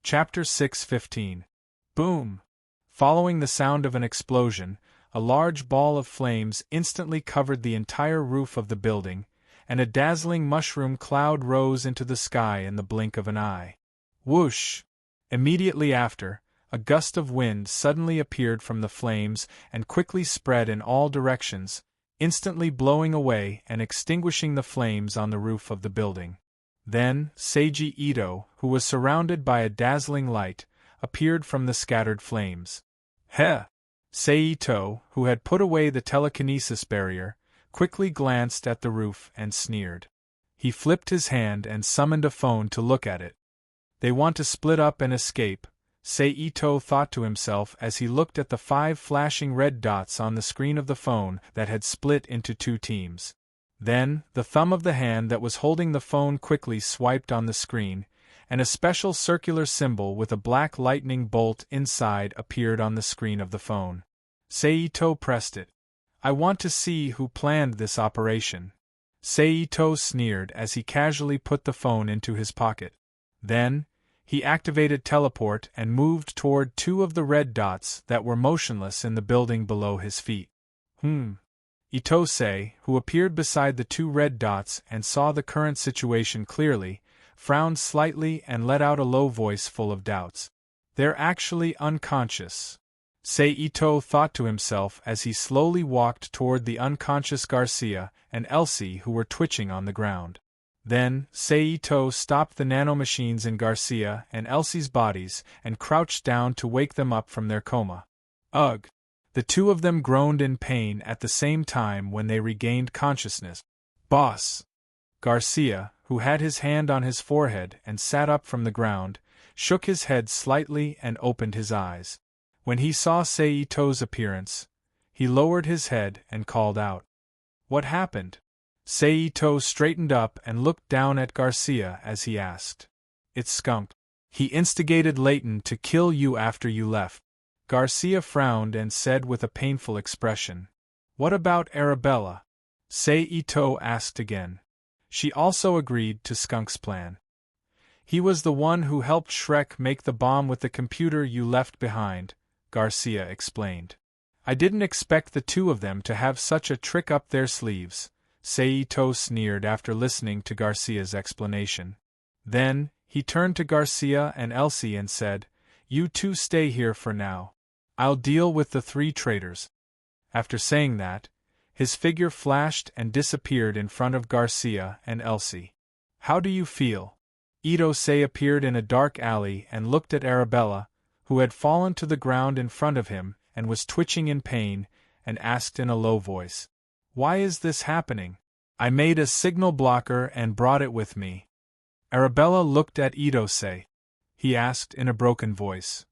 Chapter 6:15. Boom! Following the sound of an explosion, a large ball of flames instantly covered the entire roof of the building, and a dazzling mushroom cloud rose into the sky in the blink of an eye. Whoosh! Immediately after, a gust of wind suddenly appeared from the flames and quickly spread in all directions, instantly blowing away and extinguishing the flames on the roof of the building. Then, Seiji Ito, who was surrounded by a dazzling light, appeared from the scattered flames. Heh! Seito, who had put away the telekinesis barrier, quickly glanced at the roof and sneered. He flipped his hand and summoned a phone to look at it. They want to split up and escape, Seito thought to himself as he looked at the 5 flashing red dots on the screen of the phone that had split into 2 teams. Then, the thumb of the hand that was holding the phone quickly swiped on the screen, and a special circular symbol with a black lightning bolt inside appeared on the screen of the phone. Seito pressed it. "I want to see who planned this operation." Seito sneered as he casually put the phone into his pocket. Then, he activated teleport and moved toward 2 of the red dots that were motionless in the building below his feet. Itose, who appeared beside the 2 red dots and saw the current situation clearly, frowned slightly and let out a low voice full of doubts. "They're actually unconscious," Seito thought to himself as he slowly walked toward the unconscious Garcia and Elsie who were twitching on the ground. Then, Seito stopped the nanomachines in Garcia and Elsie's bodies and crouched down to wake them up from their coma. Ugh! The 2 of them groaned in pain at the same time when they regained consciousness. "Boss!" Garcia, who had his hand on his forehead and sat up from the ground, shook his head slightly and opened his eyes. When he saw Seito's appearance, he lowered his head and called out. "What happened?" Seito straightened up and looked down at Garcia as he asked. "It's Skunk. He instigated Leighton to kill you after you left." Garcia frowned and said with a painful expression. "What about Arabella?" Seito asked again. She also agreed to Skunk's plan. "He was the one who helped Shrek make the bomb with the computer you left behind," Garcia explained. "I didn't expect the 2 of them to have such a trick up their sleeves," Seito sneered after listening to Garcia's explanation. Then, he turned to Garcia and Elsie and said, "You 2 stay here for now. I'll deal with the 3 traitors." After saying that, his figure flashed and disappeared in front of Garcia and Elsie. "How do you feel?" Itose appeared in a dark alley and looked at Arabella, who had fallen to the ground in front of him and was twitching in pain, and asked in a low voice, "Why is this happening?" "I made a signal blocker and brought it with me." Arabella looked at Itose. He asked in a broken voice,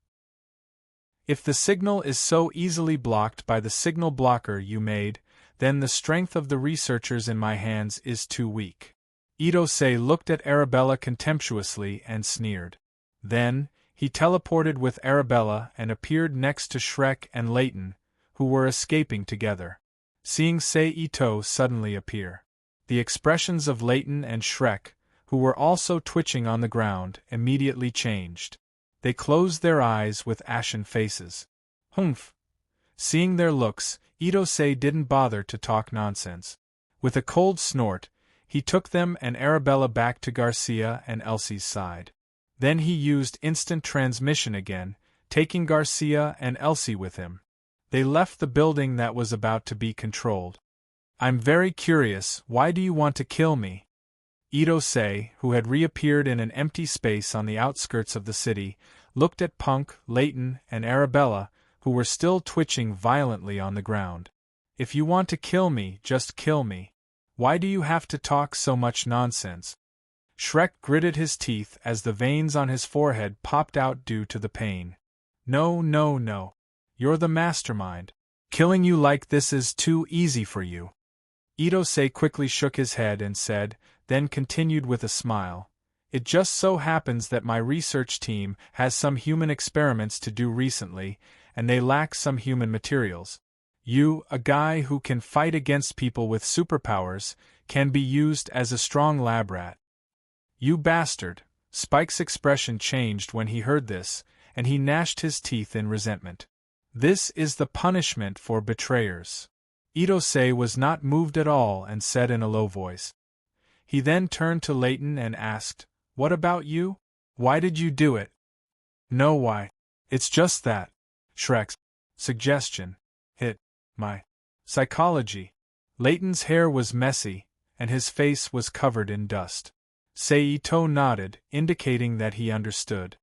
"If the signal is so easily blocked by the signal blocker you made, then the strength of the researchers in my hands is too weak." Itose looked at Arabella contemptuously and sneered. Then, he teleported with Arabella and appeared next to Shrek and Leighton, who were escaping together. Seeing Seito suddenly appear, the expressions of Leighton and Shrek, who were also twitching on the ground, immediately changed. They closed their eyes with ashen faces. Humph! Seeing their looks, Itose didn't bother to talk nonsense. With a cold snort, he took them and Arabella back to Garcia and Elsie's side. Then he used instant transmission again, taking Garcia and Elsie with him. They left the building that was about to be controlled. "I'm very curious, why do you want to kill me?" Itose, who had reappeared in an empty space on the outskirts of the city, looked at Punk, Leighton, and Arabella, who were still twitching violently on the ground. "If you want to kill me, just kill me. Why do you have to talk so much nonsense?" Shrek gritted his teeth as the veins on his forehead popped out due to the pain. "No, no, no. You're the mastermind. Killing you like this is too easy for you." Itose quickly shook his head and said, then continued with a smile, "It just so happens that my research team has some human experiments to do recently, and they lack some human materials. You, a guy who can fight against people with superpowers, can be used as a strong lab rat." "You bastard," Spike's expression changed when he heard this, and he gnashed his teeth in resentment. This is the punishment for betrayers. Itose was not moved at all and said in a low voice. He then turned to Layton and asked, "What about you? Why did you do it?" "No, why. It's just that Shrek's suggestion hit my psychology." Layton's hair was messy, and his face was covered in dust. Seito nodded, indicating that he understood.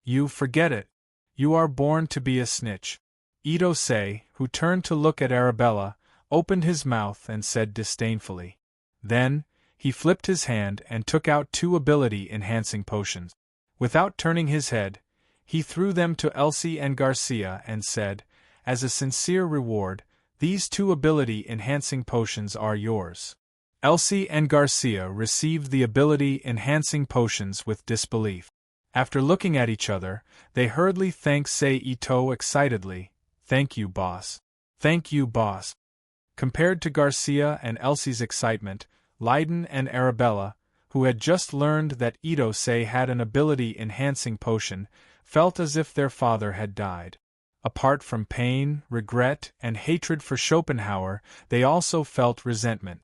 "You forget it. You are born to be a snitch." Itose, who turned to look at Arabella, opened his mouth and said disdainfully. Then, he flipped his hand and took out 2 ability-enhancing potions. Without turning his head, he threw them to Elsie and Garcia and said, "As a sincere reward, these 2 ability-enhancing potions are yours." Elsie and Garcia received the ability-enhancing potions with disbelief. After looking at each other, they hurriedly thanked Seito excitedly. "Thank you, boss. Thank you, boss." Compared to Garcia and Elsie's excitement, Leiden and Arabella, who had just learned that Itose had an ability-enhancing potion, felt as if their father had died. Apart from pain, regret, and hatred for Schopenhauer, they also felt resentment.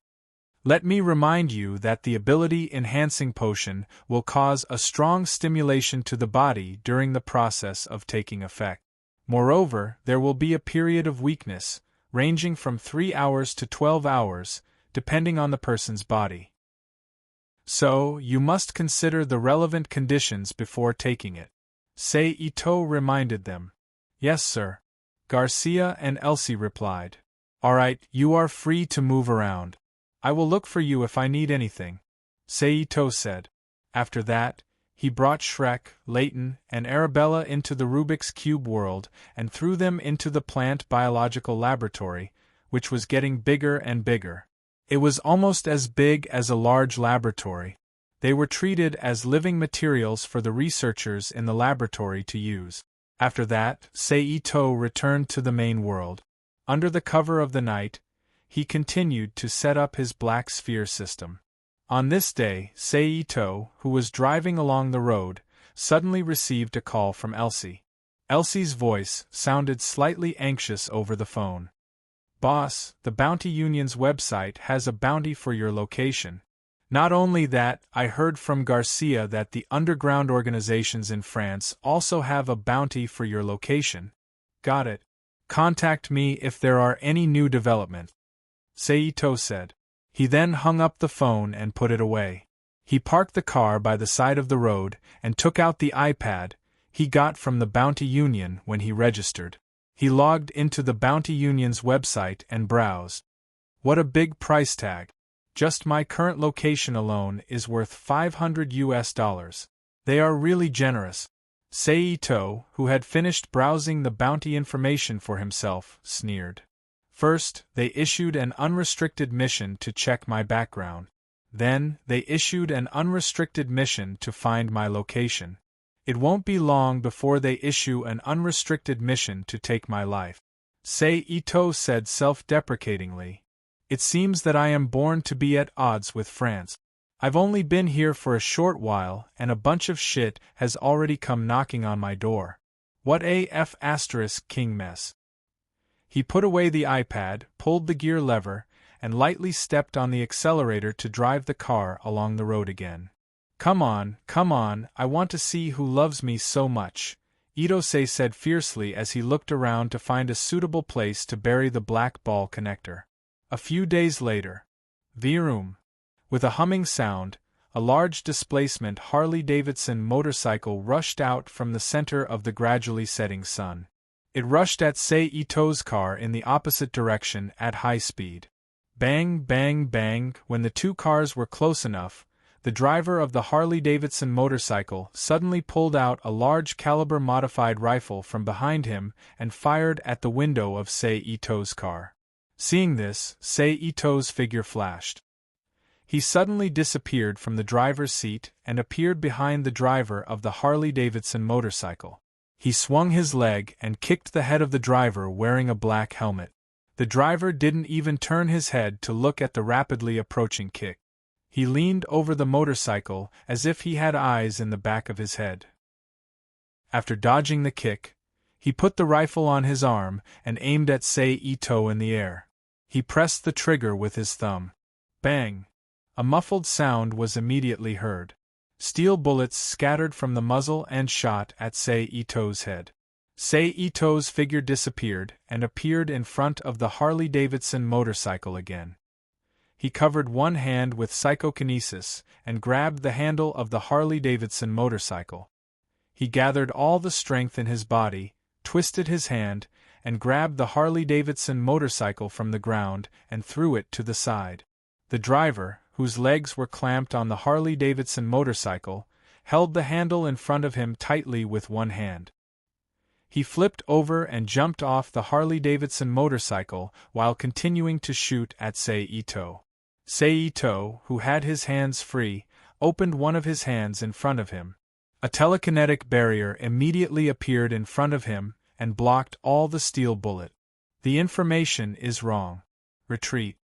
Let me remind you that the ability-enhancing potion will cause a strong stimulation to the body during the process of taking effect. Moreover, there will be a period of weakness, ranging from 3 hours to 12 hours, depending on the person's body. So, you must consider the relevant conditions before taking it. Seito reminded them. "Yes, sir." Garcia and Elsie replied. "All right, you are free to move around. I will look for you if I need anything," Seito said. After that, he brought Shrek, Layton, and Arabella into the Rubik's Cube world and threw them into the plant biological laboratory, which was getting bigger and bigger. It was almost as big as a large laboratory. They were treated as living materials for the researchers in the laboratory to use. After that, Seito returned to the main world. Under the cover of the night, he continued to set up his black sphere system. On this day, Seito, who was driving along the road, suddenly received a call from Elsie. Elsie's voice sounded slightly anxious over the phone. "Boss, the Bounty Union's website has a bounty for your location. Not only that, I heard from Garcia that the underground organizations in France also have a bounty for your location." "Got it. Contact me if there are any new developments," Seito said. He then hung up the phone and put it away. He parked the car by the side of the road and took out the iPad he got from the Bounty Union when he registered. He logged into the Bounty Union's website and browsed. What a big price tag. Just my current location alone is worth $500. They are really generous. Seito, who had finished browsing the bounty information for himself, sneered. First, they issued an unrestricted mission to check my background. Then, they issued an unrestricted mission to find my location. It won't be long before they issue an unrestricted mission to take my life. Seito said self-deprecatingly. It seems that I am born to be at odds with France. I've only been here for a short while and a bunch of shit has already come knocking on my door. What AF * king mess. He put away the iPad, pulled the gear lever, and lightly stepped on the accelerator to drive the car along the road again. Come on, I want to see who loves me so much, Itose said fiercely as he looked around to find a suitable place to bury the black ball connector. A few days later. Vroom. With a humming sound, a large displacement Harley-Davidson motorcycle rushed out from the center of the gradually setting sun. It rushed at Seito's car in the opposite direction at high speed. Bang, bang, bang. When the two cars were close enough, the driver of the Harley-Davidson motorcycle suddenly pulled out a large-caliber modified rifle from behind him and fired at the window of Seito's car. Seeing this, Seito's figure flashed. He suddenly disappeared from the driver's seat and appeared behind the driver of the Harley-Davidson motorcycle. He swung his leg and kicked the head of the driver wearing a black helmet. The driver didn't even turn his head to look at the rapidly approaching kick. He leaned over the motorcycle as if he had eyes in the back of his head. After dodging the kick, he put the rifle on his arm and aimed at Saito in the air. He pressed the trigger with his thumb. Bang! A muffled sound was immediately heard. Steel bullets scattered from the muzzle and shot at Saito's head. Saito's figure disappeared and appeared in front of the Harley-Davidson motorcycle again. He covered one hand with psychokinesis and grabbed the handle of the Harley-Davidson motorcycle. He gathered all the strength in his body, twisted his hand, and grabbed the Harley-Davidson motorcycle from the ground and threw it to the side. The driver, whose legs were clamped on the Harley-Davidson motorcycle, held the handle in front of him tightly with one hand. He flipped over and jumped off the Harley-Davidson motorcycle while continuing to shoot at Saito. Saito, who had his hands free, opened one of his hands in front of him. A telekinetic barrier immediately appeared in front of him and blocked all the steel bullet. The information is wrong. Retreat.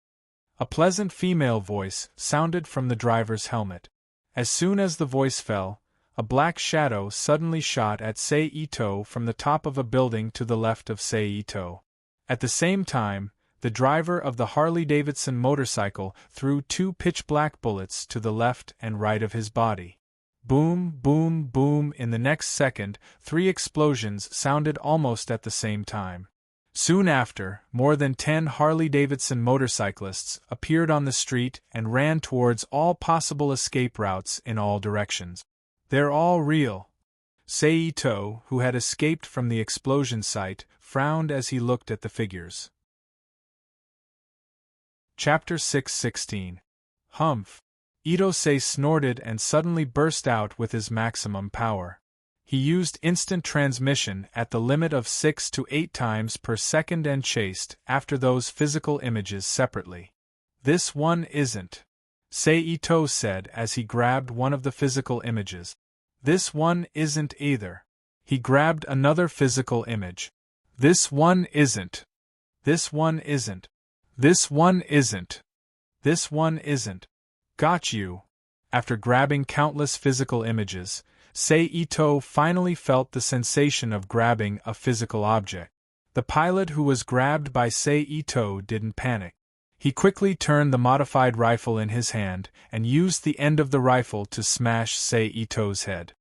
A pleasant female voice sounded from the driver's helmet. As soon as the voice fell, a black shadow suddenly shot at Saito from the top of a building to the left of Saito. At the same time, the driver of the Harley-Davidson motorcycle threw two pitch-black bullets to the left and right of his body. Boom, boom, boom. In the next second, 3 explosions sounded almost at the same time. Soon after, more than 10 Harley-Davidson motorcyclists appeared on the street and ran towards all possible escape routes in all directions. They're all real. Saito, who had escaped from the explosion site, frowned as he looked at the figures. Chapter 6:16. Humph! Itose snorted and suddenly burst out with his maximum power. He used instant transmission at the limit of 6 to 8 times per second and chased after those physical images separately. This one isn't, Saito said as he grabbed one of the physical images. This one isn't either. He grabbed another physical image. This one isn't. This one isn't. This one isn't. This one isn't. Got you. After grabbing countless physical images, Saito finally felt the sensation of grabbing a physical object. The pilot who was grabbed by Saito didn't panic. He quickly turned the modified rifle in his hand and used the end of the rifle to smash Saito's head.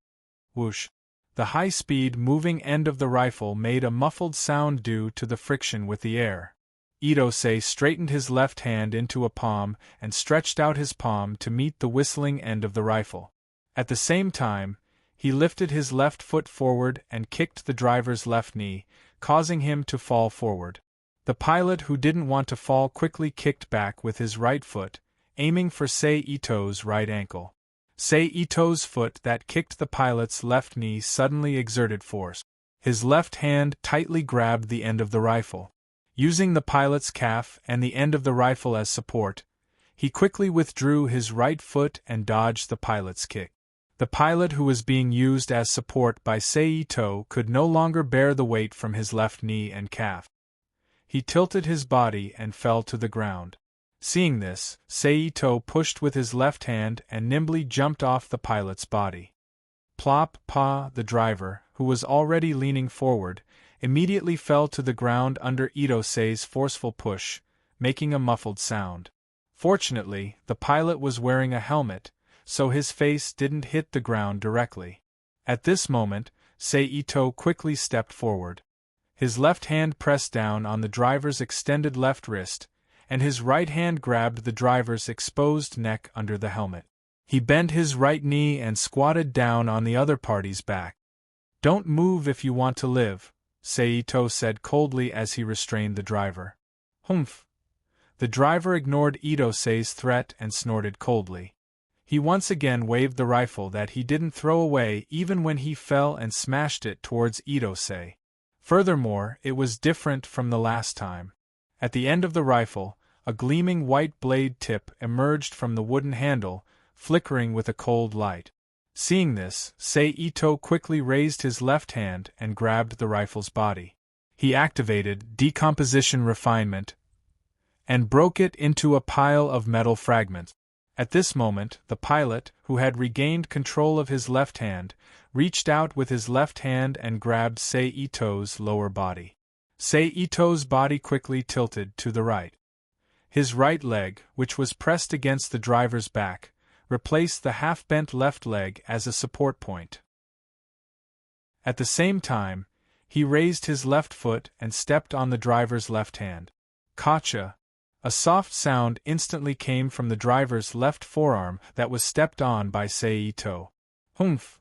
Whoosh! The high-speed moving end of the rifle made a muffled sound due to the friction with the air. Itose straightened his left hand into a palm and stretched out his palm to meet the whistling end of the rifle. At the same time, he lifted his left foot forward and kicked the driver's left knee, causing him to fall forward. The pilot who didn't want to fall quickly kicked back with his right foot, aiming for Saito's right ankle. Saito's foot that kicked the pilot's left knee suddenly exerted force. His left hand tightly grabbed the end of the rifle. Using the pilot's calf and the end of the rifle as support, he quickly withdrew his right foot and dodged the pilot's kick. The pilot who was being used as support by Saito could no longer bear the weight from his left knee and calf. He tilted his body and fell to the ground. Seeing this, Saito pushed with his left hand and nimbly jumped off the pilot's body. Plop, pa! The driver, who was already leaning forward, immediately fell to the ground under Itose's forceful push, making a muffled sound. Fortunately, the pilot was wearing a helmet, so his face didn't hit the ground directly. At this moment, Saito quickly stepped forward. His left hand pressed down on the driver's extended left wrist, and his right hand grabbed the driver's exposed neck under the helmet. He bent his right knee and squatted down on the other party's back. "Don't move if you want to live," Saito said coldly as he restrained the driver. "Humph." The driver ignored Itose's threat and snorted coldly. He once again waved the rifle that he didn't throw away even when he fell and smashed it towards Itose. Furthermore, it was different from the last time. At the end of the rifle, a gleaming white blade tip emerged from the wooden handle, flickering with a cold light. Seeing this, Saito quickly raised his left hand and grabbed the rifle's body. He activated decomposition refinement and broke it into a pile of metal fragments. At this moment, the pilot, who had regained control of his left hand, reached out with his left hand and grabbed Seito's lower body. Seito's body quickly tilted to the right. His right leg, which was pressed against the driver's back, replaced the half-bent left leg as a support point. At the same time, he raised his left foot and stepped on the driver's left hand. Gotcha! A soft sound instantly came from the driver's left forearm that was stepped on by Seito. Humph!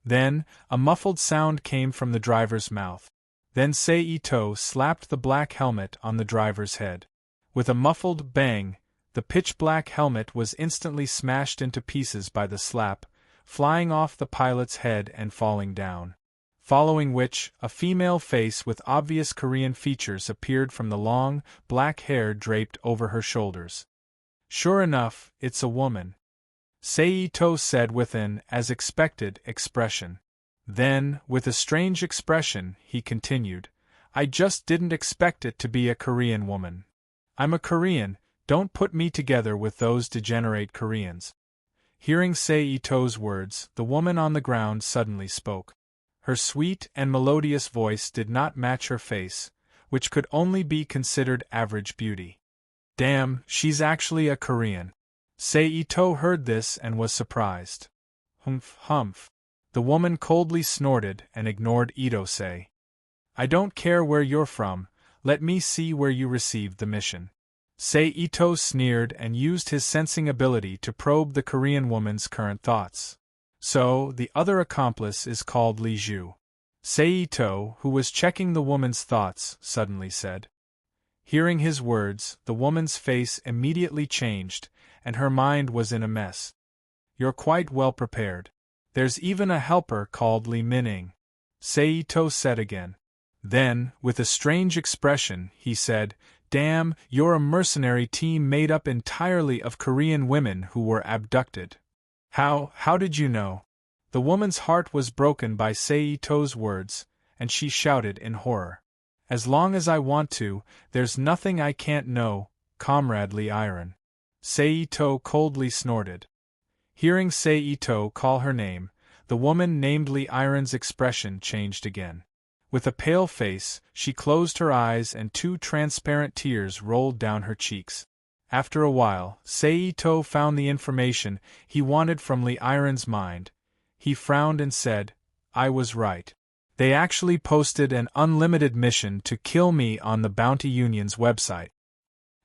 Then, a muffled sound came from the driver's mouth. Then Seito slapped the black helmet on the driver's head. With a muffled bang, the pitch-black helmet was instantly smashed into pieces by the slap, flying off the pilot's head and falling down. Following which, a female face with obvious Korean features appeared from the long, black hair draped over her shoulders. Sure enough, it's a woman, Seito said with an, as expected, expression. Then, with a strange expression, he continued, I just didn't expect it to be a Korean woman. I'm a Korean, don't put me together with those degenerate Koreans. Hearing Seito's words, the woman on the ground suddenly spoke. Her sweet and melodious voice did not match her face, which could only be considered average beauty. Damn, she's actually a Korean. Seito heard this and was surprised. Humph, humph. The woman coldly snorted and ignored Itose. I don't care where you're from, let me see where you received the mission. Seito sneered and used his sensing ability to probe the Korean woman's current thoughts. So, the other accomplice is called Li Zhu. Seito, who was checking the woman's thoughts, suddenly said. Hearing his words, the woman's face immediately changed, and her mind was in a mess. You're quite well prepared. There's even a helper called Li Mining, Seito said again. Then, with a strange expression, he said, Damn, you're a mercenary team made up entirely of Korean women who were abducted. How did you know? The woman's heart was broken by Seito's words, and she shouted in horror. As long as I want to, there's nothing I can't know, Comrade Li Iron. Seito coldly snorted. Hearing Seito call her name, the woman named Li Iron's expression changed again. With a pale face, she closed her eyes and 2 transparent tears rolled down her cheeks. After a while, Seito found the information he wanted from Li Iron's mind. He frowned and said, I was right. They actually posted an unlimited mission to kill me on the Bounty Union's website.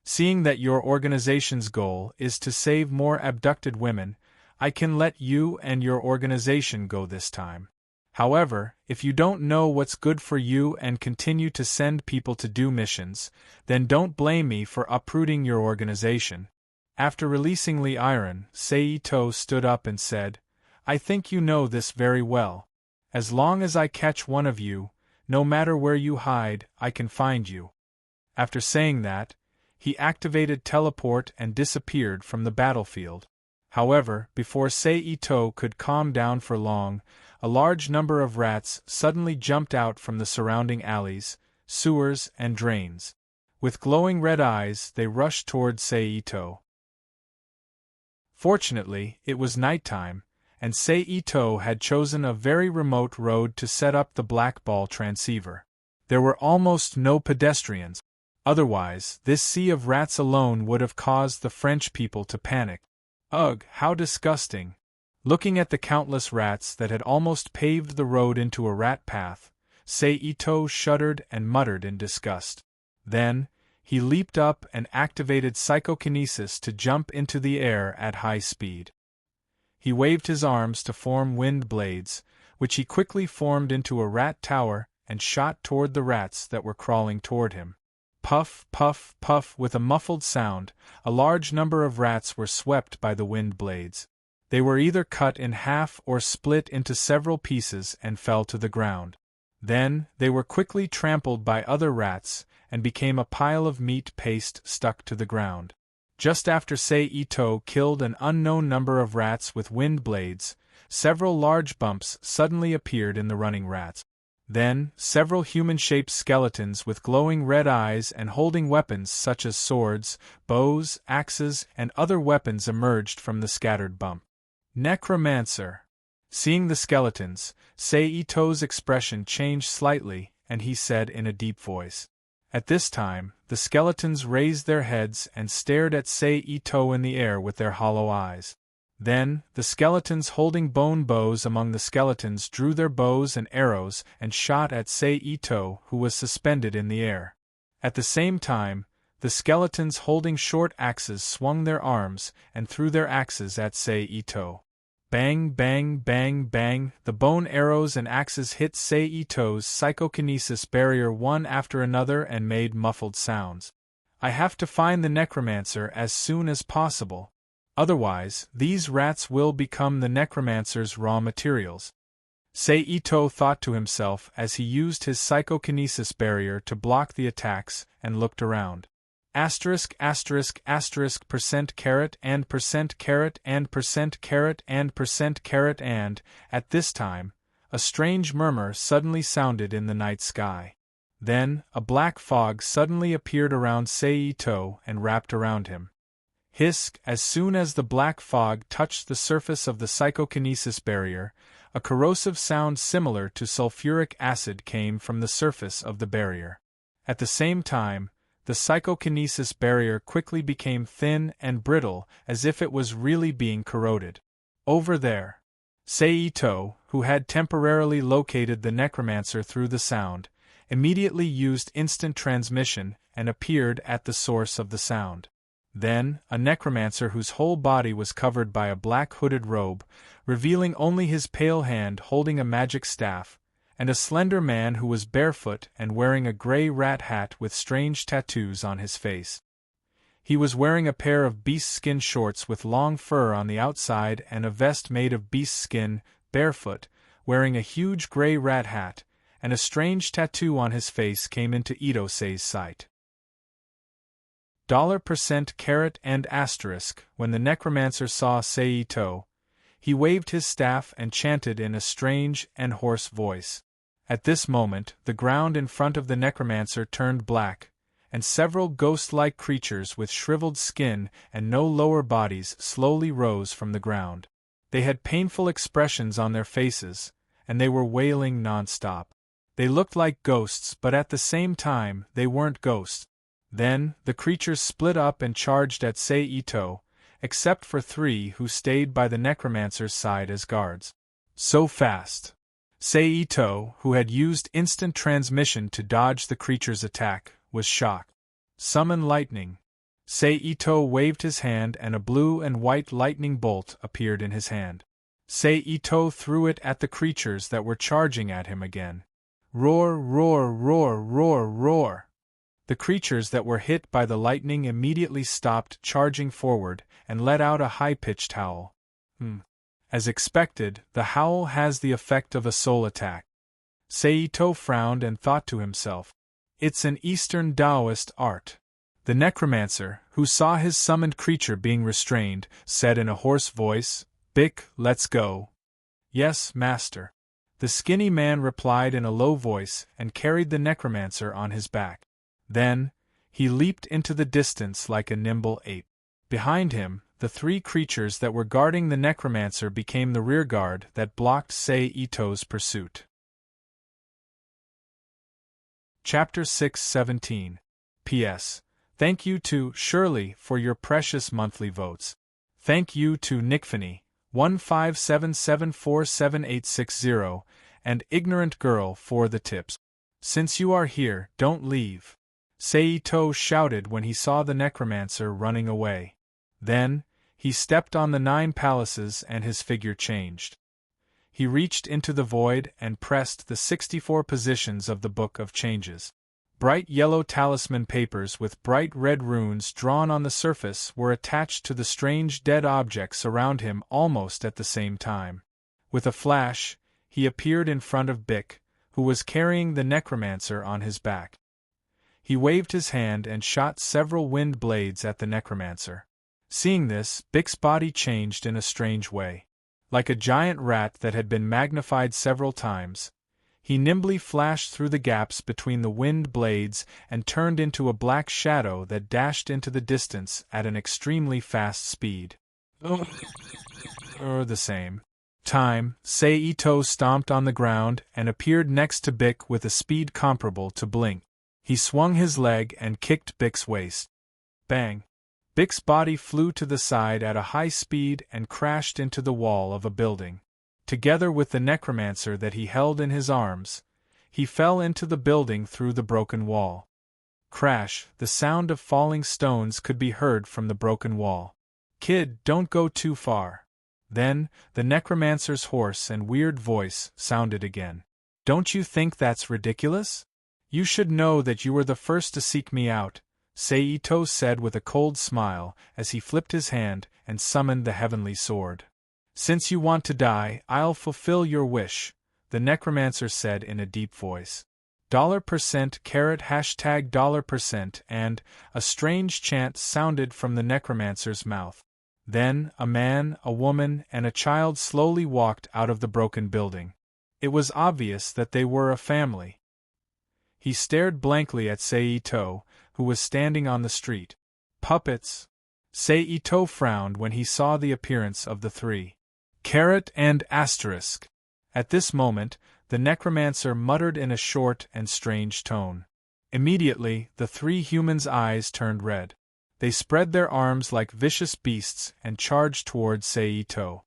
Seeing that your organization's goal is to save more abducted women, I can let you and your organization go this time. However, if you don't know what's good for you and continue to send people to do missions, then don't blame me for uprooting your organization. After releasing Li Iron, Seito stood up and said, I think you know this very well. As long as I catch one of you, no matter where you hide, I can find you. After saying that, he activated teleport and disappeared from the battlefield. However, before Seito could calm down for long, a large number of rats suddenly jumped out from the surrounding alleys, sewers, and drains. With glowing red eyes, they rushed toward Seito. Fortunately, it was nighttime, and Seito had chosen a very remote road to set up the black ball transceiver. There were almost no pedestrians. Otherwise, this sea of rats alone would have caused the French people to panic. Ugh, how disgusting! Looking at the countless rats that had almost paved the road into a rat path, Seito shuddered and muttered in disgust. Then, he leaped up and activated psychokinesis to jump into the air at high speed. He waved his arms to form wind blades, which he quickly formed into a rat tower and shot toward the rats that were crawling toward him. Puff, puff, puff, with a muffled sound, a large number of rats were swept by the wind blades. They were either cut in half or split into several pieces and fell to the ground. Then, they were quickly trampled by other rats and became a pile of meat paste stuck to the ground. Just after Seito killed an unknown number of rats with wind blades, several large bumps suddenly appeared in the running rats. Then, several human-shaped skeletons with glowing red eyes and holding weapons such as swords, bows, axes, and other weapons emerged from the scattered bump. Necromancer! Seeing the skeletons, Seito's expression changed slightly, and he said in a deep voice. At this time, the skeletons raised their heads and stared at Seito in the air with their hollow eyes. Then, the skeletons holding bone bows among the skeletons drew their bows and arrows and shot at Seito, who was suspended in the air. At the same time, the skeletons holding short axes swung their arms and threw their axes at Seito. Bang, bang, bang, bang, the bone arrows and axes hit Seito's psychokinesis barrier one after another and made muffled sounds. I have to find the necromancer as soon as possible. Otherwise, these rats will become the necromancer's raw materials. Seito thought to himself as he used his psychokinesis barrier to block the attacks and looked around. Asterisk asterisk asterisk percent caret and percent caret and percent caret and percent caret and, at this time, a strange murmur suddenly sounded in the night sky. Then, a black fog suddenly appeared around Seito and wrapped around him. Hisk! As soon as the black fog touched the surface of the psychokinesis barrier, a corrosive sound similar to sulfuric acid came from the surface of the barrier. At the same time, the psychokinesis barrier quickly became thin and brittle, as if it was really being corroded. Over there! Seito, who had temporarily located the necromancer through the sound, immediately used instant transmission and appeared at the source of the sound. Then, a necromancer whose whole body was covered by a black hooded robe, revealing only his pale hand holding a magic staff, and a slender man who was barefoot and wearing a gray rat hat with strange tattoos on his face. He was wearing a pair of beast skin shorts with long fur on the outside and a vest made of beast skin, barefoot, wearing a huge gray rat hat, and a strange tattoo on his face came into Itosei's sight. $% caret and asterisk. When the necromancer saw Seito, he waved his staff and chanted in a strange and hoarse voice. At this moment, the ground in front of the necromancer turned black, and several ghost-like creatures with shriveled skin and no lower bodies slowly rose from the ground. They had painful expressions on their faces, and they were wailing non-stop. They looked like ghosts, but at the same time, they weren't ghosts. Then, the creatures split up and charged at Seito, except for 3 who stayed by the necromancer's side as guards. So fast! Seito, who had used instant transmission to dodge the creature's attack, was shocked. Summon lightning! Seito waved his hand and a blue and white lightning bolt appeared in his hand. Seito threw it at the creatures that were charging at him again. Roar, roar, roar, roar, roar! The creatures that were hit by the lightning immediately stopped charging forward and let out a high-pitched howl. As expected, the howl has the effect of a soul attack. Seito frowned and thought to himself, "It's an Eastern Taoist art." The necromancer, who saw his summoned creature being restrained, said in a hoarse voice, "Bick, let's go." "Yes, master." The skinny man replied in a low voice and carried the necromancer on his back. Then, he leaped into the distance like a nimble ape. Behind him, the 3 creatures that were guarding the necromancer became the rearguard that blocked Seito's pursuit. Chapter 6:17. P.S. Thank you to Shirley for your precious monthly votes. Thank you to Nickfanny, 157747860, and Ignorant Girl for the tips. Since you are here, don't leave. Seito shouted when he saw the necromancer running away. Then, he stepped on the 9 palaces and his figure changed. He reached into the void and pressed the 64 positions of the Book of Changes. Bright yellow talisman papers with bright red runes drawn on the surface were attached to the strange dead objects around him almost at the same time. With a flash, he appeared in front of Bick, who was carrying the necromancer on his back. He waved his hand and shot several wind blades at the necromancer. Seeing this, Bick's body changed in a strange way. Like a giant rat that had been magnified several times, He nimbly flashed through the gaps between the wind blades and turned into a black shadow that dashed into the distance at an extremely fast speed. The same time, Seito stomped on the ground and appeared next to Bick with a speed comparable to Blink. He swung his leg and kicked Bick's waist. Bang! Bick's body flew to the side at a high speed and crashed into the wall of a building. Together with the necromancer that he held in his arms, he fell into the building through the broken wall. Crash! The sound of falling stones could be heard from the broken wall. "Kid, don't go too far." Then, the necromancer's hoarse and weird voice sounded again. "Don't you think that's ridiculous? You should know that you were the first to seek me out," Seito said with a cold smile as he flipped his hand and summoned the heavenly sword. "Since you want to die, I'll fulfill your wish," the necromancer said in a deep voice. $% carat $% and a strange chant sounded from the necromancer's mouth. Then, a man, a woman, and a child slowly walked out of the broken building. It was obvious that they were a family. He stared blankly at Seito, who was standing on the street. "Puppets?" Seito frowned when he saw the appearance of the three. Carat and asterisk. At this moment, the necromancer muttered in a short and strange tone. Immediately, the three humans' eyes turned red. They spread their arms like vicious beasts and charged toward Seito.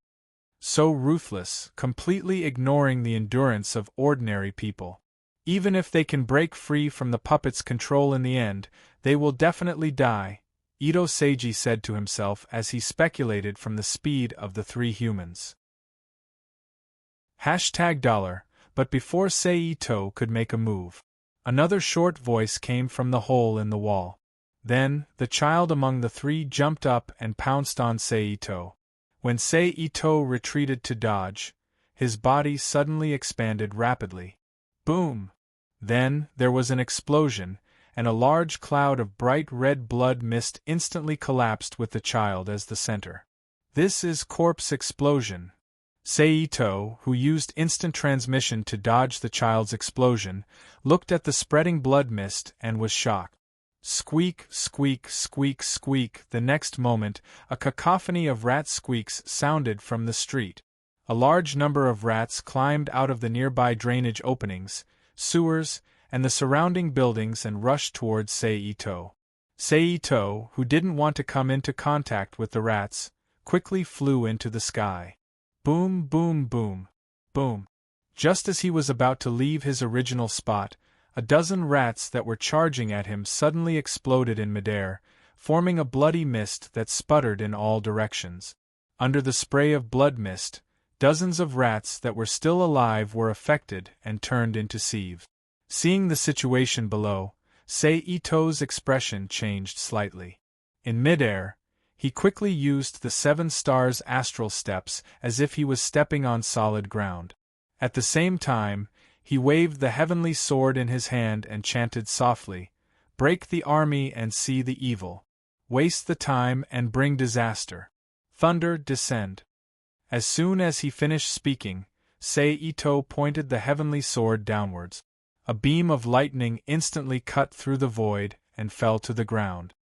So ruthless, completely ignoring the endurance of ordinary people. Even if they can break free from the puppet's control in the end, they will definitely die, Ito Seiji said to himself as he speculated from the speed of the three humans. $, but before Seito could make a move, another short voice came from the hole in the wall. Then, the child among the three jumped up and pounced on Seito. When Seito retreated to dodge, his body suddenly expanded rapidly. Boom! Then, there was an explosion, and a large cloud of bright red blood mist instantly collapsed with the child as the center. "This is corpse explosion." Seito, who used instant transmission to dodge the child's explosion, looked at the spreading blood mist and was shocked. Squeak, squeak, squeak, squeak. The next moment, a cacophony of rat squeaks sounded from the street. A large number of rats climbed out of the nearby drainage openings, sewers, and the surrounding buildings and rushed towards Seito. Seito, who didn't want to come into contact with the rats, quickly flew into the sky. Boom, boom, boom, boom. Just as he was about to leave his original spot, a dozen rats that were charging at him suddenly exploded in midair, forming a bloody mist that sputtered in all directions. Under the spray of blood mist, dozens of rats that were still alive were affected and turned into sieves. Seeing the situation below, Seito's expression changed slightly. In midair, he quickly used the 7 stars astral steps as if he was stepping on solid ground. At the same time, he waved the heavenly sword in his hand and chanted softly, "Break the army and see the evil. Waste the time and bring disaster. Thunder descend." As soon as he finished speaking, Seito pointed the heavenly sword downwards. A beam of lightning instantly cut through the void and fell to the ground.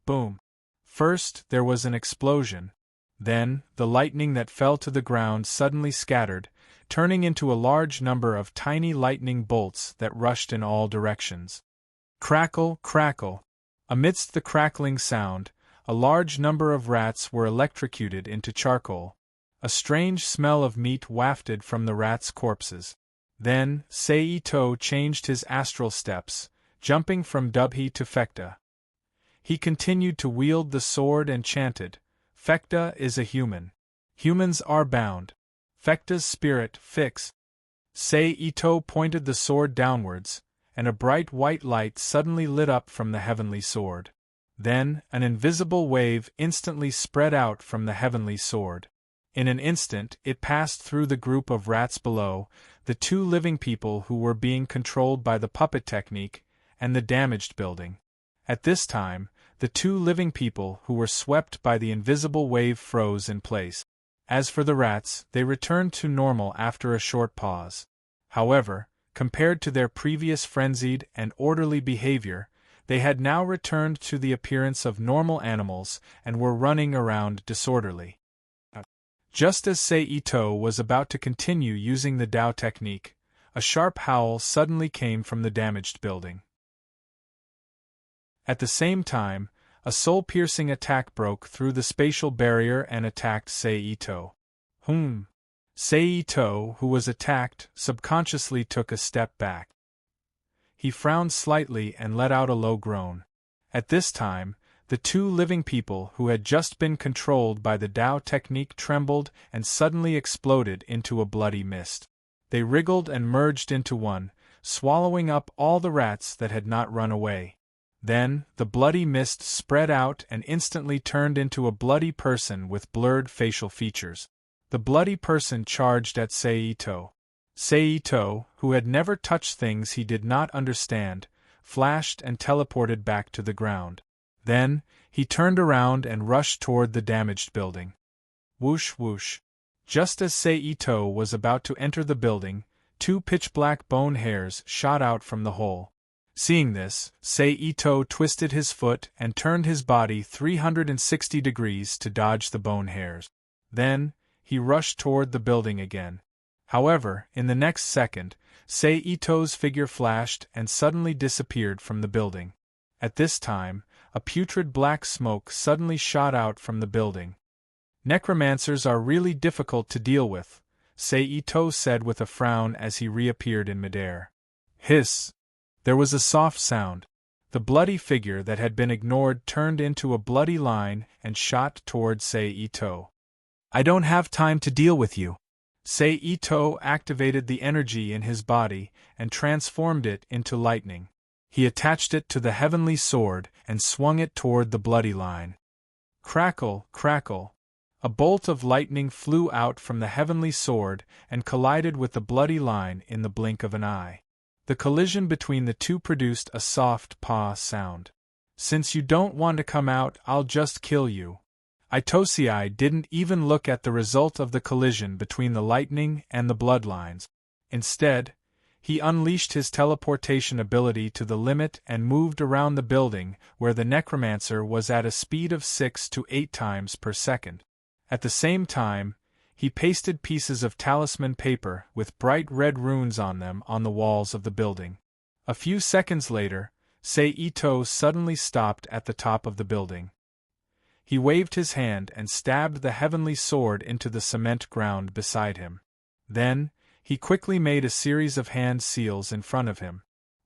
Boom! First, there was an explosion. Then, the lightning that fell to the ground suddenly scattered, turning into a large number of tiny lightning bolts that rushed in all directions. Crackle, crackle. Amidst the crackling sound, a large number of rats were electrocuted into charcoal. A strange smell of meat wafted from the rats' corpses. Then, Seito changed his astral steps, jumping from Dubhi to Fekta. He continued to wield the sword and chanted, "Fekta is a human. Humans are bound. Fekta's spirit fix." Seito pointed the sword downwards, and a bright white light suddenly lit up from the heavenly sword. Then, an invisible wave instantly spread out from the heavenly sword. In an instant, it passed through the group of rats below, the 2 living people who were being controlled by the puppet technique, and the damaged building. At this time, the 2 living people who were swept by the invisible wave froze in place. As for the rats, they returned to normal after a short pause. However, Compared to their previous frenzied and orderly behavior, they had now returned to the appearance of normal animals and were running around disorderly. Just as Sei-Ito was about to continue using the Dao technique, a sharp howl suddenly came from the damaged building. At the same time, a soul-piercing attack broke through the spatial barrier and attacked Sei-Ito. Sei-Ito, who was attacked, subconsciously took a step back. He frowned slightly and let out a low groan. At this time, the two living people who had just been controlled by the Dao technique trembled and suddenly exploded into a bloody mist. They wriggled and merged into one, swallowing up all the rats that had not run away. Then, the bloody mist spread out and instantly turned into a bloody person with blurred facial features. The bloody person charged at Sei-Ito. Sei-Ito, who had never touched things he did not understand, flashed and teleported back to the ground. Then, he turned around and rushed toward the damaged building. Whoosh whoosh. Just as Sei-Ito was about to enter the building, two pitch-black bone hairs shot out from the hole. Seeing this, Sei-Ito twisted his foot and turned his body 360 degrees to dodge the bone hairs. Then, he rushed toward the building again. However, in the next second, Sei-Ito's figure flashed and suddenly disappeared from the building. At this time, a putrid black smoke suddenly shot out from the building. Necromancers are really difficult to deal with, Sei-Ito said with a frown as he reappeared in midair. Hiss! There was a soft sound. The bloody figure that had been ignored turned into a bloody line and shot toward Sei-Ito. I don't have time to deal with you. Sei-Ito activated the energy in his body and transformed it into lightning. He attached it to the heavenly sword and swung it toward the bloody line. Crackle, crackle. A bolt of lightning flew out from the heavenly sword and collided with the bloody line in the blink of an eye. The collision between the two produced a soft paw sound. Since you don't want to come out, I'll just kill you. Itosei didn't even look at the result of the collision between the lightning and the bloodlines. Instead, he unleashed his teleportation ability to the limit and moved around the building where the necromancer was at a speed of 6 to 8 times per second. At the same time, he pasted pieces of talisman paper with bright red runes on them on the walls of the building. A few seconds later, Sei-Ito suddenly stopped at the top of the building. He waved his hand and stabbed the heavenly sword into the cement ground beside him. Then, he quickly made a series of hand seals in front of him.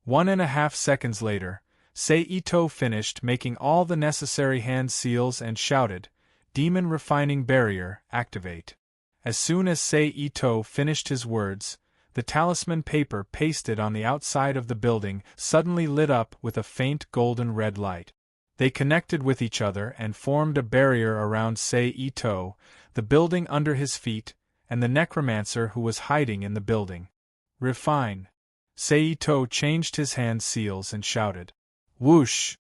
1.5 seconds later, Sei-Ito finished making all the necessary hand seals and shouted, "Demon Refining Barrier, activate." As soon as Sei-Ito finished his words, the talisman paper pasted on the outside of the building suddenly lit up with a faint golden red light. They connected with each other and formed a barrier around Sei-Ito, the building under his feet, and the necromancer who was hiding in the building. Refine. Sei-Ito changed his hand seals and shouted, "Whoosh!"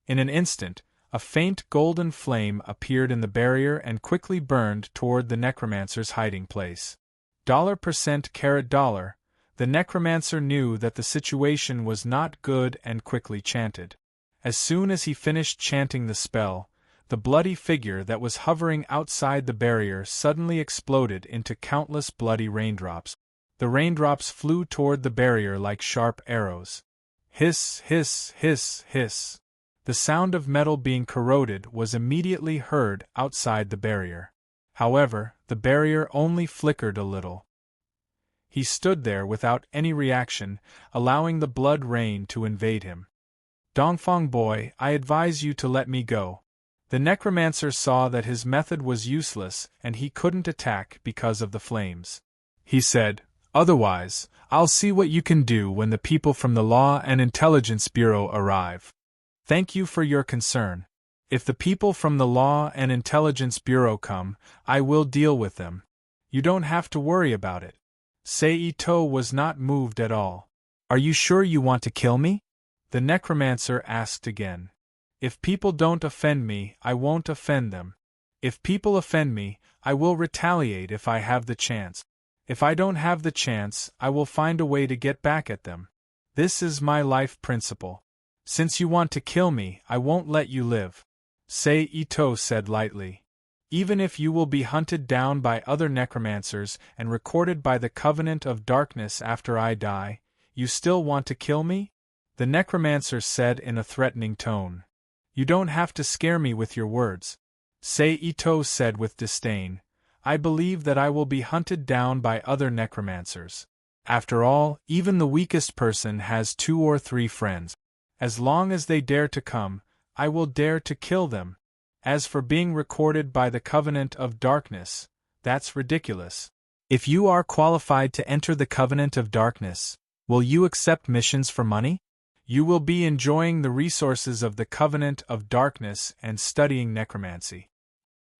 In an instant, a faint golden flame appeared in the barrier and quickly burned toward the necromancer's hiding place. $%, the necromancer knew that the situation was not good and quickly chanted. As soon as he finished chanting the spell, the bloody figure that was hovering outside the barrier suddenly exploded into countless bloody raindrops. The raindrops flew toward the barrier like sharp arrows. Hiss, hiss, hiss, hiss. The sound of metal being corroded was immediately heard outside the barrier. However, the barrier only flickered a little. He stood there without any reaction, allowing the blood rain to invade him. "Dongfang boy, I advise you to let me go." The necromancer saw that his method was useless and he couldn't attack because of the flames. He said, "Otherwise, I'll see what you can do when the people from the Law and Intelligence Bureau arrive. Thank you for your concern. If the people from the Law and Intelligence Bureau come, I will deal with them. You don't have to worry about it." Sei-Ito was not moved at all. "Are you sure you want to kill me?" the necromancer asked again. "If people don't offend me, I won't offend them. If people offend me, I will retaliate if I have the chance." If I don't have the chance, I will find a way to get back at them. This is my life principle. Since you want to kill me, I won't let you live. Sei Ito said lightly. Even if you will be hunted down by other necromancers and recorded by the Covenant of Darkness after I die, you still want to kill me? The necromancer said in a threatening tone. You don't have to scare me with your words. Sei Ito said with disdain. I believe that I will be hunted down by other necromancers. After all, even the weakest person has 2 or 3 friends. As long as they dare to come, I will dare to kill them. As for being recorded by the Covenant of Darkness, that's ridiculous. If you are qualified to enter the Covenant of Darkness, will you accept missions for money? You will be enjoying the resources of the Covenant of Darkness and studying necromancy.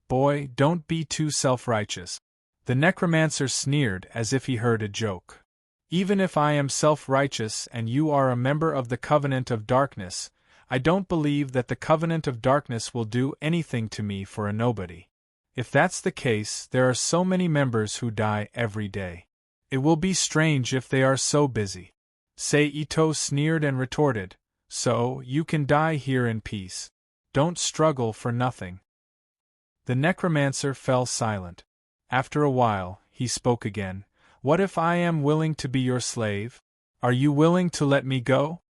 Boy, don't be too self-righteous. The necromancer sneered as if he heard a joke. Even if I am self-righteous and you are a member of the Covenant of Darkness, I don't believe that the Covenant of Darkness will do anything to me for a nobody. If that's the case, there are so many members who die every day. It will be strange if they are so busy. Sei Ito sneered and retorted, so, you can die here in peace. Don't struggle for nothing. The necromancer fell silent. After a while, he spoke again. What if I am willing to be your slave? Are you willing to let me go?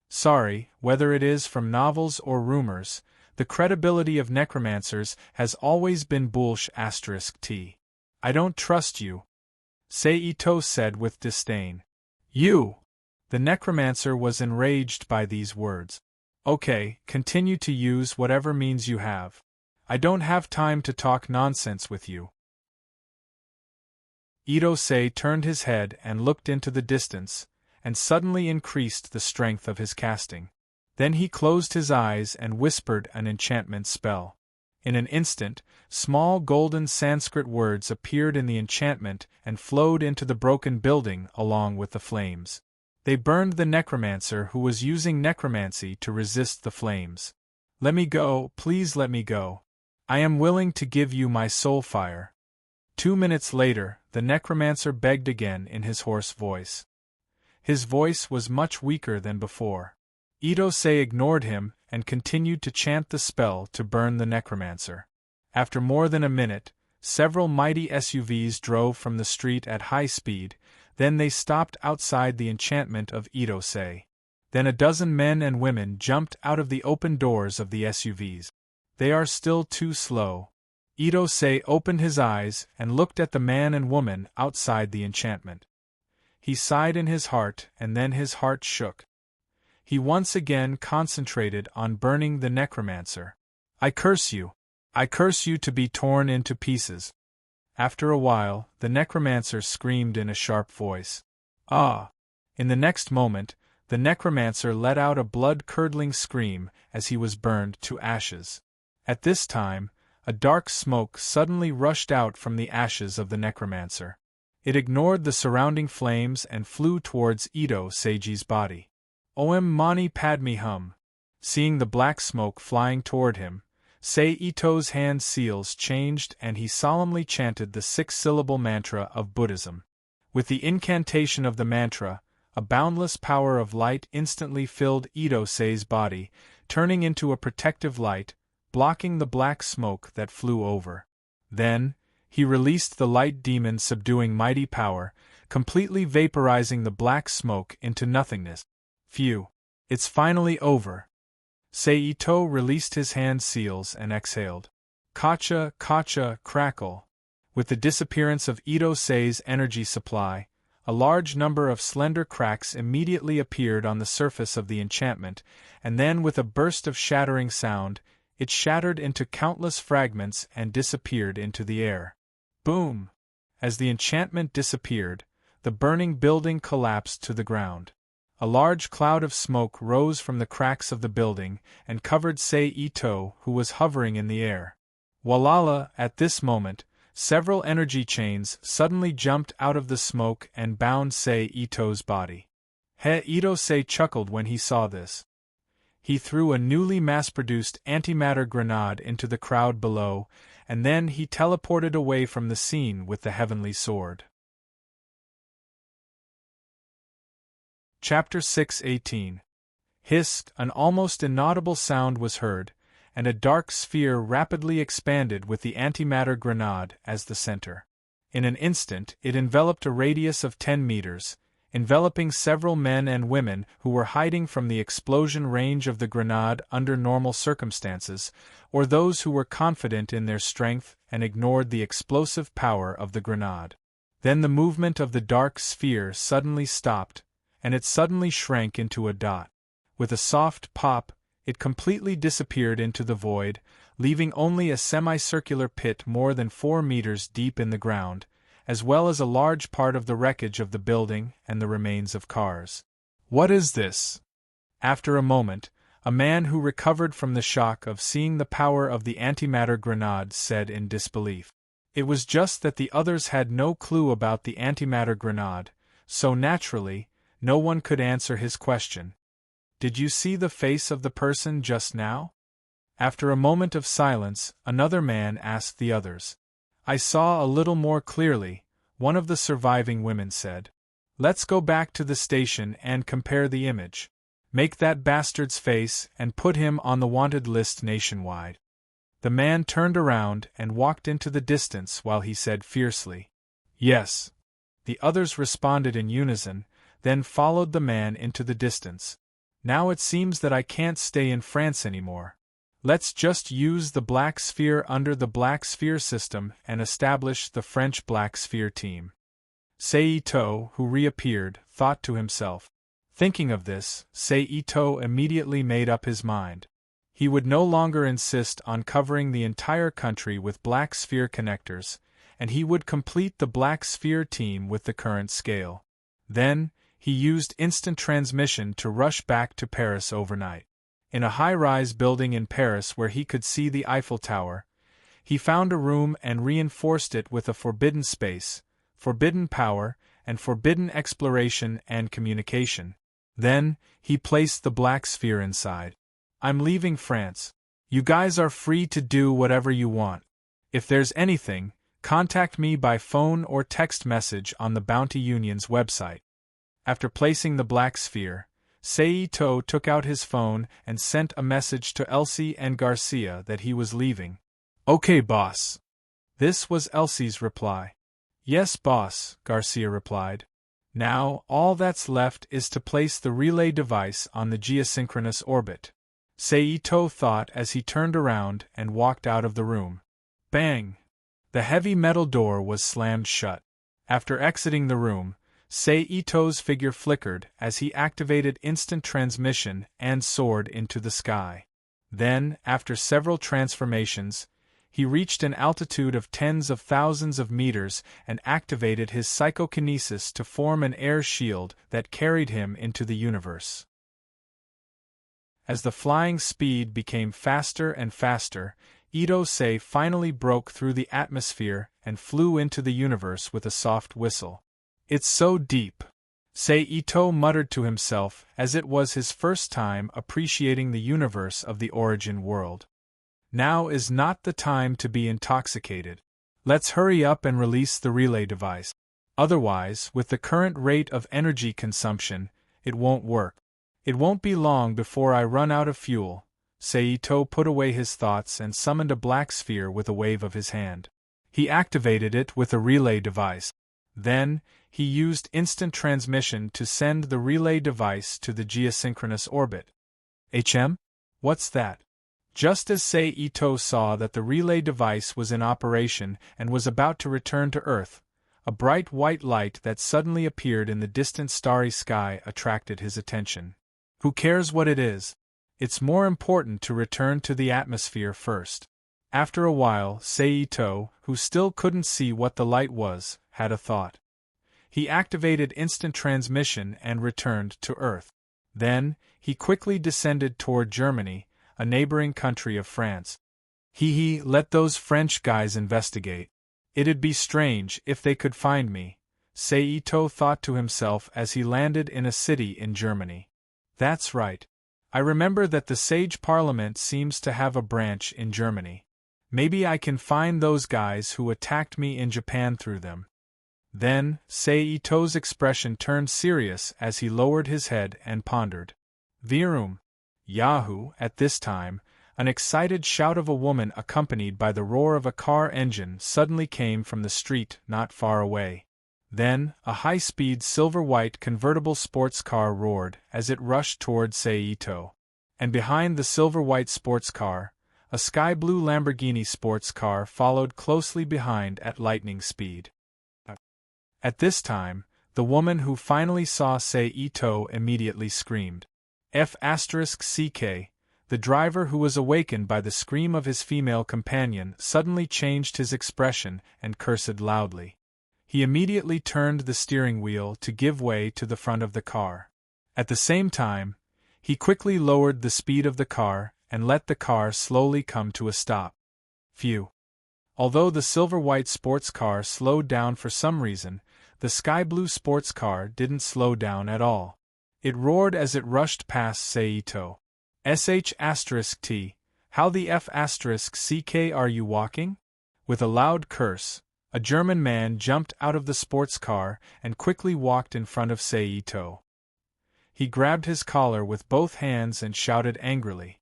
Sorry, whether it is from novels or rumors, the credibility of necromancers has always been bullsh*t. I don't trust you. Sei Ito said with disdain. You! The necromancer was enraged by these words. Okay, continue to use whatever means you have. I don't have time to talk nonsense with you. Ito-sei turned his head and looked into the distance, and suddenly increased the strength of his casting. Then he closed his eyes and whispered an enchantment spell. In an instant, small golden Sanskrit words appeared in the enchantment and flowed into the broken building along with the flames. They burned the necromancer who was using necromancy to resist the flames. Let me go, please let me go. I am willing to give you my soul fire. 2 minutes later, the necromancer begged again in his hoarse voice. His voice was much weaker than before. Ito-sei ignored him and continued to chant the spell to burn the necromancer. After more than a minute, several mighty SUVs drove from the street at high speed, then they stopped outside the enchantment of Ito-sei. Then a dozen men and women jumped out of the open doors of the SUVs. They are still too slow. Ito-sei opened his eyes and looked at the man and woman outside the enchantment. He sighed in his heart and then his heart shook. He once again concentrated on burning the necromancer. I curse you! I curse you to be torn into pieces! After a while, the necromancer screamed in a sharp voice. Ah! In the next moment, the necromancer let out a blood-curdling scream as he was burned to ashes. At this time, a dark smoke suddenly rushed out from the ashes of the necromancer. It ignored the surrounding flames and flew towards Ito-sei's body. Om Mani Padme Hum. Seeing the black smoke flying toward him, Sei Ito's hand seals changed and he solemnly chanted the 6-syllable mantra of Buddhism. With the incantation of the mantra, a boundless power of light instantly filled Ito-sei's body, turning into a protective light, blocking the black smoke that flew over. Then, he released the light demon subduing mighty power, completely vaporizing the black smoke into nothingness. Phew! It's finally over. Sei Ito released his hand seals and exhaled. Kacha, kacha, crackle. With the disappearance of Ito-sei's energy supply, a large number of slender cracks immediately appeared on the surface of the enchantment, and then with a burst of shattering sound, it shattered into countless fragments and disappeared into the air. Boom! As the enchantment disappeared, the burning building collapsed to the ground. A large cloud of smoke rose from the cracks of the building and covered Sei Ito, who was hovering in the air. Walala, at this moment, several energy chains suddenly jumped out of the smoke and bound Sei Ito's body. Ito-sei chuckled when he saw this. He threw a newly mass-produced antimatter grenade into the crowd below, and then he teleported away from the scene with the heavenly sword. Chapter 6:18. Hissed, an almost inaudible sound was heard, and a dark sphere rapidly expanded with the antimatter grenade as the center. In an instant, it enveloped a radius of 10 meters, enveloping several men and women who were hiding from the explosion range of the grenade under normal circumstances, or those who were confident in their strength and ignored the explosive power of the grenade. Then the movement of the dark sphere suddenly stopped, and it suddenly shrank into a dot. With a soft pop, it completely disappeared into the void, leaving only a semicircular pit more than 4 meters deep in the ground, as well as a large part of the wreckage of the building and the remains of cars. "What is this?" After a moment, a man who recovered from the shock of seeing the power of the antimatter grenade said in disbelief. It was just that the others had no clue about the antimatter grenade, so naturally, no one could answer his question. "Did you see the face of the person just now?" After a moment of silence, another man asked the others. "I saw a little more clearly," one of the surviving women said. "Let's go back to the station and compare the image. Make that bastard's face and put him on the wanted list nationwide." The man turned around and walked into the distance while he said fiercely, "Yes." The others responded in unison, then followed the man into the distance. "Now it seems that I can't stay in France anymore. Let's just use the Black Sphere under the Black Sphere system and establish the French Black Sphere team." Seito, who reappeared, thought to himself. Thinking of this, Seito immediately made up his mind. He would no longer insist on covering the entire country with Black Sphere connectors, and he would complete the Black Sphere team with the current scale. Then, he used instant transmission to rush back to Paris overnight. In a high-rise building in Paris where he could see the Eiffel Tower, he found a room and reinforced it with a forbidden space, forbidden power, and forbidden exploration and communication. Then, he placed the Black Sphere inside. "I'm leaving France. You guys are free to do whatever you want. If there's anything, contact me by phone or text message on the Bounty Union's website." After placing the Black Sphere, Seito took out his phone and sent a message to Elsie and Garcia that he was leaving. "Okay, boss." This was Elsie's reply. "Yes, boss," Garcia replied. "Now, all that's left is to place the relay device on the geosynchronous orbit," Seito thought as he turned around and walked out of the room. Bang! The heavy metal door was slammed shut. After exiting the room, Seito's figure flickered as he activated instant transmission and soared into the sky. Then, after several transformations, he reached an altitude of tens of thousands of meters and activated his psychokinesis to form an air shield that carried him into the universe. As the flying speed became faster and faster, Ito-sei finally broke through the atmosphere and flew into the universe with a soft whistle. "It's so deep," Seito muttered to himself as it was his first time appreciating the universe of the origin world. Now is not the time to be intoxicated. Let's hurry up and release the relay device. Otherwise, with the current rate of energy consumption, it won't work. It won't be long before I run out of fuel. Seito put away his thoughts and summoned a black sphere with a wave of his hand. He activated it with a relay device. Then, he used instant transmission to send the relay device to the geosynchronous orbit. What's that? Just as Seito saw that the relay device was in operation and was about to return to Earth, a bright white light that suddenly appeared in the distant starry sky attracted his attention. Who cares what it is? It's more important to return to the atmosphere first. After a while, Seito, who still couldn't see what the light was, had a thought. He activated instant transmission and returned to Earth. Then, he quickly descended toward Germany, a neighboring country of France. Let those French guys investigate. It'd be strange if they could find me, Seito thought to himself as he landed in a city in Germany. That's right. I remember that the Sage Parliament seems to have a branch in Germany. Maybe I can find those guys who attacked me in Japan through them. Then, Ito's expression turned serious as he lowered his head and pondered. Virum. Yahoo! At this time, an excited shout of a woman accompanied by the roar of a car engine suddenly came from the street not far away. Then, a high-speed silver-white convertible sports car roared as it rushed toward Ito. And behind the silver-white sports car, a sky-blue Lamborghini sports car followed closely behind at lightning speed. At this time, the woman who finally saw Ito immediately screamed. F***ck. The driver, who was awakened by the scream of his female companion, suddenly changed his expression and cursed loudly. He immediately turned the steering wheel to give way to the front of the car. At the same time, he quickly lowered the speed of the car and let the car slowly come to a stop. Phew. Although the silver-white sports car slowed down for some reason, the sky-blue sports car didn't slow down at all. It roared as it rushed past Ito. **T. How the F***ck are you walking? With a loud curse, a German man jumped out of the sports car and quickly walked in front of Ito. He grabbed his collar with both hands and shouted angrily.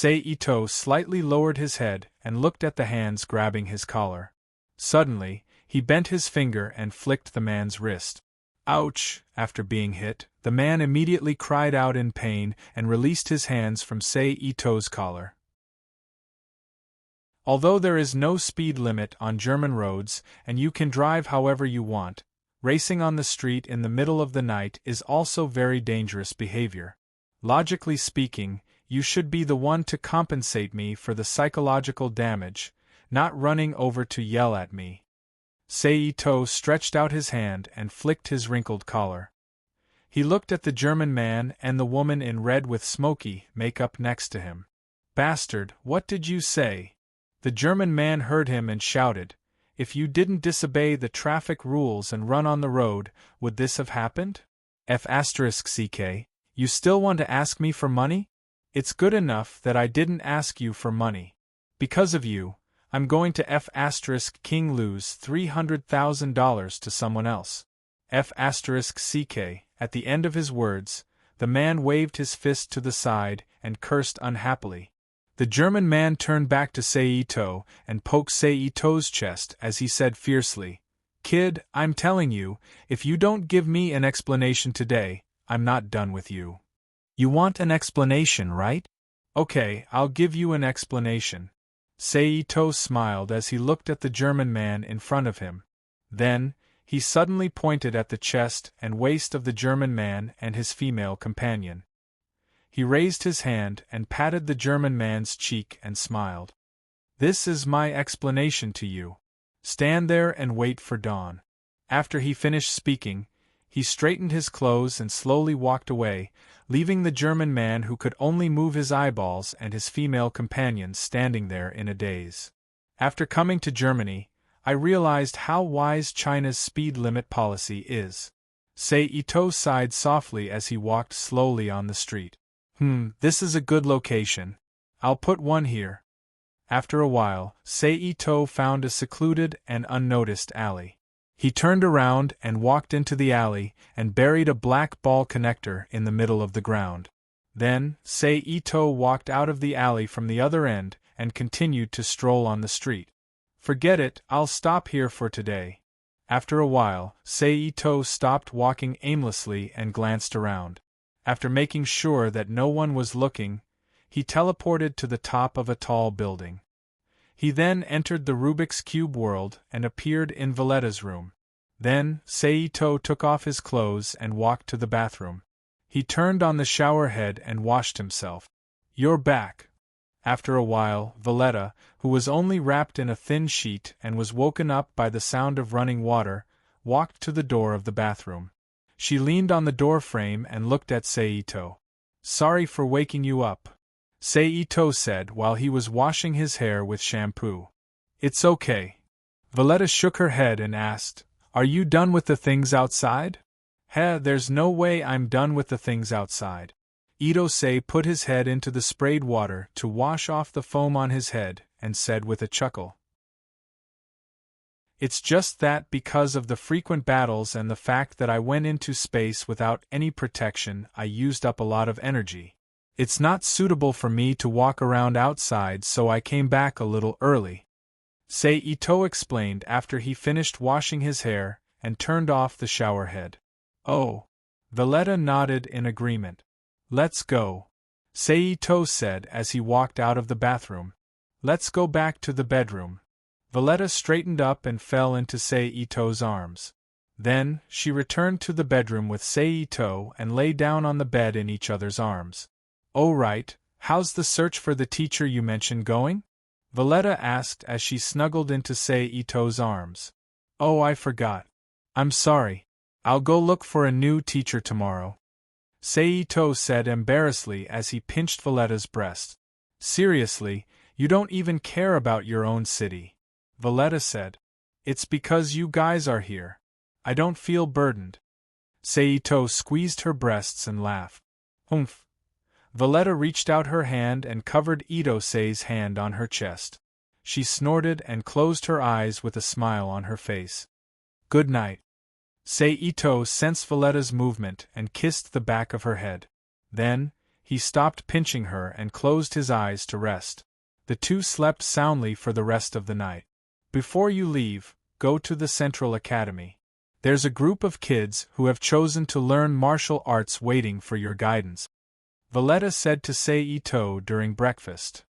Ito slightly lowered his head and looked at the hands grabbing his collar. Suddenly, he bent his finger and flicked the man's wrist. Ouch! After being hit, the man immediately cried out in pain and released his hands from Ito's collar. Although there is no speed limit on German roads and you can drive however you want, racing on the street in the middle of the night is also very dangerous behavior. Logically speaking, you should be the one to compensate me for the psychological damage, not running over to yell at me. Ito stretched out his hand and flicked his wrinkled collar. He looked at the German man and the woman in red with smoky makeup next to him. Bastard, what did you say? The German man heard him and shouted, if you didn't disobey the traffic rules and run on the road, would this have happened? F***ck, you still want to ask me for money? It's good enough that I didn't ask you for money. Because of you, I'm going to F***king lose $300,000 to someone else. F***ck. At the end of his words, the man waved his fist to the side and cursed unhappily. The German man turned back to Ito and poked Ito's chest as he said fiercely, Kid, I'm telling you, if you don't give me an explanation today, I'm not done with you. You want an explanation, right? Okay, I'll give you an explanation. Ito smiled as he looked at the German man in front of him. Then, he suddenly pointed at the chest and waist of the German man and his female companion. He raised his hand and patted the German man's cheek and smiled. This is my explanation to you. Stand there and wait for dawn. After he finished speaking, he straightened his clothes and slowly walked away, leaving the German man who could only move his eyeballs and his female companion standing there in a daze. After coming to Germany, I realized how wise China's speed limit policy is. Ito sighed softly as he walked slowly on the street. This is a good location. I'll put one here. After a while, Ito found a secluded and unnoticed alley. He turned around and walked into the alley and buried a black ball connector in the middle of the ground. Then, Ito walked out of the alley from the other end and continued to stroll on the street. Forget it, I'll stop here for today. After a while, Ito stopped walking aimlessly and glanced around. After making sure that no one was looking, he teleported to the top of a tall building. He then entered the Rubik's Cube world and appeared in Valletta's room. Then, Ito took off his clothes and walked to the bathroom. He turned on the shower head and washed himself. You're back. After a while, Valletta, who was only wrapped in a thin sheet and was woken up by the sound of running water, walked to the door of the bathroom. She leaned on the door frame and looked at Ito. Sorry for waking you up, Ito said while he was washing his hair with shampoo. It's okay. Valletta shook her head and asked, Are you done with the things outside? There's no way I'm done with the things outside. Ito put his head into the sprayed water to wash off the foam on his head and said with a chuckle. It's just that because of the frequent battles and the fact that I went into space without any protection, I used up a lot of energy. It's not suitable for me to walk around outside, so I came back a little early. Seito explained after he finished washing his hair and turned off the shower head. Oh. Valletta nodded in agreement. Let's go, Seito said as he walked out of the bathroom. Let's go back to the bedroom. Valletta straightened up and fell into Seito's arms. Then, she returned to the bedroom with Seito and lay down on the bed in each other's arms. Oh right, how's the search for the teacher you mentioned going? Valletta asked as she snuggled into Seito's arms. Oh, I forgot. I'm sorry. I'll go look for a new teacher tomorrow, Seito said embarrassedly as he pinched Valletta's breast. Seriously, you don't even care about your own city, Valletta said. It's because you guys are here. I don't feel burdened. Seito squeezed her breasts and laughed. Humph. Valletta reached out her hand and covered Ito-sei's hand on her chest. She snorted and closed her eyes with a smile on her face. Good night. Seito sensed Valletta's movement and kissed the back of her head. Then, he stopped pinching her and closed his eyes to rest. The two slept soundly for the rest of the night. Before you leave, go to the Central Academy. There's a group of kids who have chosen to learn martial arts waiting for your guidance, Valletta said to Seito during breakfast.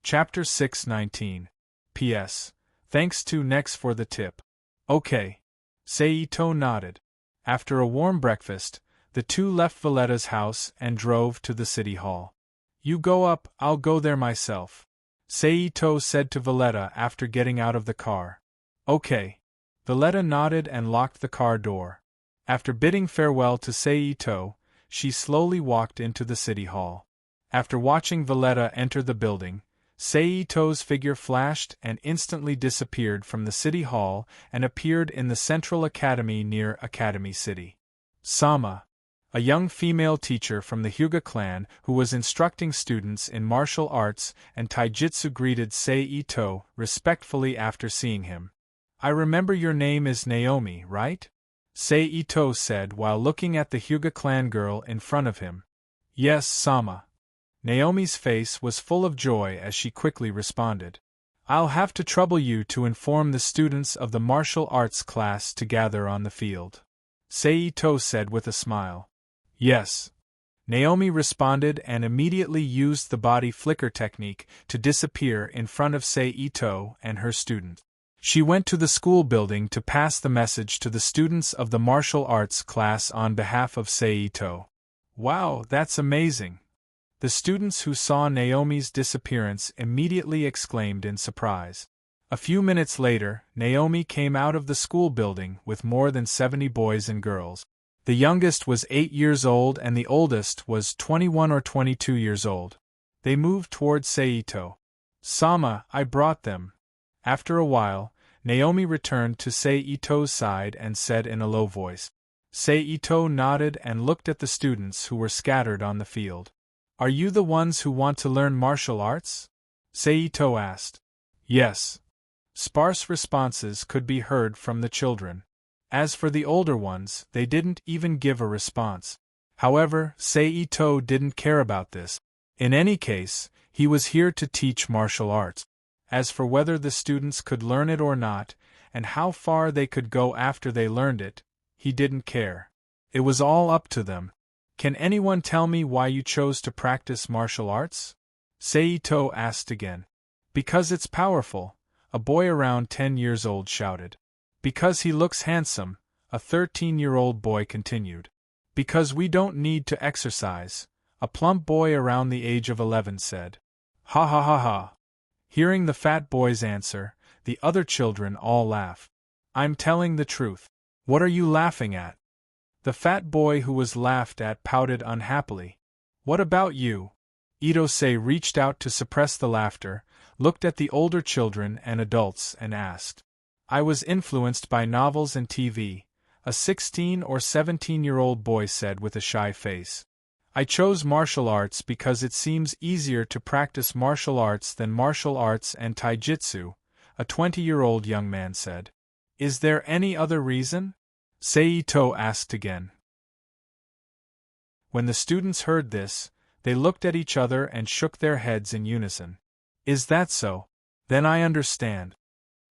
Chapter 6:19. P.S. Thanks to Nex for the tip. Okay. Seito nodded. After a warm breakfast, the two left Valletta's house and drove to the city hall. You go up, I'll go there myself, Seito said to Valletta after getting out of the car. Okay. Valletta nodded and locked the car door. After bidding farewell to Seito, she slowly walked into the city hall. After watching Valletta enter the building, Seito's figure flashed and instantly disappeared from the city hall and appeared in the Central Academy near Academy City. Sama, a young female teacher from the Hyuga clan who was instructing students in martial arts and taijutsu, greeted Seito respectfully after seeing him. I remember your name is Naomi, right? Seito said while looking at the Hyuga clan girl in front of him. Yes, Sama. Naomi's face was full of joy as she quickly responded. I'll have to trouble you to inform the students of the martial arts class to gather on the field, Seito said with a smile. Yes. Naomi responded and immediately used the body flicker technique to disappear in front of Seito and her student. She went to the school building to pass the message to the students of the martial arts class on behalf of Seito. Wow, that's amazing. The students who saw Naomi's disappearance immediately exclaimed in surprise. A few minutes later, Naomi came out of the school building with more than 70 boys and girls. The youngest was 8 years old and the oldest was 21 or 22 years old. They moved toward Seito. Sama, I brought them. After a while, Naomi returned to Seito's side and said in a low voice. Seito nodded and looked at the students who were scattered on the field. Are you the ones who want to learn martial arts? Seito asked. Yes. Sparse responses could be heard from the children. As for the older ones, they didn't even give a response. However, Seito didn't care about this. In any case, he was here to teach martial arts. As for whether the students could learn it or not, and how far they could go after they learned it, he didn't care. It was all up to them. Can anyone tell me why you chose to practice martial arts? Seito asked again. Because it's powerful, a boy around 10 years old shouted. Because he looks handsome, a 13-year-old boy continued. Because we don't need to exercise, a plump boy around the age of 11 said. Ha ha ha ha. Hearing the fat boy's answer, the other children all laughed. I'm telling the truth. What are you laughing at? The fat boy who was laughed at pouted unhappily. What about you? Ito-sei reached out to suppress the laughter, looked at the older children and adults and asked. I was influenced by novels and TV, a 16 or 17-year-old boy said with a shy face. I chose martial arts because it seems easier to practice martial arts than martial arts and taijutsu, a 20-year-old young man said. Is there any other reason? Saito asked again. When the students heard this, they looked at each other and shook their heads in unison. Is that so? Then I understand.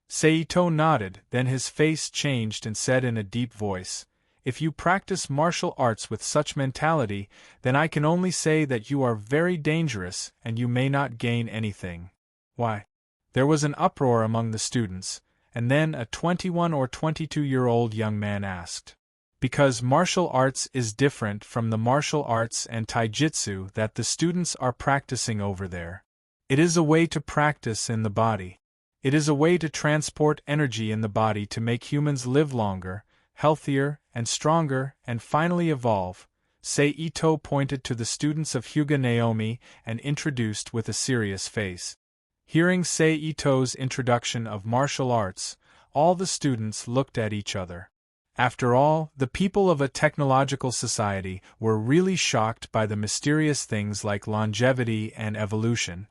Saito nodded, then his face changed and said in a deep voice, If you practice martial arts with such mentality, then I can only say that you are very dangerous and you may not gain anything. Why? There was an uproar among the students, and then a 21 or 22-year-old young man asked. Because martial arts is different from the martial arts and taijutsu that the students are practicing over there. It is a way to practice in the body. It is a way to transport energy in the body to make humans live longer, healthier, and stronger, and finally evolve. Saito pointed to the students of Hyuga Naomi and introduced with a serious face. Hearing Saito's introduction of martial arts, all the students looked at each other. After all, the people of a technological society were really shocked by the mysterious things like longevity and evolution.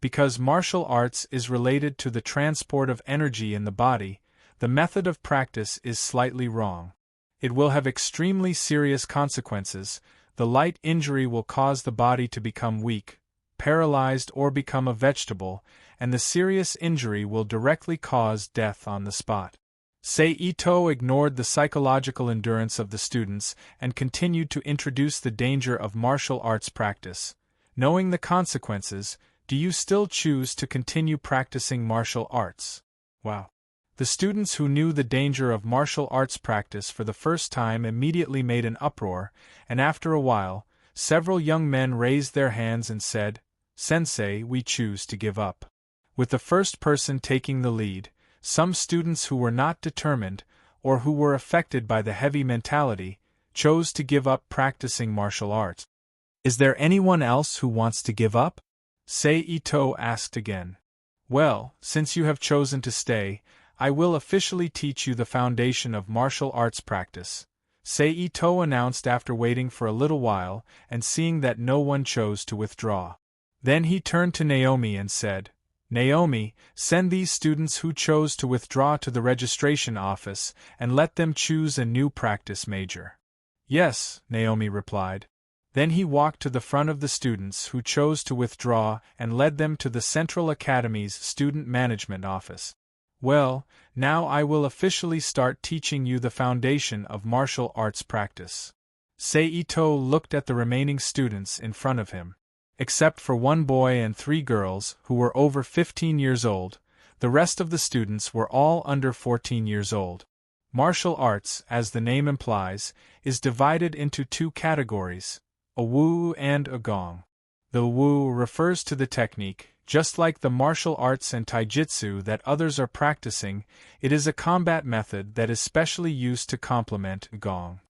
Because martial arts is related to the transport of energy in the body, the method of practice is slightly wrong. It will have extremely serious consequences. The light injury will cause the body to become weak, paralyzed, or become a vegetable, and the serious injury will directly cause death on the spot. Saito ignored the psychological endurance of the students and continued to introduce the danger of martial arts practice. Knowing the consequences, do you still choose to continue practicing martial arts? Wow. The students who knew the danger of martial arts practice for the first time immediately made an uproar, and after a while, several young men raised their hands and said, Sensei, we choose to give up. With the first person taking the lead, some students who were not determined, or who were affected by the heavy mentality, chose to give up practicing martial arts. Is there anyone else who wants to give up? Saito asked again. Well, since you have chosen to stay, I will officially teach you the foundation of martial arts practice, Saito announced after waiting for a little while and seeing that no one chose to withdraw. Then he turned to Naomi and said, Naomi, send these students who chose to withdraw to the registration office and let them choose a new practice major. Yes, Naomi replied. Then he walked to the front of the students who chose to withdraw and led them to the Central Academy's Student Management Office. Well, now I will officially start teaching you the foundation of martial arts practice. Saito looked at the remaining students in front of him. Except for one boy and 3 girls who were over 15 years old, the rest of the students were all under 14 years old. Martial arts, as the name implies, is divided into 2 categories, a Wu and a Gong. The Wu refers to the technique, just like the martial arts and taijutsu that others are practicing. It is a combat method that is specially used to complement Gong.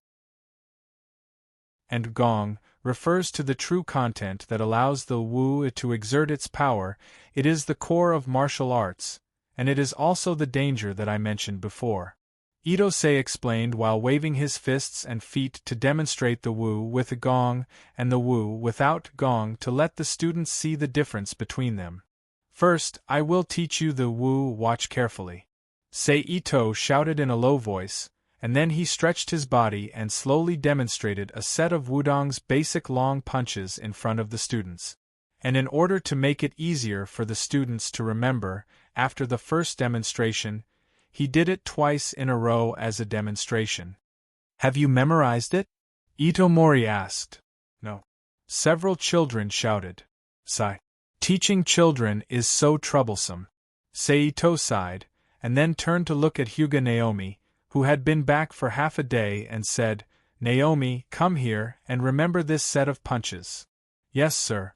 And Gong refers to the true content that allows the Wu to exert its power. It is the core of martial arts, and it is also the danger that I mentioned before. Itosei explained while waving his fists and feet to demonstrate the Wu with a Gong and the Wu without Gong to let the students see the difference between them. First, I will teach you the Wu. Watch carefully. Saito shouted in a low voice, and then he stretched his body and slowly demonstrated a set of Wudong's basic long punches in front of the students. And in order to make it easier for the students to remember, after the first demonstration, he did it twice in a row as a demonstration. Have you memorized it? Itomori asked. No. Several children shouted. Sigh. Teaching children is so troublesome. Saito sighed, and then turned to look at Hyuga Naomi, who had been back for half a day, and said, Naomi, come here and remember this set of punches. Yes, sir.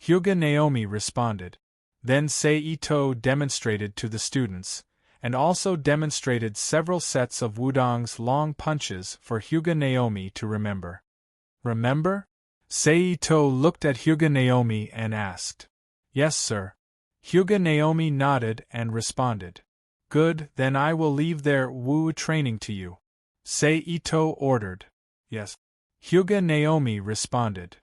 Hyuga Naomi responded. Then Saito demonstrated to the students, and also demonstrated several sets of Wudong's long punches for Hyuga Naomi to remember. Remember? Saito looked at Hyuga Naomi and asked. Yes, sir. Hyuga Naomi nodded and responded. Good, then I will leave their Wu training to you. Saito ordered. Yes. Hyuga Naomi responded.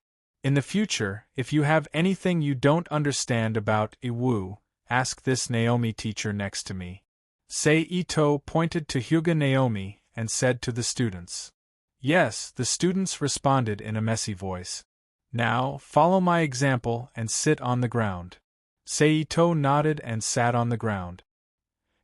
In the future, if you have anything you don't understand about Iwu, ask this Naomi teacher next to me. Sei Ito pointed to Hyuga Naomi and said to the students. Yes, the students responded in a messy voice. Now, follow my example and sit on the ground. Sei Ito nodded and sat on the ground.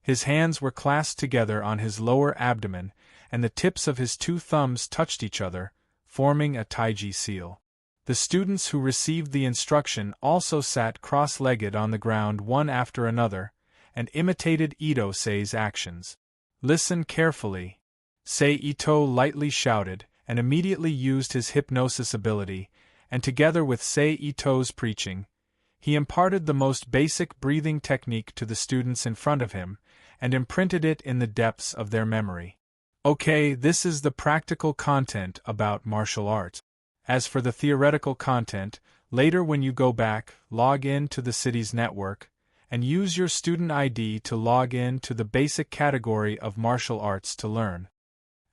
His hands were clasped together on his lower abdomen, and the tips of his 2 thumbs touched each other, forming a Taiji seal. The students who received the instruction also sat cross-legged on the ground one after another, and imitated Ito-sei's actions. Listen carefully. Sei Ito lightly shouted, and immediately used his hypnosis ability, and together with Sei Ito's preaching, he imparted the most basic breathing technique to the students in front of him, and imprinted it in the depths of their memory. Okay, this is the practical content about martial arts. As for the theoretical content, later when you go back, log in to the city's network, and use your student ID to log in to the basic category of martial arts to learn.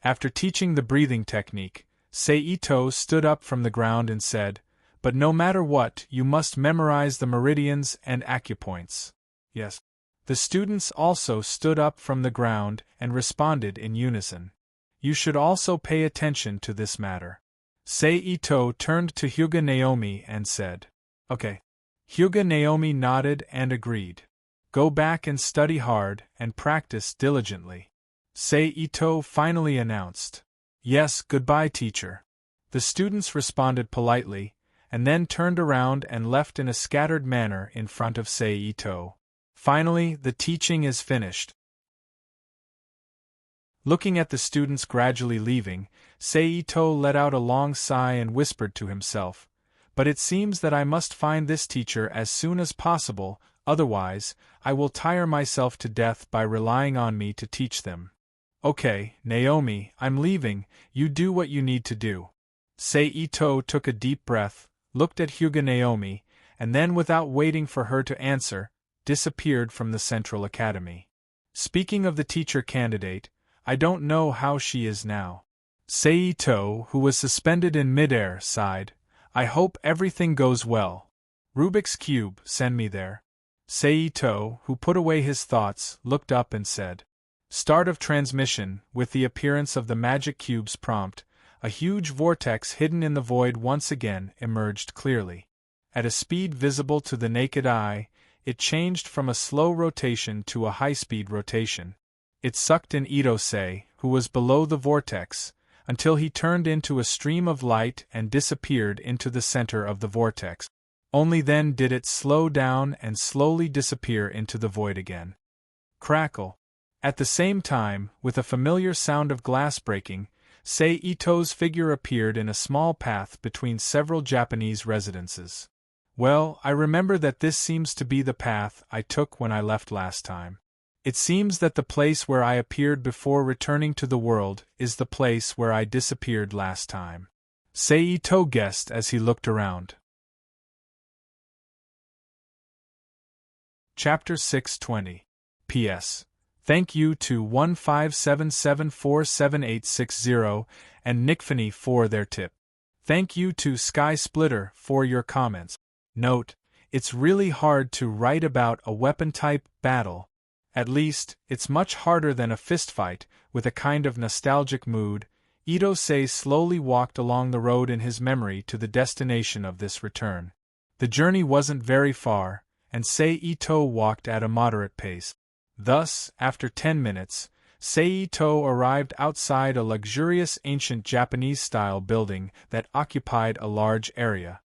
After teaching the breathing technique, Sei Ito stood up from the ground and said, "But no matter what, you must memorize the meridians and acupoints." Yes. The students also stood up from the ground and responded in unison. You should also pay attention to this matter. Sei Ito turned to Hyuga Naomi and said, "Okay." Hyuga Naomi nodded and agreed. "Go back and study hard and practice diligently," Sei Ito finally announced. "Yes, goodbye, teacher." The students responded politely, and then turned around and left in a scattered manner in front of Sei Ito. Finally, the teaching is finished. Looking at the students gradually leaving, Sei Ito let out a long sigh and whispered to himself, "But it seems that I must find this teacher as soon as possible, otherwise, I will tire myself to death by relying on me to teach them." "Okay, Naomi, I'm leaving, you do what you need to do." Sei Ito took a deep breath, looked at Hyuga Naomi, and then without waiting for her to answer, disappeared from the Central Academy. Speaking of the teacher candidate, I don't know how she is now. Sei Ito, who was suspended in midair, sighed, "I hope everything goes well. Rubik's Cube, send me there." Sei Ito, who put away his thoughts, looked up and said. Start of transmission. With the appearance of the Magic Cube's prompt, a huge vortex hidden in the void once again emerged clearly. At a speed visible to the naked eye, it changed from a slow rotation to a high-speed rotation. It sucked in Ito-sei, who was below the vortex, until he turned into a stream of light and disappeared into the center of the vortex. Only then did it slow down and slowly disappear into the void again. Crackle. At the same time, with a familiar sound of glass breaking, Sei Ito's figure appeared in a small path between several Japanese residences. Well, I remember that this seems to be the path I took when I left last time. It seems that the place where I appeared before returning to the world is the place where I disappeared last time. Sei Ito guessed as he looked around. Chapter 620. P.S. Thank you to 1577478860 and Nickfanny for their tip. Thank you to Sky Splitter for your comments. Note, it's really hard to write about a weapon-type battle. At least, it's much harder than a fistfight. With a kind of nostalgic mood, Ito-sei slowly walked along the road in his memory to the destination of this return. The journey wasn't very far, and Sei Ito walked at a moderate pace. Thus, after 10 minutes, Sei Ito arrived outside a luxurious ancient Japanese-style building that occupied a large area.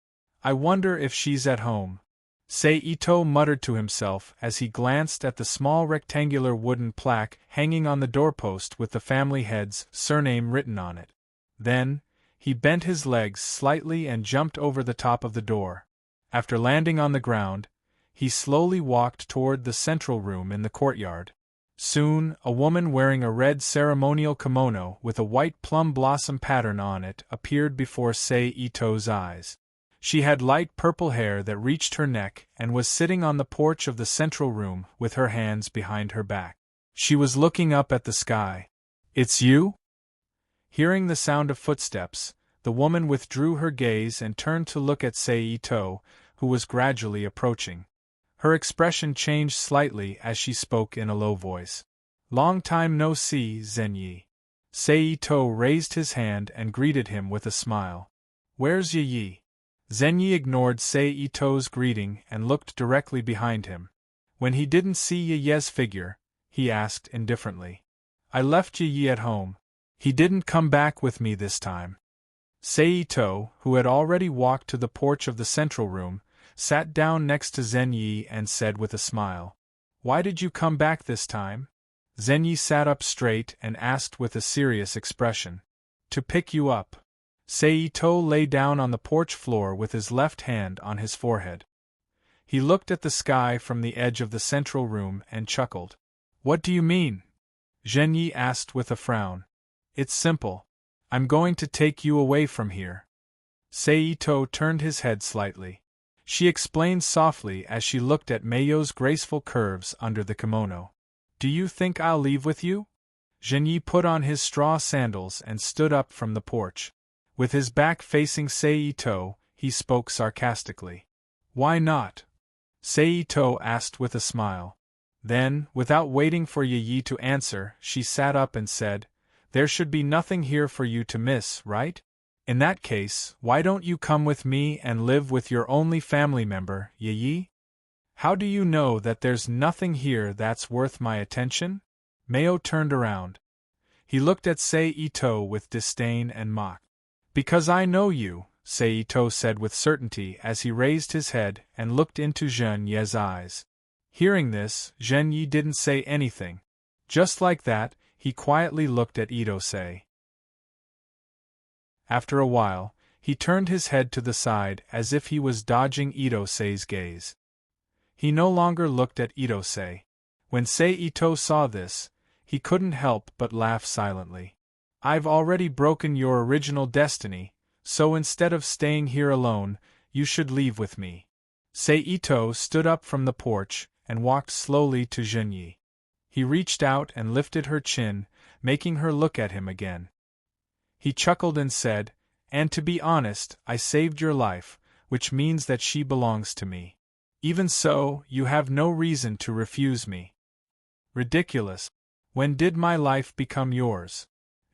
I wonder if she's at home. Sei Ito muttered to himself as he glanced at the small rectangular wooden plaque hanging on the doorpost with the family head's surname written on it. Then, he bent his legs slightly and jumped over the top of the door. After landing on the ground, he slowly walked toward the central room in the courtyard. Soon, a woman wearing a red ceremonial kimono with a white plum blossom pattern on it appeared before Sei Ito's eyes. She had light purple hair that reached her neck and was sitting on the porch of the central room with her hands behind her back. She was looking up at the sky. "It's you?" Hearing the sound of footsteps, The woman withdrew her gaze and turned to look at Sei-Ito, who was gradually approaching. Her expression changed slightly as she spoke in a low voice. "Long time no see, Zenyi." Sei-Ito raised his hand and greeted him with a smile. "Where's Yi?" Zenyi ignored Sei-Ito's greeting and looked directly behind him. When he didn't see Yi's figure, he asked indifferently. "I left Yi at home. He didn't come back with me this time." Sei-Ito, who had already walked to the porch of the central room, sat down next to Zenyi and said with a smile, "Why did you come back this time?" Zenyi sat up straight and asked with a serious expression. "To pick you up." Sei-Ito lay down on the porch floor with his left hand on his forehead. He looked at the sky from the edge of the central room and chuckled. "What do you mean?" Zenyi asked with a frown. "It's simple. I'm going to take you away from here." Sei-Ito turned his head slightly. She explained softly as she looked at Meiyo's graceful curves under the kimono. "Do you think I'll leave with you?" Zenyi put on his straw sandals and stood up from the porch. With his back facing Sei-Ito, he spoke sarcastically. "Why not?" Sei-Ito asked with a smile. Then, without waiting for Yi to answer, she sat up and said, "There should be nothing here for you to miss, right? In that case, why don't you come with me and live with your only family member, Yi? How do you know that there's nothing here that's worth my attention?" Meiyo turned around. He looked at Sei-Ito with disdain and mock. "Because I know you," Sei-Ito said with certainty as he raised his head and looked into Zhenye's eyes. Hearing this, Zhenyi didn't say anything. Just like that, he quietly looked at Ito-sei. After a while, he turned his head to the side as if he was dodging Ito-sei's gaze. He no longer looked at Ito-sei. When Sei-Ito saw this, he couldn't help but laugh silently. "I've already broken your original destiny, so instead of staying here alone, you should leave with me." Sei-Ito stood up from the porch and walked slowly to Zhenyi. He reached out and lifted her chin, making her look at him again. He chuckled and said, "And to be honest, I saved your life, which means that she belongs to me. Even so, you have no reason to refuse me." "Ridiculous. When did my life become yours?"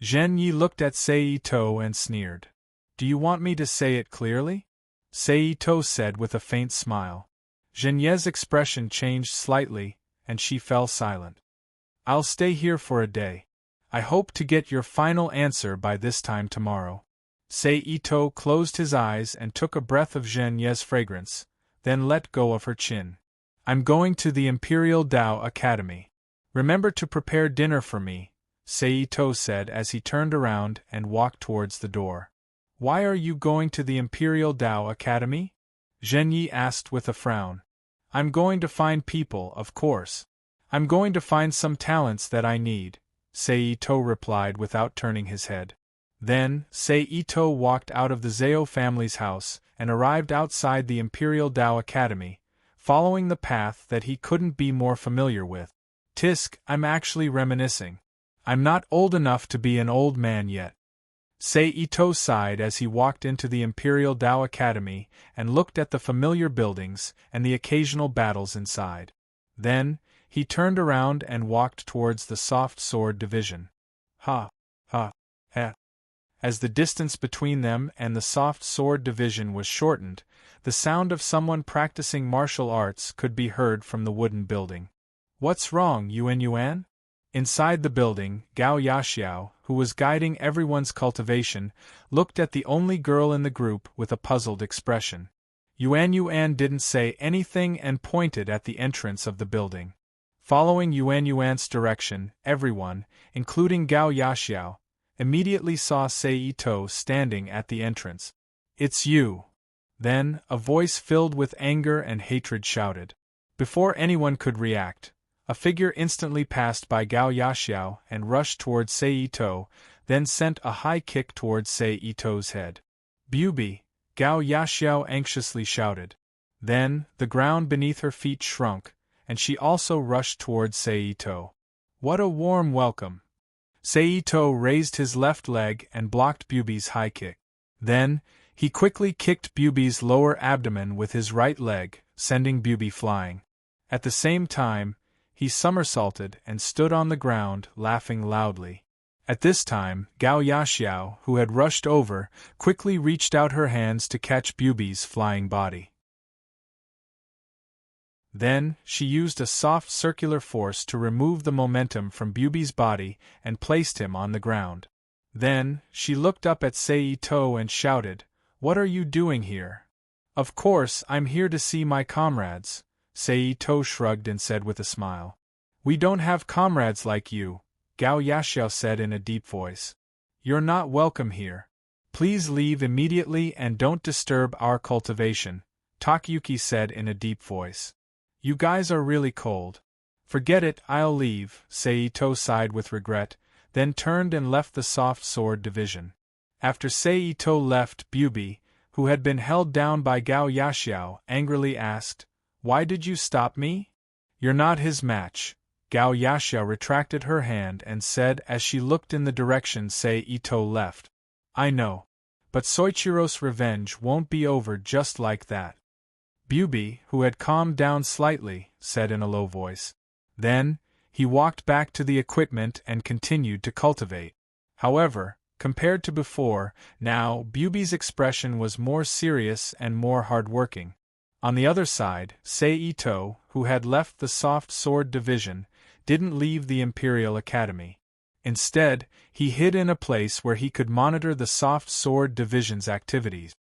Zhenyi looked at Sei-Ito and sneered. "Do you want me to say it clearly?" Sei-Ito said with a faint smile. Zhenyi's expression changed slightly, and she fell silent. "I'll stay here for a day. I hope to get your final answer by this time tomorrow." Sei-Ito closed his eyes and took a breath of Zhenyi's fragrance, then let go of her chin. "I'm going to the Imperial Tao Academy. Remember to prepare dinner for me," Sei-Ito said as he turned around and walked towards the door. "Why are you going to the Imperial Tao Academy?" Zhenyi asked with a frown. "I'm going to find people, of course. I'm going to find some talents that I need," Sei-Ito replied without turning his head. Then, Sei-Ito walked out of the Zao family's house and arrived outside the Imperial Tao Academy, following the path that he couldn't be more familiar with. "Tisk, I'm actually reminiscing. I'm not old enough to be an old man yet." Sei-Ito sighed as he walked into the Imperial Tao Academy and looked at the familiar buildings and the occasional battles inside. Then, he turned around and walked towards the soft sword division. Ha! Ha! Ha! As the distance between them and the soft sword division was shortened, the sound of someone practicing martial arts could be heard from the wooden building. "What's wrong, Yuan?" Inside the building, Gao Yaxiao, who was guiding everyone's cultivation, looked at the only girl in the group with a puzzled expression. Yuan didn't say anything and pointed at the entrance of the building. Following Yuan's direction, everyone, including Gao Yaxiao, immediately saw Sei-Ito standing at the entrance. "It's you!" Then, a voice filled with anger and hatred shouted. Before anyone could react, a figure instantly passed by Gao Yaxiao and rushed towards Sei-Ito, then sent a high kick towards Sei-Ito's head. "Bubi!" Gao Yaxiao anxiously shouted. Then, the ground beneath her feet shrunk, and she also rushed towards Sei-Ito. "What a warm welcome!" Sei-Ito raised his left leg and blocked Bubi's high kick. Then, he quickly kicked Bubi's lower abdomen with his right leg, sending Bubi flying. At the same time, he somersaulted and stood on the ground, laughing loudly. At this time, Gao Yaxiao, who had rushed over, quickly reached out her hands to catch Bubi's flying body. Then, she used a soft circular force to remove the momentum from Bubi's body and placed him on the ground. Then, she looked up at Sei To and shouted, "What are you doing here?" "Of course, I'm here to see my comrades," Sei To shrugged and said with a smile. "We don't have comrades like you," Gao Yaxiao said in a deep voice. "You're not welcome here. Please leave immediately and don't disturb our cultivation," Takayuki said in a deep voice. "You guys are really cold." "Forget it, I'll leave," Sei To sighed with regret, then turned and left the soft sword division. After Sei To left, Bubi, who had been held down by Gao Yaxiao, angrily asked, "Why did you stop me?" "You're not his match," Gao Yaxiao retracted her hand and said as she looked in the direction Sei To left. "I know. But Soichiro's revenge won't be over just like that." Bubi, who had calmed down slightly, said in a low voice. Then, he walked back to the equipment and continued to cultivate. However, compared to before, now Bubi's expression was more serious and more hard-working. On the other side, Sei To, who had left the soft sword division, didn't leave the Imperial Academy. Instead, he hid in a place where he could monitor the soft sword division's activities.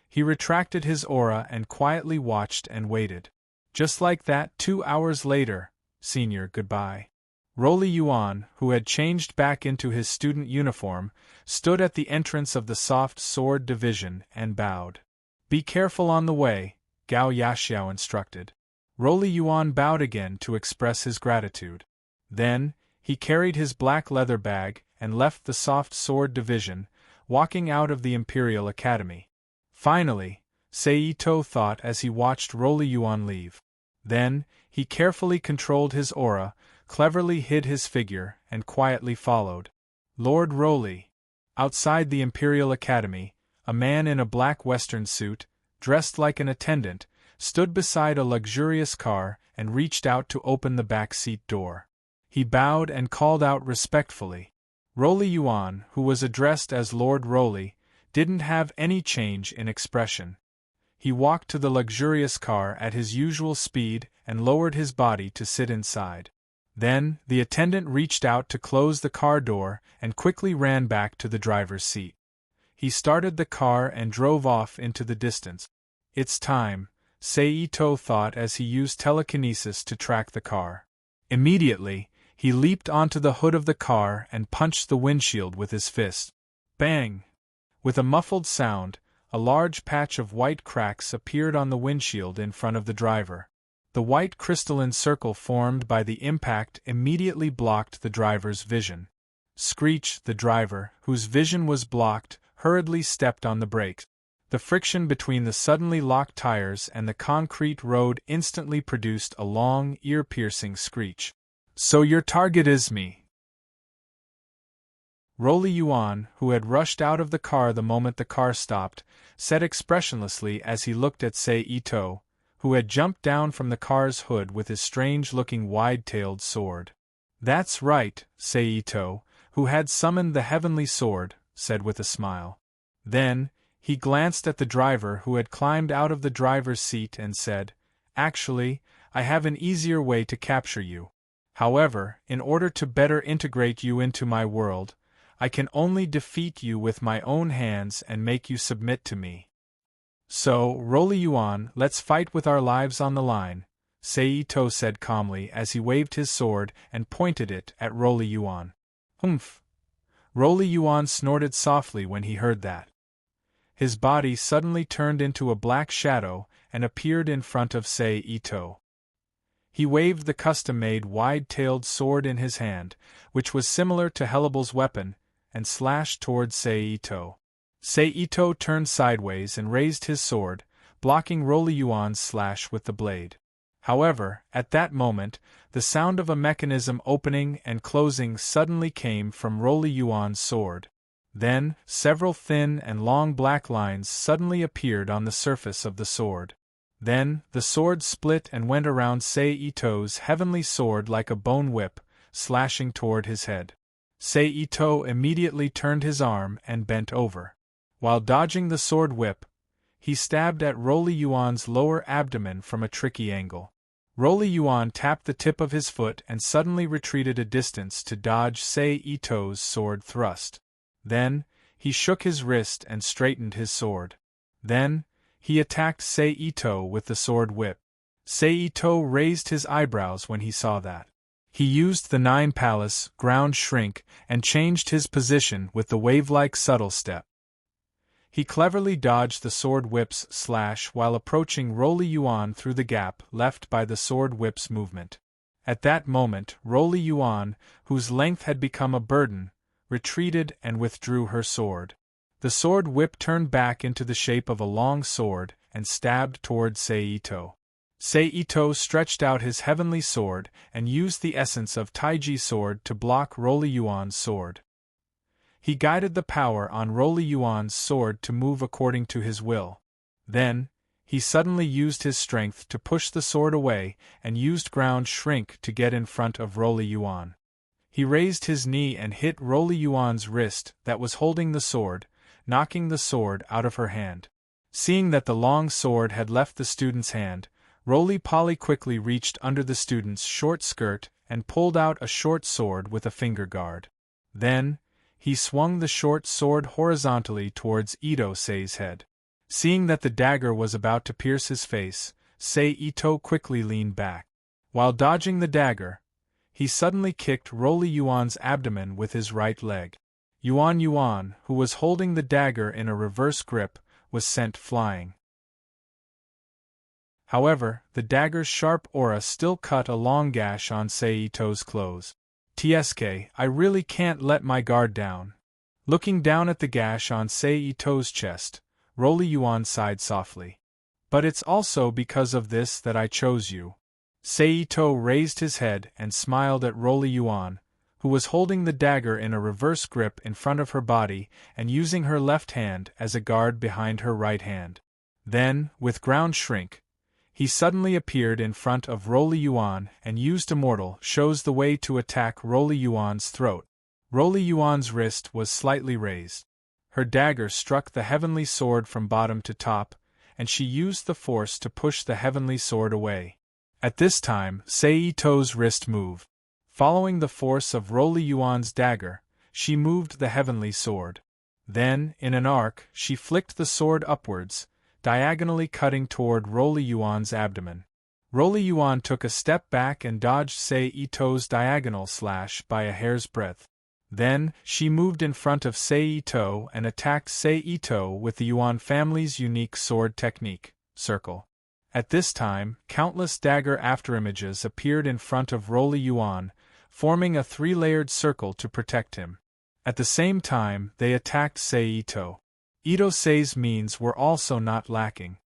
He retracted his aura and quietly watched and waited. Just like that, 2 hours later, Senior, goodbye. Roly Yuan, who had changed back into his student uniform, stood at the entrance of the soft sword division and bowed. "Be careful on the way," Gao Yaxiao instructed. Roly Yuan bowed again to express his gratitude. Then, he carried his black leather bag and left the soft sword division, walking out of the Imperial Academy. Finally, Sei To thought as he watched Roly Yuan leave. Then, he carefully controlled his aura, cleverly hid his figure, and quietly followed. Lord Roly. Outside the Imperial Academy, a man in a black western suit, dressed like an attendant, stood beside a luxurious car and reached out to open the back seat door. He bowed and called out respectfully. Roly Yuan, who was addressed as Lord Roly, didn't have any change in expression. He walked to the luxurious car at his usual speed and lowered his body to sit inside. Then, the attendant reached out to close the car door and quickly ran back to the driver's seat. He started the car and drove off into the distance. "It's time," Sei To thought as he used telekinesis to track the car. Immediately, he leaped onto the hood of the car and punched the windshield with his fist. Bang! With a muffled sound, a large patch of white cracks appeared on the windshield in front of the driver. The white crystalline circle formed by the impact immediately blocked the driver's vision. Screech, the driver, whose vision was blocked, hurriedly stepped on the brakes. The friction between the suddenly locked tires and the concrete road instantly produced a long, ear-piercing screech. "So your target is me." Roly Yuan, who had rushed out of the car the moment the car stopped, said expressionlessly as he looked at Sei To, who had jumped down from the car's hood with his strange-looking wide-tailed sword. "That's right," Sei To, who had summoned the heavenly sword, said with a smile. Then, he glanced at the driver who had climbed out of the driver's seat and said, "Actually, I have an easier way to capture you. However, in order to better integrate you into my world, I can only defeat you with my own hands and make you submit to me. So, Roly Yuan, let's fight with our lives on the line," Sei To said calmly as he waved his sword and pointed it at Roly Yuan. "Humph!" Roly Yuan snorted softly when he heard that. His body suddenly turned into a black shadow and appeared in front of Sei To. He waved the custom-made wide-tailed sword in his hand, which was similar to Helibal's weapon, and slashed toward Sei To. Sei To turned sideways and raised his sword, blocking Roly Yuan's slash with the blade. However, at that moment, the sound of a mechanism opening and closing suddenly came from Roly Yuan's sword. Then, several thin and long black lines suddenly appeared on the surface of the sword. Then, the sword split and went around Sei Ito's heavenly sword like a bone whip, slashing toward his head. Sei Ito immediately turned his arm and bent over. While dodging the sword whip, he stabbed at Rolly Yuan's lower abdomen from a tricky angle. Rolly Yuan tapped the tip of his foot and suddenly retreated a distance to dodge Sei Ito's sword thrust. Then, he shook his wrist and straightened his sword. Then, he attacked Sei Ito with the sword whip. Sei Ito raised his eyebrows when he saw that. He used the 9 palace, ground shrink, and changed his position with the wave-like subtle step. He cleverly dodged the sword whip's slash while approaching Rolly Yuan through the gap left by the sword whip's movement. At that moment, Rolly Yuan, whose length had become a burden, retreated and withdrew her sword. The sword whip turned back into the shape of a long sword and stabbed toward Sei Ito. Sei Ito stretched out his heavenly sword and used the essence of Taiji sword to block Rolly Yuan's sword. He guided the power on Rolly Yuan's sword to move according to his will. Then, he suddenly used his strength to push the sword away and used ground shrink to get in front of Rolly Yuan. He raised his knee and hit Rolly Yuan's wrist that was holding the sword, knocking the sword out of her hand. Seeing that the long sword had left the student's hand, Rolly Polly quickly reached under the student's short skirt and pulled out a short sword with a finger guard. Then, he swung the short sword horizontally towards Ito Sei's head. Seeing that the dagger was about to pierce his face, Sei Ito quickly leaned back. While dodging the dagger, he suddenly kicked Rolly Yuan's abdomen with his right leg. Yuan, who was holding the dagger in a reverse grip, was sent flying. However, the dagger's sharp aura still cut a long gash on Sei Ito's clothes. "TSK, I really can't let my guard down." Looking down at the gash on Sei Ito's chest, Rolly Yuan sighed softly. "But it's also because of this that I chose you." Sei Ito raised his head and smiled at Rolly Yuan, who was holding the dagger in a reverse grip in front of her body and using her left hand as a guard behind her right hand. Then, with ground shrink, he suddenly appeared in front of Rolly Yuan and used Immortal shows the way to attack Rolly Yuan's throat. Rolly Yuan's wrist was slightly raised. Her dagger struck the heavenly sword from bottom to top, and she used the force to push the heavenly sword away. At this time, Sei Ito's wrist moved. Following the force of Rolly Yuan's dagger, she moved the heavenly sword. Then, in an arc, she flicked the sword upwards, diagonally cutting toward Rolly Yuan's abdomen. Rolly Yuan took a step back and dodged Sei Ito's diagonal slash by a hair's breadth. Then, she moved in front of Sei Ito and attacked Sei Ito with the Yuan family's unique sword technique, Circle. At this time, countless dagger afterimages appeared in front of Rolly Yuan, forming a 3-layered circle to protect him. At the same time, they attacked Sei Ito. Ito Sei's means were also not lacking.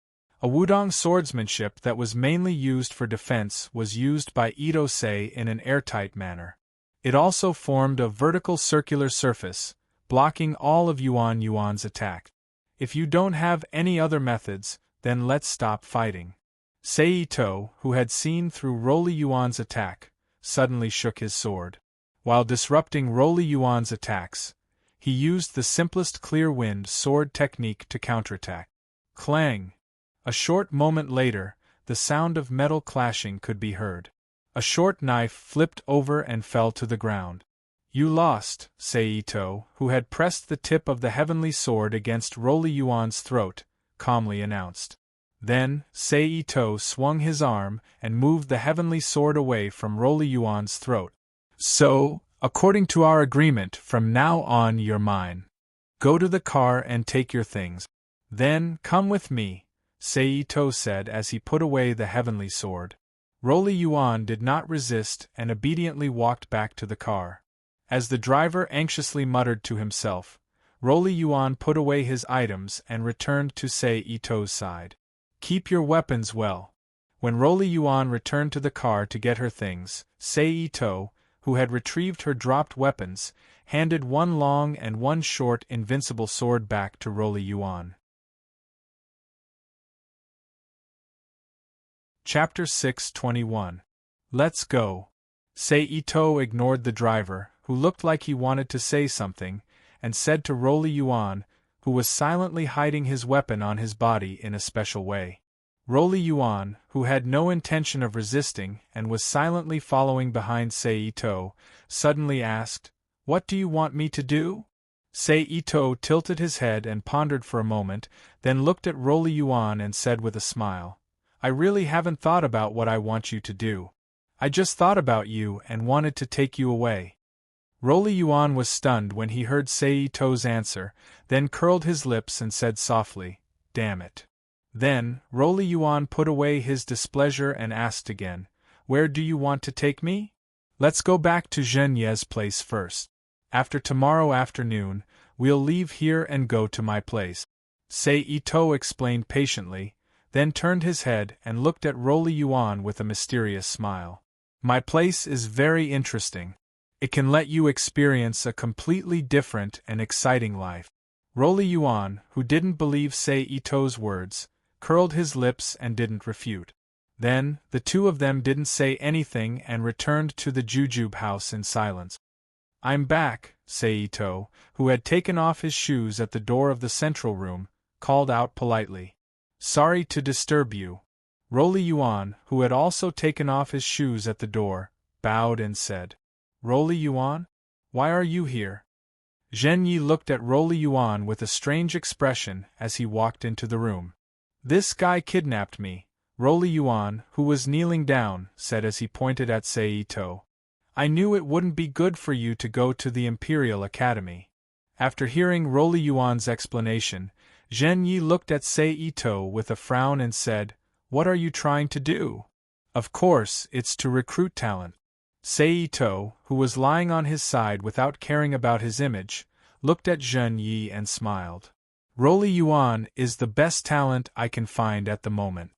A Wudong swordsmanship that was mainly used for defense was used by Ito Sei in an airtight manner. It also formed a vertical circular surface, blocking all of Yuan's attack. "If you don't have any other methods, then let's stop fighting." Sei Ito, who had seen through Rolly Yuan's attack, suddenly shook his sword. While disrupting Rolly Yuan's attacks, he used the simplest clear wind sword technique to counterattack. Clang! A short moment later, the sound of metal clashing could be heard. A short knife flipped over and fell to the ground. "You lost," Sei Ito, who had pressed the tip of the heavenly sword against Rolly Yuan's throat, calmly announced. Then, Sei Ito swung his arm and moved the heavenly sword away from Rolly Yuan's throat. "So, according to our agreement, from now on you're mine. Go to the car and take your things. Then, come with me," Sei Ito said as he put away the heavenly sword. Rolly Yuan did not resist and obediently walked back to the car. As the driver anxiously muttered to himself, Rolly Yuan put away his items and returned to Sei Ito's side. "Keep your weapons well." When Rolly Yuan returned to the car to get her things, Sei Ito, who had retrieved her dropped weapons, handed one long and one short invincible sword back to Rolly Yuan. Chapter 6:21. Let's go. Ito ignored the driver, who looked like he wanted to say something, and said to Rolly Yuan, who was silently hiding his weapon on his body in a special way. Rolly Yuan, who had no intention of resisting and was silently following behind Ito, suddenly asked, "What do you want me to do?" Ito tilted his head and pondered for a moment, then looked at Rolly Yuan and said with a smile, "I really haven't thought about what I want you to do. I just thought about you and wanted to take you away." Rolly Yuan was stunned when he heard Ito's answer, then curled his lips and said softly, "Damn it." Then, Rolly Yuan put away his displeasure and asked again, "Where do you want to take me?" "Let's go back to Zhenye's place first. After tomorrow afternoon, we'll leave here and go to my place," Ito explained patiently, then turned his head and looked at Rolly Yuan with a mysterious smile. "My place is very interesting. It can let you experience a completely different and exciting life." Rolly Yuan, who didn't believe Ito's words, curled his lips and didn't refute. Then, the two of them didn't say anything and returned to the Jujube house in silence. "I'm back," Ito, who had taken off his shoes at the door of the central room, called out politely. "Sorry to disturb you." Rolly Yuan, who had also taken off his shoes at the door, bowed and said, "Rolly Yuan? Why are you here?" Zhenyi looked at Rolly Yuan with a strange expression as he walked into the room. "This guy kidnapped me," Rolly Yuan, who was kneeling down, said as he pointed at Ito. "I knew it wouldn't be good for you to go to the Imperial Academy." After hearing Rolly Yuan's explanation, Zhenyi looked at Ito with a frown and said, "What are you trying to do?" "Of course, it's to recruit talent." Ito, who was lying on his side without caring about his image, looked at Zhenyi and smiled. "Rolly Yuan is the best talent I can find at the moment."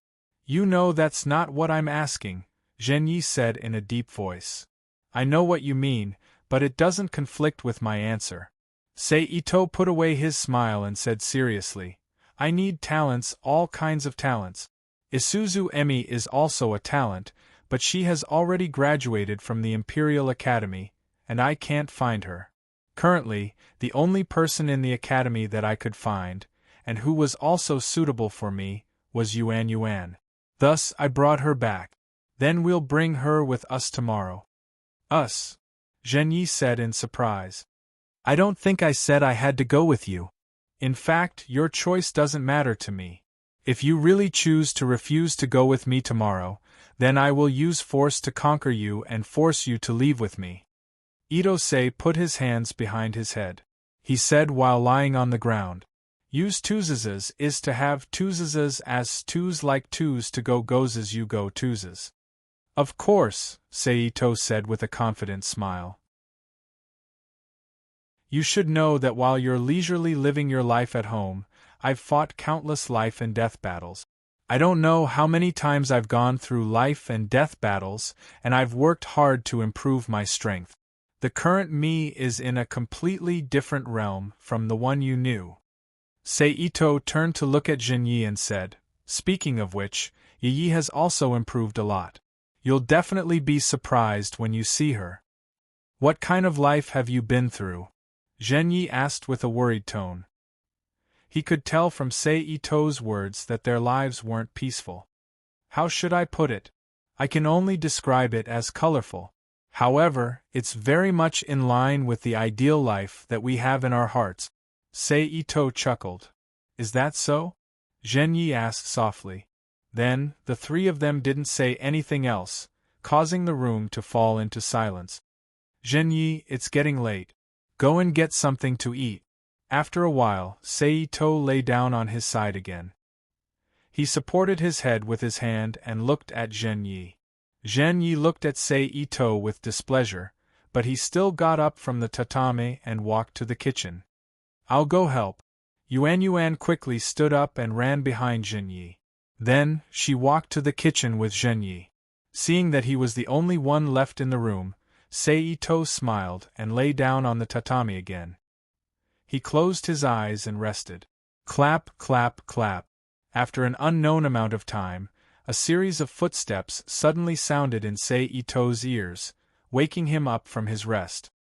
"You know that's not what I'm asking," Zhenyi said in a deep voice. "I know what you mean, but it doesn't conflict with my answer." Ito put away his smile and said seriously, "I need talents, all kinds of talents. Isuzu Emi is also a talent, but she has already graduated from the Imperial Academy, and I can't find her. Currently, the only person in the academy that I could find, and who was also suitable for me, was Yuan. Thus I brought her back. Then we'll bring her with us tomorrow." "Us?" Zhenyi said in surprise. "I don't think I said I had to go with you. In fact, your choice doesn't matter to me. If you really choose to refuse to go with me tomorrow, then I will use force to conquer you and force you to leave with me." Itose put his hands behind his head. He said while lying on the ground, "Use twozes is to have twozes as twos like twos to go goes as you go twozes." "Of course," Ito said with a confident smile. "You should know that while you're leisurely living your life at home, I've fought countless life and death battles. I don't know how many times I've gone through life and death battles, and I've worked hard to improve my strength. The current me is in a completely different realm from the one you knew." Ito turned to look at Zhenyi and said, "Speaking of which, Yi has also improved a lot. You'll definitely be surprised when you see her." "What kind of life have you been through?" Zhenyi asked with a worried tone. He could tell from Ito's words that their lives weren't peaceful. "How should I put it? I can only describe it as colorful. However, it's very much in line with the ideal life that we have in our hearts." Ito chuckled. "Is that so?" Zhenyi asked softly. Then, the three of them didn't say anything else, causing the room to fall into silence. "Zhenyi, it's getting late. Go and get something to eat." After a while, Ito lay down on his side again. He supported his head with his hand and looked at Zhenyi. Zhenyi looked at Ito with displeasure, but he still got up from the tatame and walked to the kitchen. "I'll go help." Yuan quickly stood up and ran behind Zhenyi. Then, she walked to the kitchen with Zhenyi. Seeing that he was the only one left in the room, Seito smiled and lay down on the tatami again. He closed his eyes and rested. Clap, clap, clap. After an unknown amount of time, a series of footsteps suddenly sounded in Seito's ears, waking him up from his rest.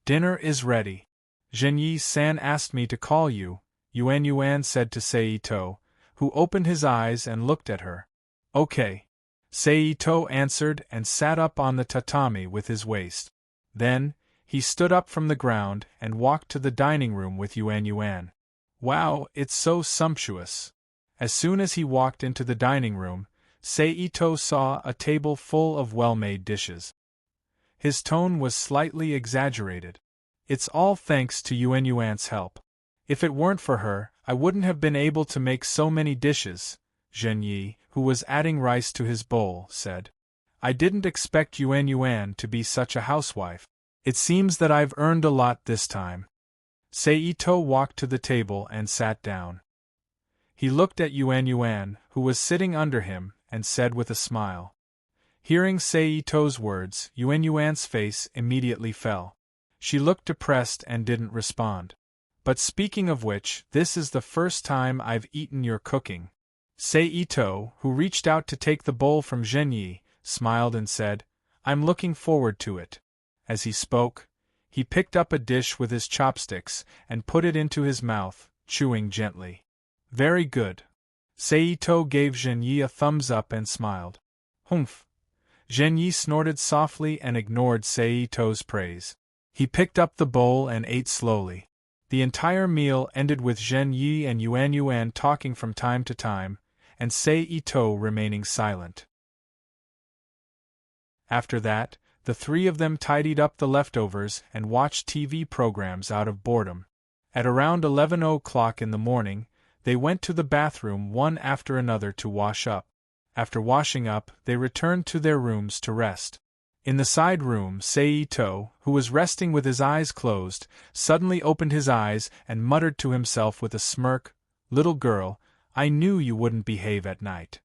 Dinner is ready. Zhenyi-san asked me to call you, Yuan said to Seito, who opened his eyes and looked at her. Okay. Seito answered and sat up on the tatami with his waist. Then, he stood up from the ground and walked to the dining room with Yuan. Wow, it's so sumptuous. As soon as he walked into the dining room, Seito saw a table full of well-made dishes. His tone was slightly exaggerated. It's all thanks to Yuan's help. If it weren't for her, I wouldn't have been able to make so many dishes, Zhenyi, who was adding rice to his bowl, said. I didn't expect Yuan to be such a housewife. It seems that I've earned a lot this time. Seito walked to the table and sat down. He looked at Yuan, who was sitting under him, and said with a smile. Hearing Seito's words, Yuan's face immediately fell. She looked depressed and didn't respond. But speaking of which, this is the first time I've eaten your cooking. Seito, who reached out to take the bowl from Zhenyi, smiled and said, I'm looking forward to it. As he spoke, he picked up a dish with his chopsticks and put it into his mouth, chewing gently. Very good. Seito gave Zhenyi a thumbs up and smiled. Humph. Zhenyi snorted softly and ignored Seito's praise. He picked up the bowl and ate slowly. The entire meal ended with Zhenyi and Yuan talking from time to time, and Seito remaining silent. After that, the three of them tidied up the leftovers and watched TV programs out of boredom. At around 11 o'clock in the morning, they went to the bathroom one after another to wash up. After washing up, they returned to their rooms to rest. In the side room, Seito, who was resting with his eyes closed, suddenly opened his eyes and muttered to himself with a smirk, Little girl, I knew you wouldn't behave at night.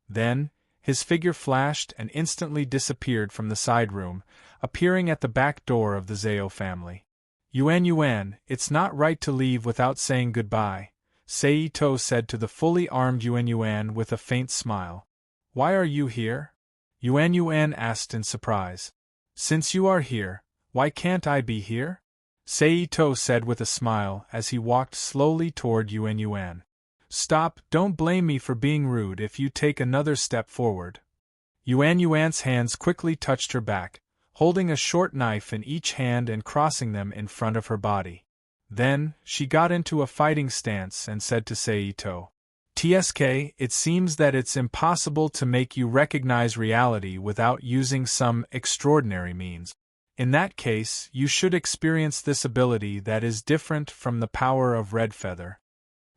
Then, his figure flashed and instantly disappeared from the side room, appearing at the back door of the Zhao family. Yuan, it's not right to leave without saying goodbye, Seito said to the fully armed Yuan with a faint smile. Why are you here? Yuan asked in surprise. Since you are here, why can't I be here? Seito said with a smile as he walked slowly toward Yuan. Stop, don't blame me for being rude if you take another step forward. Yuan's hands quickly touched her back, holding a short knife in each hand and crossing them in front of her body. Then, she got into a fighting stance and said to Seito, TSK, it seems that it's impossible to make you recognize reality without using some extraordinary means. In that case, you should experience this ability that is different from the power of Red Feather.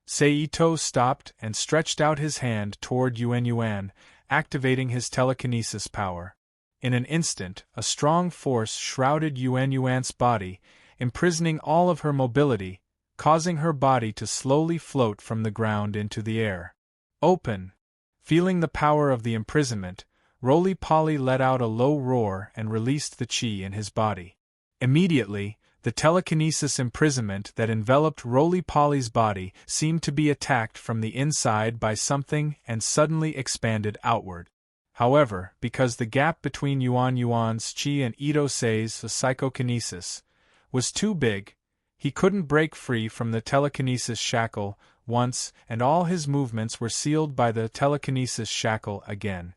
Seito stopped and stretched out his hand toward Yuan, activating his telekinesis power. In an instant, a strong force shrouded Yuan's body, imprisoning all of her mobility, causing her body to slowly float from the ground into the air. Open! Feeling the power of the imprisonment, Roly-Poly let out a low roar and released the chi in his body. Immediately, the telekinesis imprisonment that enveloped Roly-Poly's body seemed to be attacked from the inside by something and suddenly expanded outward. However, because the gap between Yuan's chi and Ito-Sei's psychokinesis was too big, he couldn't break free from the telekinesis shackle once, and all his movements were sealed by the telekinesis shackle again.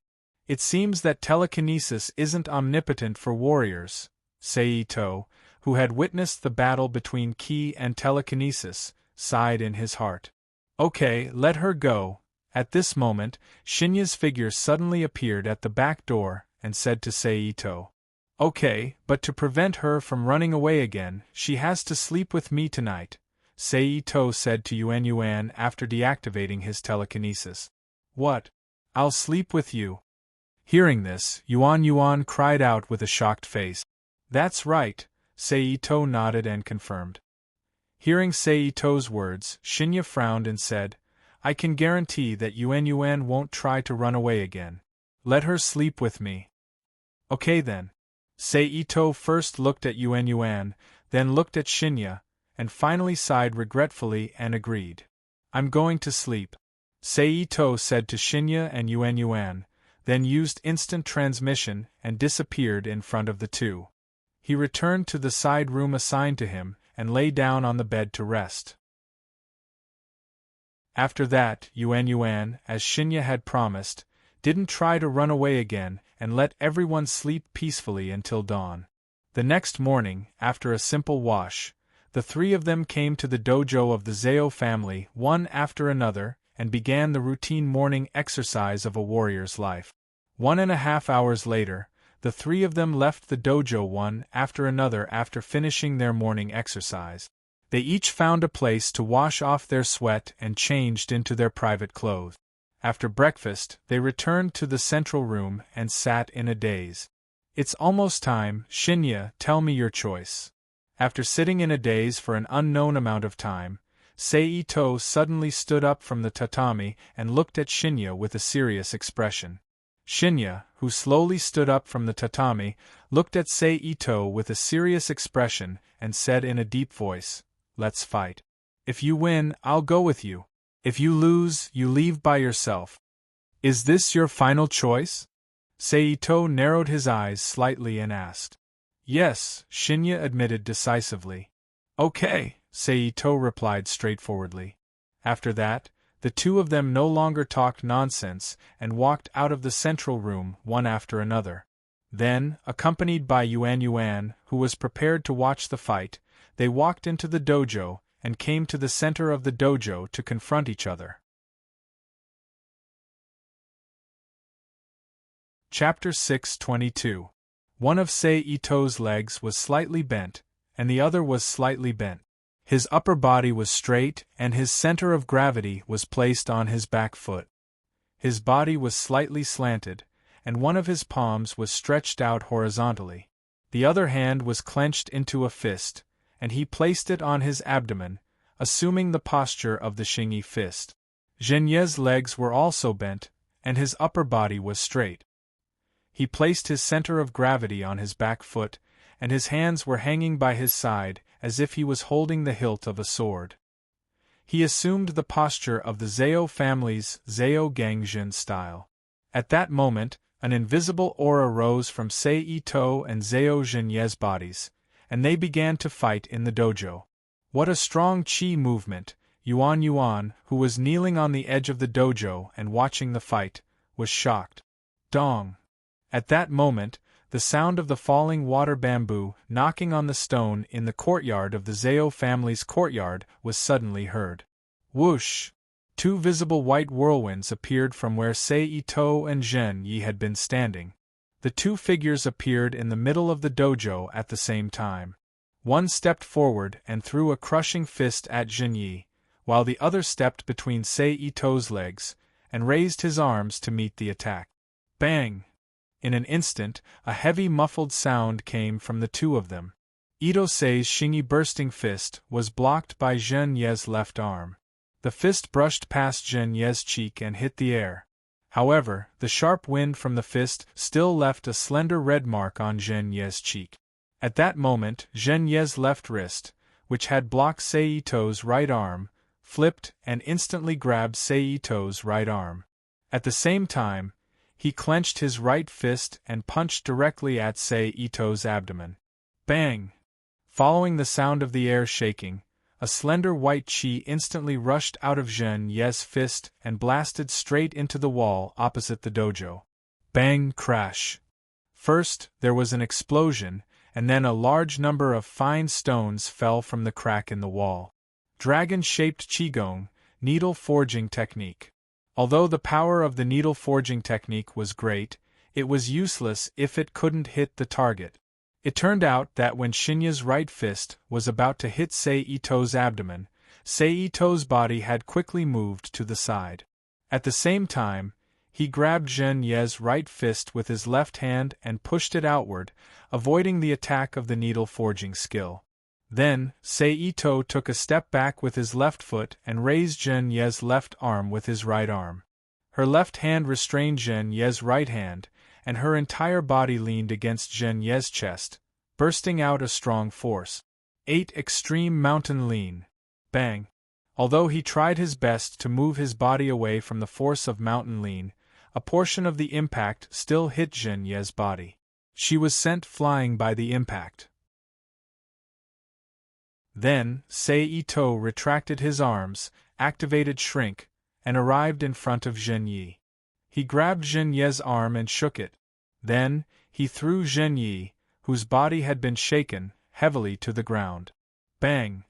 It seems that telekinesis isn't omnipotent for warriors, Seito, who had witnessed the battle between ki and telekinesis, sighed in his heart. Okay, let her go. At this moment, Shinya's figure suddenly appeared at the back door and said to Seito, Okay, but to prevent her from running away again, she has to sleep with me tonight, Seito said to Yuan after deactivating his telekinesis. What? I'll sleep with you? Hearing this, Yuan cried out with a shocked face. That's right, Seito nodded and confirmed. Hearing Seito's words, Shinya frowned and said, I can guarantee that Yuan won't try to run away again. Let her sleep with me. Okay then. Seito first looked at Yuan, then looked at Shinya, and finally sighed regretfully and agreed. I'm going to sleep. Seito said to Shinya and Yuan, then used instant transmission and disappeared in front of the two. He returned to the side room assigned to him and lay down on the bed to rest. After that, Yuan, as Shinya had promised, didn't try to run away again and let everyone sleep peacefully until dawn. The next morning, after a simple wash, the three of them came to the dojo of the Zeo family one after another and began the routine morning exercise of a warrior's life. 1.5 hours later, the three of them left the dojo one after another after finishing their morning exercise. They each found a place to wash off their sweat and changed into their private clothes. After breakfast, they returned to the central room and sat in a daze. It's almost time, Shinya, tell me your choice. After sitting in a daze for an unknown amount of time, Seito suddenly stood up from the tatami and looked at Shinya with a serious expression. Shinya, who slowly stood up from the tatami, looked at Seito with a serious expression and said in a deep voice, "Let's fight. If you win, I'll go with you. If you lose, you leave by yourself. Is this your final choice?" Seito narrowed his eyes slightly and asked. "Yes," Shinya admitted decisively. "Okay," Seito replied straightforwardly. After that, the two of them no longer talked nonsense and walked out of the central room one after another. Then, accompanied by Yuan, who was prepared to watch the fight, they walked into the dojo and came to the center of the dojo to confront each other. Chapter 6:22. One of Seito's legs was slightly bent, and the other was slightly bent. His upper body was straight, and his center of gravity was placed on his back foot. His body was slightly slanted, and one of his palms was stretched out horizontally. The other hand was clenched into a fist, and he placed it on his abdomen, assuming the posture of the shingi fist. Zhenye's legs were also bent, and his upper body was straight. He placed his center of gravity on his back foot, and his hands were hanging by his side as if he was holding the hilt of a sword. He assumed the posture of the Zeo family's Zeo Gangjin style. At that moment, an invisible aura rose from Seito and Zeo Zhenye's bodies, and they began to fight in the dojo. What a strong chi movement! Yuan, who was kneeling on the edge of the dojo and watching the fight, was shocked. Dong! At that moment, the sound of the falling water bamboo knocking on the stone in the courtyard of the Zeo family's courtyard was suddenly heard. Whoosh! Two visible white whirlwinds appeared from where Seito and Zhen Yi had been standing. The two figures appeared in the middle of the dojo at the same time. One stepped forward and threw a crushing fist at Zhen Yi, while the other stepped between Seito's legs and raised his arms to meet the attack. Bang! In an instant, a heavy muffled sound came from the two of them. Itosei's shingi bursting fist was blocked by Zhen Ye's left arm. The fist brushed past Zhen Ye's cheek and hit the air. However, the sharp wind from the fist still left a slender red mark on Zhen Ye's cheek. At that moment, Zhen Ye's left wrist, which had blocked Seito's right arm, flipped and instantly grabbed Seito's right arm. At the same time, he clenched his right fist and punched directly at Seito's abdomen. Bang! Following the sound of the air shaking, a slender white chi instantly rushed out of Zhen Ye's fist and blasted straight into the wall opposite the dojo. Bang! Crash! First, there was an explosion, and then a large number of fine stones fell from the crack in the wall. Dragon-shaped qigong, needle forging technique. Although the power of the needle forging technique was great, it was useless if it couldn't hit the target. It turned out that when Shinya's right fist was about to hit Seito's abdomen, Seito's body had quickly moved to the side. At the same time, he grabbed Zhen Ye's right fist with his left hand and pushed it outward, avoiding the attack of the needle forging skill. Then, Seito took a step back with his left foot and raised Zhen Ye's left arm with his right arm. Her left hand restrained Zhen Ye's right hand, and her entire body leaned against Zhen Ye's chest, bursting out a strong force. 8 Extreme Mountain Lean. Bang! Although he tried his best to move his body away from the force of Mountain Lean, a portion of the impact still hit Zhen Ye's body. She was sent flying by the impact. Then, Sei Ito retracted his arms, activated Shrink, and arrived in front of Zhen Yi. He grabbed Zhen Ye's arm and shook it. Then, he threw Zhen Yi, whose body had been shaken, heavily to the ground. Bang!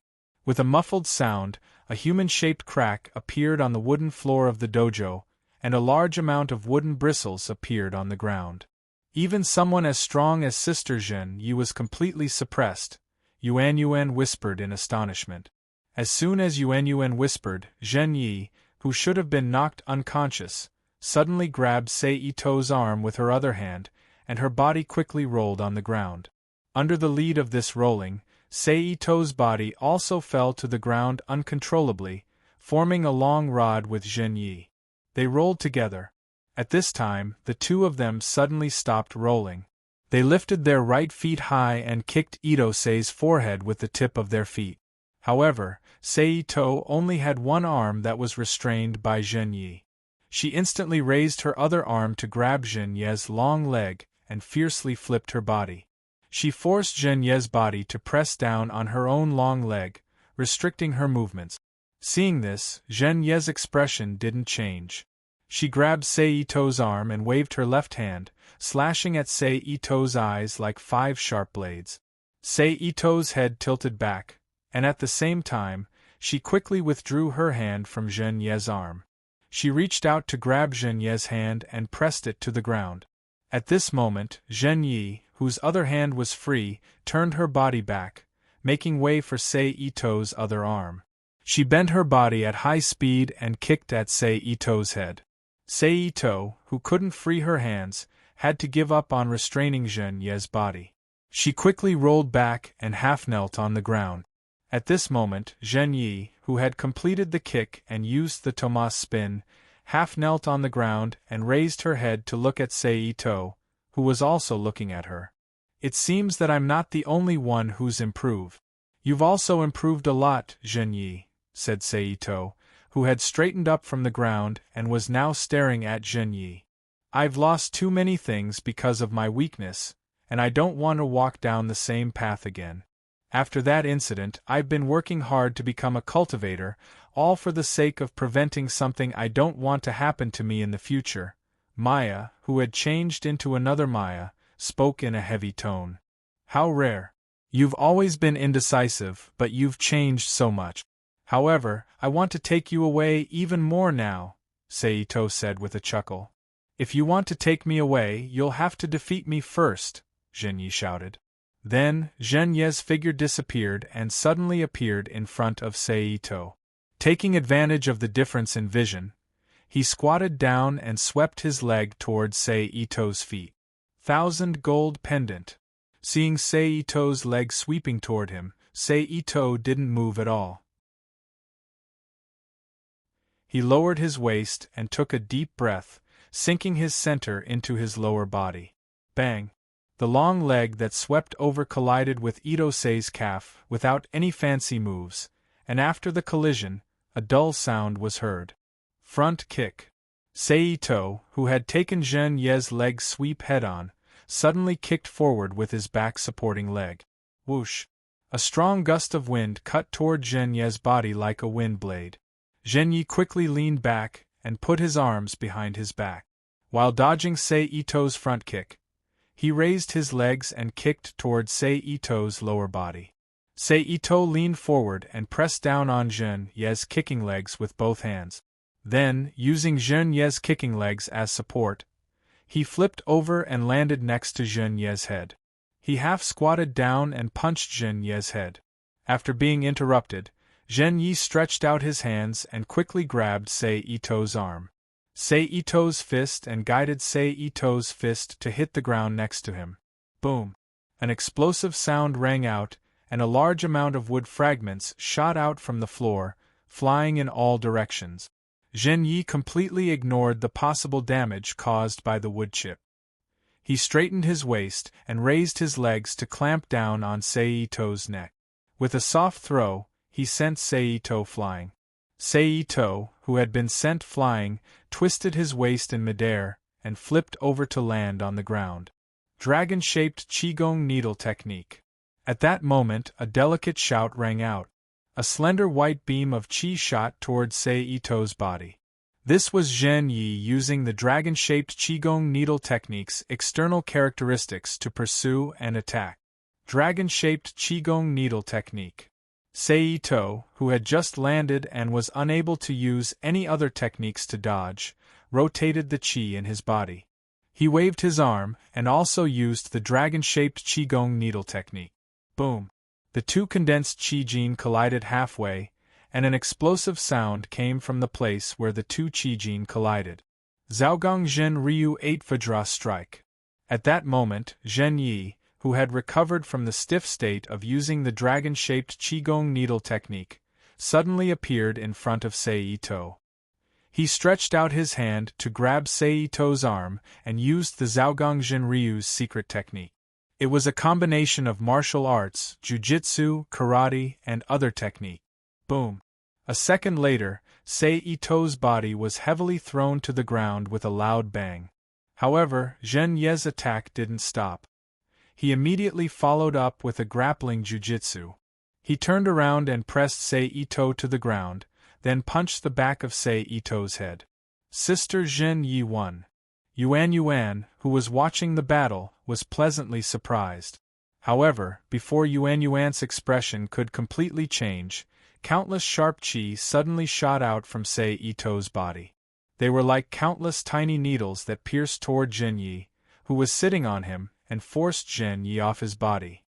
With a muffled sound, a human-shaped crack appeared on the wooden floor of the dojo, and a large amount of wooden bristles appeared on the ground. Even someone as strong as Sister Zhen Yi was completely suppressed, Yuan whispered in astonishment. As soon as Yuan whispered, Zhen Yi, who should have been knocked unconscious, suddenly grabbed Sei Ito's arm with her other hand, and her body quickly rolled on the ground. Under the lead of this rolling, Sei Ito's body also fell to the ground uncontrollably, forming a long rod with Zhen Yi. They rolled together. At this time, the two of them suddenly stopped rolling. They lifted their right feet high and kicked Ito-sei's forehead with the tip of their feet. However, Sei Ito only had one arm that was restrained by Zhen Yi. She instantly raised her other arm to grab Zhen Ye's long leg and fiercely flipped her body. She forced Zhen Ye's body to press down on her own long leg, restricting her movements. Seeing this, Zhen Ye's expression didn't change. She grabbed Sei Ito's arm and waved her left hand, slashing at Sei Ito's eyes like 5 sharp blades. Sei Ito's head tilted back, and at the same time, she quickly withdrew her hand from Zhen Ye's arm. She reached out to grab Zhen Ye's hand and pressed it to the ground. At this moment, Zhen Yi, whose other hand was free, turned her body back, making way for Sei Ito's other arm. She bent her body at high speed and kicked at Sei Ito's head. Sei Ito, who couldn't free her hands, had to give up on restraining Zhen Ye's body. She quickly rolled back and half-knelt on the ground. At this moment, Zhen Yi, who had completed the kick and used the Tomas spin, half-knelt on the ground and raised her head to look at Sei Ito, who was also looking at her. It seems that I'm not the only one who's improved. You've also improved a lot, Zhen Yi, said Sei Ito, who had straightened up from the ground and was now staring at Zhen Yi. I've lost too many things because of my weakness, and I don't want to walk down the same path again. After that incident, I've been working hard to become a cultivator, all for the sake of preventing something I don't want to happen to me in the future. Maya, who had changed into another Maya, spoke in a heavy tone. How rare. You've always been indecisive, but you've changed so much. However, I want to take you away even more now, Sei Ito said with a chuckle. If you want to take me away, you'll have to defeat me first, Zhen Yi shouted. Then, Zhen Ye's figure disappeared and suddenly appeared in front of Sei Ito. Taking advantage of the difference in vision, he squatted down and swept his leg toward Sei Ito's feet. 1,000 gold pendant. Seeing Sei Ito's leg sweeping toward him, Sei Ito didn't move at all. He lowered his waist and took a deep breath, sinking his center into his lower body. Bang! The long leg that swept over collided with Ito-sei's calf without any fancy moves, and after the collision, a dull sound was heard. Front kick. Sei Ito, who had taken Zhen Ye's leg sweep head-on, suddenly kicked forward with his back-supporting leg. Whoosh! A strong gust of wind cut toward Zhen Ye's body like a wind blade. Zhen Yi quickly leaned back and put his arms behind his back. While dodging Sei Ito's front kick, he raised his legs and kicked toward Sei Ito's lower body. Sei Ito leaned forward and pressed down on Zhen Ye's kicking legs with both hands. Then, using Zhen Ye's kicking legs as support, he flipped over and landed next to Zhen Ye's head. He half-squatted down and punched Zhen Ye's head. After being interrupted, Zhen Yi stretched out his hands and quickly grabbed Sei Ito's arm. Sei Ito's fist and guided Sei Ito's fist to hit the ground next to him. Boom! An explosive sound rang out, and a large amount of wood fragments shot out from the floor, flying in all directions. Zhen Yi completely ignored the possible damage caused by the wood chip. He straightened his waist and raised his legs to clamp down on Seito's neck. With a soft throw, he sent Seito flying. Seito, who had been sent flying, twisted his waist in midair and flipped over to land on the ground. Dragon-shaped Qigong needle technique. At that moment, a delicate shout rang out. A slender white beam of qi shot toward Seito's body. This was Zhen Yi using the dragon-shaped Qigong needle technique's external characteristics to pursue and attack. Dragon-shaped Qigong needle technique. Seito, who had just landed and was unable to use any other techniques to dodge, rotated the qi in his body. He waved his arm and also used the dragon-shaped Qigong needle technique. Boom! The two condensed qi jin collided halfway, and an explosive sound came from the place where the two qi jin collided. Zhaogong Zhen Ryu 8 Vajra Strike. At that moment, Zhen Yi, who had recovered from the stiff state of using the dragon-shaped Qigong needle technique, suddenly appeared in front of Seito. He stretched out his hand to grab Seito's arm and used the Zhaogong Zhen Ryu's secret technique. It was a combination of martial arts, jujitsu, karate, and other technique. Boom! A second later, Seito's body was heavily thrown to the ground with a loud bang. However, Zhen Ye's attack didn't stop. He immediately followed up with a grappling jujitsu. He turned around and pressed Seito to the ground, then punched the back of Seito's head. Sister Zhen Yi won. Yuan, who was watching the battle, was pleasantly surprised. However, before Yuan's expression could completely change, countless sharp qi suddenly shot out from Seito's body. They were like countless tiny needles that pierced toward Zhen Yi, who was sitting on him, and forced Zhen Yi off his body.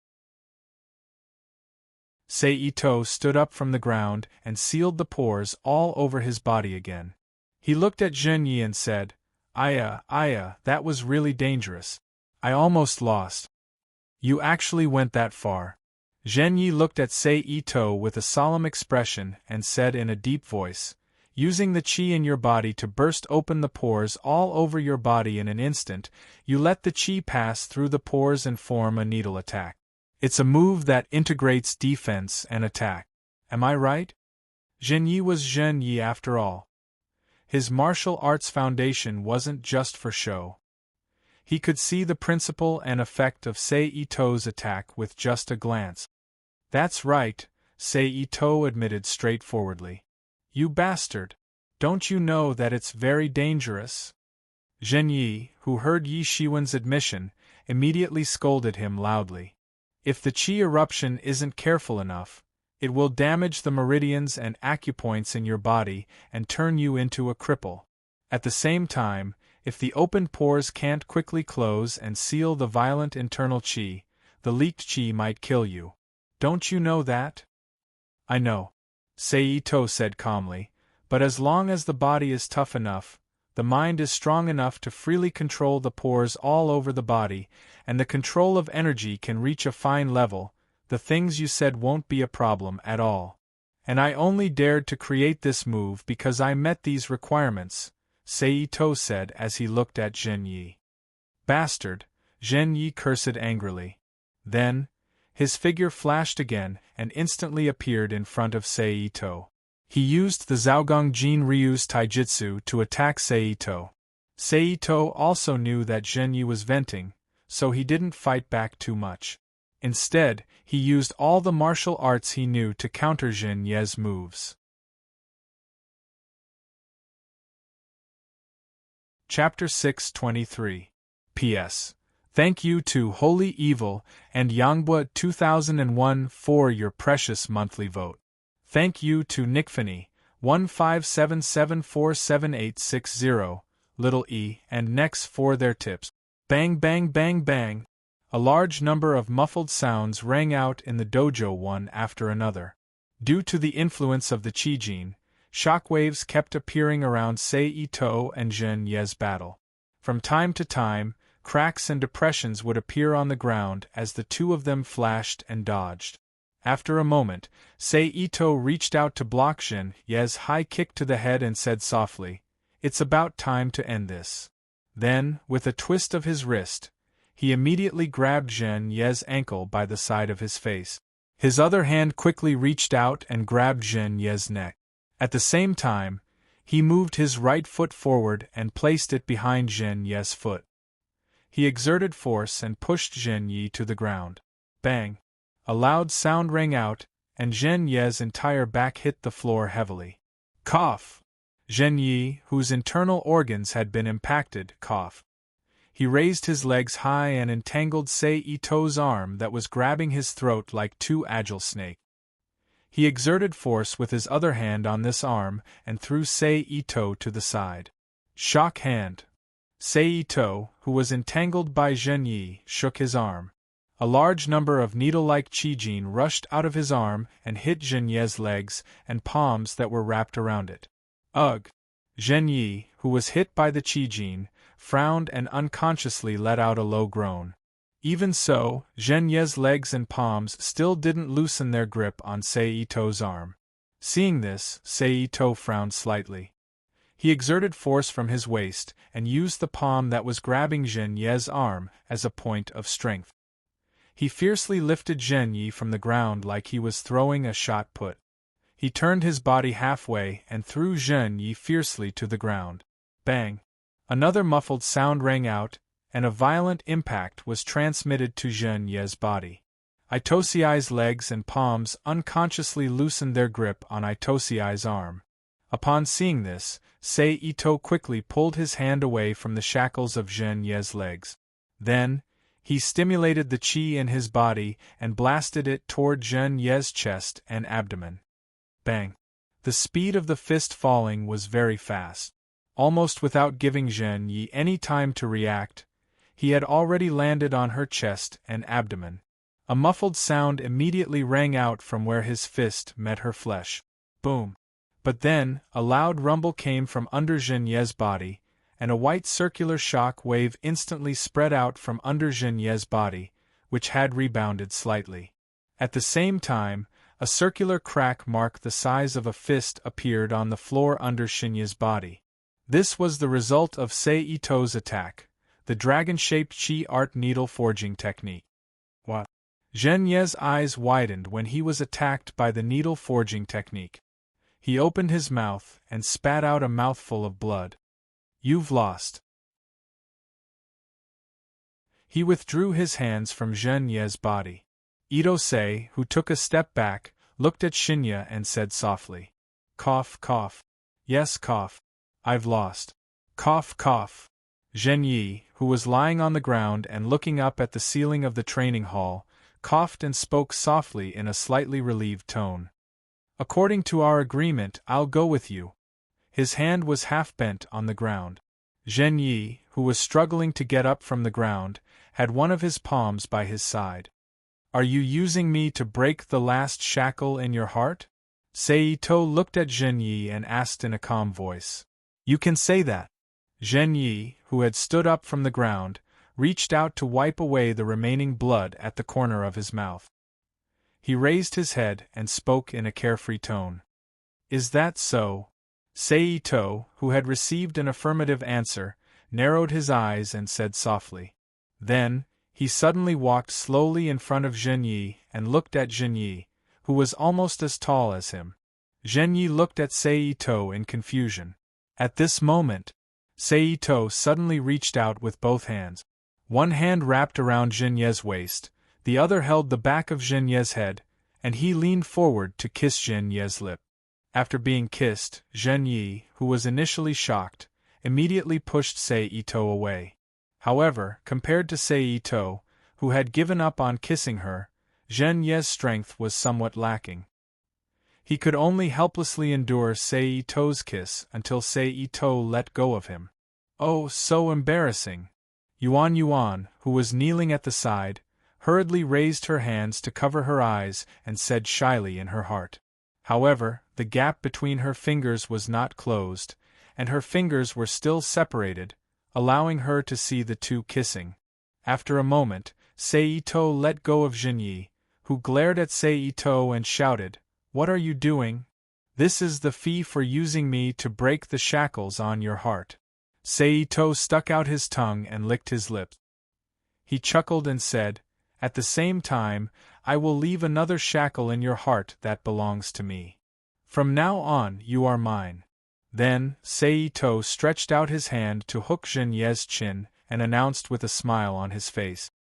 Seito stood up from the ground and sealed the pores all over his body again. He looked at Zhen Yi and said, Aya, that was really dangerous. I almost lost. You actually went that far. Zhen Yi looked at Seito with a solemn expression and said in a deep voice, using the qi in your body to burst open the pores all over your body in an instant, you let the qi pass through the pores and form a needle attack. It's a move that integrates defense and attack. Am I right? Zhen Yi was Zhen Yi after all. His martial arts foundation wasn't just for show. He could see the principle and effect of Seito's attack with just a glance. That's right, Seito admitted straightforwardly. You bastard! Don't you know that it's very dangerous? Zhen Yi, who heard Yi Shiwen's admission, immediately scolded him loudly. If the qi eruption isn't careful enough, it will damage the meridians and acupoints in your body and turn you into a cripple. At the same time, if the opened pores can't quickly close and seal the violent internal qi, the leaked qi might kill you. Don't you know that? I know, Seito said calmly, but as long as the body is tough enough, the mind is strong enough to freely control the pores all over the body, and the control of energy can reach a fine level, the things you said won't be a problem at all. And I only dared to create this move because I met these requirements, Seito said as he looked at Zhen Yi. Bastard, Zhen Yi cursed angrily. Then, his figure flashed again and instantly appeared in front of Seito. He used the Zhaogong Jin Ryu's taijutsu to attack Seito. Seito also knew that Zhen Yi was venting, so he didn't fight back too much. Instead, he used all the martial arts he knew to counter Zhen Yi's moves. Chapter 623. P.S. Thank you to Holy Evil and Yangbua 2001 for your precious monthly vote. Thank you to Nickfanny, 1577478860, little e, and Nex for their tips. Bang bang bang bang. A large number of muffled sounds rang out in the dojo one after another. Due to the influence of the Qi-jin, shockwaves kept appearing around Seito and Zhen Yi's battle. From time to time, cracks and depressions would appear on the ground as the two of them flashed and dodged. After a moment, Seito reached out to block Zhen Yi's high kick to the head and said softly, "It's about time to end this." Then, with a twist of his wrist, he immediately grabbed Zhen Ye's ankle by the side of his face. His other hand quickly reached out and grabbed Zhen Ye's neck. At the same time, he moved his right foot forward and placed it behind Zhen Ye's foot. He exerted force and pushed Zhen Ye to the ground. Bang! A loud sound rang out, and Zhen Ye's entire back hit the floor heavily. Cough! Zhen Ye, whose internal organs had been impacted, coughed. He raised his legs high and entangled Sei Ito's arm that was grabbing his throat like two agile snakes. He exerted force with his other hand on this arm and threw Sei Ito to the side. Shock hand! Sei Ito, who was entangled by Zhen Ye, shook his arm. A large number of needle-like qijin rushed out of his arm and hit Zhen Ye's legs and palms that were wrapped around it. Ugh! Zhen Ye, who was hit by the qijin, frowned and unconsciously let out a low groan. Even so, Zhen Ye's legs and palms still didn't loosen their grip on Sei Ito's arm. Seeing this, Sei Ito frowned slightly. He exerted force from his waist and used the palm that was grabbing Zhen Ye's arm as a point of strength. He fiercely lifted Zhen Ye from the ground like he was throwing a shot put. He turned his body halfway and threw Zhen Ye fiercely to the ground. Bang! Another muffled sound rang out, and a violent impact was transmitted to Zhen Ye's body. Itosiai's legs and palms unconsciously loosened their grip on Itosiai's arm. Upon seeing this, Sei Ito quickly pulled his hand away from the shackles of Zhen Ye's legs. Then, he stimulated the qi in his body and blasted it toward Zhen Ye's chest and abdomen. Bang! The speed of the fist falling was very fast. Almost without giving Zhen Ye any time to react, he had already landed on her chest and abdomen. A muffled sound immediately rang out from where his fist met her flesh. Boom! But then, a loud rumble came from under Zhen Ye's body, and a white circular shock wave instantly spread out from under Zhen Ye's body, which had rebounded slightly. At the same time, a circular crack marked the size of a fist appeared on the floor under Zhen Ye's body. This was the result of Sei Ito's attack, the dragon-shaped qi art needle forging technique. What? Zhen Ye's eyes widened when he was attacked by the needle forging technique. He opened his mouth and spat out a mouthful of blood. You've lost. He withdrew his hands from Zhen Ye's body. Ito-sei, who took a step back, looked at Shinya and said softly, "Cough, cough. Yes, cough. I've lost. Cough, cough." Zhen Ye, who was lying on the ground and looking up at the ceiling of the training hall, coughed and spoke softly in a slightly relieved tone. "According to our agreement, I'll go with you." His hand was half bent on the ground. Zhen Ye, who was struggling to get up from the ground, had one of his palms by his side. "Are you using me to break the last shackle in your heart?" Sei Ito looked at Zhen Ye and asked in a calm voice. "You can say that." Zhen Ye, who had stood up from the ground, reached out to wipe away the remaining blood at the corner of his mouth. He raised his head and spoke in a carefree tone. "Is that so?" Sei Ito, who had received an affirmative answer, narrowed his eyes and said softly. Then, he suddenly walked slowly in front of Zhen Ye and looked at Zhen Ye, who was almost as tall as him. Zhen Ye looked at Sei Ito in confusion. At this moment, Sei Ito suddenly reached out with both hands. One hand wrapped around Zhen Ye's waist, the other held the back of Zhen Ye's head, and he leaned forward to kiss Zhen Ye's lip. After being kissed, Zhen Ye, who was initially shocked, immediately pushed Sei Ito away. However, compared to Sei Ito, who had given up on kissing her, Zhen Ye's strength was somewhat lacking. He could only helplessly endure Sei Ito's kiss until Sei Ito let go of him. Oh, so embarrassing! Yuan, who was kneeling at the side, hurriedly raised her hands to cover her eyes and said shyly in her heart. However, the gap between her fingers was not closed, and her fingers were still separated, allowing her to see the two kissing. After a moment, Sei Ito let go of Zhen Ye, who glared at Sei Ito and shouted, "What are you doing? This is the fee for using me to break the shackles on your heart." Sei Ito stuck out his tongue and licked his lips. He chuckled and said, "At the same time, I will leave another shackle in your heart that belongs to me. From now on, you are mine." Then, Saito stretched out his hand to hook Zhen Yi's chin and announced with a smile on his face.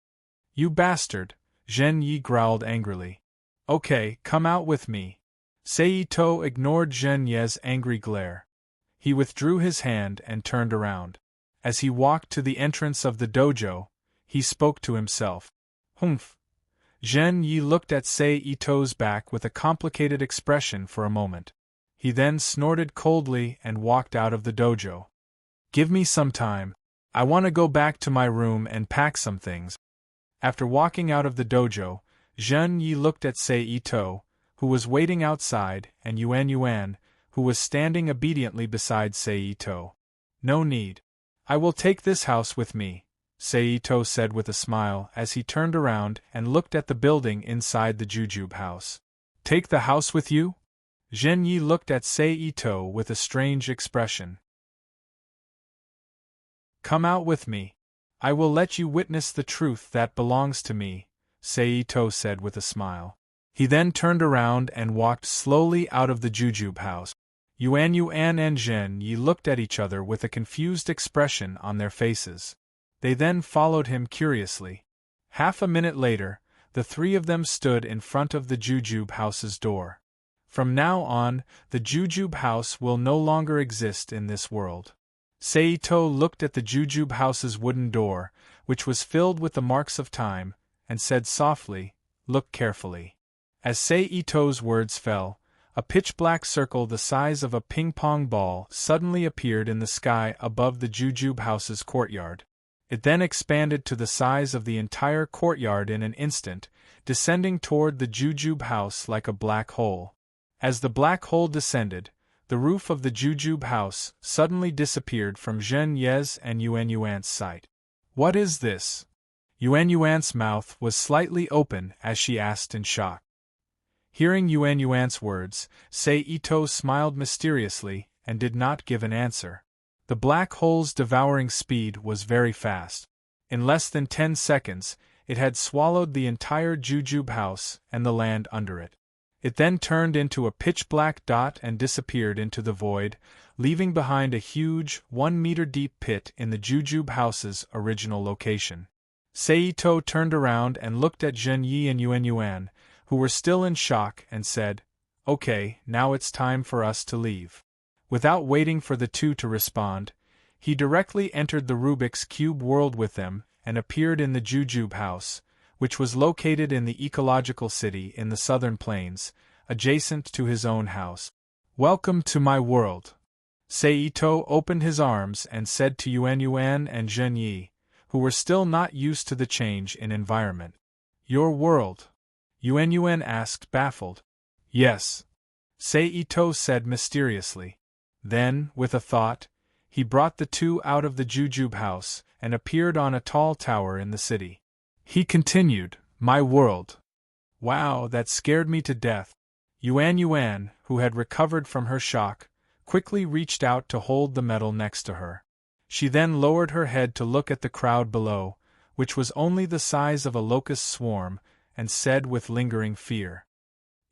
"You bastard," Zhen Yi growled angrily. "Okay, come out with me." Saito ignored Zhen Yi's angry glare. He withdrew his hand and turned around. As he walked to the entrance of the dojo, he spoke to himself. "Humph." Zhen Yi looked at Saito's back with a complicated expression for a moment. He then snorted coldly and walked out of the dojo. "Give me some time. I want to go back to my room and pack some things." After walking out of the dojo, Zhen Yi looked at Saito, who was waiting outside, and Yuan, who was standing obediently beside Saito. "No need. I will take this house with me," Saito said with a smile as he turned around and looked at the building inside the jujube house. "Take the house with you?" Zhen Yi looked at Saito with a strange expression. "Come out with me. I will let you witness the truth that belongs to me," Saito said with a smile. He then turned around and walked slowly out of the jujube house. Yuan and Zhen Yi looked at each other with a confused expression on their faces. They then followed him curiously. Half a minute later, the three of them stood in front of the jujube house's door. From now on, the jujube house will no longer exist in this world. Saito looked at the jujube house's wooden door, which was filled with the marks of time, and said softly, "Look carefully." As Saito's words fell, a pitch-black circle the size of a ping-pong ball suddenly appeared in the sky above the jujube house's courtyard. It then expanded to the size of the entire courtyard in an instant, descending toward the jujube house like a black hole. As the black hole descended, the roof of the jujube house suddenly disappeared from Zhen Yi's and Yuan's sight. "What is this?" Yuan's mouth was slightly open as she asked in shock. Hearing Yuan's words, Saito smiled mysteriously and did not give an answer. The black hole's devouring speed was very fast. In less than 10 seconds, it had swallowed the entire jujube house and the land under it. It then turned into a pitch-black dot and disappeared into the void, leaving behind a huge, 1-meter-deep pit in the jujube house's original location. Saito turned around and looked at Zhen Yi and Yuan, who were still in shock, and said, "Okay, now it's time for us to leave." Without waiting for the two to respond, he directly entered the Rubik's Cube world with them and appeared in the jujube house, which was located in the ecological city in the southern plains, adjacent to his own house. "Welcome to my world." Saito opened his arms and said to Yuan and Zhen Yi, who were still not used to the change in environment. "Your world?" Yuan asked, baffled. "Yes," Saito said mysteriously. Then, with a thought, he brought the two out of the jujube house and appeared on a tall tower in the city. He continued, "My world. Wow, that scared me to death." Yuan, who had recovered from her shock, quickly reached out to hold the medal next to her. She then lowered her head to look at the crowd below, which was only the size of a locust swarm, and said with lingering fear,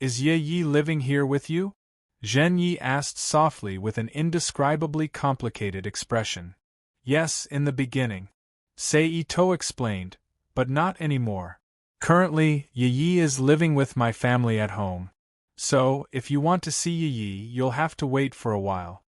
"Is Yi living here with you?" Zhen Yi asked softly with an indescribably complicated expression. "Yes, in the beginning," Saito explained, "but not anymore. Currently, Yi is living with my family at home. So, if you want to see Yi, you'll have to wait for a while.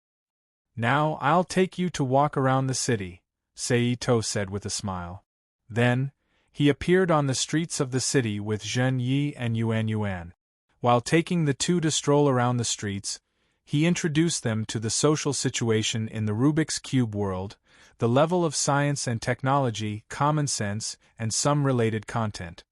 Now I'll take you to walk around the city," Saito said with a smile. Then, he appeared on the streets of the city with Zhen Yi and Yuan. While taking the two to stroll around the streets, he introduced them to the social situation in the Rubik's Cube world, the level of science and technology, common sense, and some related content.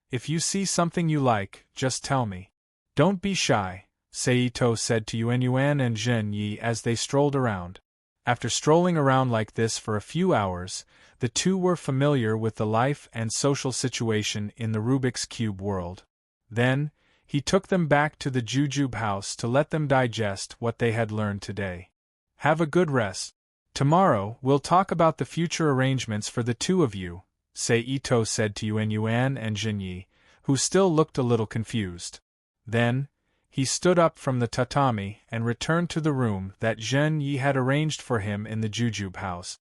"If you see something you like, just tell me. Don't be shy," Saito said to Yuan and Zhen Yi as they strolled around. After strolling around like this for a few hours, the two were familiar with the life and social situation in the Rubik's Cube world. Then, he took them back to the jujube house to let them digest what they had learned today. "Have a good rest," Tomorrow, we'll talk about the future arrangements for the two of you, Seito said to Yuan and Zhenyi, who still looked a little confused. Then, he stood up from the tatami and returned to the room that Zhenyi had arranged for him in the jujube house.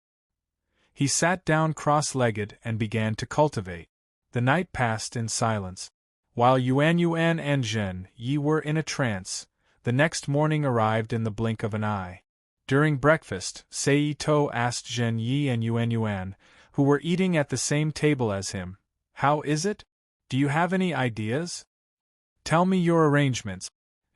He sat down cross-legged and began to cultivate. The night passed in silence. While Yuan and Zhenyi were in a trance, the next morning arrived in the blink of an eye. During breakfast, Seito asked Zhenyi and Yuan, who were eating at the same table as him, "How is it? Do you have any ideas? Tell me your arrangements."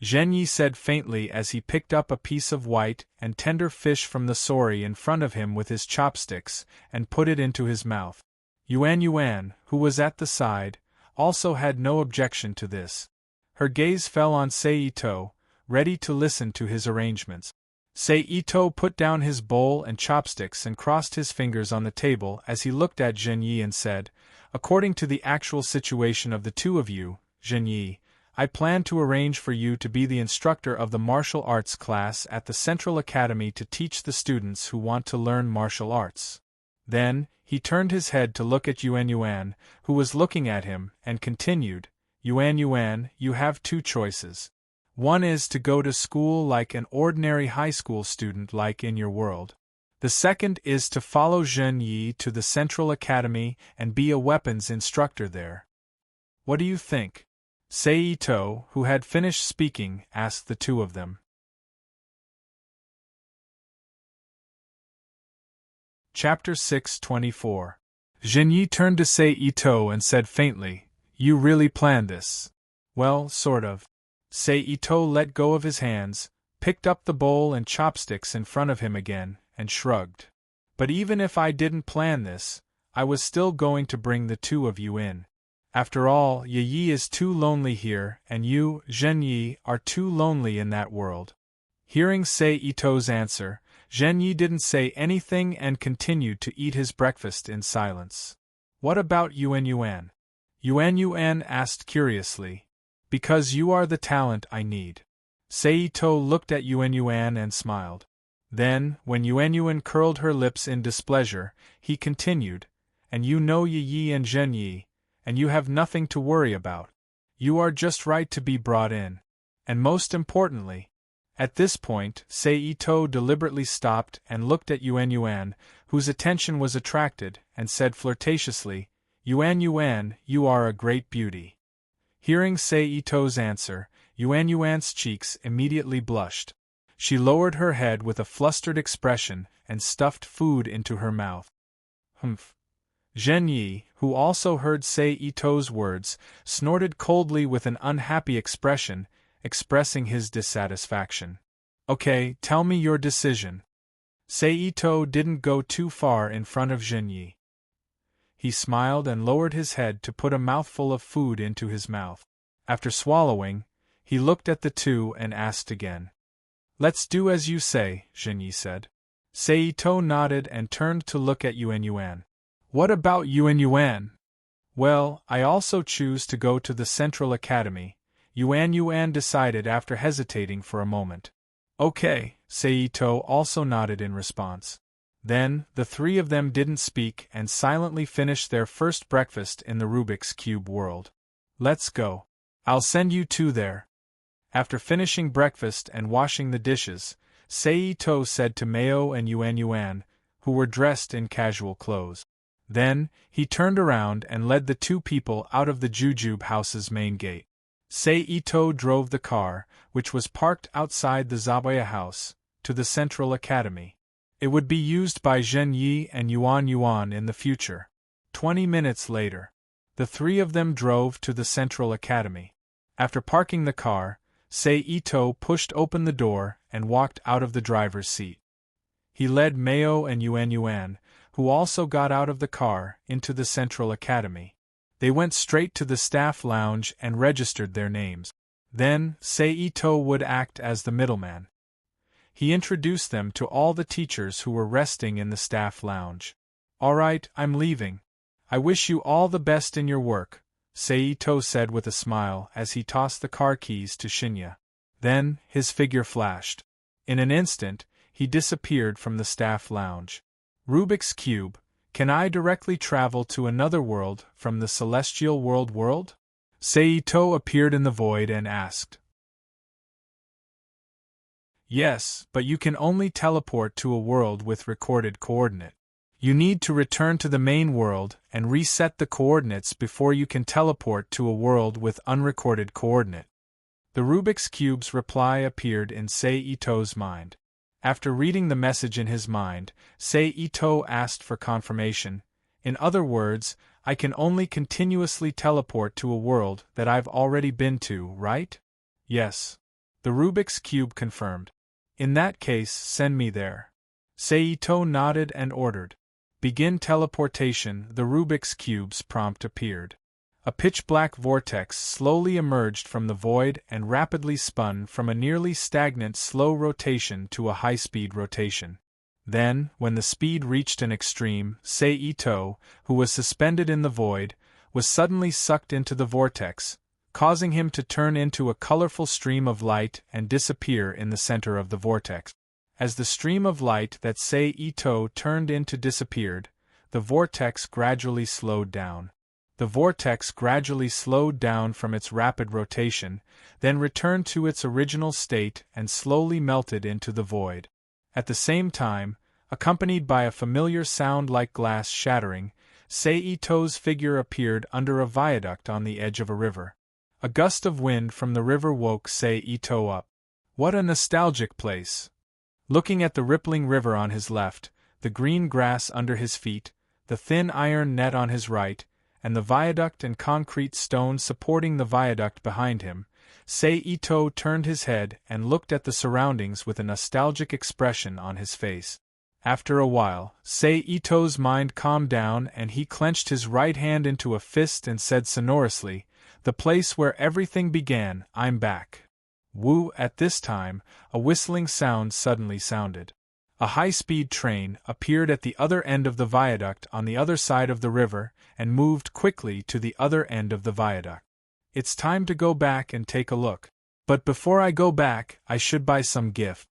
Zhenyi said faintly as he picked up a piece of white and tender fish from the sori in front of him with his chopsticks and put it into his mouth. Yuan, who was at the side, also had no objection to this. Her gaze fell on Seito, ready to listen to his arrangements. Seito put down his bowl and chopsticks and crossed his fingers on the table as he looked at Zhenyi and said, "According to the actual situation of the two of you, Zhenyi, I plan to arrange for you to be the instructor of the martial arts class at the Central Academy to teach the students who want to learn martial arts." Then, he turned his head to look at Yuan, who was looking at him, and continued, "Yuan, you have two choices. One is to go to school like an ordinary high school student like in your world. The second is to follow Zhenyi to the Central Academy and be a weapons instructor there. What do you think?" Seito, who had finished speaking, asked the two of them. Chapter 6:24. Zhenyi turned to Seito and said faintly, "You really planned this?" "Well, sort of." Seito let go of his hands, picked up the bowl and chopsticks in front of him again, and shrugged. "But even if I didn't plan this, I was still going to bring the two of you in. After all, Yi is too lonely here, and you, Zhenyi, are too lonely in that world." Hearing Seito's answer, Zhenyi didn't say anything and continued to eat his breakfast in silence. "What about Yuan?" Yuan asked curiously. "Because you are the talent I need." Seito looked at Yuan and smiled. Then, when Yuan curled her lips in displeasure, he continued, "And you know Yi and Zhenyi, and you have nothing to worry about. You are just right to be brought in. And most importantly—" At this point, Seito deliberately stopped and looked at Yuan, whose attention was attracted, and said flirtatiously, Yuan, you are a great beauty." Hearing Seito's answer, Yuan's cheeks immediately blushed. She lowered her head with a flustered expression and stuffed food into her mouth. "Humph." Zhenyi, who also heard Seito's words, snorted coldly with an unhappy expression, expressing his dissatisfaction. "Okay, tell me your decision." Seito didn't go too far in front of Zhenyi. He smiled and lowered his head to put a mouthful of food into his mouth. After swallowing, he looked at the two and asked again. "Let's do as you say," Zhenyi said. Seito nodded and turned to look at Yuan. "What about Yuan?" "Well, I also choose to go to the Central Academy," Yuan decided after hesitating for a moment. "Okay," Seito also nodded in response. Then, the three of them didn't speak and silently finished their first breakfast in the Rubik's Cube world. "Let's go. I'll send you two there." After finishing breakfast and washing the dishes, Seito said to Mayo and Yuan, who were dressed in casual clothes. Then, he turned around and led the two people out of the jujube house's main gate. Seito drove the car, which was parked outside the Zabaya house, to the Central Academy. It would be used by Zhenyi and Yuan in the future. 20 minutes later, the three of them drove to the Central Academy. After parking the car, Seito pushed open the door and walked out of the driver's seat. He led Mayo and Yuan, who also got out of the car, into the Central Academy. They went straight to the staff lounge and registered their names. Then, Seito would act as the middleman. He introduced them to all the teachers who were resting in the staff lounge. "All right, I'm leaving. I wish you all the best in your work," Seito said with a smile as he tossed the car keys to Shinya. Then, his figure flashed. In an instant, he disappeared from the staff lounge. Rubik's Cube, can I directly travel to another world from the celestial world? Seito appeared in the void and asked. Yes, but you can only teleport to a world with recorded coordinate. You need to return to the main world and reset the coordinates before you can teleport to a world with unrecorded coordinate. The Rubik's Cube's reply appeared in Seito's mind. After reading the message in his mind, Seito asked for confirmation. In other words, I can only continuously teleport to a world that I've already been to, right? Yes. The Rubik's Cube confirmed. In that case, send me there. Seito nodded and ordered. Begin teleportation. The Rubik's Cube's prompt appeared. A pitch-black vortex slowly emerged from the void and rapidly spun from a nearly stagnant slow rotation to a high-speed rotation. Then, when the speed reached an extreme, Seito, who was suspended in the void, was suddenly sucked into the vortex, causing him to turn into a colorful stream of light and disappear in the center of the vortex. As the stream of light that Seito turned into disappeared, the vortex gradually slowed down. The vortex gradually slowed down from its rapid rotation, then returned to its original state and slowly melted into the void. At the same time, accompanied by a familiar sound like glass shattering, Seito's figure appeared under a viaduct on the edge of a river. A gust of wind from the river woke Seito up. What a nostalgic place! Looking at the rippling river on his left, the green grass under his feet, the thin iron net on his right, and the viaduct and concrete stone supporting the viaduct behind him, Seito turned his head and looked at the surroundings with a nostalgic expression on his face. After a while, Seito's mind calmed down and he clenched his right hand into a fist and said sonorously, "The place where everything began, I'm back." Woo! At this time, a whistling sound suddenly sounded. A high-speed train appeared at the other end of the viaduct on the other side of the river and moved quickly to the other end of the viaduct. It's time to go back and take a look. But before I go back, I should buy some gift.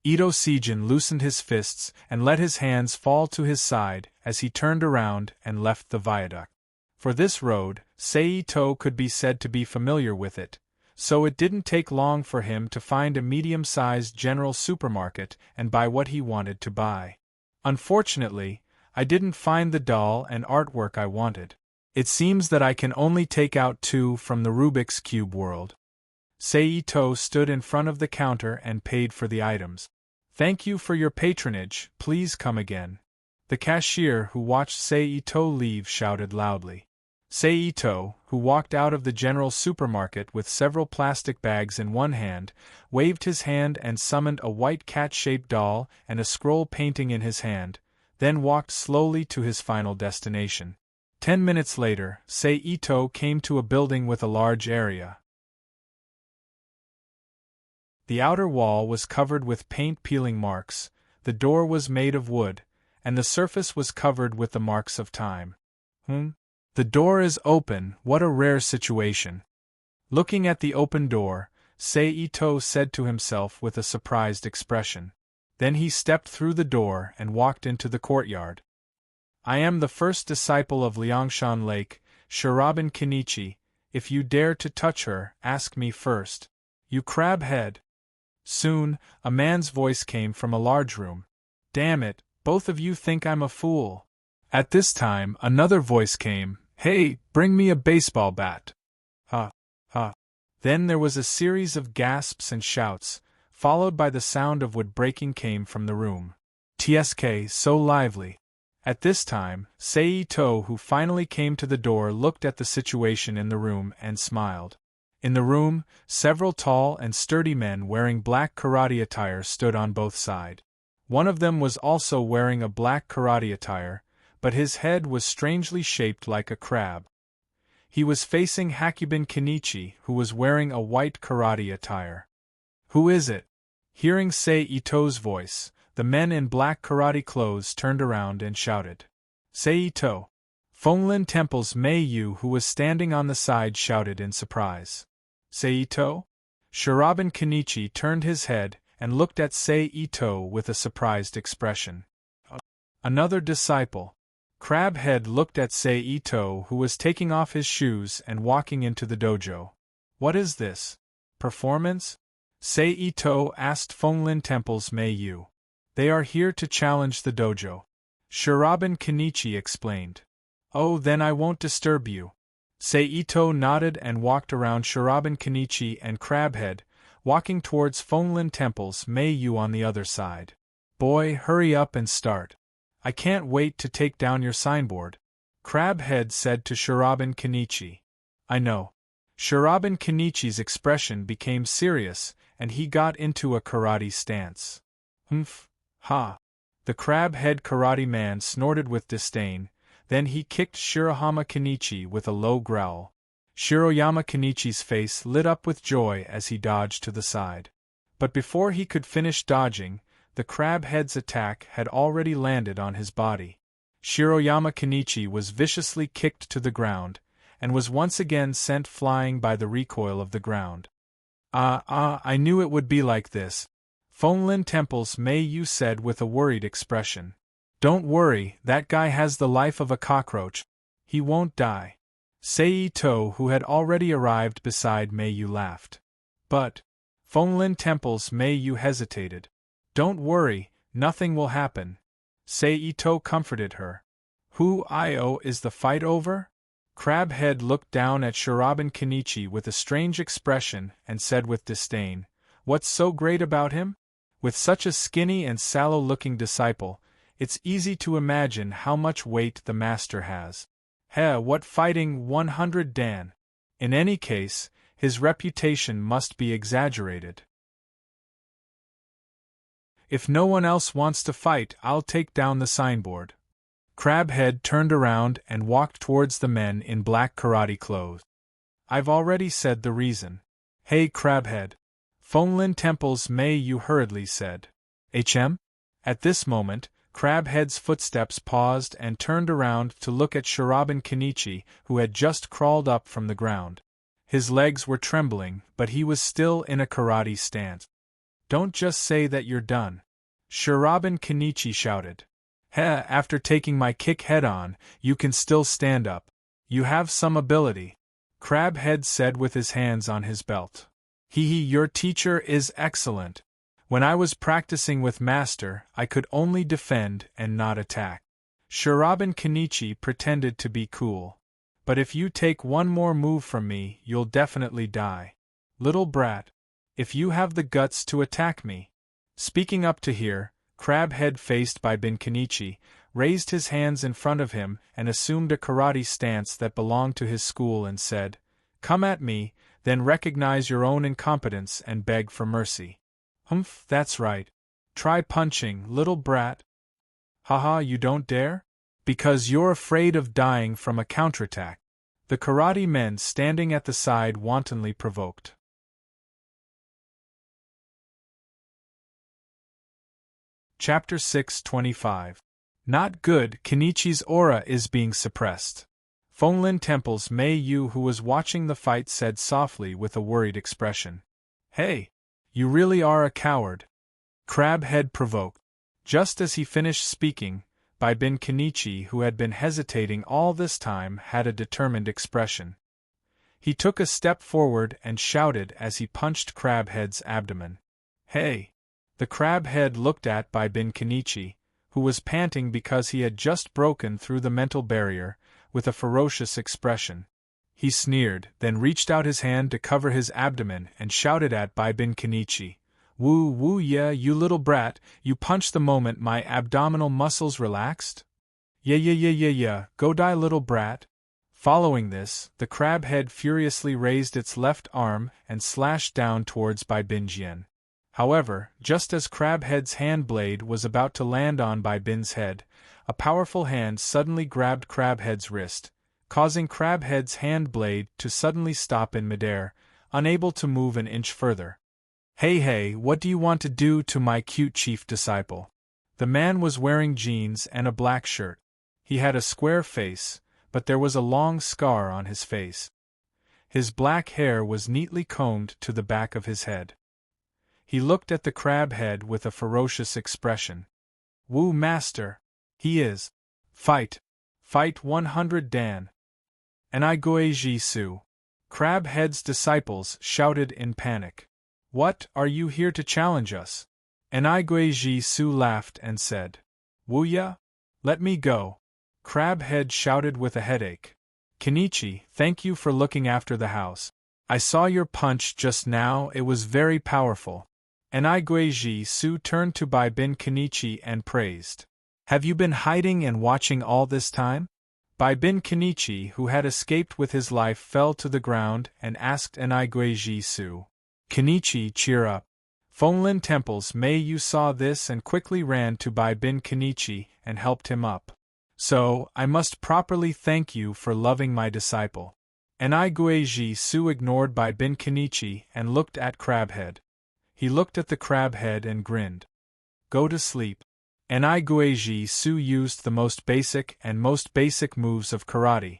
Ito Seijin loosened his fists and let his hands fall to his side as he turned around and left the viaduct. For this road, Seito could be said to be familiar with it, so it didn't take long for him to find a medium-sized general supermarket and buy what he wanted to buy. Unfortunately, I didn't find the doll and artwork I wanted. It seems that I can only take out 2 from the Rubik's Cube world. Seito stood in front of the counter and paid for the items. Thank you for your patronage, please come again. The cashier who watched Seito leave shouted loudly. Seito, who walked out of the general supermarket with several plastic bags in one hand, waved his hand and summoned a white cat-shaped doll and a scroll painting in his hand, then walked slowly to his final destination. 10 minutes later, Seito came to a building with a large area. The outer wall was covered with paint-peeling marks, the door was made of wood, and the surface was covered with the marks of time. The door is open, what a rare situation. Looking at the open door, Seito said to himself with a surprised expression. Then he stepped through the door and walked into the courtyard. I am the first disciple of Liangshan Lake, Shirobin Kenichi. If you dare to touch her, ask me first. You crab-head. Soon, a man's voice came from a large room. Damn it, both of you think I'm a fool. At this time, another voice came. Hey, bring me a baseball bat. Ha. Then there was a series of gasps and shouts, followed by the sound of wood breaking came from the room. TSK, so lively. At this time, Seito, who finally came to the door, looked at the situation in the room and smiled. In the room, several tall and sturdy men wearing black karate attire stood on both sides. One of them was also wearing a black karate attire, but his head was strangely shaped like a crab. He was facing Hakubin Kenichi, who was wearing a white karate attire. Who is it? Hearing Seito's voice, the men in black karate clothes turned around and shouted. Seito! Fonglin Temple's Mei Yu, who was standing on the side, shouted in surprise. Seito? Shirobin Kenichi turned his head and looked at Sei Ito with a surprised expression. Another disciple. Crabhead looked at Sei Ito, who was taking off his shoes and walking into the dojo. What is this? Performance? Sei Ito asked Fonglin Temple's Mei Yu. They are here to challenge the dojo. Shiraben Kenichi explained. Oh, then I won't disturb you. Sei Ito nodded and walked around Shiraben Kenichi and Crabhead, walking towards Fonglin Temple's Mei Yu on the other side. Boy, hurry up and start. I can't wait to take down your signboard, Crabhead said to Shiraben Kenichi. I know. Shiraben Kenichi's expression became serious, and he got into a karate stance. Humph, ha. The crab-head karate man snorted with disdain, then he kicked Shirahama Kenichi with a low growl. Shiroyama Kenichi's face lit up with joy as he dodged to the side. But before he could finish dodging, the crab-head's attack had already landed on his body. Shiroyama Kenichi was viciously kicked to the ground, and was once again sent flying by the recoil of the ground. I knew it would be like this, Fonglin Temple's Mei Yu said with a worried expression. Don't worry, that guy has the life of a cockroach. He won't die. Sei Ito, who had already arrived beside Mei Yu, laughed. But Fonglin Temple's Mei Yu hesitated. Don't worry, nothing will happen. Sei Ito comforted her. Is the fight over? Crabhead looked down at Shiraben Kenichi with a strange expression and said with disdain, What's so great about him? With such a skinny and sallow-looking disciple, it's easy to imagine how much weight the master has. What fighting 100 dan! In any case, his reputation must be exaggerated. If no one else wants to fight, I'll take down the signboard. Crabhead turned around and walked towards the men in black karate clothes. I've already said the reason. Hey Crabhead! Fonglin Temple's Mei Yu hurriedly said. HM? At this moment, Crabhead's footsteps paused and turned around to look at Shiraben Kenichi, who had just crawled up from the ground. His legs were trembling, but he was still in a karate stance. Don't just say that you're done. Shiraben Kenichi shouted. After taking my kick head-on, you can still stand up. You have some ability, Crabhead said with his hands on his belt. Your teacher is excellent. When I was practicing with Master, I could only defend and not attack. Shiraben Kenichi pretended to be cool. But if you take one more move from me, you'll definitely die. Little brat. If you have the guts to attack me. Speaking up to here, Crabhead, faced by Bin Kenichi, raised his hands in front of him and assumed a karate stance that belonged to his school and said, Come at me, then recognize your own incompetence and beg for mercy. Humph, that's right. Try punching, little brat. Haha, you don't dare? Because you're afraid of dying from a counterattack. The karate men standing at the side wantonly provoked. Chapter 6:25. Not good, Kenichi's aura is being suppressed. Fonglin Temple's Mei Yu, who was watching the fight, said softly with a worried expression. Hey! You really are a coward. Crabhead provoked. Just as he finished speaking, Bin Kenichi, who had been hesitating all this time, had a determined expression. He took a step forward and shouted as he punched Crabhead's abdomen. Hey! The Crabhead looked at Bin Kenichi, who was panting because he had just broken through the mental barrier, with a ferocious expression. He sneered, then reached out his hand to cover his abdomen and shouted at Bin Kenichi. Woo, yeah, you little brat, you punched the moment my abdominal muscles relaxed? Yeah, go die, little brat. Following this, the Crabhead furiously raised its left arm and slashed down towards Bin Jian. However, just as Crabhead's hand blade was about to land on Bin's head, a powerful hand suddenly grabbed Crabhead's wrist, causing Crabhead's hand blade to suddenly stop in midair, unable to move an inch further. Hey, what do you want to do to my cute chief disciple? The man was wearing jeans and a black shirt. He had a square face, but there was a long scar on his face. His black hair was neatly combed to the back of his head. He looked at the crab head with a ferocious expression. Wu master. He is. Fight. Fight 100 Dan. Anigui Ji Su. Crab head's disciples shouted in panic. What, are you here to challenge us? Anigui Ji Su laughed and said. Wuya? Let me go. Crab head shouted with a headache. Kenichi, thank you for looking after the house. I saw your punch just now, it was very powerful. Anigui Ji Su turned to Bai Bin Kenichi and praised. Have you been hiding and watching all this time? Bai Bin Kenichi, who had escaped with his life, fell to the ground and asked Anigui Ji Su. Kenichi, cheer up. Fonlin Temples Mei Yu saw this and quickly ran to Bai Bin Kenichi and helped him up. So, I must properly thank you for loving my disciple. Anigui Ji Su ignored Bai Bin Kenichi and looked at Crabhead. He looked at the crabhead and grinned. Go to sleep. Anigui Ji Su used the most basic moves of karate.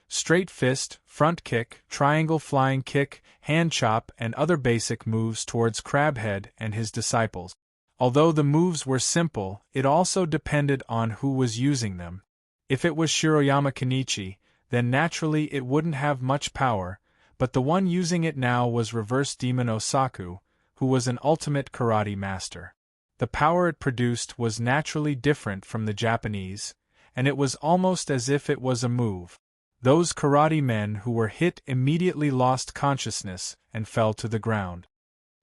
Straight fist, front kick, triangle flying kick, hand chop and other basic moves towards Crabhead and his disciples. Although the moves were simple, it also depended on who was using them. If it was Shiroyama Kenichi, then naturally it wouldn't have much power, but the one using it now was Reverse Demon Osaku, who was an ultimate karate master. The power it produced was naturally different from the Japanese, and it was almost as if it was a move. Those karate men who were hit immediately lost consciousness and fell to the ground.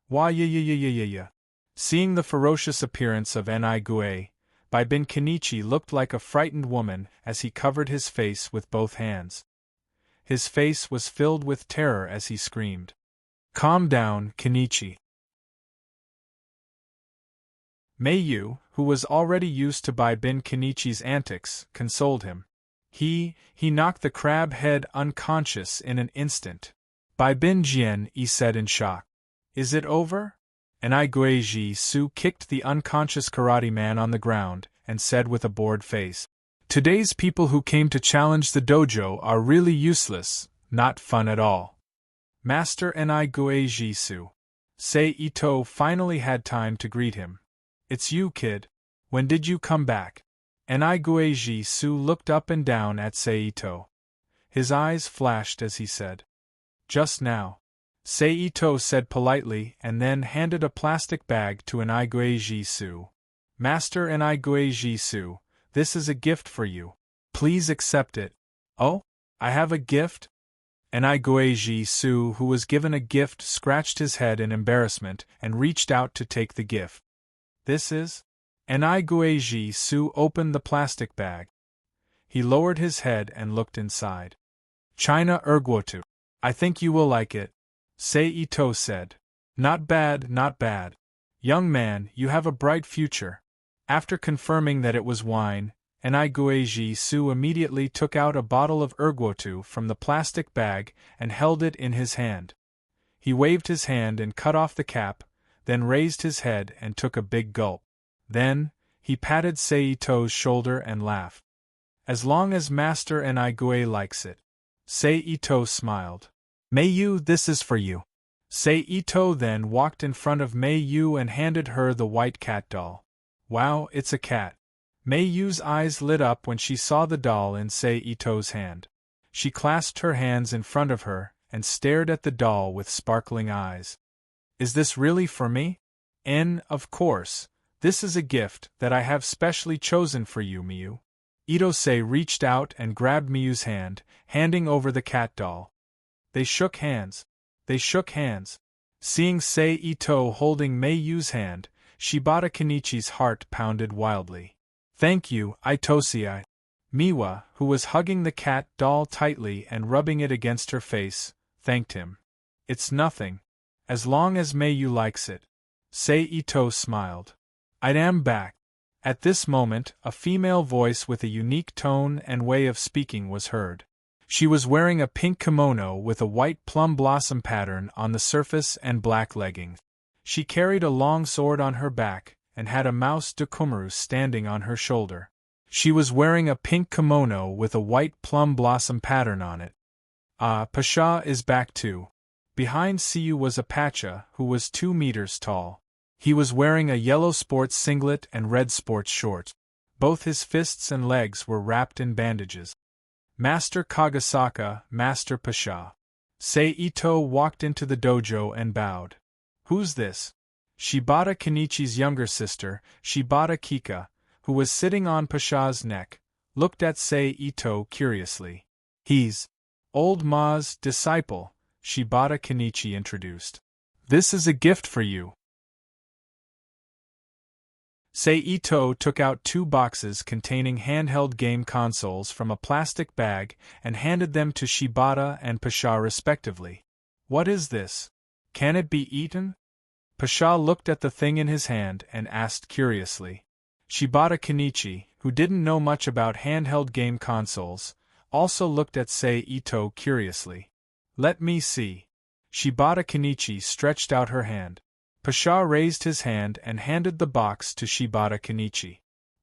Wah-ya-ya-ya-ya-ya-ya. Seeing the ferocious appearance of Anigui, Bai Bin Kenichi looked like a frightened woman as he covered his face with both hands. His face was filled with terror as he screamed. Calm down, Kenichi. Mei Yu, who was already used to Bai Bin Kenichi's antics, consoled him. He knocked the crab head unconscious in an instant. Bai Bin Jian, he said in shock. Is it over? Anigui Ji Su kicked the unconscious karate man on the ground and said with a bored face. Today's people who came to challenge the dojo are really useless, not fun at all. Master Anigui Ji Su. Sei Ito finally had time to greet him. It's you, kid. When did you come back? Anigui Ji Su looked up and down at Sei Ito. His eyes flashed as he said. Just now. Sei Ito said politely and then handed a plastic bag to Anigui Ji Su. Master Anigui Ji Su, this is a gift for you. Please accept it. Oh? I have a gift? Anigui Ji Su, who was given a gift, scratched his head in embarrassment and reached out to take the gift. This is? Anigui Ji Su opened the plastic bag. He lowered his head and looked inside. China Erguotu. I think you will like it. Sei Ito said. Not bad, not bad. Young man, you have a bright future. After confirming that it was wine, Anigui Ji Su immediately took out a bottle of Erguotu from the plastic bag and held it in his hand. He waved his hand and cut off the cap, then raised his head and took a big gulp. Then, he patted Sei Ito's shoulder and laughed. As long as Master Anigui likes it. Sei Ito smiled. Mei Yu, this is for you. Sei Ito then walked in front of Mei Yu and handed her the white cat doll. Wow, it's a cat. Mei Yu's eyes lit up when she saw the doll in Sei Ito's hand. She clasped her hands in front of her and stared at the doll with sparkling eyes. Is this really for me? Of course. This is a gift that I have specially chosen for you, Miyu. Ito-sei reached out and grabbed Miyu's hand, handing over the cat doll. They shook hands. Seeing Sei Ito holding Mei Yu's hand, Shibata Kenichi's heart pounded wildly. Thank you, Ito-sei. Miwa, who was hugging the cat doll tightly and rubbing it against her face, thanked him. It's nothing. As long as Mei Yu likes it. Sei Ito smiled. I am back. At this moment, a female voice with a unique tone and way of speaking was heard. She was wearing a pink kimono with a white plum blossom pattern on the surface and black leggings. She carried a long sword on her back and had a mouse Dokumaru standing on her shoulder. She was wearing a pink kimono with a white plum blossom pattern on it. Ah, Pasha is back too. Behind Siyu was Apache, who was 2 meters tall. He was wearing a yellow sports singlet and red sports shorts. Both his fists and legs were wrapped in bandages. Master Kagasaka, Master Pasha. Ito walked into the dojo and bowed. Who's this? Shibata Kenichi's younger sister, Shibata Kika, who was sitting on Pasha's neck, looked at Ito curiously. He's Old Ma's disciple, Shibata Kenichi introduced. This is a gift for you. Ito took out 2 boxes containing handheld game consoles from a plastic bag and handed them to Shibata and Pasha respectively. What is this? Can it be eaten? Pasha looked at the thing in his hand and asked curiously. Shibata Kenichi, who didn't know much about handheld game consoles, also looked at Ito curiously. Let me see. Shibata Kenichi stretched out her hand. Pasha raised his hand and handed the box to Shibata Kenichi.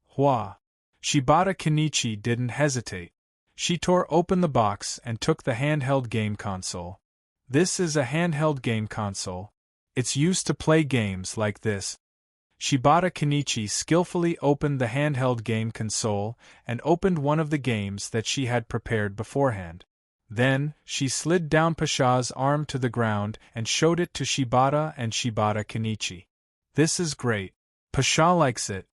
Hua! Shibata Kenichi didn't hesitate. She tore open the box and took the handheld game console. This is a handheld game console. It's used to play games like this. Shibata Kenichi skillfully opened the handheld game console and opened one of the games that she had prepared beforehand. Then, she slid down Pasha's arm to the ground and showed it to Shibata and Shibata Kenichi. This is great. Pasha likes it.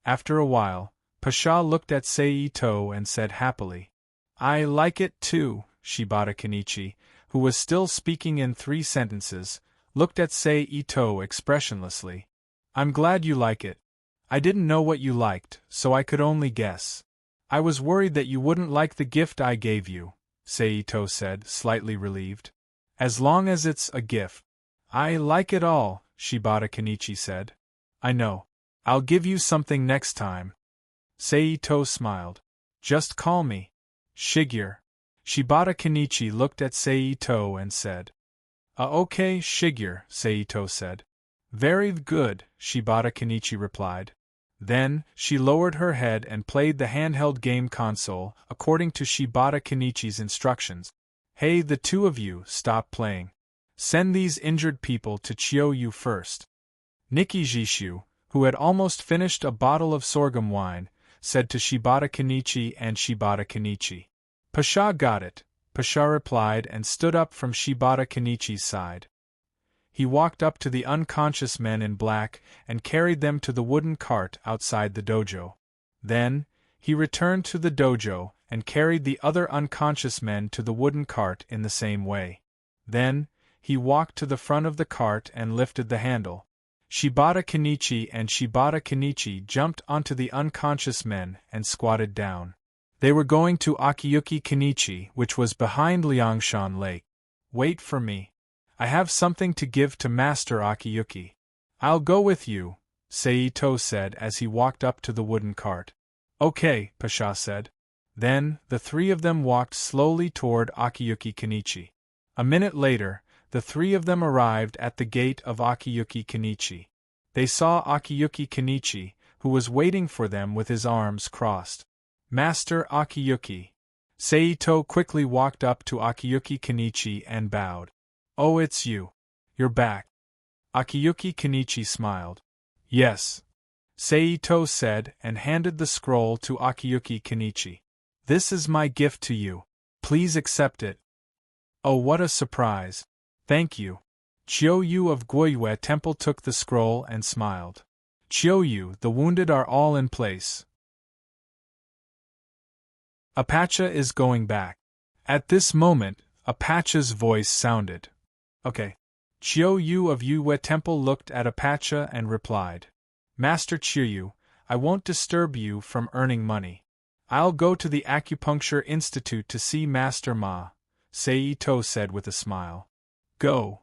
After a while, Pasha looked at Ito and said happily, I like it too. Shibata Kenichi, who was still speaking in 3 sentences, looked at Ito expressionlessly. I'm glad you like it. I didn't know what you liked, so I could only guess. I was worried that you wouldn't like the gift I gave you, Ito said, slightly relieved. As long as it's a gift. I like it all, Shibata Kenichi said. I know. I'll give you something next time. Ito smiled. Just call me Shigure. Shibata Kenichi looked at Ito and said. Okay, Shigure, Ito said. Very good, Shibata Kenichi replied. Then, she lowered her head and played the handheld game console, according to Shibata Kenichi's instructions. Hey, the 2 of you, stop playing. Send these injured people to Chiyoyu first. Nikijishu, who had almost finished a bottle of sorghum wine, said to Shibata Kenichi and Shibata Kenichi. Pasha got it, Pasha replied and stood up from Shibata Kenichi's side. He walked up to the unconscious men in black and carried them to the wooden cart outside the dojo. Then, he returned to the dojo and carried the other unconscious men to the wooden cart in the same way. Then, he walked to the front of the cart and lifted the handle. Shibata Kenichi and Shibata Kenichi jumped onto the unconscious men and squatted down. They were going to Akiyuki Kenichi, which was behind Liangshan Lake. Wait for me. I have something to give to Master Akiyuki. I'll go with you, Ito said as he walked up to the wooden cart. Okay, Pasha said. Then, the 3 of them walked slowly toward Akiyuki Kenichi. A minute later, the 3 of them arrived at the gate of Akiyuki Kenichi. They saw Akiyuki Kenichi, who was waiting for them with his arms crossed. Master Akiyuki. Ito quickly walked up to Akiyuki Kenichi and bowed. Oh, it's you. You're back. Akiyuki Kenichi smiled. Yes. Ito said and handed the scroll to Akiyuki Kenichi. This is my gift to you. Please accept it. Oh, what a surprise. Thank you. Chiyoyu of Guoyue Temple took the scroll and smiled. Chiyoyu, the wounded are all in place. Apache is going back. At this moment, Apache's voice sounded. Okay. Chiyoyu of Yue Temple looked at Apache and replied. Master Chiyoyu, I won't disturb you from earning money. I'll go to the Acupuncture Institute to see Master Ma, Ito said with a smile. Go.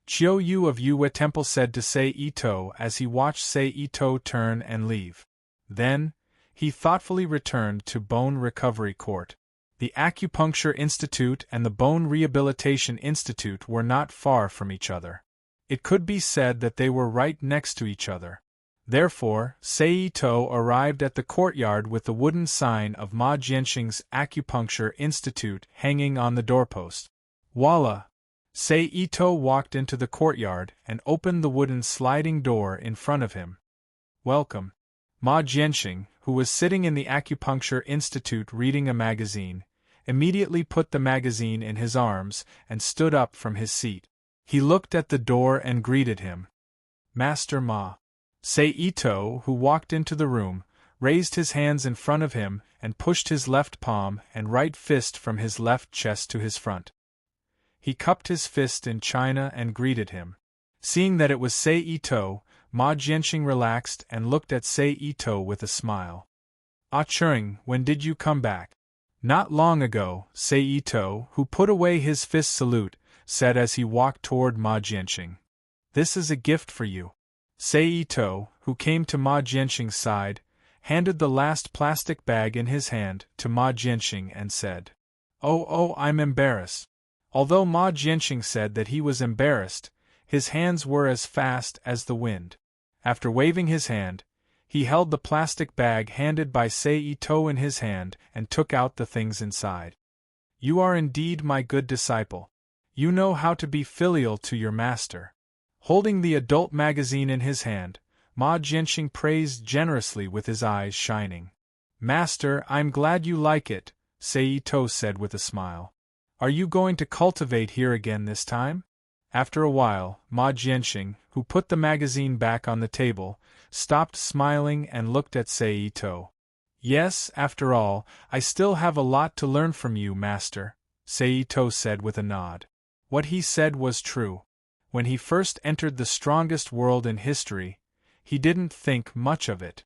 Chiyoyu of Yue Temple said to Ito as he watched Ito turn and leave. Then, he thoughtfully returned to Bone Recovery Court. The Acupuncture Institute and the Bone Rehabilitation Institute were not far from each other. It could be said that they were right next to each other. Therefore, Ito arrived at the courtyard with the wooden sign of Ma Jianxing's Acupuncture Institute hanging on the doorpost. Voila! Sei Ito walked into the courtyard and opened the wooden sliding door in front of him. Welcome. Ma Jianxing, who was sitting in the Acupuncture Institute reading a magazine, immediately put the magazine in his arms and stood up from his seat. He looked at the door and greeted him. Master Ma. Sei Ito, who walked into the room, raised his hands in front of him and pushed his left palm and right fist from his left chest to his front. He cupped his fist in China and greeted him. Seeing that it was Sei Ito, Ma Jianxing relaxed and looked at Sei Ito with a smile. Ah Cheng, when did you come back? Not long ago, Sei Ito, who put away his fist salute, said as he walked toward Ma Jianxing. This is a gift for you. Sei Ito, who came to Ma Jianxing's side, handed the last plastic bag in his hand to Ma Jianxing and said, Oh, I'm embarrassed. Although Ma Jianxing said that he was embarrassed, his hands were as fast as the wind. After waving his hand, he held the plastic bag handed by Sei Ito in his hand and took out the things inside. You are indeed my good disciple. You know how to be filial to your master. Holding the adult magazine in his hand, Ma Jianxing praised generously with his eyes shining. Master, I'm glad you like it, Sei Ito said with a smile. Are you going to cultivate here again this time? After a while, Ma Jianxing, who put the magazine back on the table, stopped smiling and looked at Sei Ito. Yes, after all, I still have a lot to learn from you, master, Sei Ito said with a nod. What he said was true. When he first entered the strongest world in history, he didn't think much of it.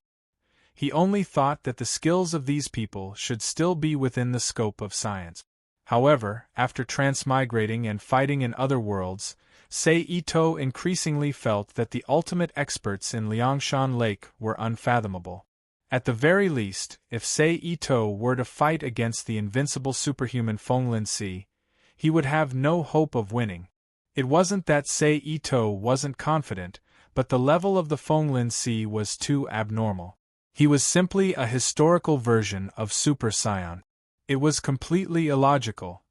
He only thought that the skills of these people should still be within the scope of science. However, after transmigrating and fighting in other worlds, Sei Ito increasingly felt that the ultimate experts in Liangshan Lake were unfathomable. At the very least, if Sei Ito were to fight against the invincible superhuman Fenglin Si, he would have no hope of winning. It wasn't that Sei Ito wasn't confident, but the level of the Fenglin Si was too abnormal. He was simply a historical version of Super Saiyan. It was completely illogical.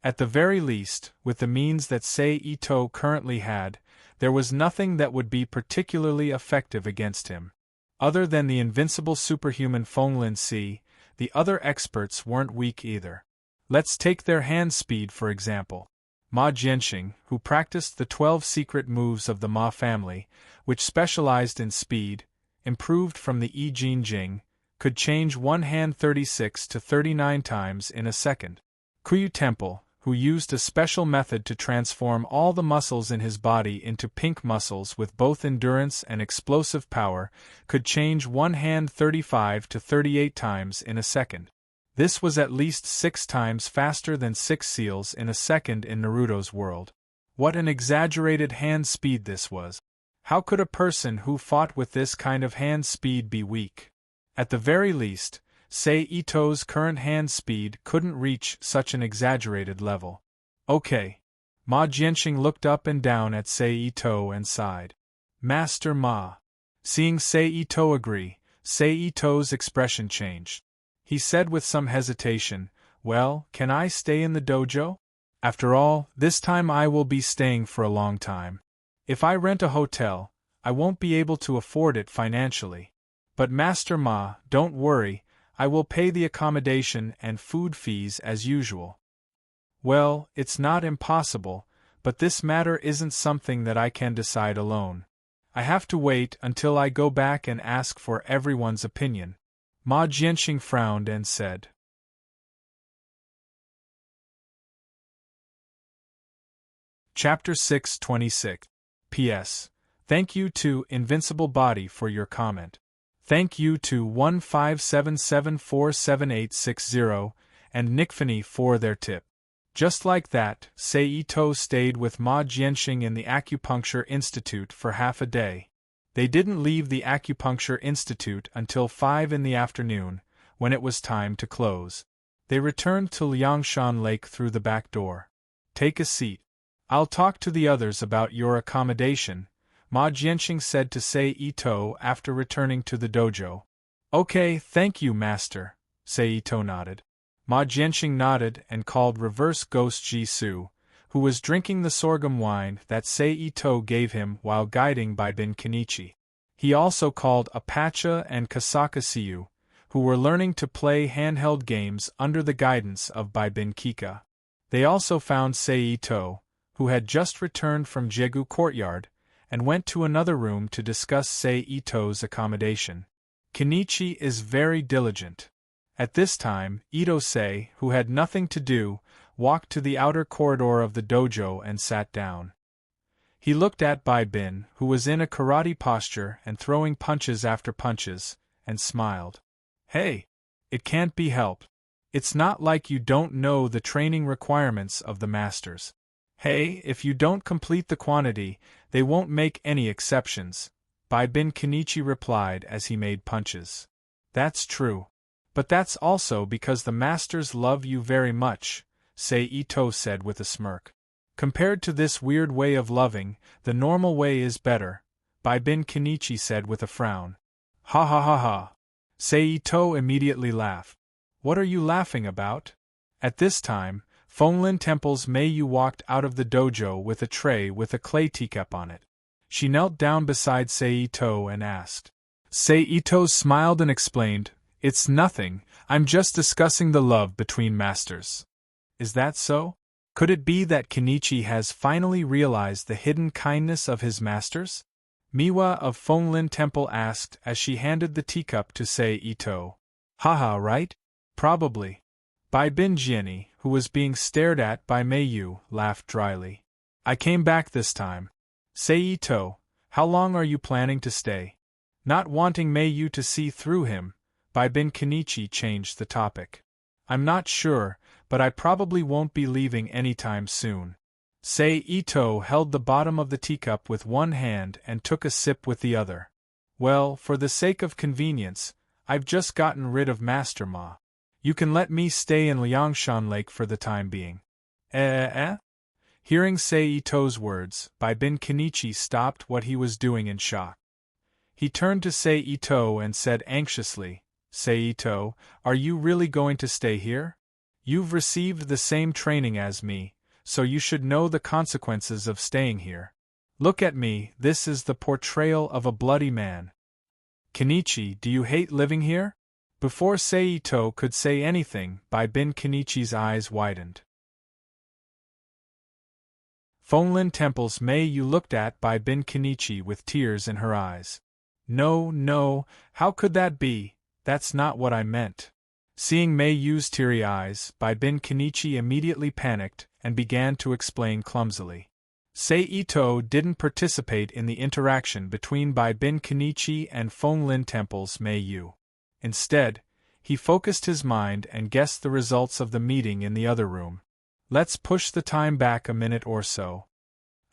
At the very least, with the means that Sei Ito currently had, there was nothing that would be particularly effective against him. Other than the invincible superhuman Fenglin Si, the other experts weren't weak either. Let's take their hand speed for example. Ma Jianxing, who practiced the 12 secret moves of the Ma family, which specialized in speed, improved from the I Jin Jing, could change one hand 36 to 39 times in a second. Kuyu Temple, who used a special method to transform all the muscles in his body into pink muscles with both endurance and explosive power, could change one hand 35 to 38 times in a second. This was at least 6 times faster than 6 seals in a second in Naruto's world. What an exaggerated hand speed this was. How could a person who fought with this kind of hand speed be weak? At the very least, Sei Ito's current hand speed couldn't reach such an exaggerated level. Okay. Ma Jianxing looked up and down at Sei Ito and sighed. Master Ma. Seeing Sei Ito agree, Sei Ito's expression changed. He said with some hesitation, Well, can I stay in the dojo? After all, this time I will be staying for a long time. If I rent a hotel, I won't be able to afford it financially. But Master Ma, don't worry, I will pay the accommodation and food fees as usual. Well, it's not impossible, but this matter isn't something that I can decide alone. I have to wait until I go back and ask for everyone's opinion. Ma Jianxing frowned and said. Chapter 626. P.S. Thank you to Invincible Body for your comment. Thank you to 1577477860 and Nickfanny for their tip. Just like that, Sei Ito stayed with Ma Jianxing in the Acupuncture Institute for half a day. They didn't leave the Acupuncture Institute until 5 in the afternoon, when it was time to close. They returned to Liangshan Lake through the back door. Take a seat. I'll talk to the others about your accommodation, Ma Jianxing said to Sei Ito after returning to the dojo. Okay, thank you, master, Sei Ito nodded. Ma Jianxing nodded and called reverse ghost Jisoo, who was drinking the sorghum wine that Sei Ito gave him while guiding Bai Bin Kenichi. He also called Apache and Kasaka Siyu, who were learning to play handheld games under the guidance of Bai Bin Kika. They also found Sei Ito, who had just returned from Jegu Courtyard, and went to another room to discuss Sei Ito's accommodation. Kenichi is very diligent. At this time, Ito-sei, who had nothing to do, walked to the outer corridor of the dojo and sat down. He looked at Bai Bin, who was in a karate posture and throwing punches after punches, and smiled. Hey! It can't be helped. It's not like you don't know the training requirements of the masters. Hey, if you don't complete the quantity, they won't make any exceptions, Bai Bin Kenichi replied as he made punches. That's true. But that's also because the masters love you very much, Sei Ito said with a smirk. Compared to this weird way of loving, the normal way is better, Bai Bin Kenichi said with a frown. Ha ha ha ha. Sei Ito immediately laughed. What are you laughing about? At this time, Fenglin Temple's Mei Yu walked out of the dojo with a tray with a clay teacup on it. She knelt down beside Sei Ito and asked. Sei Ito smiled and explained, It's nothing, I'm just discussing the love between masters. Is that so? Could it be that Kenichi has finally realized the hidden kindness of his masters? Miwa of Fenglin Temple asked as she handed the teacup to Sei Ito. Haha, right? Probably. Bai Bin Jiani, who was being stared at by Mei Yu, laughed dryly. I came back this time. Sei Ito, how long are you planning to stay? Not wanting Mei Yu to see through him, Bai Bin Kenichi changed the topic. I'm not sure, but I probably won't be leaving anytime soon. Sei Ito held the bottom of the teacup with one hand and took a sip with the other. Well, for the sake of convenience, I've just gotten rid of Master Ma. You can let me stay in Liangshan Lake for the time being. Hearing Sei Ito's words, Bai Bin Kenichi stopped what he was doing in shock. He turned to Sei Ito and said anxiously, Sei Ito, are you really going to stay here? You've received the same training as me, so you should know the consequences of staying here. Look at me, this is the portrayal of a bloody man. Kenichi, do you hate living here? Before Sei Ito could say anything, Bai Bin Kenichi's eyes widened. Fenglin Temple's Mei Yu looked at Bai Bin Kenichi with tears in her eyes. No, how could that be? That's not what I meant. Seeing Mei Yu's teary eyes, Bai Bin Kenichi immediately panicked and began to explain clumsily. Sei Ito didn't participate in the interaction between Bai Bin Kenichi and Fenglin Temple's Mei Yu. Instead, he focused his mind and guessed the results of the meeting in the other room. Let's push the time back a minute or so.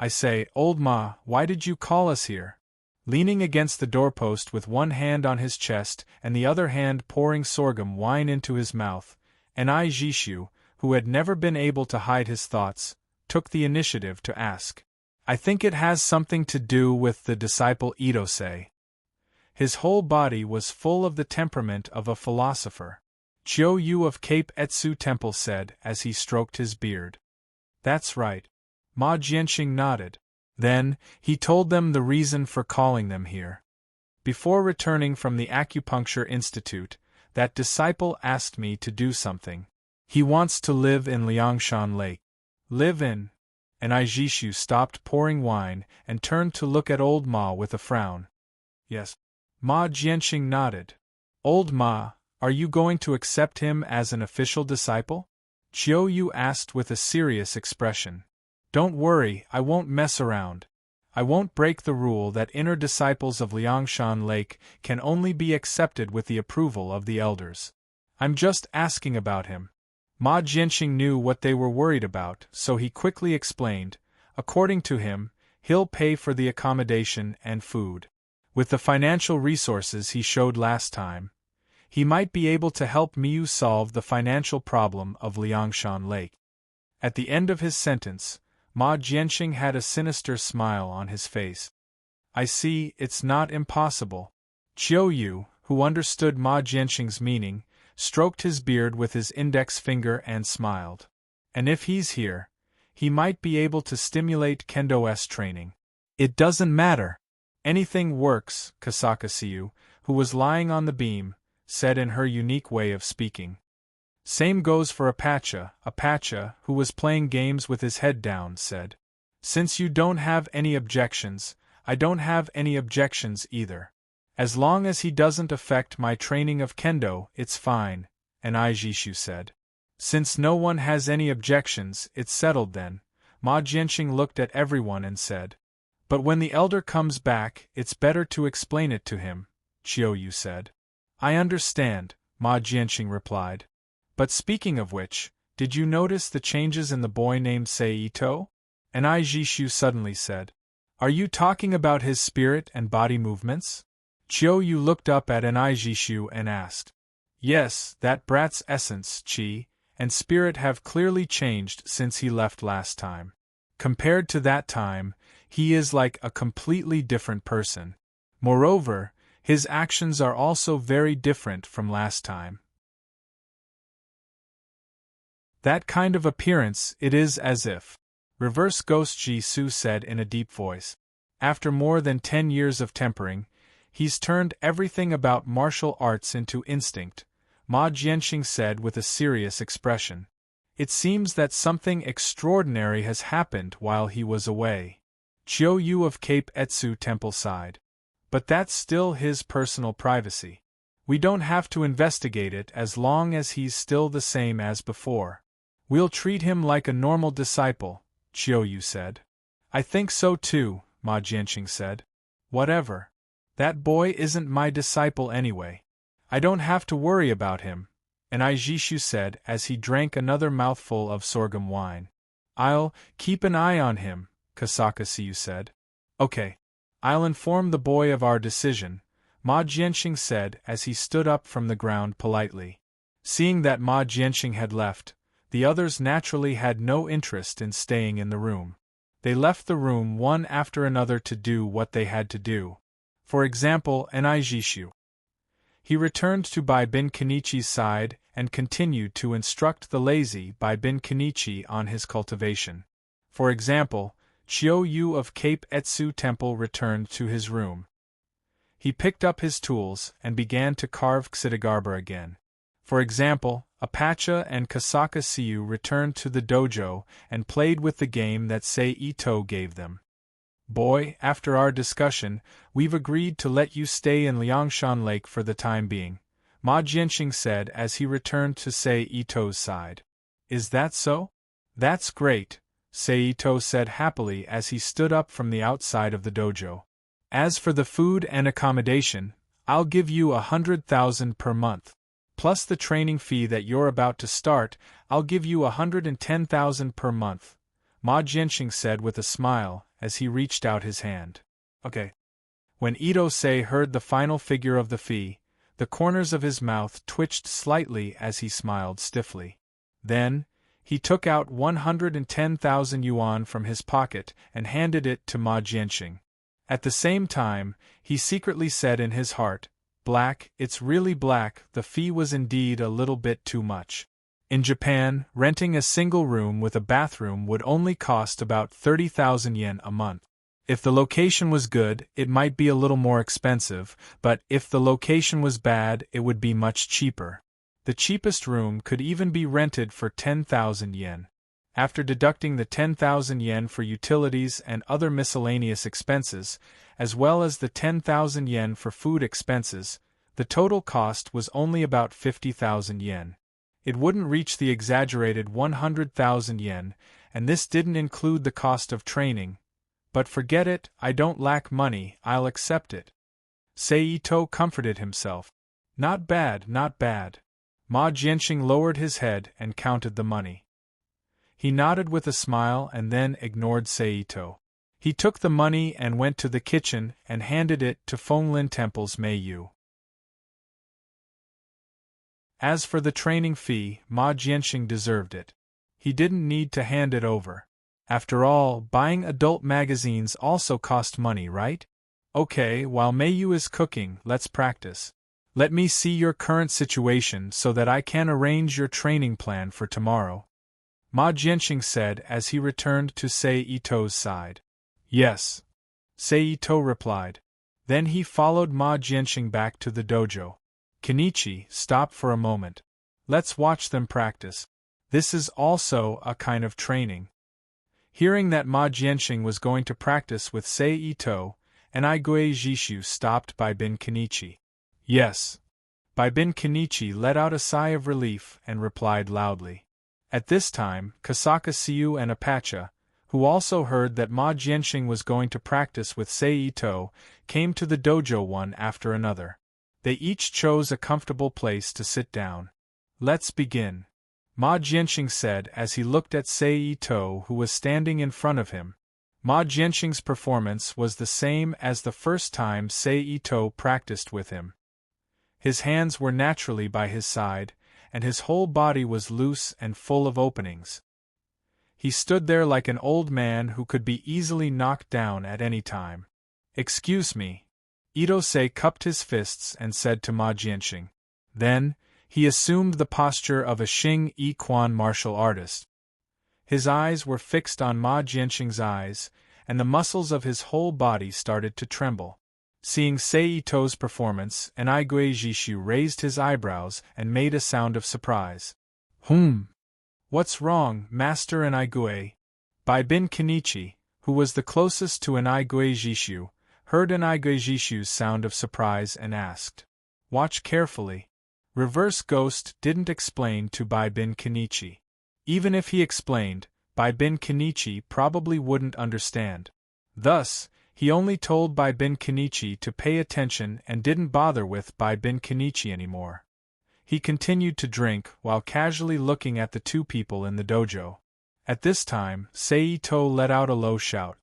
I say, Old Ma, why did you call us here? Leaning against the doorpost with one hand on his chest and the other hand pouring sorghum wine into his mouth, Enai Jishu, who had never been able to hide his thoughts, took the initiative to ask. I think it has something to do with the disciple Ito-sei. His whole body was full of the temperament of a philosopher. Chiu Yu of Cape Etsu Temple said as he stroked his beard. That's right. Ma Jianxing nodded. Then, he told them the reason for calling them here. Before returning from the Acupuncture Institute, that disciple asked me to do something. He wants to live in Liangshan Lake. Live in? And Aijishu stopped pouring wine and turned to look at Old Ma with a frown. Yes. Ma Jianxing nodded. Old Ma, are you going to accept him as an official disciple? Chiu Yu asked with a serious expression. Don't worry, I won't mess around. I won't break the rule that inner disciples of Liangshan Lake can only be accepted with the approval of the elders. I'm just asking about him. Ma Jianxing knew what they were worried about, so he quickly explained, according to him, he'll pay for the accommodation and food. With the financial resources he showed last time, he might be able to help Miu solve the financial problem of Liangshan Lake. At the end of his sentence, Ma Jianxing had a sinister smile on his face. I see, it's not impossible. Chiu Yu, who understood Ma Jianxing's meaning, stroked his beard with his index finger and smiled. And if he's here, he might be able to stimulate Kendo's training. It doesn't matter. Anything works, Kasaka Siu, who was lying on the beam, said in her unique way of speaking. Same goes for Apache, who was playing games with his head down, said. Since you don't have any objections, I don't have any objections either. As long as he doesn't affect my training of Kendo, it's fine, and Aijishu said. Since no one has any objections, it's settled then. Ma Jianxing looked at everyone and said. But when the elder comes back, it's better to explain it to him, Chiou said. I understand, Ma Jianxing replied. But speaking of which, did you notice the changes in the boy named Seito? And Aijishu suddenly said. Are you talking about his spirit and body movements? Chiou looked up at Aijishu and asked. Yes, that brat's essence, Qi, and spirit have clearly changed since he left last time. Compared to that time, he is like a completely different person. Moreover, his actions are also very different from last time. That kind of appearance, it is as if. Reverse Ghost Ji-Su said in a deep voice. After more than 10 years of tempering, he's turned everything about martial arts into instinct, Ma Jianxing said with a serious expression. It seems that something extraordinary has happened while he was away. Chiou of Cape Etsu Temple sighed. But that's still his personal privacy. We don't have to investigate it as long as he's still the same as before. We'll treat him like a normal disciple, Chiou said. I think so too, Ma Jianxing said. Whatever. That boy isn't my disciple anyway. I don't have to worry about him, and Aijishu said as he drank another mouthful of sorghum wine. I'll keep an eye on him, Kasaka Siu said. Okay. I'll inform the boy of our decision, Ma Jianxing said as he stood up from the ground politely. Seeing that Ma Jianxing had left, the others naturally had no interest in staying in the room. They left the room one after another to do what they had to do. For example, Aijishu. He returned to Bai Bin Kenichi's side and continued to instruct the lazy Bai Bin Kenichi on his cultivation. For example, Chiou of Cape Etsu Temple returned to his room. He picked up his tools and began to carve Xidagarba again. For example, Apache and Kasaka Siu returned to the dojo and played with the game that Seito gave them. Boy, after our discussion, we've agreed to let you stay in Liangshan Lake for the time being, Ma Jianxing said as he returned to Seito's side. Is that so? That's great, Seito said happily as he stood up from the outside of the dojo. As for the food and accommodation, I'll give you 100,000 per month. Plus the training fee that you're about to start, I'll give you 110,000 per month, Ma Jianxing said with a smile as he reached out his hand. Okay. When Ito-sei heard the final figure of the fee, the corners of his mouth twitched slightly as he smiled stiffly. Then, he took out 110,000 yuan from his pocket and handed it to Ma Jianxing. At the same time, he secretly said in his heart, Black, it's really black, the fee was indeed a little bit too much. In Japan, renting a single room with a bathroom would only cost about 30,000 yen a month. If the location was good, it might be a little more expensive, but if the location was bad, it would be much cheaper. The cheapest room could even be rented for 10,000 yen. After deducting the 10,000 yen for utilities and other miscellaneous expenses, as well as the 10,000 yen for food expenses, the total cost was only about 50,000 yen. It wouldn't reach the exaggerated 100,000 yen, and this didn't include the cost of training. But forget it, I don't lack money, I'll accept it. Seito comforted himself. Not bad, not bad. Ma Jianxing lowered his head and counted the money. He nodded with a smile and then ignored Seito. He took the money and went to the kitchen and handed it to Fenglin Temple's Mei Yu. As for the training fee, Ma Jianxing deserved it. He didn't need to hand it over. After all, buying adult magazines also cost money, right? Okay, while Mei Yu is cooking, let's practice. Let me see your current situation so that I can arrange your training plan for tomorrow. Ma Jianxing said as he returned to Sei Ito's side. Yes. Sei Ito replied. Then he followed Ma Jianxing back to the dojo. Kenichi, stop for a moment. Let's watch them practice. This is also a kind of training. Hearing that Ma Jianxing was going to practice with Sei Ito, and Igui Jishu stopped Bai Bin Kenichi. Yes. Bai Bin Kenichi let out a sigh of relief and replied loudly. At this time, Kasaka Siu and Apache, who also heard that Ma Jianxing was going to practice with Sei Ito, came to the dojo one after another. They each chose a comfortable place to sit down. Let's begin. Ma Jianxing said as he looked at Sei Ito who was standing in front of him. Ma Jianxing's performance was the same as the first time Sei Ito practiced with him. His hands were naturally by his side, and his whole body was loose and full of openings. He stood there like an old man who could be easily knocked down at any time. Excuse me. Ito-sei cupped his fists and said to Ma Jianxing. Then, he assumed the posture of a Xing Yi Quan martial artist. His eyes were fixed on Ma Jianxing's eyes, and the muscles of his whole body started to tremble. Seeing Sei Ito's performance, and Igui Jishu raised his eyebrows and made a sound of surprise. What's wrong, Master and Igui? Bai Bin Kenichi, who was the closest to an Igui Jishu, heard an Igui Jishu's sound of surprise and asked. Watch carefully. Reverse Ghost didn't explain to Bai Bin Kenichi. Even if he explained, Bai Bin Kenichi probably wouldn't understand. Thus, he only told Bai Bin Kenichi to pay attention and didn't bother with Bai Bin Kenichi anymore. He continued to drink while casually looking at the two people in the dojo. At this time, Sei Ito let out a low shout.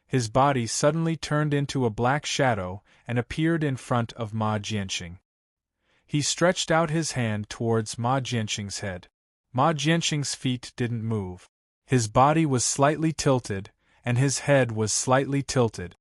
His body suddenly turned into a black shadow and appeared in front of Ma Jianxing. He stretched out his hand towards Ma Jianxing's head. Ma Jianxing's feet didn't move. His body was slightly tilted, and his head was slightly tilted.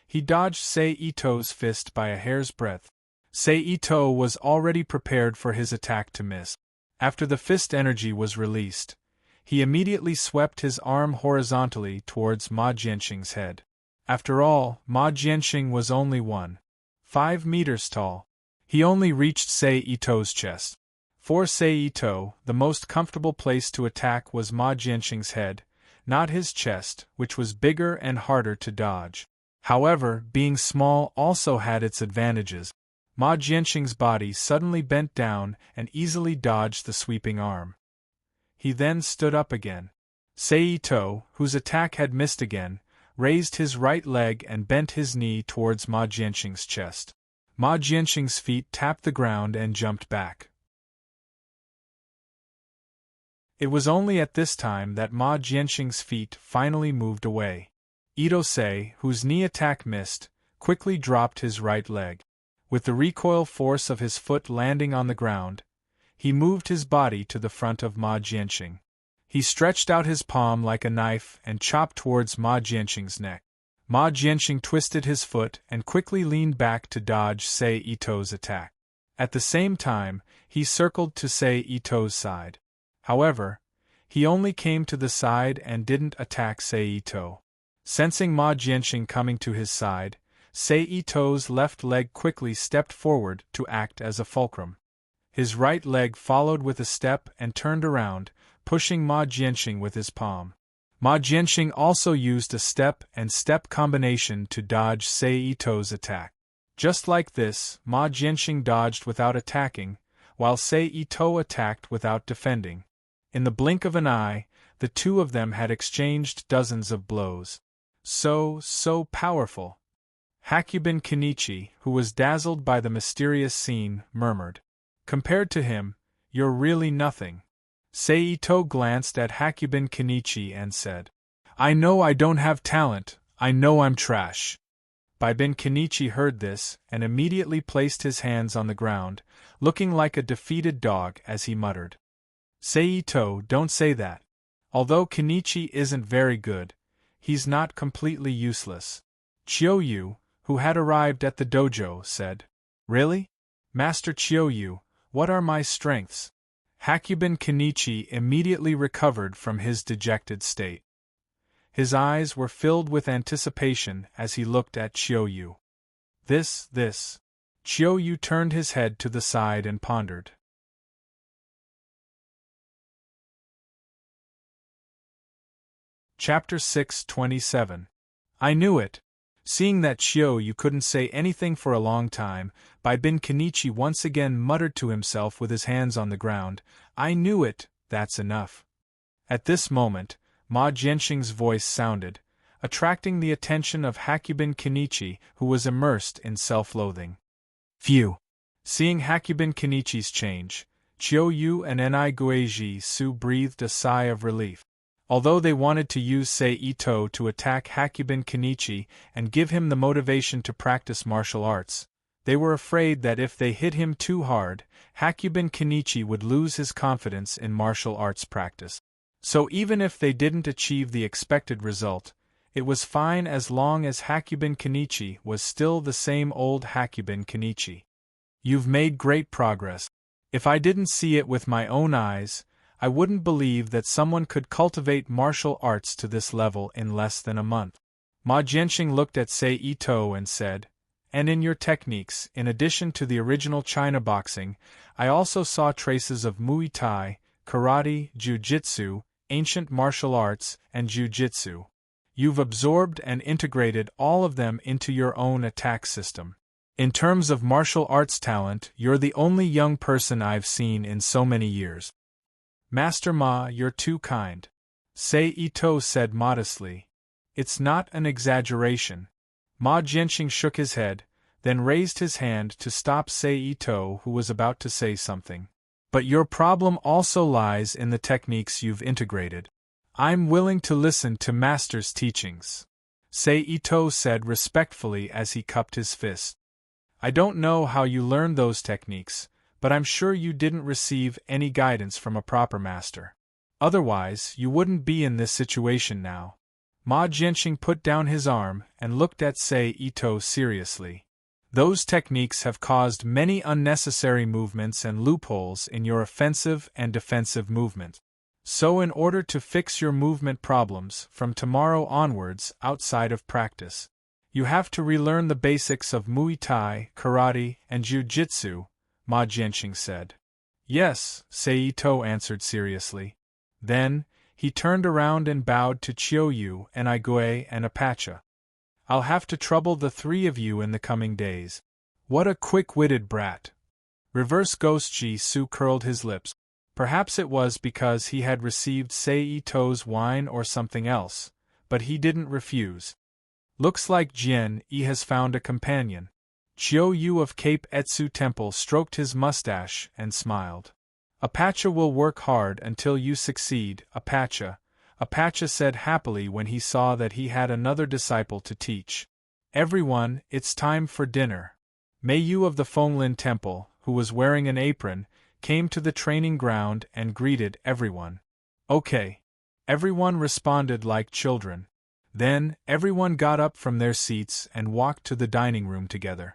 He dodged Sei Ito's fist by a hair's breadth. Sei Ito was already prepared for his attack to miss. After the fist energy was released, he immediately swept his arm horizontally towards Ma Jianxing's head. After all, Ma Jianxing was only 1.5 meters tall. He only reached Sei Ito's chest. For Sei Ito, the most comfortable place to attack was Ma Jianxing's head, not his chest, which was bigger and harder to dodge. However, being small also had its advantages. Ma Jianxing's body suddenly bent down and easily dodged the sweeping arm. He then stood up again. Sei Ito, whose attack had missed again, raised his right leg and bent his knee towards Ma Jianxing's chest. Ma Jianxing's feet tapped the ground and jumped back. It was only at this time that Ma Jianxing's feet finally moved away. Ito-sei, whose knee attack missed, quickly dropped his right leg. With the recoil force of his foot landing on the ground, he moved his body to the front of Ma Jianxing. He stretched out his palm like a knife and chopped towards Ma Jianxing's neck. Ma Jianxing twisted his foot and quickly leaned back to dodge Sei Ito's attack. At the same time, he circled to Sei Ito's side. However, he only came to the side and didn't attack Sei Ito. Sensing Ma Jianxing coming to his side, Sei Ito's left leg quickly stepped forward to act as a fulcrum. His right leg followed with a step and turned around, pushing Ma Jianxing with his palm. Ma Jianxing also used a step and step combination to dodge Sei Ito's attack. Just like this, Ma Jianxing dodged without attacking, while Sei Ito attacked without defending. In the blink of an eye, the two of them had exchanged dozens of blows. So powerful. Hakyubin Kenichi, who was dazzled by the mysterious scene, murmured. Compared to him, you're really nothing. Sei Ito glanced at Hakyubin Kenichi and said, I know I don't have talent, I know I'm trash. Bai Bin Kenichi heard this and immediately placed his hands on the ground, looking like a defeated dog as he muttered. Sei Ito, don't say that. Although Kenichi isn't very good, he's not completely useless. Chiou-yu, who had arrived at the dojo, said, Really? Master Chiyoyu, what are my strengths? Hakuben Kenichi immediately recovered from his dejected state. His eyes were filled with anticipation as he looked at Chiyoyu. This. Chiyoyu turned his head to the side and pondered. Chapter 6:27. I knew it. Seeing that Chiyoyu couldn't say anything for a long time, Bin Kenichi once again muttered to himself with his hands on the ground, I knew it, that's enough. At this moment, Ma Jianxing's voice sounded, attracting the attention of Hakuben Kenichi, who was immersed in self-loathing. Phew! Seeing Hakuben Kenichi's change, Chiyoyu and Niguiji Su breathed a sigh of relief. Although they wanted to use Sei Ito to attack Hakuben Kenichi and give him the motivation to practice martial arts, they were afraid that if they hit him too hard, Hakuben Kenichi would lose his confidence in martial arts practice. So even if they didn't achieve the expected result, it was fine as long as Hakuben Kenichi was still the same old Hakuben Kenichi. You've made great progress. If I didn't see it with my own eyes, I wouldn't believe that someone could cultivate martial arts to this level in less than a month. Ma Jianxing looked at Sei Ito and said, and in your techniques, in addition to the original China boxing, I also saw traces of Muay Thai, karate, jiu-jitsu, ancient martial arts, and jiu-jitsu. You've absorbed and integrated all of them into your own attack system. In terms of martial arts talent, you're the only young person I've seen in so many years. Master Ma, you're too kind. Sei Ito said modestly. It's not an exaggeration. Ma Jianxing shook his head, then raised his hand to stop Sei Ito, who was about to say something. But your problem also lies in the techniques you've integrated. I'm willing to listen to Master's teachings, Sei Ito said respectfully as he cupped his fist. I don't know how you learned those techniques, but I'm sure you didn't receive any guidance from a proper master. Otherwise, you wouldn't be in this situation now. Ma Jianxing put down his arm and looked at Sei Ito seriously. Those techniques have caused many unnecessary movements and loopholes in your offensive and defensive movement. So in order to fix your movement problems from tomorrow onwards outside of practice, you have to relearn the basics of Muay Thai, karate, and jiu-jitsu, Ma Jianxing said. Yes, Sei Ito answered seriously. Then, he turned around and bowed to Chiyoyu and Niguiji and Apache. I'll have to trouble the three of you in the coming days. What a quick-witted brat. Reverse Ghost Ji-Su curled his lips. Perhaps it was because he had received Sei Ito's wine or something else, but he didn't refuse. Looks like Jian-E has found a companion. Chiyoyu of Cape Etsu Temple stroked his mustache and smiled. Apache will work hard until you succeed, Apache said happily when he saw that he had another disciple to teach. Everyone, it's time for dinner. Meiyu of the Fenglin Temple, who was wearing an apron, came to the training ground and greeted everyone. Okay. Everyone responded like children. Then, everyone got up from their seats and walked to the dining room together.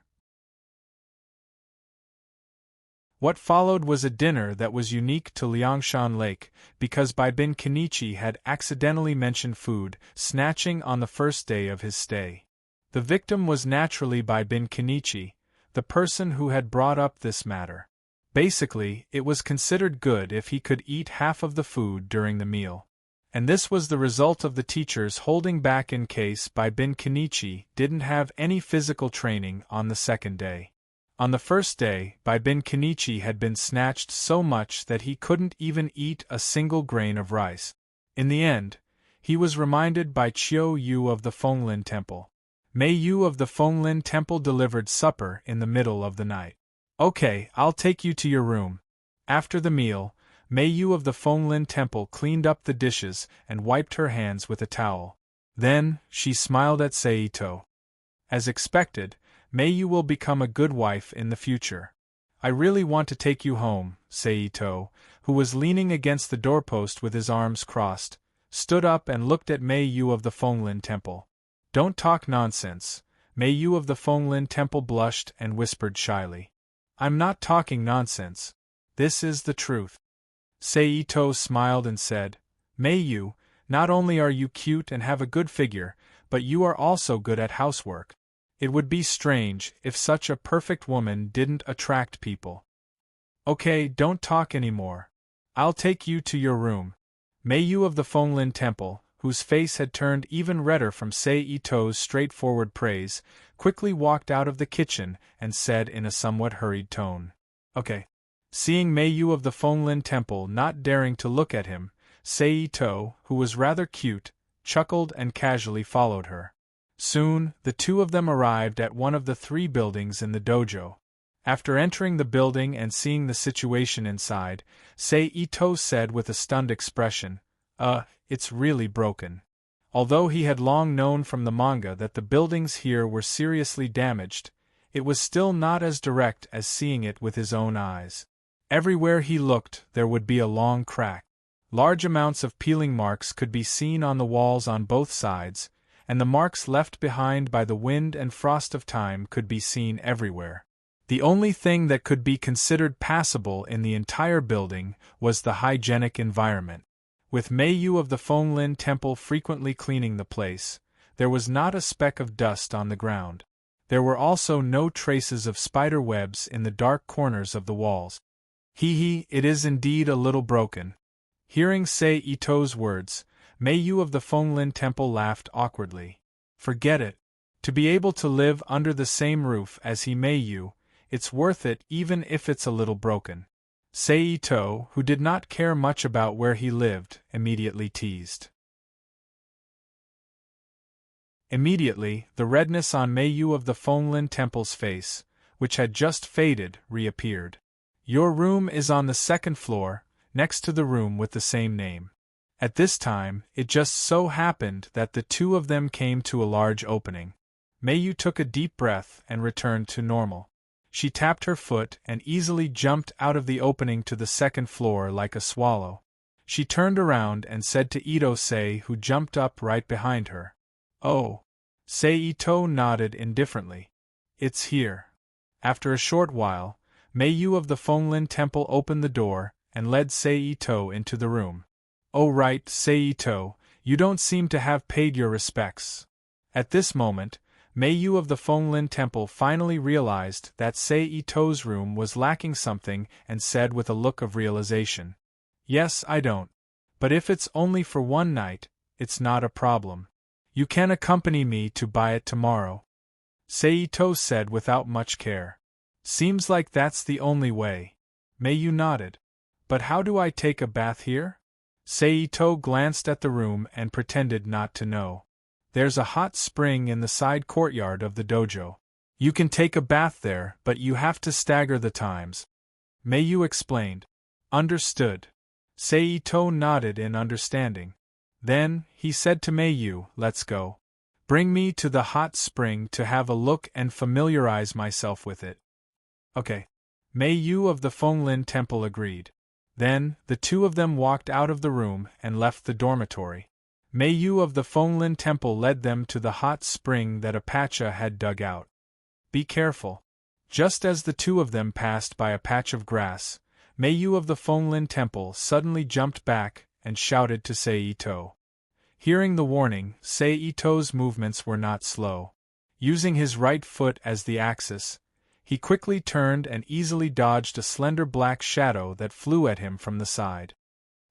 What followed was a dinner that was unique to Liangshan Lake, because Bin Kenichi had accidentally mentioned food, snatching on the first day of his stay. The victim was naturally Bin Kenichi, the person who had brought up this matter. Basically, it was considered good if he could eat half of the food during the meal. And this was the result of the teachers holding back in case Bin Kenichi didn't have any physical training on the second day. On the first day, Bin Kenichi had been snatched so much that he couldn't even eat a single grain of rice. In the end, he was reminded by Chiyoyu of the Fenglin Temple. Meiyu of the Fenglin Temple delivered supper in the middle of the night. Okay, I'll take you to your room. After the meal, Meiyu of the Fenglin Temple cleaned up the dishes and wiped her hands with a towel. Then, she smiled at Sei Ito. As expected, Meiyu will become a good wife in the future. I really want to take you home, Sei Ito, who was leaning against the doorpost with his arms crossed, stood up and looked at Meiyu of the Fenglin Temple. Don't talk nonsense. Meiyu of the Fenglin Temple blushed and whispered shyly. I'm not talking nonsense. This is the truth. Seito smiled and said, Meiyu, not only are you cute and have a good figure, but you are also good at housework. It would be strange if such a perfect woman didn't attract people. Okay, don't talk anymore. I'll take you to your room. Meiyu of the Fenglin Temple, whose face had turned even redder from Seito's straightforward praise, quickly walked out of the kitchen and said in a somewhat hurried tone, Okay. Seeing Meiyu of the Fenglin Temple not daring to look at him, Seito, who was rather cute, chuckled and casually followed her. Soon, the two of them arrived at one of the 3 buildings in the dojo. After entering the building and seeing the situation inside, Seito said with a stunned expression, it's really broken. Although he had long known from the manga that the buildings here were seriously damaged, it was still not as direct as seeing it with his own eyes. Everywhere he looked, there would be a long crack. Large amounts of peeling marks could be seen on the walls on both sides, and the marks left behind by the wind and frost of time could be seen everywhere. The only thing that could be considered passable in the entire building was the hygienic environment. With Meiyu of the Fenglin Temple frequently cleaning the place, there was not a speck of dust on the ground. There were also no traces of spider webs in the dark corners of the walls. It is indeed a little broken. Hearing Seito's words, Meiyu of the Fenglin Temple laughed awkwardly. Forget it. To be able to live under the same roof as Meiyu, it's worth it even if it's a little broken. Seito, who did not care much about where he lived, immediately teased. Immediately, the redness on Meiyu of the Fenglin Temple's face, which had just faded, reappeared. Your room is on the 2nd floor, next to the room with the same name. At this time, it just so happened that the two of them came to a large opening. Meiyu took a deep breath and returned to normal. She tapped her foot and easily jumped out of the opening to the 2nd floor like a swallow. She turned around and said to Ito-sei, who jumped up right behind her. Oh. Seito nodded indifferently. It's here. After a short while, Meiyu of the Fenglin Temple opened the door and led Seito into the room. Oh right, Seito, you don't seem to have paid your respects. At this moment, Meiyu of the Fenglin Temple finally realized that Seito's room was lacking something and said with a look of realization. Yes, I don't. But if it's only for one night, it's not a problem. You can accompany me to buy it tomorrow. Seito said without much care. Seems like that's the only way. Meiyu nodded. But how do I take a bath here? Seito glanced at the room and pretended not to know. There's a hot spring in the side courtyard of the dojo. You can take a bath there, but you have to stagger the times. Meiyu explained. Understood. Seito nodded in understanding. Then, he said to Meiyu, let's go. Bring me to the hot spring to have a look and familiarize myself with it. Okay. Meiyu of the Fenglin Temple agreed. Then, the two of them walked out of the room and left the dormitory. Meiyu of the Fenglin Temple led them to the hot spring that Apache had dug out. Be careful. Just as the two of them passed by a patch of grass, Meiyu of the Fenglin Temple suddenly jumped back and shouted to Seito. Hearing the warning, Seito's movements were not slow. Using his right foot as the axis, he quickly turned and easily dodged a slender black shadow that flew at him from the side.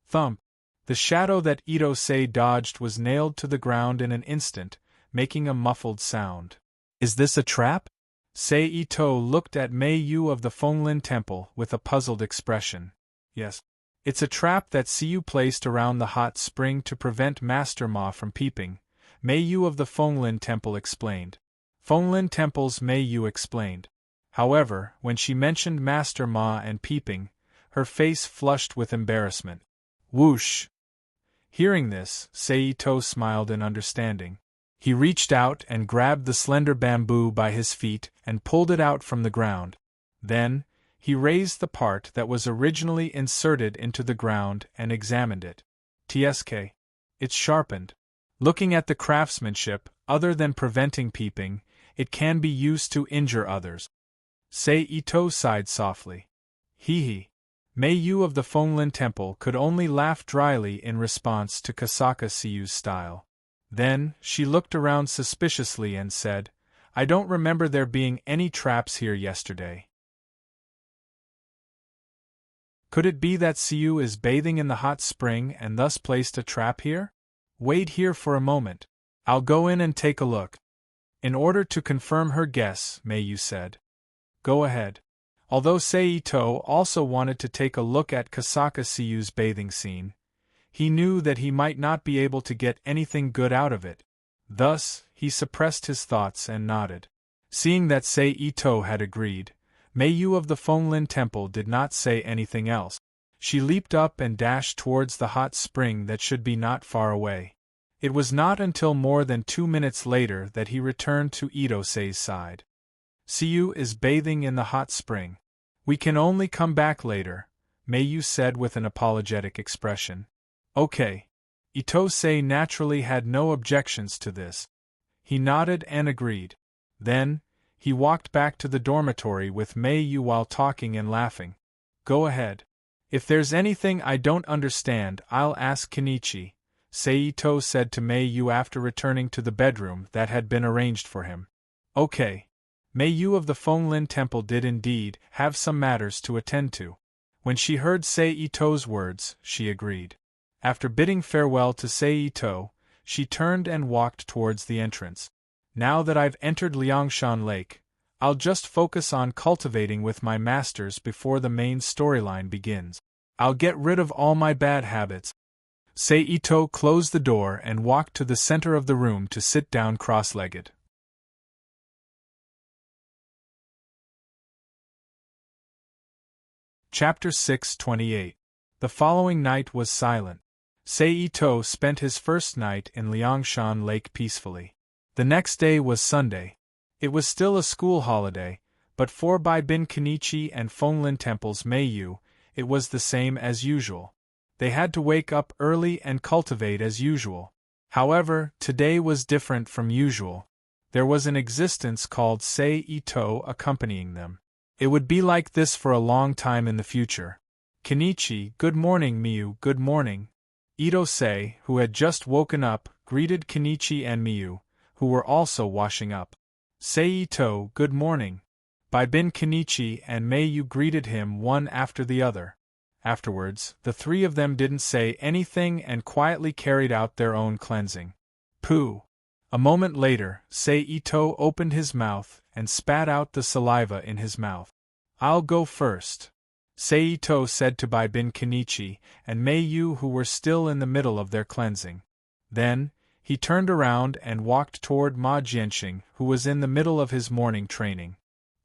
Thump! The shadow that Ito-sei dodged was nailed to the ground in an instant, making a muffled sound. Is this a trap? Seito looked at Meiyu of the Fenglin Temple with a puzzled expression. Yes. It's a trap that Siyu placed around the hot spring to prevent Master Ma from peeping, Meiyu of the Fenglin Temple explained. Fenglin Temple's Meiyu explained. However, when she mentioned Master Ma and peeping, her face flushed with embarrassment. Whoosh! Hearing this, Seito smiled in understanding. He reached out and grabbed the slender bamboo by his feet and pulled it out from the ground. Then, he raised the part that was originally inserted into the ground and examined it. Tsk. It's sharpened. Looking at the craftsmanship, other than preventing peeping, it can be used to injure others. Sei Ito sighed softly. Hee. Mei Yu of the Fenglin Temple could only laugh dryly in response to Kasaka Siyu's style. Then, she looked around suspiciously and said, I don't remember there being any traps here yesterday. Could it be that Siyu is bathing in the hot spring and thus placed a trap here? Wait here for a moment. I'll go in and take a look. In order to confirm her guess, Mei Yu said. Go ahead. Although Seito also wanted to take a look at Kasaka Siyu's bathing scene, he knew that he might not be able to get anything good out of it. Thus, he suppressed his thoughts and nodded. Seeing that Seito had agreed, Mei Yu of the Fenglin Temple did not say anything else. She leaped up and dashed towards the hot spring that should be not far away. It was not until more than 2 minutes later that he returned to Ito-sei's side. Siyu is bathing in the hot spring. We can only come back later, Mei Yu said with an apologetic expression. Okay. Ito-sei naturally had no objections to this. He nodded and agreed. Then, he walked back to the dormitory with Mei Yu while talking and laughing. Go ahead. If there's anything I don't understand, I'll ask Kenichi, Seito said to Mei Yu after returning to the bedroom that had been arranged for him. Okay. Mei Yu of the Fenglin Temple did indeed have some matters to attend to. When she heard Seito's words, she agreed. After bidding farewell to Seito, she turned and walked towards the entrance. Now that I've entered Liangshan Lake, I'll just focus on cultivating with my masters before the main storyline begins. I'll get rid of all my bad habits. Seito closed the door and walked to the center of the room to sit down cross-legged. Chapter 6:28. The following night was silent. Seito spent his first night in Liangshan Lake peacefully. The next day was Sunday. It was still a school holiday, but for Baibin Kenichi and Fenglin Temple's Mei Yu, it was the same as usual. They had to wake up early and cultivate as usual. However, today was different from usual. There was an existence called Seito accompanying them. It would be like this for a long time in the future. Kenichi, good morning Miyu, good morning. Ito-sei, who had just woken up, greeted Kenichi and Miyu, who were also washing up. Seito, good morning. Baibin Kenichi and Mei Yu greeted him one after the other. Afterwards, the three of them didn't say anything and quietly carried out their own cleansing. Pooh! A moment later, Seito opened his mouth and spat out the saliva in his mouth. I'll go first, Seito said to Baibin Kenichi and Mei Yu, who were still in the middle of their cleansing. Then, he turned around and walked toward Ma Jianxing, who was in the middle of his morning training.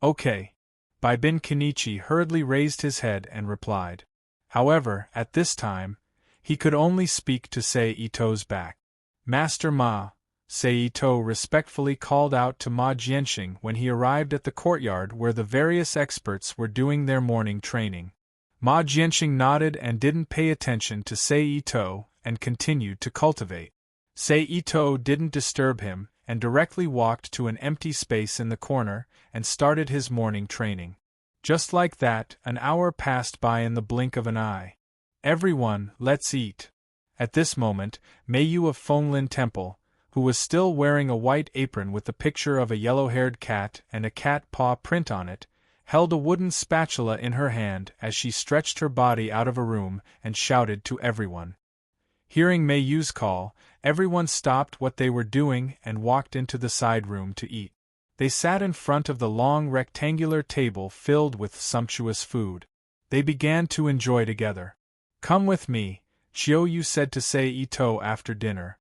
Okay. Baibin Kenichi hurriedly raised his head and replied. However, at this time, he could only speak to Seito's back. Master Ma, Seito respectfully called out to Ma Jianxing when he arrived at the courtyard where the various experts were doing their morning training. Ma Jianxing nodded and didn't pay attention to Seito and continued to cultivate. Seito didn't disturb him and directly walked to an empty space in the corner and started his morning training. Just like that, an hour passed by in the blink of an eye. Everyone, let's eat. At this moment, Mei Yu of Fenglin Temple, who was still wearing a white apron with the picture of a yellow-haired cat and a cat paw print on it, held a wooden spatula in her hand as she stretched her body out of a room and shouted to everyone. Hearing Mei Yu's call, everyone stopped what they were doing and walked into the side room to eat. They sat in front of the long rectangular table filled with sumptuous food. They began to enjoy together. Come with me, Chiyo-yu said to Seito after dinner.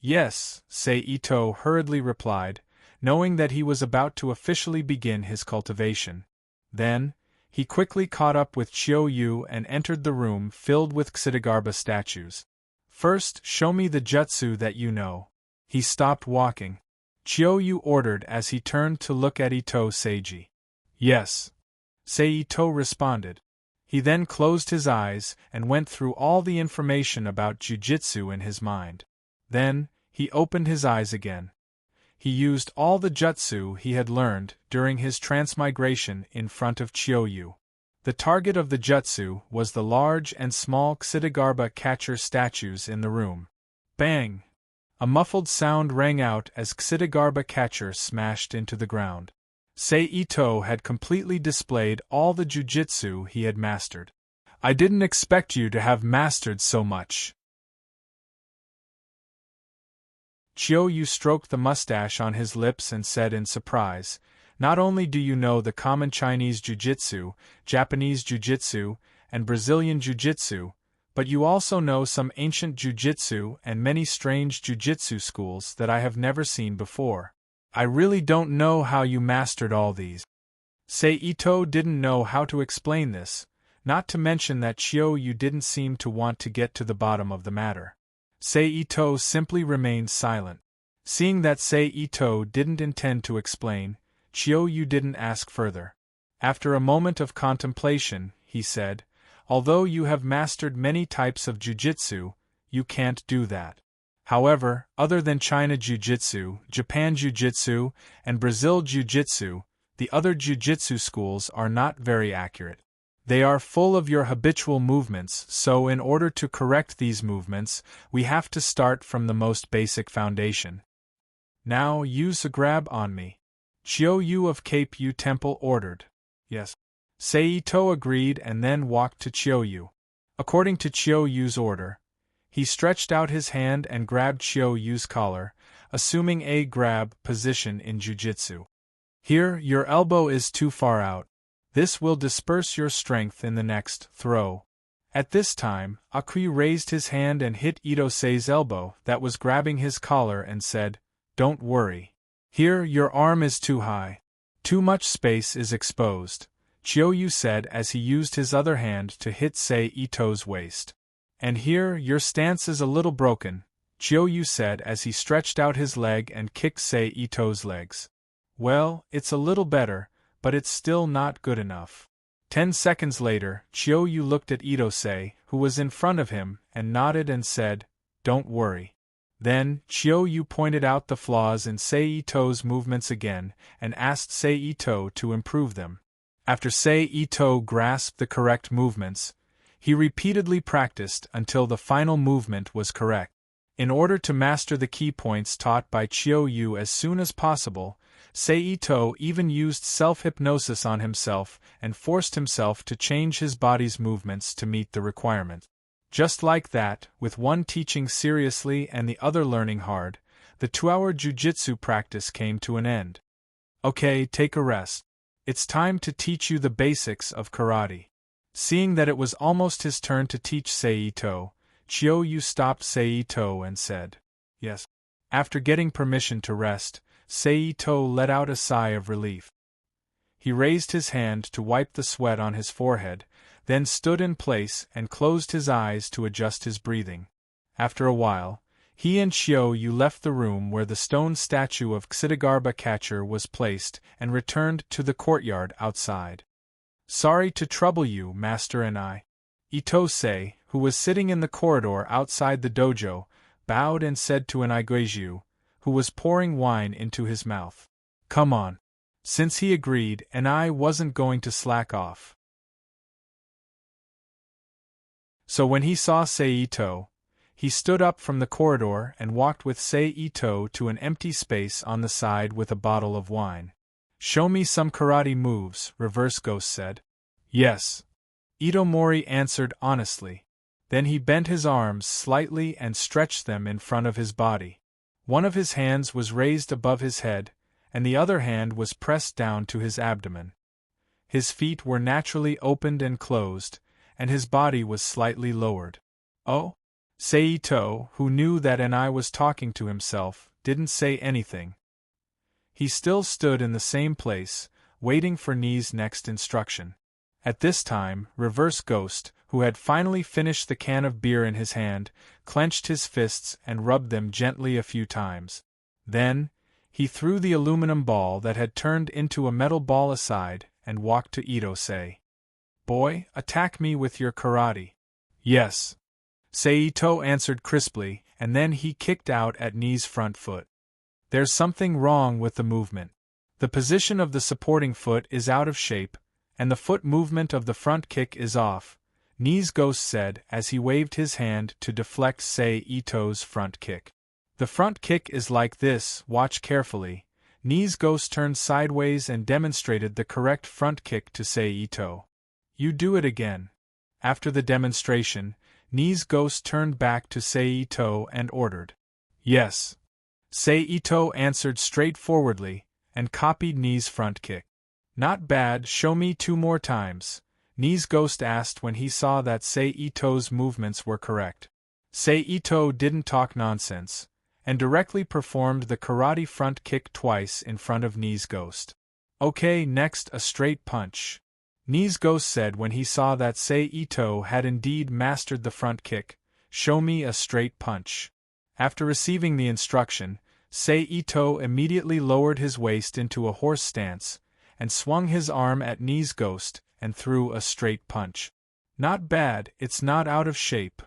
Yes, Seito hurriedly replied, knowing that he was about to officially begin his cultivation. Then, he quickly caught up with Chiyo-yu and entered the room filled with Xidagarba statues. First, show me the jutsu that you know. He stopped walking. Chiyo-yu ordered as he turned to look at Ito-seiji. Yes. Seito responded. He then closed his eyes and went through all the information about jujitsu in his mind. Then, he opened his eyes again. he used all the jutsu he had learned during his transmigration in front of Chiyoyu. The target of the jutsu was the large and small Xidagarba catcher statues in the room. Bang! A muffled sound rang out as Xidagarba catcher smashed into the ground. Ito had completely displayed all the jujitsu he had mastered. I didn't expect you to have mastered so much. Chiyoyu stroked the mustache on his lips and said in surprise, not only do you know the common Chinese jujitsu, Japanese jujitsu, and Brazilian jujitsu, but you also know some ancient jujitsu and many strange jujitsu schools that I have never seen before. I really don't know how you mastered all these. Ito didn't know how to explain this, not to mention that Chiyoyu didn't seem to want to get to the bottom of the matter. Ito simply remained silent. Seeing that Ito didn't intend to explain, Chiyoyu didn't ask further. After a moment of contemplation, he said, although you have mastered many types of jujitsu, you can't do that. However, other than China Jiu-Jitsu, Japan Jiu-Jitsu, and Brazil Jiu-Jitsu, the other Jiu-Jitsu schools are not very accurate. They are full of your habitual movements, so in order to correct these movements, we have to start from the most basic foundation. Now use a grab on me. Chiyoyu of Cape U Temple ordered. Yes. Ito agreed and then walked to Chiyoyu. According to Chiyoyu's order, he stretched out his hand and grabbed Chiyoyu's collar, assuming a grab position in jujitsu. Here, your elbow is too far out. This will disperse your strength in the next throw. At this time, Akui raised his hand and hit Ito-sei's elbow that was grabbing his collar and said, don't worry. Here, your arm is too high. Too much space is exposed, Chiyoyu said as he used his other hand to hit Ito's waist. And here, your stance is a little broken, Chiyoyu said as he stretched out his leg and kicked Ito's legs. Well, it's a little better, but it's still not good enough. 10 seconds later, Chiyoyu looked at Ito-sei, who was in front of him, and nodded and said, don't worry. Then, Chiyoyu pointed out the flaws in Ito's movements again, and asked Ito to improve them. After Ito grasped the correct movements, he repeatedly practiced until the final movement was correct. In order to master the key points taught by Chiyoyu as soon as possible, Ito even used self-hypnosis on himself and forced himself to change his body's movements to meet the requirement. Just like that, with one teaching seriously and the other learning hard, the 2-hour jujitsu practice came to an end. Okay, take a rest. It's time to teach you the basics of karate. Seeing that it was almost his turn to teach Ito, Chiyoyu stopped Ito and said, yes. After getting permission to rest, Ito let out a sigh of relief. He raised his hand to wipe the sweat on his forehead, then stood in place and closed his eyes to adjust his breathing. After a while, he and Chiyoyu left the room where the stone statue of Xidagarba catcher was placed and returned to the courtyard outside. Sorry to trouble you, Master, and I. Ito-sei, who was sitting in the corridor outside the dojo, bowed and said to an Aiguiju, who was pouring wine into his mouth. Come on. Since he agreed and I wasn't going to slack off. So when he saw Ito, he stood up from the corridor and walked with Ito to an empty space on the side with a bottle of wine. Show me some karate moves, Reverse Ghost said. Yes. Itomori answered honestly. Then he bent his arms slightly and stretched them in front of his body. One of his hands was raised above his head, and the other hand was pressed down to his abdomen. His feet were naturally opened and closed, and his body was slightly lowered. Oh? Ito, who knew that I was talking to himself, didn't say anything. He still stood in the same place, waiting for Ni's next instruction. At this time, Reverse Ghost, who had finally finished the can of beer in his hand, clenched his fists and rubbed them gently a few times. Then, he threw the aluminum ball that had turned into a metal ball aside and walked to Ito-sei. Boy, attack me with your karate. Yes. Ito answered crisply, and then he kicked out at Ni's front foot. There's something wrong with the movement. The position of the supporting foot is out of shape, and the foot movement of the front kick is off, Knees Ghost said as he waved his hand to deflect Sei Ito's front kick. The front kick is like this, watch carefully. Knees Ghost turned sideways and demonstrated the correct front kick to Sei Ito. You do it again. After the demonstration, Knees Ghost turned back to Sei Ito and ordered. Yes. Sei Ito answered straightforwardly, and copied Knees' front kick. Not bad, show me 2 more times, Knees Ghost asked when he saw that Sei Ito's movements were correct. Sei Ito didn't talk nonsense, and directly performed the karate front kick twice in front of Knees Ghost. Okay, next a straight punch, Knees Ghost said when he saw that Sei Ito had indeed mastered the front kick. Show me a straight punch. After receiving the instruction, Sei Ito immediately lowered his waist into a horse stance, and swung his arm at Knees Ghost, and threw a straight punch. Not bad, it's not out of shape.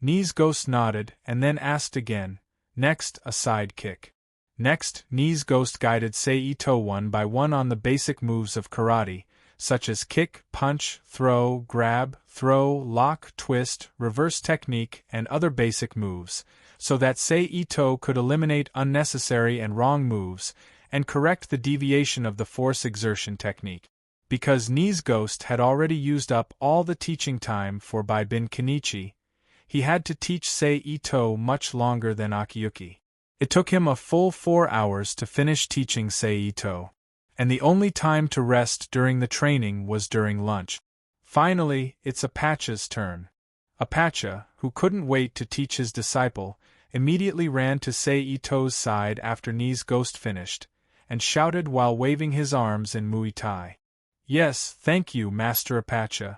Knees Ghost nodded, and then asked again. Next, a side kick. Next, Knees Ghost guided Sei Ito one by one on the basic moves of karate, such as kick, punch, throw, grab, throw, lock, twist, reverse technique, and other basic moves, so that Sei Ito could eliminate unnecessary and wrong moves, and correct the deviation of the force exertion technique. Because Knees Ghost had already used up all the teaching time for Baibin Kenichi, he had to teach Sei Ito much longer than Akiyuki. It took him a full 4 hours to finish teaching Sei Ito, and the only time to rest during the training was during lunch. Finally, it's Apache's turn. Apache, who couldn't wait to teach his disciple, immediately ran to Sei Ito's side after Knees Ghost finished, and shouted while waving his arms in Muay Thai. Yes, thank you, Master Apache.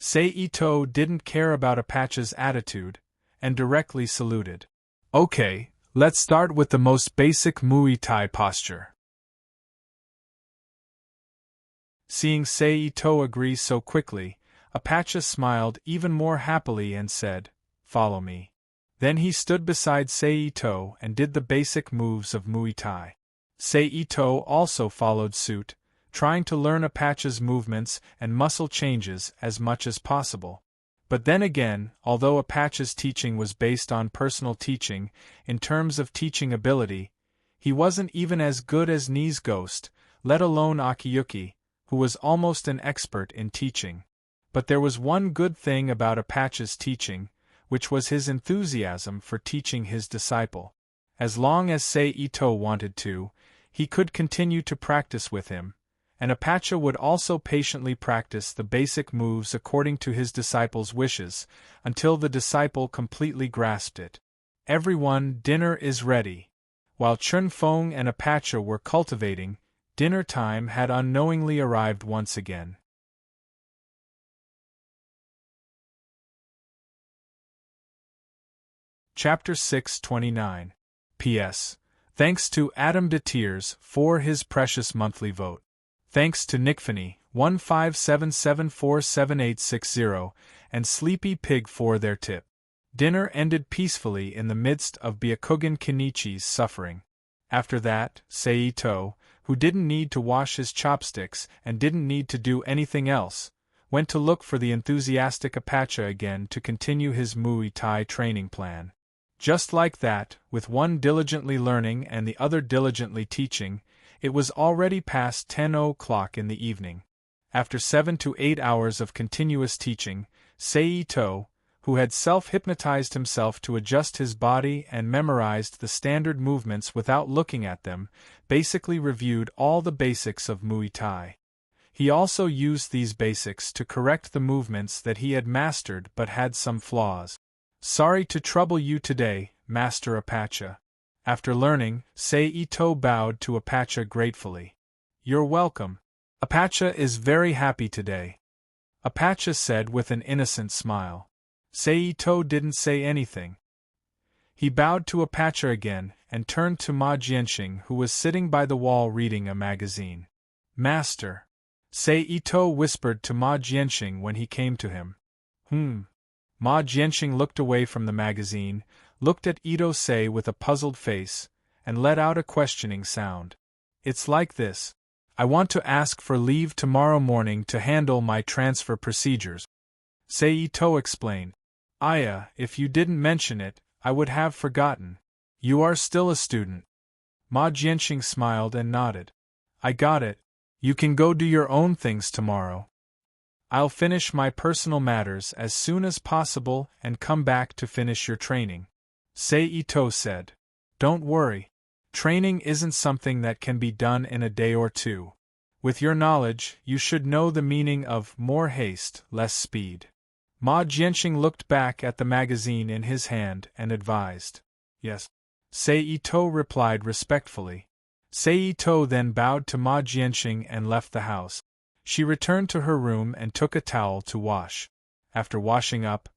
Sei Ito didn't care about Apache's attitude, and directly saluted. Okay, let's start with the most basic Muay Thai posture. Seeing Sei Ito agree so quickly, Apache smiled even more happily and said, Follow me. Then he stood beside Sei Ito and did the basic moves of Muay Thai. Sei Ito also followed suit, trying to learn Apache's movements and muscle changes as much as possible. But then again, although Apache's teaching was based on personal teaching, in terms of teaching ability, he wasn't even as good as Knees Ghost, let alone Akiyuki, who was almost an expert in teaching. But there was one good thing about Apache's teaching, which was his enthusiasm for teaching his disciple. As long as Sei Ito wanted to, he could continue to practice with him, and Apache would also patiently practice the basic moves according to his disciple's wishes, until the disciple completely grasped it. Everyone, dinner is ready. While Chun Feng and Apache were cultivating, dinner time had unknowingly arrived once again. Chapter 629. P.S. Thanks to Adam de Tears for his precious monthly vote. Thanks to Nickfanny, 157747860, and Sleepy Pig for their tip. Dinner ended peacefully in the midst of Byakugan Kenichi's suffering. After that, Sei Ito, who didn't need to wash his chopsticks and didn't need to do anything else, went to look for the enthusiastic Apache again to continue his Muay Thai training plan. Just like that, with one diligently learning and the other diligently teaching, it was already past 10 o'clock in the evening. After 7 to 8 hours of continuous teaching, Sei Ito, who had self-hypnotized himself to adjust his body and memorized the standard movements without looking at them, basically reviewed all the basics of Muay Thai. He also used these basics to correct the movements that he had mastered but had some flaws. Sorry to trouble you today, Master Apache. After learning, Sei Ito bowed to Apache gratefully. You're welcome. Apache is very happy today, Apache said with an innocent smile. Sei Ito didn't say anything. He bowed to Apache again and turned to Ma Jianxing, who was sitting by the wall reading a magazine. Master, Sei Ito whispered to Ma Jianxing when he came to him. Ma Jianxing looked away from the magazine, looked at Ito Sei with a puzzled face, and let out a questioning sound. It's like this. I want to ask for leave tomorrow morning to handle my transfer procedures. Seito explained. Aya, if you didn't mention it, I would have forgotten. You are still a student. Ma Jianxing smiled and nodded. I got it. You can go do your own things tomorrow. I'll finish my personal matters as soon as possible and come back to finish your training. Seito said. Don't worry. Training isn't something that can be done in a day or two. With your knowledge, you should know the meaning of more haste, less speed. Ma Jianxing looked back at the magazine in his hand and advised. Yes. Seito replied respectfully. Seito then bowed to Ma Jianxing and left the house. She returned to her room and took a towel to wash. After washing up,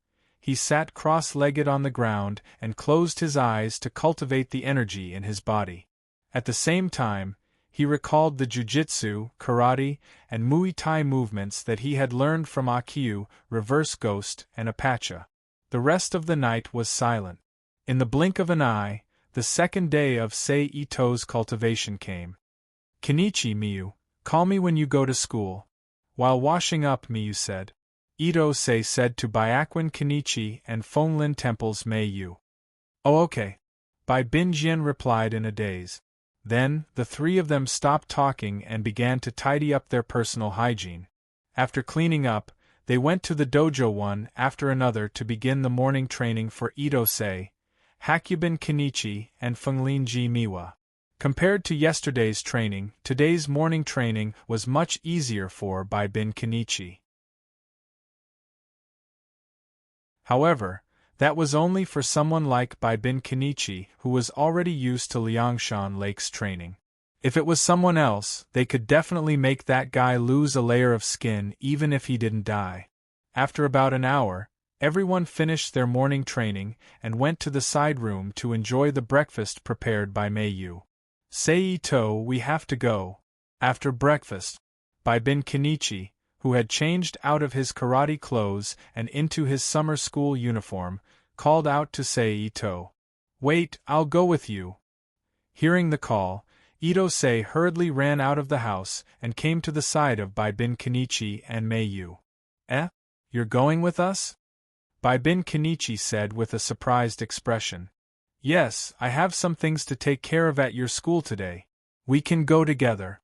he sat cross-legged on the ground and closed his eyes to cultivate the energy in his body. At the same time, he recalled the jujitsu, karate, and Muay Thai movements that he had learned from Akyu, Reverse Ghost, and Apache. The rest of the night was silent. In the blink of an eye, the second day of Seito's cultivation came. Kenichi Miyu, call me when you go to school. While washing up, Miyu said. Ito-sei said to Byakuin Kenichi and Fenglin Temple's Mei-yu. Oh, okay. Bai Binjian replied in a daze. Then, the three of them stopped talking and began to tidy up their personal hygiene. After cleaning up, they went to the dojo one after another to begin the morning training for Ito-sei, Hakyubin Kenichi, and Fenglin-ji Miwa. Compared to yesterday's training, today's morning training was much easier for Bai Bin Kenichi. However, that was only for someone like Bai Bin Kenichi who was already used to Liangshan Lake's training. If it was someone else, they could definitely make that guy lose a layer of skin even if he didn't die. After about an hour, everyone finished their morning training and went to the side room to enjoy the breakfast prepared by Mei-yu. Seito, we have to go. After breakfast, Bai Bin Kenichi, who had changed out of his karate clothes and into his summer school uniform, called out to Seito. Wait, I'll go with you. Hearing the call, Ito-sei hurriedly ran out of the house and came to the side of Bai Bin Kenichi and Mei-yu. You're going with us? Bai Bin Kenichi said with a surprised expression. Yes, I have some things to take care of at your school today. We can go together.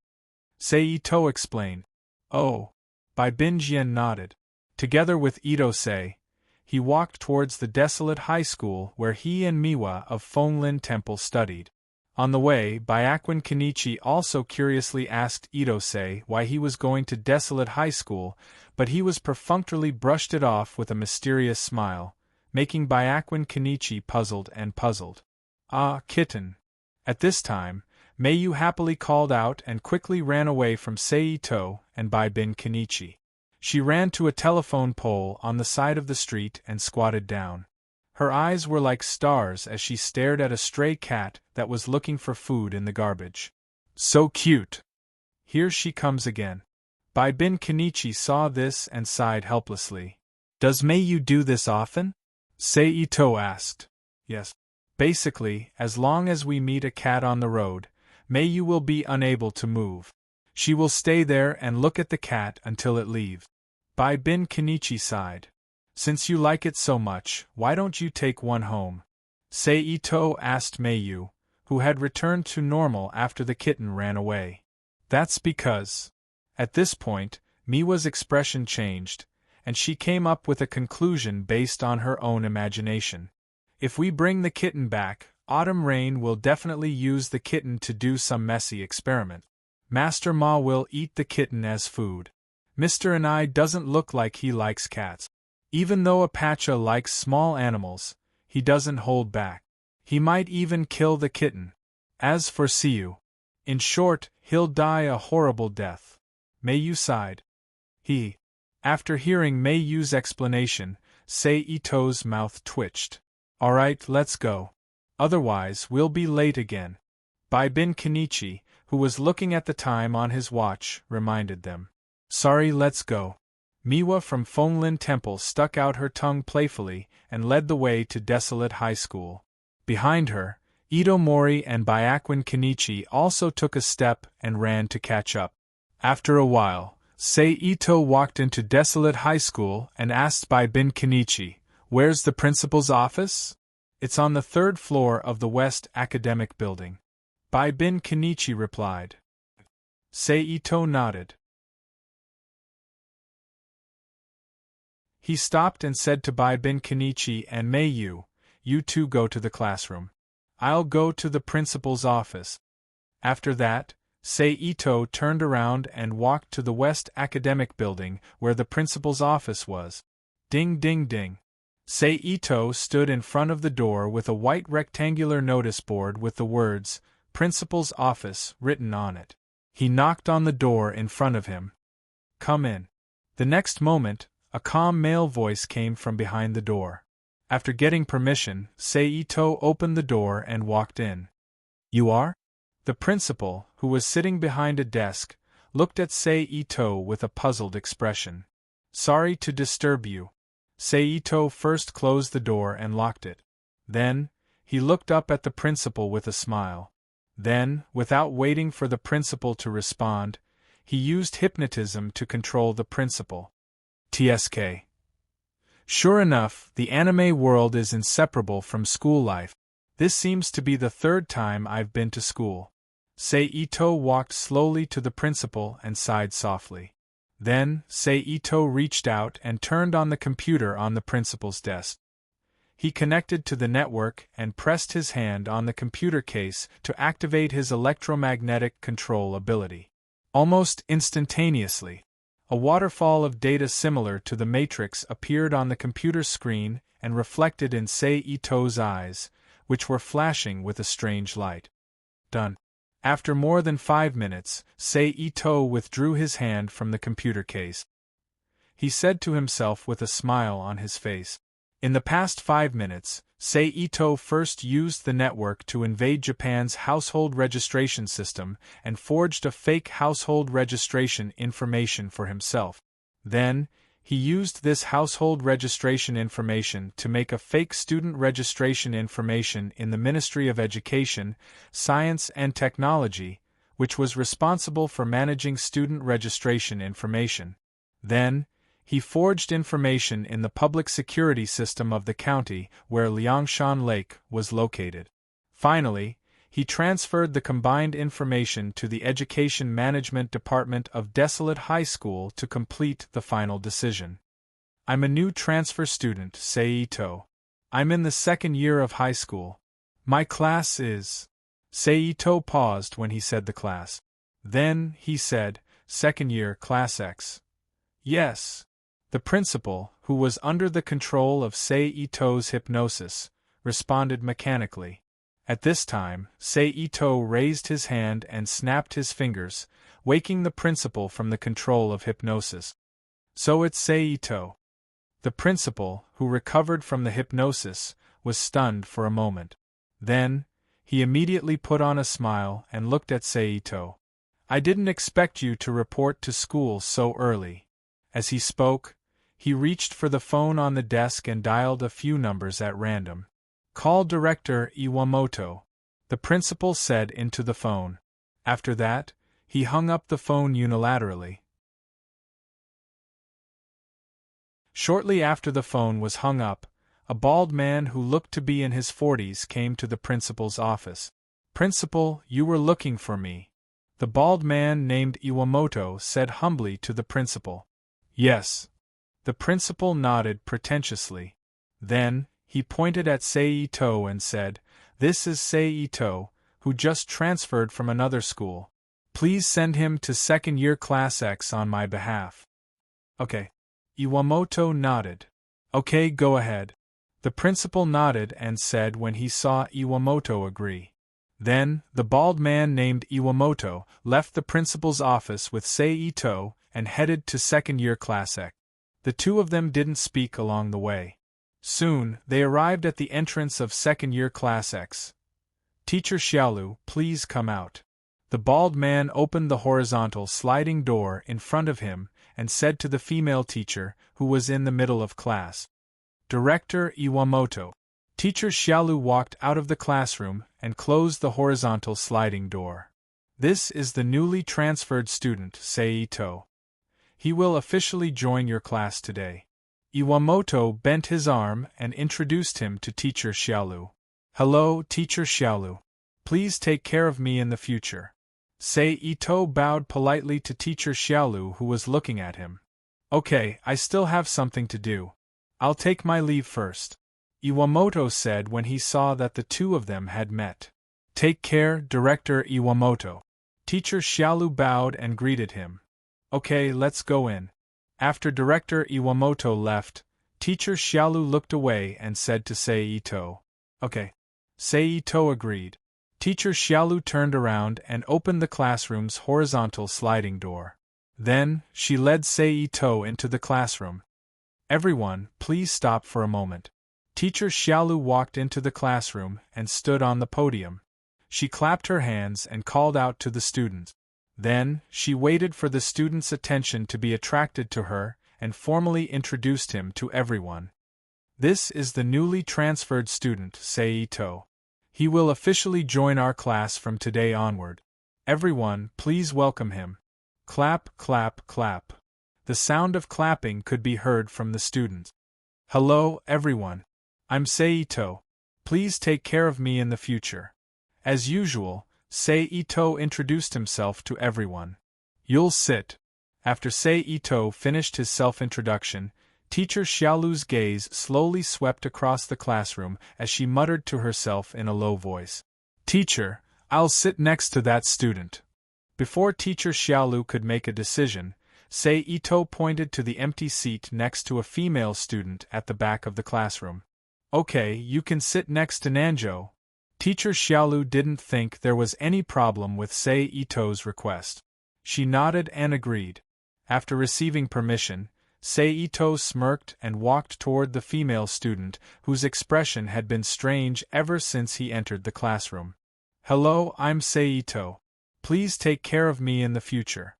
Seito explained. Oh. Bai Binjian nodded. Together with Ito-sei, he walked towards the desolate high school where he and Miwa of Fenglin Temple studied. On the way, Byakuin Kenichi also curiously asked Ito-sei why he was going to desolate high school, but he was perfunctorily brushed it off with a mysterious smile, making Byakuin Kenichi puzzled and puzzled. Ah, kitten. At this time, Mei-yu happily called out and quickly ran away from Seito and Bai Bin Kenichi. She ran to a telephone pole on the side of the street and squatted down. Her eyes were like stars as she stared at a stray cat that was looking for food in the garbage. So cute! Here she comes again. Bai Bin Kenichi saw this and sighed helplessly. Does Mei-yu do this often? Seito asked. Yes. Basically, as long as we meet a cat on the road, Mei-yu will be unable to move. She will stay there and look at the cat until it leaves. Bai Bin Kenichi sighed. Since you like it so much, why don't you take one home? Seito asked Mei-yu, who had returned to normal after the kitten ran away. That's because... At this point, Miwa's expression changed, and she came up with a conclusion based on her own imagination. If we bring the kitten back, Autumn Rain will definitely use the kitten to do some messy experiment. Master Ma will eat the kitten as food. Mr. Anai doesn't look like he likes cats. Even though Apache likes small animals, he doesn't hold back. He might even kill the kitten. As for Siu, in short, he'll die a horrible death. Mei-yu sighed. After hearing Mei-yu's explanation, Seito's mouth twitched. Alright, let's go. Otherwise, we'll be late again. Bai Bin Kenichi, who was looking at the time on his watch, reminded them. Sorry, let's go. Miwa from Fenglin Temple stuck out her tongue playfully and led the way to Desolate High School. Behind her, Itomori and Byakuin Kenichi also took a step and ran to catch up. After a while, Sei-Ito walked into Desolate High School and asked Byakuin Kenichi, "Where's the principal's office?" "It's on the third floor of the West Academic Building," Byakuin Kenichi replied. Sei-Ito nodded. He stopped and said to Byakuin Kenichi and Mayu, "You two go to the classroom. I'll go to the principal's office." After that, Sei-Ito turned around and walked to the West Academic Building where the principal's office was. Ding ding ding. Sei-Ito stood in front of the door with a white rectangular notice board with the words, "Principal's Office," written on it. He knocked on the door in front of him. "Come in." The next moment, a calm male voice came from behind the door. After getting permission, Sei-Ito opened the door and walked in. "You are?" The principal, who was sitting behind a desk, looked at Sei-Ito with a puzzled expression. "Sorry to disturb you." Sei-Ito first closed the door and locked it. Then, he looked up at the principal with a smile. Then, without waiting for the principal to respond, he used hypnotism to control the principal. TSK. Sure enough, the anime world is inseparable from school life. This seems to be the third time I've been to school. Sei-Ito walked slowly to the principal and sighed softly. Then, Sei-Ito reached out and turned on the computer on the principal's desk. He connected to the network and pressed his hand on the computer case to activate his electromagnetic control ability. Almost instantaneously, a waterfall of data similar to the Matrix appeared on the computer screen and reflected in Sei-Ito's eyes, which were flashing with a strange light. Done. After more than 5 minutes, Sei-Ito withdrew his hand from the computer case. He said to himself with a smile on his face, "In the past 5 minutes, Sei-Ito first used the network to invade Japan's household registration system and forged a fake household registration information for himself. Then, he used this household registration information to make a fake student registration information in the Ministry of Education, Science and Technology, which was responsible for managing student registration information. Then, he forged information in the public security system of the county where Liangshan Lake was located. Finally, he transferred the combined information to the Education Management Department of Desolate High School to complete the final decision. I'm a new transfer student, Sei-Ito. I'm in the 2nd year of high school. My class is... Sei-Ito paused when he said the class. Then, he said, 2nd year, Class X. Yes. The principal, who was under the control of Sei-Ito's hypnosis, responded mechanically. At this time, Sei-Ito raised his hand and snapped his fingers, waking the principal from the control of hypnosis. So it's Sei-Ito. The principal, who recovered from the hypnosis, was stunned for a moment. Then, he immediately put on a smile and looked at Sei-Ito. I didn't expect you to report to school so early. As he spoke, he reached for the phone on the desk and dialed a few numbers at random. Call Director Iwamoto, the principal said into the phone. After that, he hung up the phone unilaterally. Shortly after the phone was hung up, a bald man who looked to be in his 40s came to the principal's office. Principal, you were looking for me. The bald man named Iwamoto said humbly to the principal. Yes. The principal nodded pretentiously. Then, he pointed at Sei-Ito and said, This is Sei-Ito, who just transferred from another school. Please send him to 2nd year Class X on my behalf. Okay. Iwamoto nodded. Okay, go ahead. The principal nodded and said when he saw Iwamoto agree. Then, the bald man named Iwamoto left the principal's office with Sei-Ito and headed to 2nd year Class X. The two of them didn't speak along the way. Soon, they arrived at the entrance of 2nd year Class X. Teacher Xiaolu, please come out. The bald man opened the horizontal sliding door in front of him and said to the female teacher, who was in the middle of class. Director Iwamoto. Teacher Xiaolu walked out of the classroom and closed the horizontal sliding door. This is the newly transferred student, Seito. He will officially join your class today. Iwamoto bent his arm and introduced him to Teacher Xiaolu. Hello, Teacher Xiaolu. Please take care of me in the future. Seito bowed politely to Teacher Xiaolu, who was looking at him. Okay, I still have something to do. I'll take my leave first, Iwamoto said when he saw that the two of them had met. Take care, Director Iwamoto. Teacher Xiaolu bowed and greeted him. Okay, let's go in. After Director Iwamoto left, Teacher Xiaolu looked away and said to Seito. Okay. Seito agreed. Teacher Xiaolu turned around and opened the classroom's horizontal sliding door. Then, she led Seito into the classroom. Everyone, please stop for a moment. Teacher Xiaolu walked into the classroom and stood on the podium. She clapped her hands and called out to the students. Then, she waited for the student's attention to be attracted to her and formally introduced him to everyone. This is the newly transferred student, Seito. He will officially join our class from today onward. Everyone, please welcome him. Clap, clap, clap. The sound of clapping could be heard from the students. Hello, everyone. I'm Seito. Please take care of me in the future. As usual, Seito introduced himself to everyone. You'll sit. After Seito finished his self-introduction, Teacher Xiaolu's gaze slowly swept across the classroom as she muttered to herself in a low voice. Teacher, I'll sit next to that student. Before Teacher Xiaolu could make a decision, Seito pointed to the empty seat next to a female student at the back of the classroom. Okay, you can sit next to Nanjo. Teacher Xiaolu didn't think there was any problem with Seito's request. She nodded and agreed. After receiving permission, Seito smirked and walked toward the female student, whose expression had been strange ever since he entered the classroom. Hello, I'm Seito. Please take care of me in the future.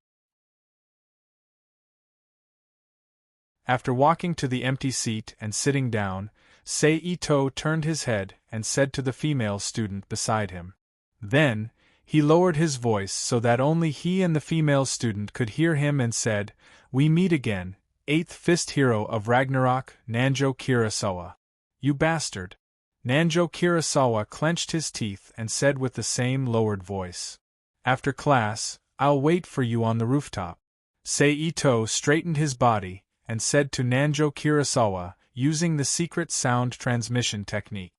After walking to the empty seat and sitting down, Seito turned his head and said to the female student beside him. Then, he lowered his voice so that only he and the female student could hear him and said, We meet again, 8th Fist Hero of Ragnarok, Nanjo Kirasawa. You bastard. Nanjo Kirasawa clenched his teeth and said with the same lowered voice. After class, I'll wait for you on the rooftop. Seito straightened his body and said to Nanjo Kirasawa, using the secret sound transmission technique.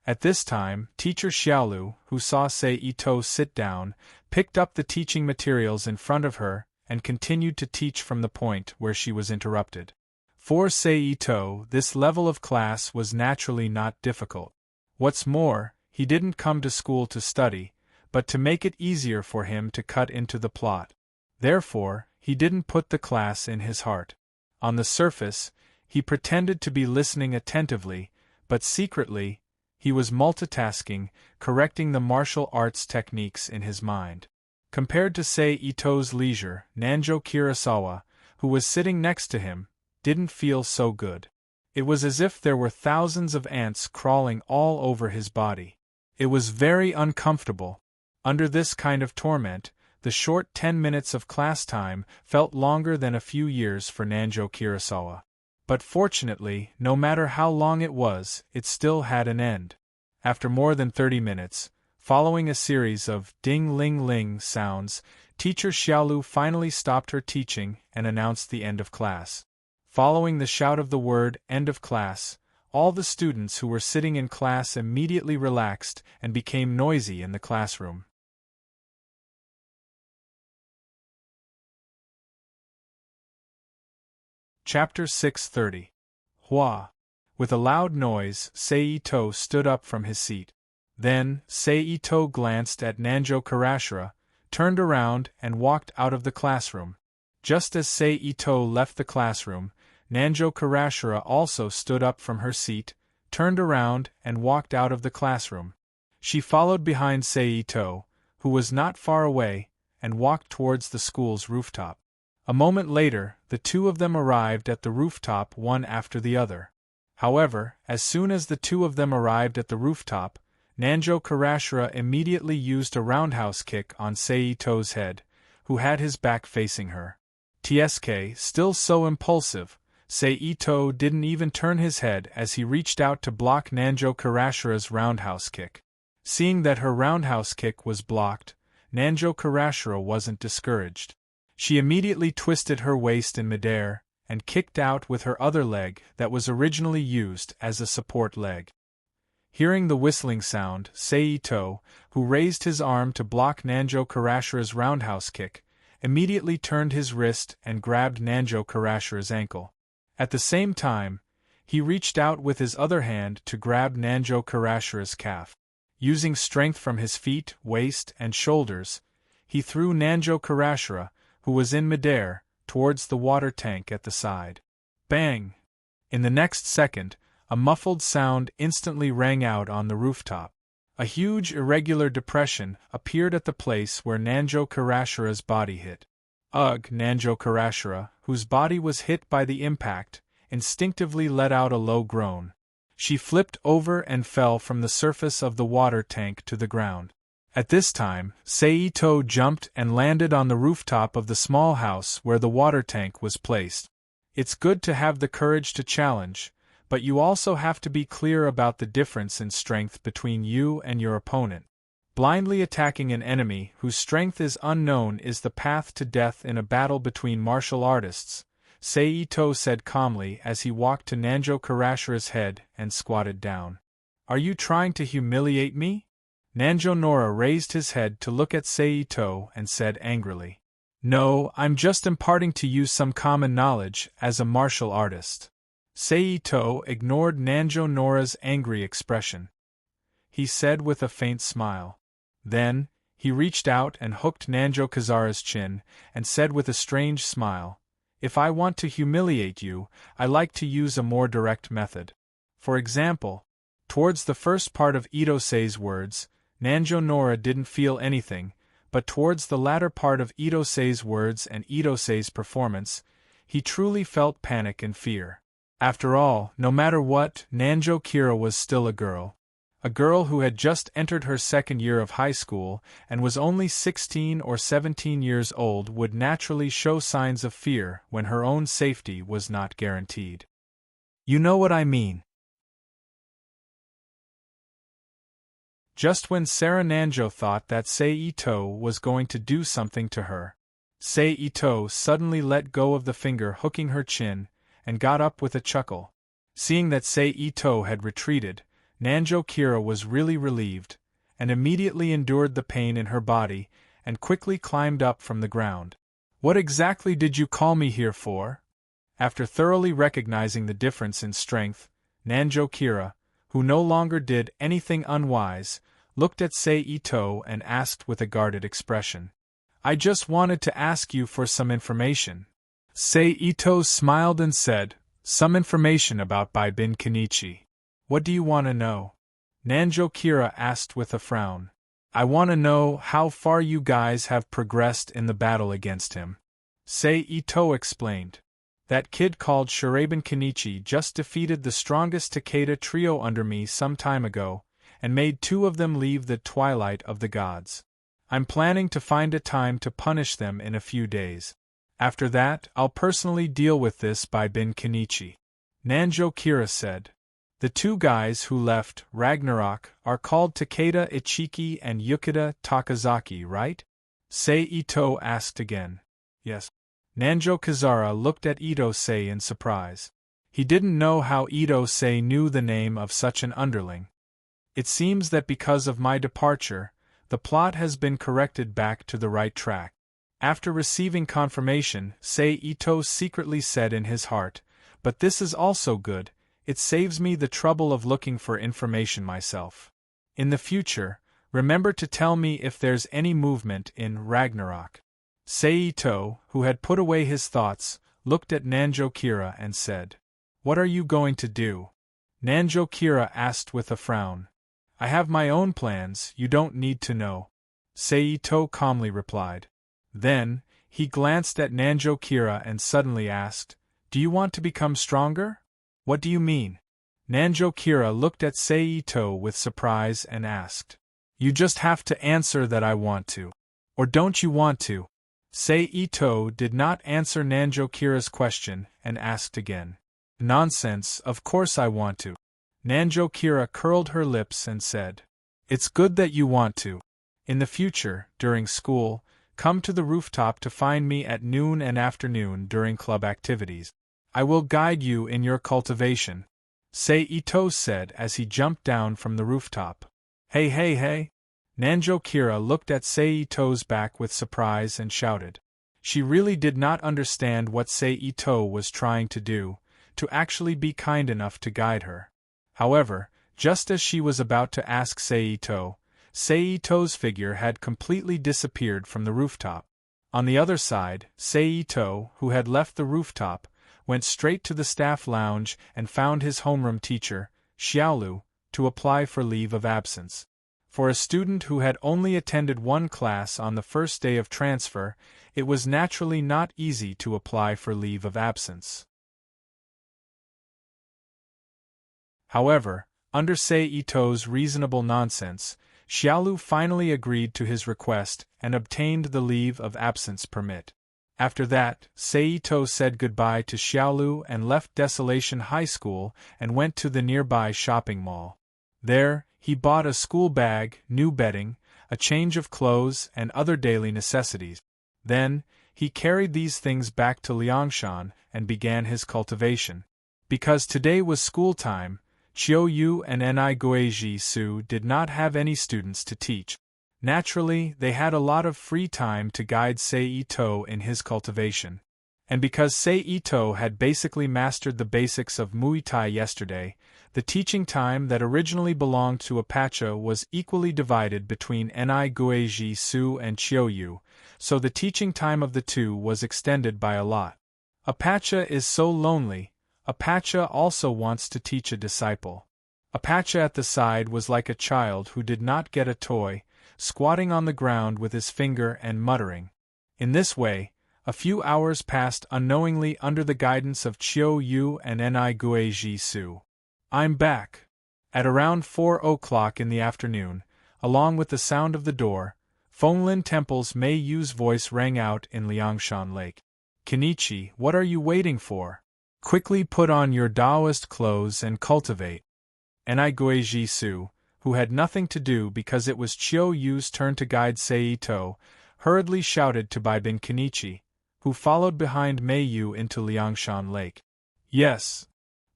At this time, Teacher Xiaolu, who saw Seito sit down, picked up the teaching materials in front of her and continued to teach from the point where she was interrupted. For Seito, this level of class was naturally not difficult. What's more, he didn't come to school to study, but to make it easier for him to cut into the plot. Therefore, he didn't put the class in his heart. On the surface, he pretended to be listening attentively, but secretly, he was multitasking, correcting the martial arts techniques in his mind. Compared to Seito's leisure, Nanjo Kirasawa, who was sitting next to him, didn't feel so good. It was as if there were thousands of ants crawling all over his body. It was very uncomfortable. Under this kind of torment, the short 10 minutes of class time felt longer than a few years for Nanjo Kirasawa. But fortunately, no matter how long it was, it still had an end. After more than 30 minutes, following a series of ding-ling-ling sounds, Teacher Xiaolu finally stopped her teaching and announced the end of class. Following the shout of the word "end of class," all the students who were sitting in class immediately relaxed and became noisy in the classroom. Chapter 630. Hua. With a loud noise, Seito stood up from his seat. Then, Seito glanced at Nanjo Kirasawa, turned around and walked out of the classroom. Just as Seito left the classroom, Nanjo Kirasawa also stood up from her seat, turned around and walked out of the classroom. She followed behind Seito, who was not far away, and walked towards the school's rooftop. A moment later, the two of them arrived at the rooftop one after the other. However, as soon as the two of them arrived at the rooftop, Nanjo Karashira immediately used a roundhouse kick on Seito's head, who had his back facing her. TSK, still so impulsive, Seito didn't even turn his head as he reached out to block Nanjo Karashira's roundhouse kick. Seeing that her roundhouse kick was blocked, Nanjo Karashira wasn't discouraged. She immediately twisted her waist in midair and kicked out with her other leg that was originally used as a support leg. Hearing the whistling sound, Seito, who raised his arm to block Nanjo Karashira's roundhouse kick, immediately turned his wrist and grabbed Nanjo Karashira's ankle. At the same time, he reached out with his other hand to grab Nanjo Karashira's calf. Using strength from his feet, waist, and shoulders, he threw Nanjo Karashira, who was in midair, towards the water tank at the side. Bang! In the next second, a muffled sound instantly rang out on the rooftop. A huge irregular depression appeared at the place where Nanjo Karashira's body hit. Ugh! Nanjo Karashira, whose body was hit by the impact, instinctively let out a low groan. She flipped over and fell from the surface of the water tank to the ground. At this time, Seito jumped and landed on the rooftop of the small house where the water tank was placed. It's good to have the courage to challenge, but you also have to be clear about the difference in strength between you and your opponent. Blindly attacking an enemy whose strength is unknown is the path to death in a battle between martial artists, Seito said calmly as he walked to Nanjo Karashira's head and squatted down. Are you trying to humiliate me? Nanjo Nora raised his head to look at Seito and said angrily. No, I'm just imparting to you some common knowledge as a martial artist. Seito ignored Nanjo Nora's angry expression. He said with a faint smile. Then, he reached out and hooked Nanjo Kazara's chin and said with a strange smile, if I want to humiliate you, I like to use a more direct method. For example, towards the first part of Itosei's words, Nanjo Nora didn't feel anything, but towards the latter part of Itosei's words and Itosei's performance, he truly felt panic and fear. After all, no matter what, Nanjo Kira was still a girl who had just entered her second year of high school and was only 16 or 17 years old would naturally show signs of fear when her own safety was not guaranteed. You know what I mean. Just when Sarah Nanjo thought that Seito was going to do something to her, Seito suddenly let go of the finger hooking her chin and got up with a chuckle. Seeing that Seito had retreated, Nanjo Kira was really relieved, and immediately endured the pain in her body, and quickly climbed up from the ground. What exactly did you call me here for? After thoroughly recognizing the difference in strength, Nanjo Kira, who no longer did anything unwise, looked at Seito and asked with a guarded expression. I just wanted to ask you for some information. Seito smiled and said, some information about Baibin Kenichi. What do you want to know? Nanjo Kira asked with a frown. I want to know how far you guys have progressed in the battle against him. Seito explained. That kid called Shiraben Kenichi just defeated the strongest Takeda trio under me some time ago, and made two of them leave the Twilight of the Gods. I'm planning to find a time to punish them in a few days. After that, I'll personally deal with this Baibin Kenichi. Nanjo Kira said. The two guys who left Ragnarok are called Takeda Ichiki and Yukida Takazaki, right? Seito asked again. Yes. Nanjo Kazara looked at Itosei in surprise. He didn't know how Itosei knew the name of such an underling. It seems that because of my departure, the plot has been corrected back to the right track. After receiving confirmation, Seito secretly said in his heart, but this is also good. It saves me the trouble of looking for information myself. In the future, remember to tell me if there's any movement in Ragnarok. Seito, who had put away his thoughts, looked at Nanjo Kira and said, What are you going to do? Nanjo Kira asked with a frown. I have my own plans, you don't need to know. Seito calmly replied. Then, he glanced at Nanjo Kira and suddenly asked, Do you want to become stronger? What do you mean? Nanjo Kira looked at Sei Ito with surprise and asked. You just have to answer that I want to. Or don't you want to? Sei Ito did not answer Nanjo Kira's question and asked again. Nonsense, of course I want to. Nanjo Kira curled her lips and said. It's good that you want to. In the future, during school, come to the rooftop to find me at noon and afternoon during club activities. I will guide you in your cultivation, Sei Ito said as he jumped down from the rooftop. Hey hey hey! Nanjo Kira looked at Sei Ito's back with surprise and shouted. She really did not understand what Sei Ito was trying to do, to actually be kind enough to guide her. However, just as she was about to ask Sei Ito's figure had completely disappeared from the rooftop. On the other side, Sei Ito, who had left the rooftop, went straight to the staff lounge and found his homeroom teacher, Xiaolu, to apply for leave of absence. For a student who had only attended one class on the first day of transfer, it was naturally not easy to apply for leave of absence. However, under Sei Ito's reasonable nonsense, Xiaolu finally agreed to his request and obtained the leave of absence permit. After that, Sei Ito said goodbye to Xiaolu and left Desolation High School and went to the nearby shopping mall. There, he bought a school bag, new bedding, a change of clothes, and other daily necessities. Then, he carried these things back to Liangshan and began his cultivation. Because today was school time, Chiou and Ni Guizhi Su did not have any students to teach. Naturally, they had a lot of free time to guide Sei Ito in his cultivation. And because Sei Ito had basically mastered the basics of Muay Thai yesterday, the teaching time that originally belonged to Apache was equally divided between Ni Guizhi Su and Chiou, so the teaching time of the two was extended by a lot. Apache is so lonely. Apache also wants to teach a disciple. Apache at the side was like a child who did not get a toy, squatting on the ground with his finger and muttering. In this way, a few hours passed unknowingly under the guidance of Chiou and Ni Guizhi Su. I'm back. At around 4 o'clock in the afternoon, along with the sound of the door, Fenglin Temple's Mei Yu's voice rang out in Liangshan Lake. Kenichi, what are you waiting for? Quickly put on your Taoist clothes and cultivate. Ni Guizhi Su, who had nothing to do because it was Chiou's turn to guide Sei Ito, hurriedly shouted to Baibin Kenichi, who followed behind Mei Yu into Liangshan Lake. Yes.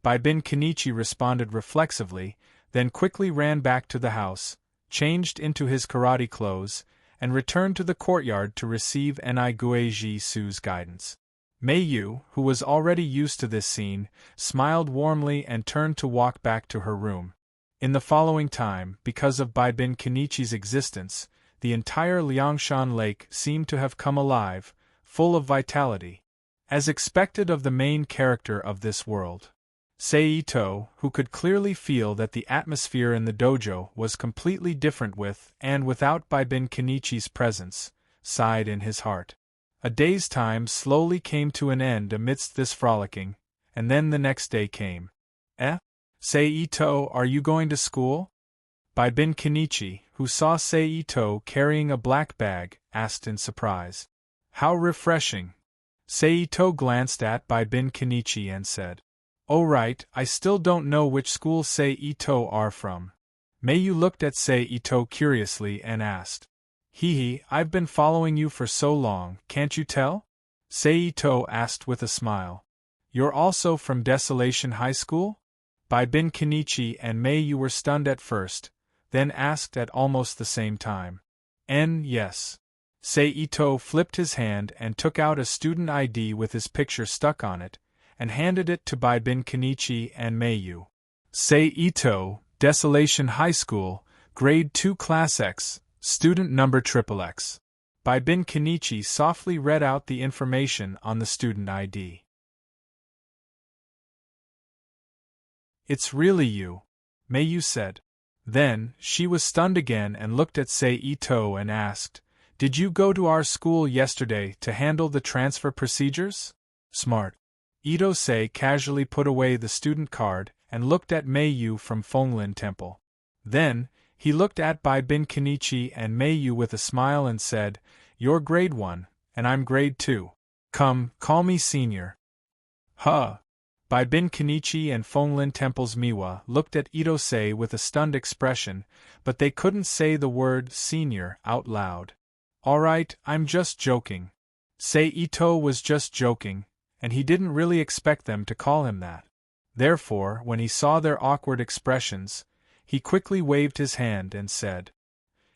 Baibin Kenichi responded reflexively, then quickly ran back to the house, changed into his karate clothes, and returned to the courtyard to receive Ni Guizhi Su's guidance. Mei Yu, who was already used to this scene, smiled warmly and turned to walk back to her room. In the following time, because of Baibin Kenichi's existence, the entire Liangshan Lake seemed to have come alive, full of vitality. As expected of the main character of this world. Sei Ito, who could clearly feel that the atmosphere in the dojo was completely different with and without Baibin Kenichi's presence, sighed in his heart. A day's time slowly came to an end amidst this frolicking, and then the next day came. Sei Ito, are you going to school? Baibin Kenichi, who saw Sei Ito carrying a black bag, asked in surprise. How refreshing! Sei Ito glanced at Baibin Kenichi and said, Oh right, I still don't know which school Sei Ito are from. Mei Yu looked at Sei Ito curiously and asked. Hee, I've been following you for so long, can't you tell? Sei Ito asked with a smile. You're also from Desolation High School? Baibin Kenichi and Mei Yu were stunned at first, then asked at almost the same time. Yes. Sei Ito flipped his hand and took out a student ID with his picture stuck on it, and handed it to Baibin Kenichi and Mei Yu. Sei Ito, Desolation High School, Grade 2 Class X, Student Number XXX. Baibin Kenichi softly read out the information on the student ID. It's really you, Mei Yu said. Then, she was stunned again and looked at Sei Ito and asked, Did you go to our school yesterday to handle the transfer procedures? Smart. Ito Sei casually put away the student card and looked at Meiyu from Fenglin Temple. Then, he looked at Bai Bin Kenichi and Meiyu with a smile and said, "You're grade 1, and I'm grade 2. Come, call me senior." Huh! Bai Bin Kenichi and Fenglin Temple's Miwa looked at Itosei with a stunned expression, but they couldn't say the word senior out loud. "Alright, I'm just joking." Sei Ito was just joking, and he didn't really expect them to call him that. Therefore, when he saw their awkward expressions, he quickly waved his hand and said.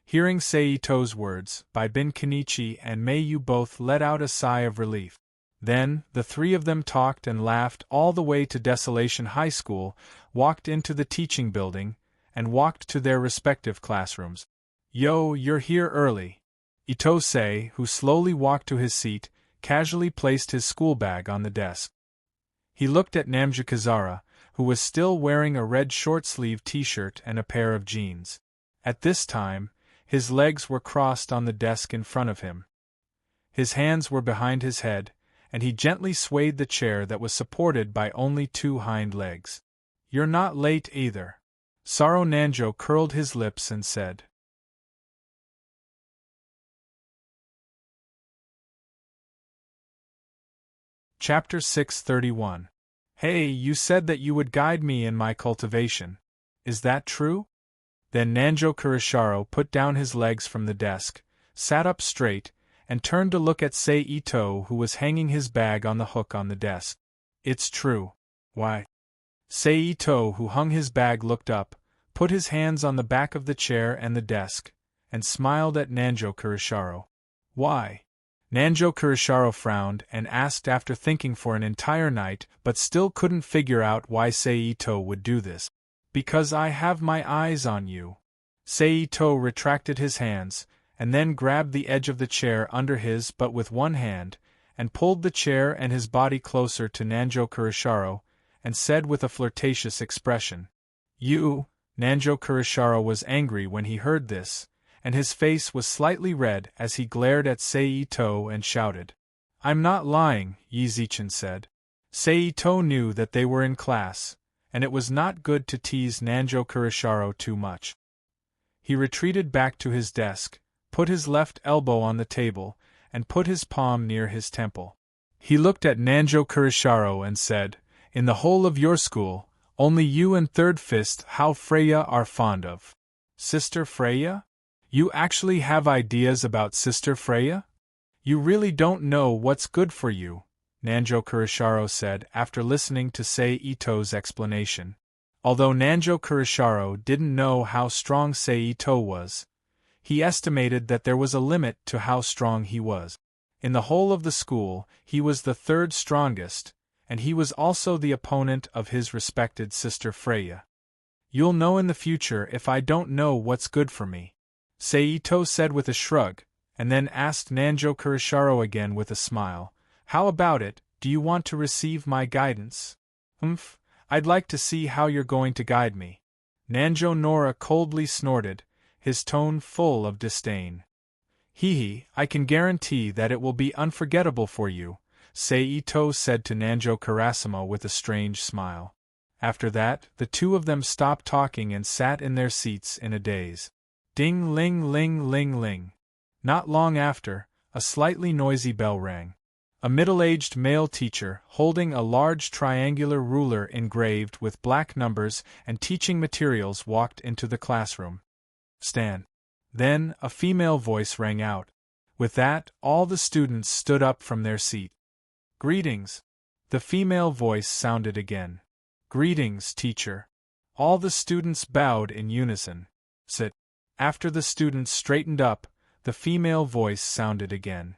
Hearing Sei Ito's words, Bai Bin Kenichi and Meiyu both let out a sigh of relief. Then, the three of them talked and laughed all the way to Desolation High School, walked into the teaching building, and walked to their respective classrooms. "Yo, you're here early." Itosei, who slowly walked to his seat, casually placed his school bag on the desk. He looked at Namju-Kazara, who was still wearing a red short-sleeved t-shirt and a pair of jeans. At this time, his legs were crossed on the desk in front of him. His hands were behind his head, and he gently swayed the chair that was supported by only 2 hind legs. "You're not late either." Saro Nanjo curled his lips and said. Chapter 631. Hey, you said that you would guide me in my cultivation. Is that true? Then Nanjo Kurisharo put down his legs from the desk, sat up straight, and turned to look at Sei Ito, who was hanging his bag on the hook on the desk. "It's true." "Why?" Sei Ito, who hung his bag, looked up, put his hands on the back of the chair and the desk, and smiled at Nanjo Kurisharo. "Why?" Nanjo Kurisharo frowned and asked after thinking for an entire night but still couldn't figure out why Sei Ito would do this. "Because I have my eyes on you." Sei Ito retracted his hands, and then grabbed the edge of the chair under his but with one hand, and pulled the chair and his body closer to Nanjo Kurisharo, and said with a flirtatious expression, "You." Nanjo Kurisharo was angry when he heard this, and his face was slightly red as he glared at Sei Ito and shouted. "I'm not lying," Yizichin said. Sei Ito knew that they were in class, and it was not good to tease Nanjo Kurisharo too much. He retreated back to his desk, put his left elbow on the table, and put his palm near his temple. He looked at Nanjo Kurisharo and said, "In the whole of your school, only you and Third Fist how Freya are fond of." "Sister Freya? You actually have ideas about Sister Freya? You really don't know what's good for you," Nanjo Kurisharo said after listening to Sei Ito's explanation. Although Nanjo Kurisharo didn't know how strong Sei Ito was, he estimated that there was a limit to how strong he was. In the whole of the school, he was the 3rd strongest, and he was also the opponent of his respected Sister Freya. "You'll know in the future if I don't know what's good for me," Sei Ito said with a shrug, and then asked Nanjo Kurisharo again with a smile, "How about it, do you want to receive my guidance?" I'd like to see how you're going to guide me." Nanjo Nora coldly snorted, his tone full of disdain. "Hee, I can guarantee that it will be unforgettable for you," Sei Ito said to Nanjo Karasuma with a strange smile. After that, the two of them stopped talking and sat in their seats in a daze. Ding ling ling ling ling. Not long after, a slightly noisy bell rang. A middle-aged male teacher, holding a large triangular ruler engraved with black numbers and teaching materials, walked into the classroom. "Stand." Then, a female voice rang out. With that, all the students stood up from their seat. "Greetings." The female voice sounded again. "Greetings, teacher." All the students bowed in unison. "Sit." After the students straightened up, the female voice sounded again.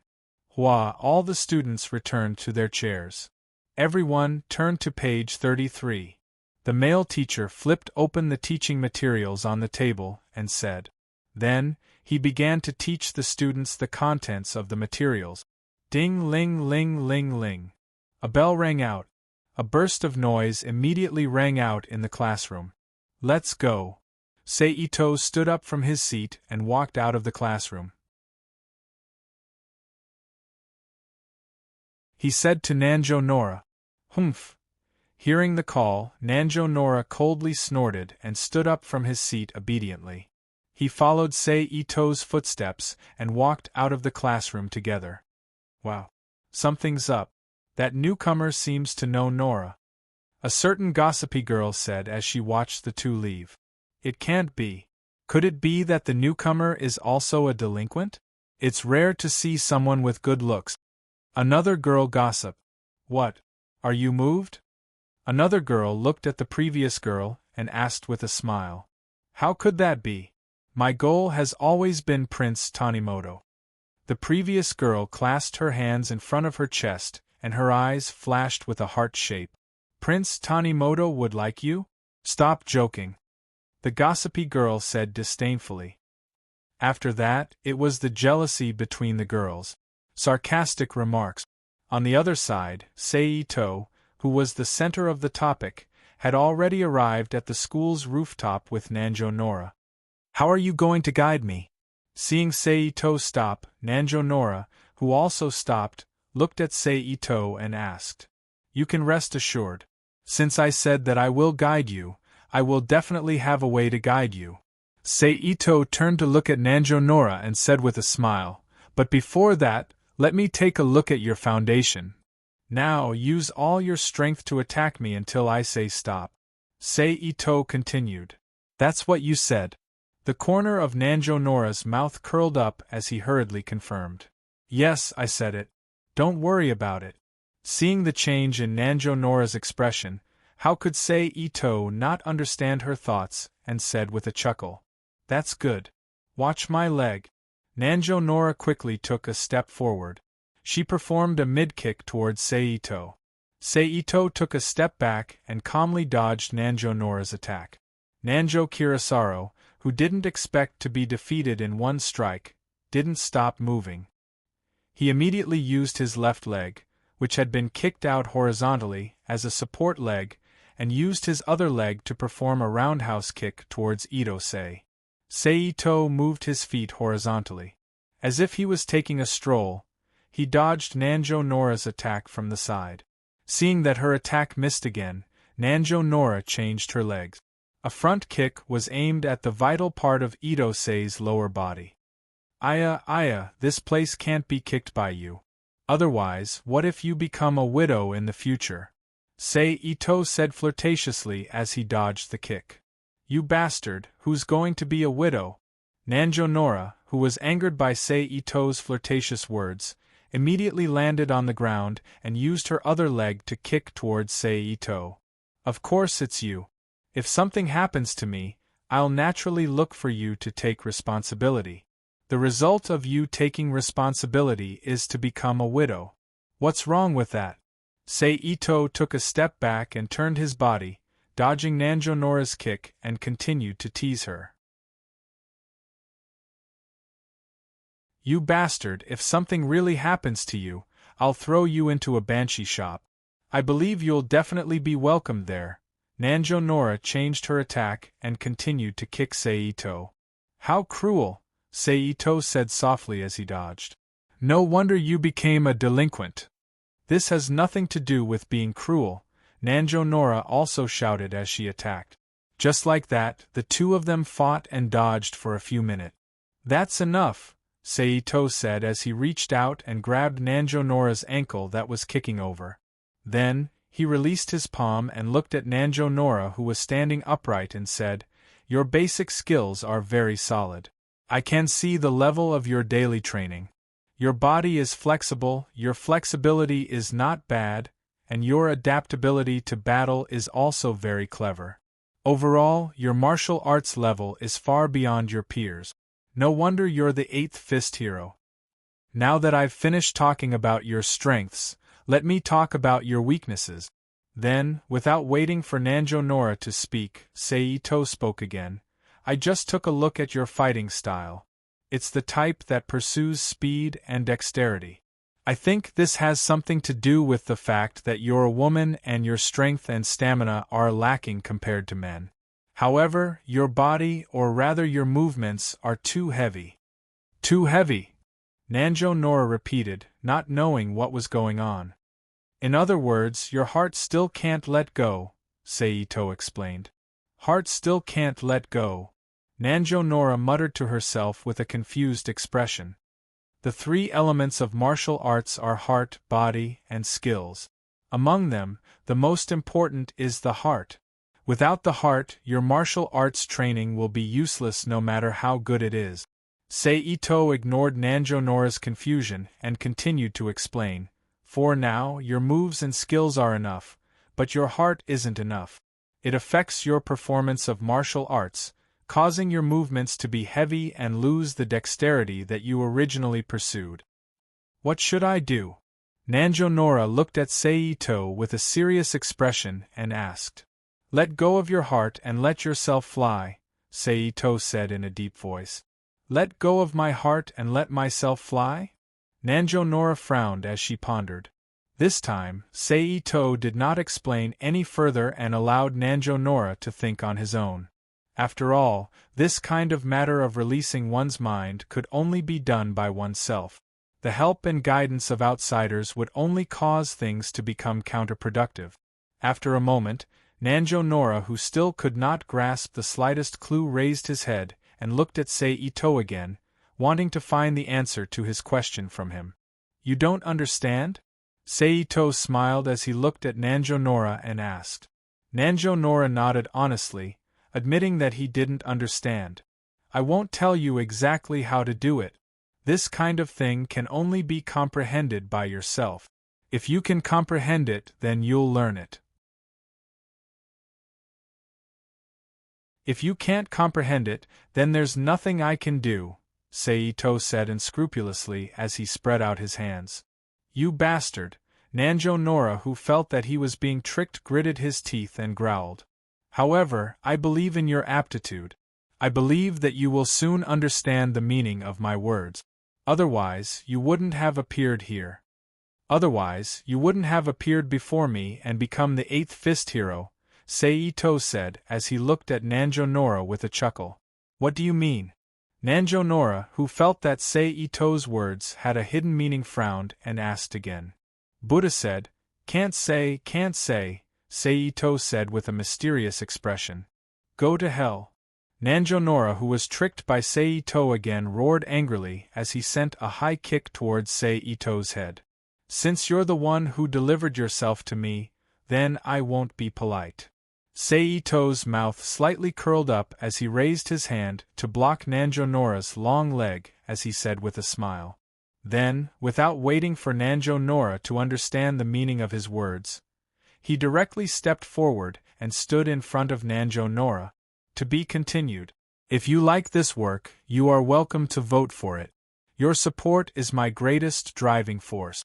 All the students returned to their chairs. Everyone turned to page 33. The male teacher flipped open the teaching materials on the table and said. Then, he began to teach the students the contents of the materials. Ding ling ling ling ling. A bell rang out. A burst of noise immediately rang out in the classroom. "Let's go." Sei Ito stood up from his seat and walked out of the classroom. He said to Nanjo Nora, "Humph." Hearing the call, Nanjo Nora coldly snorted and stood up from his seat obediently. He followed Sei Ito's footsteps and walked out of the classroom together. Wow. Something's up. That newcomer seems to know Nora. A certain gossipy girl said as she watched the two leave. It can't be. Could it be that the newcomer is also a delinquent? It's rare to see someone with good looks. Another girl gossiped. What? Are you moved? Another girl looked at the previous girl and asked with a smile. How could that be? My goal has always been Prince Tanimoto. The previous girl clasped her hands in front of her chest, and her eyes flashed with a heart shape. Prince Tanimoto would like you? Stop joking. The gossipy girl said disdainfully. After that, it was the jealousy between the girls. Sarcastic remarks. On the other side, Sei Ito, who was the center of the topic, had already arrived at the school's rooftop with Nanjo Nora. How are you going to guide me? Seeing Sei Ito stop, Nanjo Nora, who also stopped, looked at Sei Ito and asked. You can rest assured. Since I said that I will guide you, I will definitely have a way to guide you. Sei Ito turned to look at Nanjo Nora and said with a smile, but before that, let me take a look at your foundation. Now use all your strength to attack me until I say stop. Sei Ito continued. That's what you said. The corner of Nanjo Nora's mouth curled up as he hurriedly confirmed. Yes, I said it. Don't worry about it. Seeing the change in Nanjo Nora's expression, how could Sei Ito not understand her thoughts, and said with a chuckle. That's good. Watch my leg. Nanjo Nora quickly took a step forward. She performed a mid-kick towards Sei Ito. Sei Ito took a step back and calmly dodged Nanjo Nora's attack. Nanjo Kurosawa, who didn't expect to be defeated in one strike, didn't stop moving. He immediately used his left leg, which had been kicked out horizontally, as a support leg, and used his other leg to perform a roundhouse kick towards Ito-sei. Sei Ito moved his feet horizontally. As if he was taking a stroll, he dodged Nanjo Nora's attack from the side. Seeing that her attack missed again, Nanjo Nora changed her legs. A front kick was aimed at the vital part of Ito-sei's lower body. Aya, this place can't be kicked by you. Otherwise, what if you become a widow in the future? Sei Ito said flirtatiously as he dodged the kick. You bastard, who's going to be a widow? Nanjo Nora, who was angered by Sei Ito's flirtatious words, immediately landed on the ground and used her other leg to kick towards Sei Ito. Of course it's you. If something happens to me, I'll naturally look for you to take responsibility. The result of you taking responsibility is to become a widow. What's wrong with that? Sei Ito took a step back and turned his body, dodging Nanjo Nora's kick, and continued to tease her. You bastard, if something really happens to you, I'll throw you into a banshee shop. I believe you'll definitely be welcomed there. Nanjo Nora changed her attack and continued to kick Sei Ito. How cruel, Sei Ito said softly as he dodged. No wonder you became a delinquent. This has nothing to do with being cruel, Nanjo Nora also shouted as she attacked. Just like that, the two of them fought and dodged for a few minutes. That's enough, Sei Ito said as he reached out and grabbed Nanjo Nora's ankle that was kicking over. Then, he released his palm and looked at Nanjo Nora, who was standing upright, and said, Your basic skills are very solid. I can see the level of your daily training. Your body is flexible, your flexibility is not bad, and your adaptability to battle is also very clever. Overall, your martial arts level is far beyond your peers. No wonder you're the 8th fist hero. Now that I've finished talking about your strengths, let me talk about your weaknesses. Then, without waiting for Nanjo Nora to speak, Sei Ito spoke again. I just took a look at your fighting style. It's the type that pursues speed and dexterity. I think this has something to do with the fact that you're a woman and your strength and stamina are lacking compared to men. However, your body, or rather your movements, are too heavy. Too heavy? Nanjo Nora repeated, not knowing what was going on. In other words, your heart still can't let go, Seito explained. Heart still can't let go. Nanjo Nora muttered to herself with a confused expression. The three elements of martial arts are heart, body, and skills. Among them, the most important is the heart. Without the heart, your martial arts training will be useless no matter how good it is. Seito ignored Nanjo Nora's confusion and continued to explain. For now, your moves and skills are enough, but your heart isn't enough. It affects your performance of martial arts, causing your movements to be heavy and lose the dexterity that you originally pursued. What should I do? Nanjo Nora looked at Seito with a serious expression and asked. Let go of your heart and let yourself fly, Seito said in a deep voice. Let go of my heart and let myself fly? Nanjo Nora frowned as she pondered. This time, Seito did not explain any further and allowed Nanjo Nora to think on his own. After all, this kind of matter of releasing one's mind could only be done by oneself. The help and guidance of outsiders would only cause things to become counterproductive. After a moment, Nanjo Nora, who still could not grasp the slightest clue, raised his head and looked at Seito again, wanting to find the answer to his question from him. You don't understand? Seito smiled as he looked at Nanjo Nora and asked. Nanjo Nora nodded honestly, admitting that he didn't understand. I won't tell you exactly how to do it. This kind of thing can only be comprehended by yourself. If you can comprehend it, then you'll learn it. If you can't comprehend it, then there's nothing I can do, Seito said unscrupulously as he spread out his hands. You bastard! Nanjo Nora, who felt that he was being tricked, gritted his teeth and growled. However, I believe in your aptitude. I believe that you will soon understand the meaning of my words. Otherwise, you wouldn't have appeared here. Otherwise, you wouldn't have appeared before me and become the eighth fist hero, Seito said as he looked at Nanjo Nora with a chuckle. What do you mean? Nanjo Nora, who felt that Seito's words had a hidden meaning, frowned and asked again. Buddha said, can't say, Seito said with a mysterious expression. Go to hell. Nanjo Nora, who was tricked by Seito again, roared angrily as he sent a high kick towards Seito's head. Since you're the one who delivered yourself to me, then I won't be polite. Seito's mouth slightly curled up as he raised his hand to block Nanjo Nora's long leg as he said with a smile. Then, without waiting for Nanjo Nora to understand the meaning of his words, he directly stepped forward and stood in front of Nanjo Nora. To be continued. If you like this work, you are welcome to vote for it. Your support is my greatest driving force.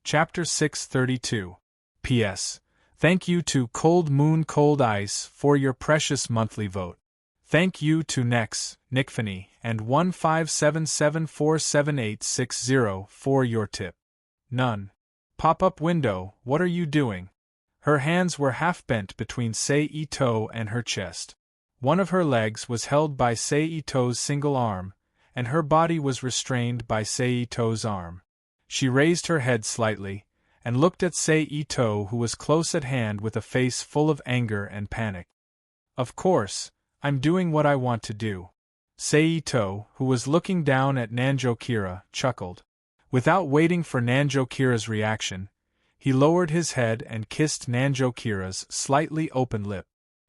Chapter 632. P.S. Thank you to Cold Moon Cold Ice for your precious monthly vote. Thank you to Nex, Nickfanny, and 157747860 for your tip. None. Pop-up window, what are you doing? Her hands were half bent between Seito and her chest. One of her legs was held by Seito's single arm, and her body was restrained by Seito's arm. She raised her head slightly, and looked at Seito, who was close at hand with a face full of anger and panic. Of course, I'm doing what I want to do. Seito, who was looking down at Nanjo Kira, chuckled. Without waiting for Nanjo Kira's reaction, he lowered his head and kissed Nanjo Kira's slightly open lip.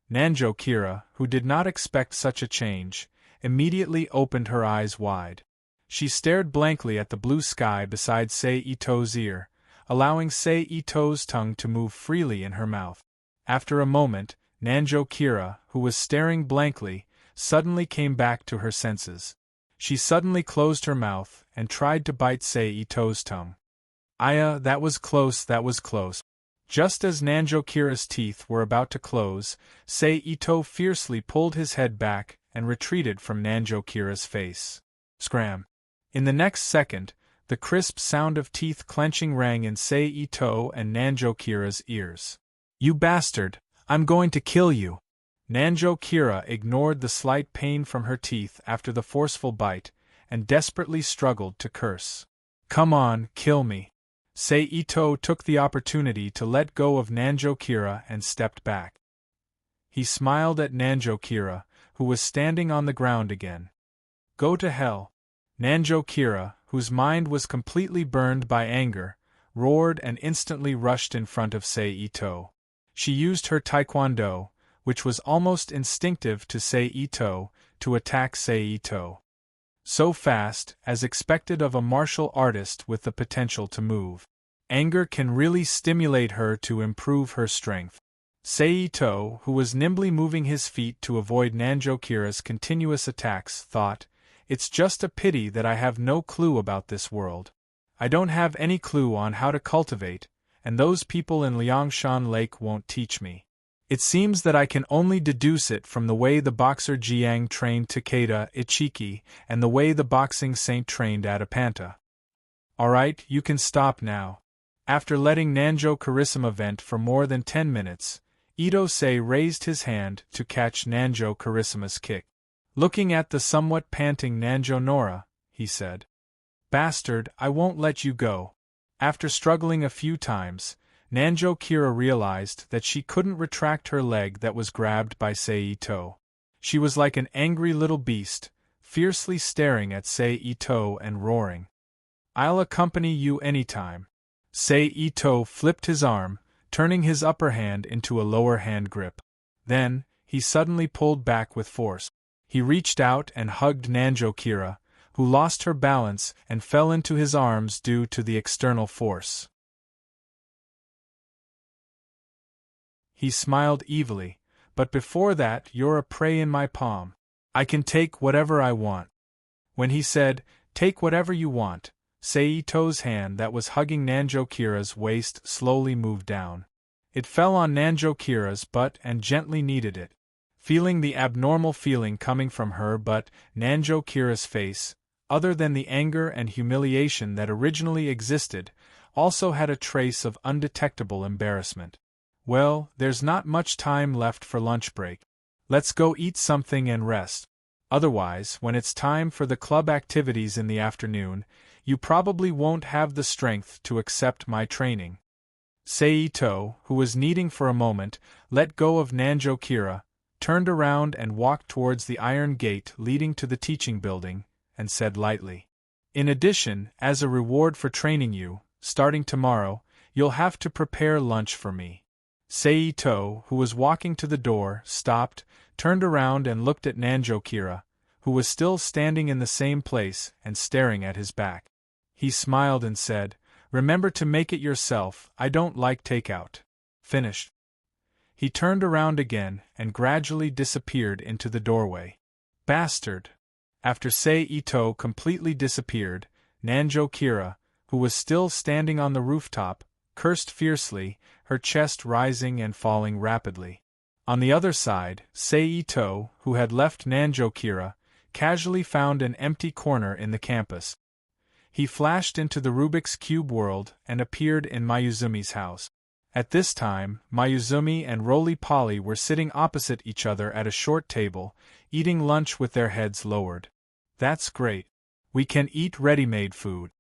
Nanjo Kira, who did not expect such a change, immediately opened her eyes wide. She stared blankly at the blue sky beside Seito's ear, allowing Seito's tongue to move freely in her mouth. After a moment, Nanjo Kira, who was staring blankly, suddenly came back to her senses. She suddenly closed her mouth and tried to bite Seito's tongue. Aya, that was close, that was close. Just as Nanjo Kira's teeth were about to close, Seito fiercely pulled his head back and retreated from Nanjo Kira's face. Scram! In the next second, the crisp sound of teeth clenching rang in Seito and Nanjo Kira's ears. You bastard! I'm going to kill you! Nanjo Kira ignored the slight pain from her teeth after the forceful bite, and desperately struggled to curse. Come on, kill me. Sei Ito took the opportunity to let go of Nanjo Kira and stepped back. He smiled at Nanjo Kira, who was standing on the ground again. Go to hell. Nanjo Kira, whose mind was completely burned by anger, roared and instantly rushed in front of Sei Ito. She used her taekwondo, which was almost instinctive to Sei Ito, to attack Sei Ito. So fast, as expected of a martial artist with the potential to move. Anger can really stimulate her to improve her strength. Sei Ito, who was nimbly moving his feet to avoid Nanjo Kira's continuous attacks, thought, "It's just a pity that I have no clue about this world. I don't have any clue on how to cultivate, and those people in Liangshan Lake won't teach me. It seems that I can only deduce it from the way the boxer Jiang trained Takeda Ichiki and the way the boxing saint trained Adipanta. Alright, you can stop now." After letting Nanjo Karissima vent for more than 10 minutes, Ito Sei raised his hand to catch Nanjo Karissima's kick. Looking at the somewhat panting Nanjo Nora, he said, "Bastard, I won't let you go." After struggling a few times, Nanjo Kira realized that she couldn't retract her leg that was grabbed by Sei Ito. She was like an angry little beast, fiercely staring at Sei Ito and roaring. "I'll accompany you anytime." Sei Ito flipped his arm, turning his upper hand into a lower hand grip. Then, he suddenly pulled back with force. He reached out and hugged Nanjo Kira, who lost her balance and fell into his arms due to the external force. He smiled evilly, "But before that, you're a prey in my palm. I can take whatever I want." When he said, "Take whatever you want," Sei Ito's hand that was hugging Nanjo Kira's waist slowly moved down. It fell on Nanjo Kira's butt and gently kneaded it. Feeling the abnormal feeling coming from her but Nanjo Kira's face, other than the anger and humiliation that originally existed, also had a trace of undetectable embarrassment. "Well, there's not much time left for lunch break. Let's go eat something and rest. Otherwise, when it's time for the club activities in the afternoon, you probably won't have the strength to accept my training." Sei Ito, who was kneading for a moment, let go of Nanjo Kira, turned around and walked towards the iron gate leading to the teaching building, and said lightly, "In addition, as a reward for training you, starting tomorrow, you'll have to prepare lunch for me." Sei Ito, who was walking to the door, stopped, turned around and looked at Nanjo Kira, who was still standing in the same place and staring at his back. He smiled and said, "Remember to make it yourself, I don't like takeout." Finished. He turned around again and gradually disappeared into the doorway. Bastard! After Sei Ito completely disappeared, Nanjo Kira, who was still standing on the rooftop, cursed fiercely, her chest rising and falling rapidly. On the other side, Sei Ito, who had left Nanjo Kira, casually found an empty corner in the campus. He flashed into the Rubik's Cube world and appeared in Mayuzumi's house. At this time, Mayuzumi and Roly-Poly were sitting opposite each other at a short table, eating lunch with their heads lowered. "That's great. We can eat ready-made food."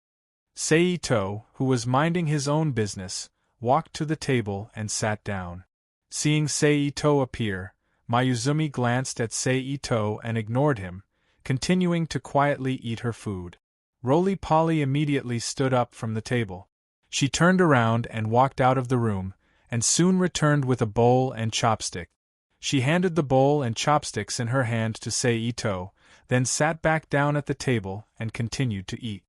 Sei Ito, who was minding his own business, walked to the table and sat down. Seeing Sei Ito appear, Mayuzumi glanced at Sei Ito and ignored him, continuing to quietly eat her food. Roly-Poly immediately stood up from the table. She turned around and walked out of the room, and soon returned with a bowl and chopstick. She handed the bowl and chopsticks in her hand to Sei Ito, then sat back down at the table and continued to eat.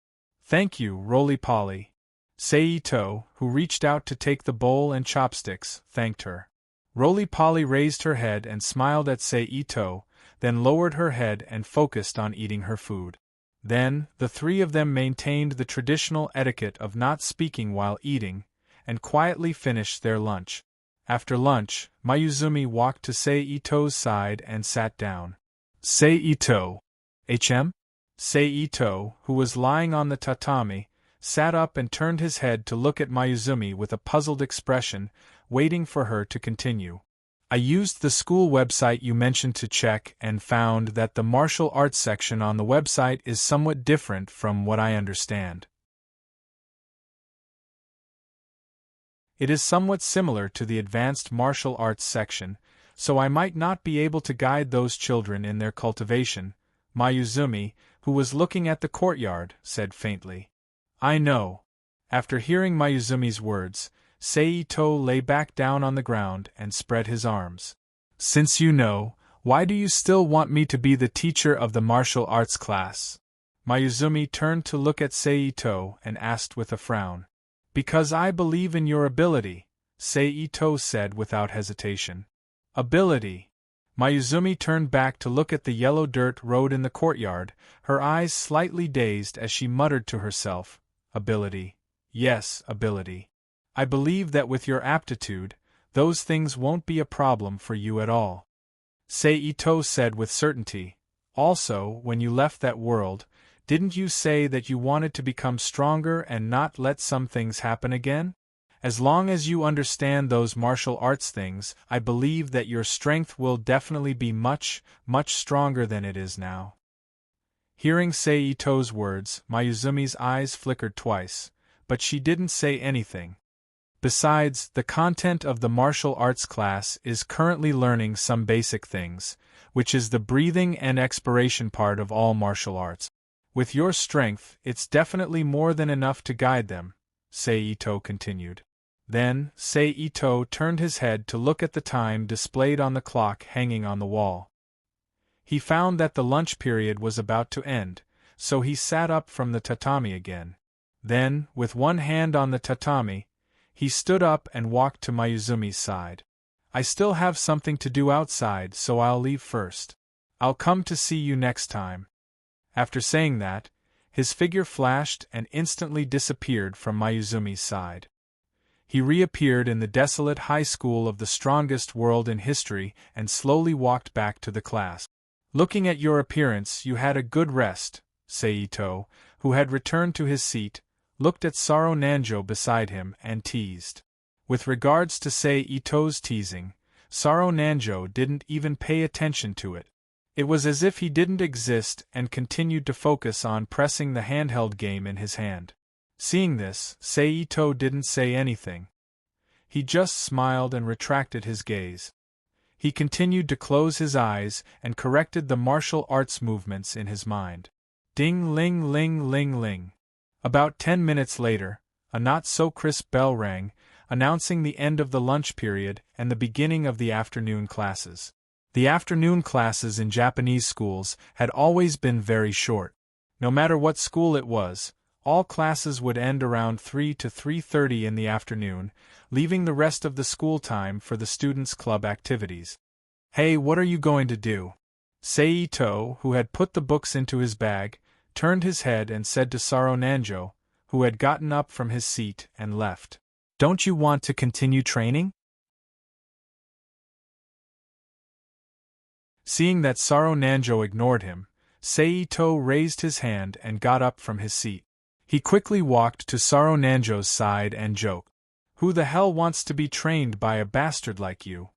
"Thank you, Roly-Poly." Sei Ito, who reached out to take the bowl and chopsticks, thanked her. Roly-Poly raised her head and smiled at Sei Ito, then lowered her head and focused on eating her food. Then, the three of them maintained the traditional etiquette of not speaking while eating, and quietly finished their lunch. After lunch, Mayuzumi walked to Sei Ito's side and sat down. "Sei Ito. HM?" Sei Ito, who was lying on the tatami, sat up and turned his head to look at Mayuzumi with a puzzled expression, waiting for her to continue. I used the school website you mentioned to check and found that the martial arts section on the website is somewhat different from what I understand. It is somewhat similar to the advanced martial arts section, so I might not be able to guide those children in their cultivation, Mayuzumi, who was looking at the courtyard, said faintly. I know. After hearing Mayuzumi's words, Seito lay back down on the ground and spread his arms. Since you know, why do you still want me to be the teacher of the martial arts class? Mayuzumi turned to look at Seito and asked with a frown. Because I believe in your ability, Seito said without hesitation. Ability. Mayuzumi turned back to look at the yellow dirt road in the courtyard, her eyes slightly dazed as she muttered to herself, Ability. Yes, ability. I believe that with your aptitude, those things won't be a problem for you at all. Seito said with certainty. Also, when you left that world, didn't you say that you wanted to become stronger and not let some things happen again? As long as you understand those martial arts things, I believe that your strength will definitely be much, much stronger than it is now. Hearing Seito's words, Mayuzumi's eyes flickered twice, but she didn't say anything. Besides, the content of the martial arts class is currently learning some basic things, which is the breathing and expiration part of all martial arts. With your strength, it's definitely more than enough to guide them, Seito continued. Then, Seito turned his head to look at the time displayed on the clock hanging on the wall. He found that the lunch period was about to end, so he sat up from the tatami again. Then, with one hand on the tatami, he stood up and walked to Mayuzumi's side. I still have something to do outside, so I'll leave first. I'll come to see you next time. After saying that, his figure flashed and instantly disappeared from Mayuzumi's side. He reappeared in the desolate high school of the strongest world in history and slowly walked back to the class. Looking at your appearance, you had a good rest, Seito, who had returned to his seat, looked at Saro Nanjo beside him and teased. With regards to Seito's teasing, Saro Nanjo didn't even pay attention to it. It was as if he didn't exist and continued to focus on pressing the handheld game in his hand. Seeing this, Seito didn't say anything. He just smiled and retracted his gaze. He continued to close his eyes and corrected the martial arts movements in his mind. Ding-ling-ling-ling-ling. About 10 minutes later, a not-so-crisp bell rang, announcing the end of the lunch period and the beginning of the afternoon classes. The afternoon classes in Japanese schools had always been very short. No matter what school it was, all classes would end around 3 to 3:30 in the afternoon, leaving the rest of the school time for the students' club activities. Hey, what are you going to do? Seito, who had put the books into his bag, turned his head and said to Saro Nanjo, who had gotten up from his seat and left. Don't you want to continue training? Seeing that Saro Nanjo ignored him, Seito raised his hand and got up from his seat. He quickly walked to Saro Nanjo's side and joked, Who the hell wants to be trained by a bastard like you?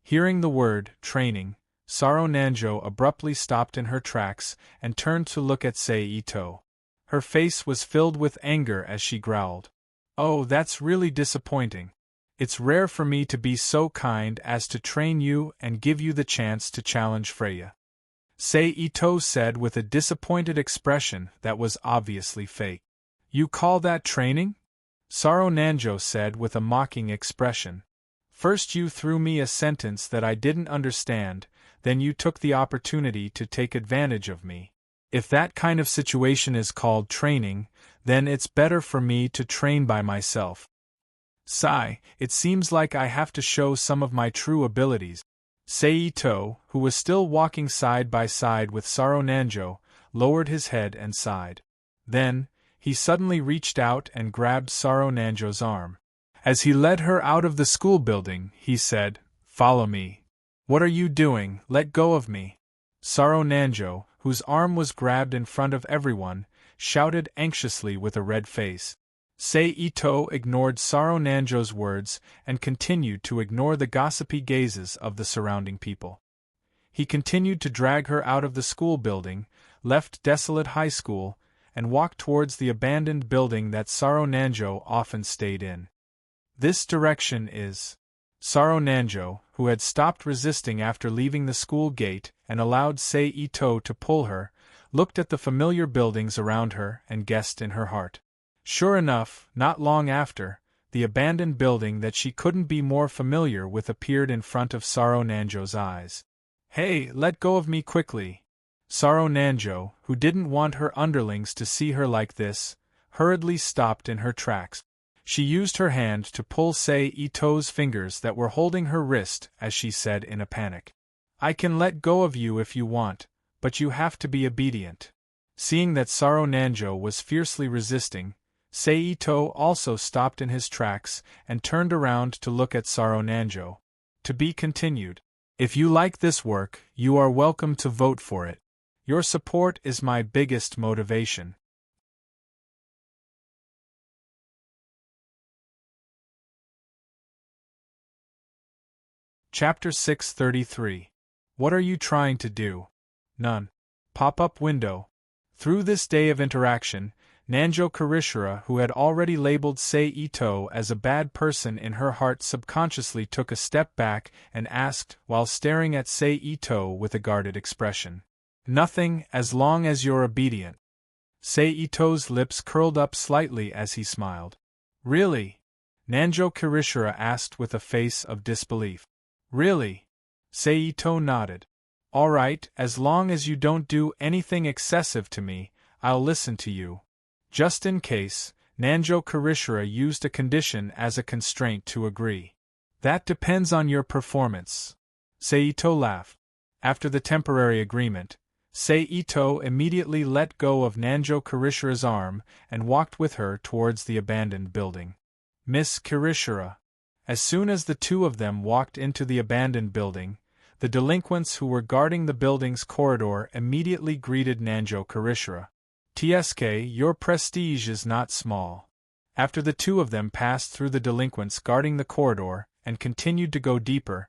Hearing the word, training, Saro Nanjo abruptly stopped in her tracks and turned to look at Seito. Her face was filled with anger as she growled. Oh, that's really disappointing. It's rare for me to be so kind as to train you and give you the chance to challenge Freya. Seito said with a disappointed expression that was obviously fake. You call that training? Saro Nanjo said with a mocking expression. First you threw me a sentence that I didn't understand, then you took the opportunity to take advantage of me. If that kind of situation is called training, then it's better for me to train by myself. Sigh, it seems like I have to show some of my true abilities. Seito, who was still walking side by side with Saro Nanjo, lowered his head and sighed. Then, he suddenly reached out and grabbed Saro Nanjo's arm. As he led her out of the school building, he said, Follow me. What are you doing? Let go of me. Saro Nanjo, whose arm was grabbed in front of everyone, shouted anxiously with a red face. Ito ignored Saro Nanjo's words and continued to ignore the gossipy gazes of the surrounding people. He continued to drag her out of the school building, left desolate high school, and walked towards the abandoned building that Saro Nanjo often stayed in. This direction is. Saro Nanjo, who had stopped resisting after leaving the school gate and allowed Ito to pull her, looked at the familiar buildings around her and guessed in her heart. Sure enough, not long after, the abandoned building that she couldn't be more familiar with appeared in front of Saro Nanjo's eyes. Hey, let go of me quickly! Saro Nanjo, who didn't want her underlings to see her like this, hurriedly stopped in her tracks. She used her hand to pull Ito's fingers that were holding her wrist as she said in a panic. I can let go of you if you want, but you have to be obedient. Seeing that Saro Nanjo was fiercely resisting, Ito also stopped in his tracks and turned around to look at Saro Nanjo. To be continued. If you like this work, you are welcome to vote for it. Your support is my biggest motivation. Chapter 633. What are you trying to do? None. Pop-up window. Through this day of interaction, Nanjo Kirishira, who had already labeled Ito as a bad person in her heart, subconsciously took a step back and asked, while staring at Ito with a guarded expression. Nothing, as long as you're obedient. Ito's lips curled up slightly as he smiled. Really? Nanjo Kirishira asked with a face of disbelief. Really? Ito nodded. All right, as long as you don't do anything excessive to me, I'll listen to you. Just in case, Nanjo Kirishira used a condition as a constraint to agree. That depends on your performance. Ito laughed. After the temporary agreement, Ito immediately let go of Nanjo Kirishira's arm and walked with her towards the abandoned building. Miss Kirishira. As soon as the two of them walked into the abandoned building, the delinquents who were guarding the building's corridor immediately greeted Nanjo Kirishira. TSK, your prestige is not small. After the two of them passed through the delinquents guarding the corridor and continued to go deeper,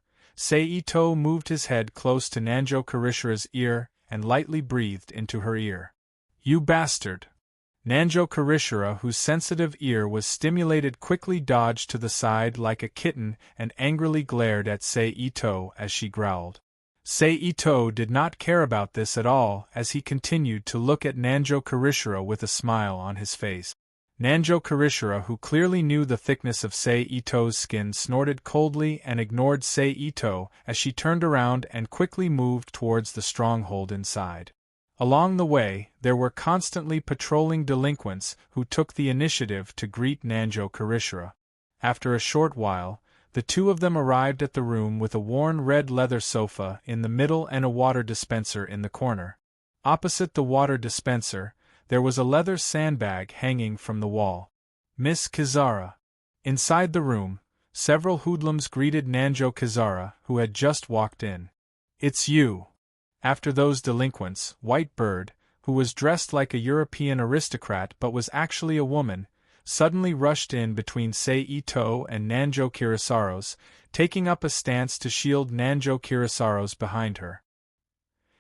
Ito moved his head close to Nanjo Kirishira's ear and lightly breathed into her ear. You bastard! Nanjo Kirishira, whose sensitive ear was stimulated, quickly dodged to the side like a kitten and angrily glared at Ito as she growled. Ito did not care about this at all as he continued to look at Nanjo Kirishira with a smile on his face. Nanjo Kirishira, who clearly knew the thickness of Ito's skin, snorted coldly and ignored Ito as she turned around and quickly moved towards the stronghold inside. Along the way, there were constantly patrolling delinquents who took the initiative to greet Nanjo Kirishira. After a short while, the two of them arrived at the room with a worn red leather sofa in the middle and a water dispenser in the corner. Opposite the water dispenser, there was a leather sandbag hanging from the wall. Miss Kizara. Inside the room, several hoodlums greeted Nanjo Kizara, who had just walked in. It's you. After those delinquents, White Bird, who was dressed like a European aristocrat but was actually a woman, suddenly rushed in between Ito and Nanjo Kirisaro's, taking up a stance to shield Nanjo Kirisaro's behind her.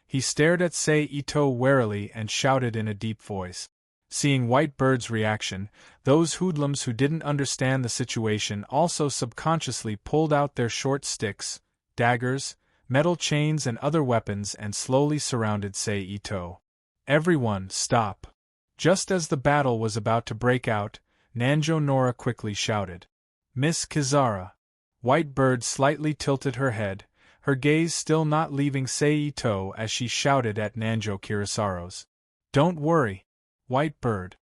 He stared at Ito warily and shouted in a deep voice. Seeing White Bird's reaction, those hoodlums who didn't understand the situation also subconsciously pulled out their short sticks, daggers, metal chains and other weapons and slowly surrounded Ito. Everyone, stop! Just as the battle was about to break out, Nanjo Nora quickly shouted. Miss Kizara. White Bird slightly tilted her head, her gaze still not leaving Ito as she shouted at Nanjo Kirisaro's. Don't worry, White Bird.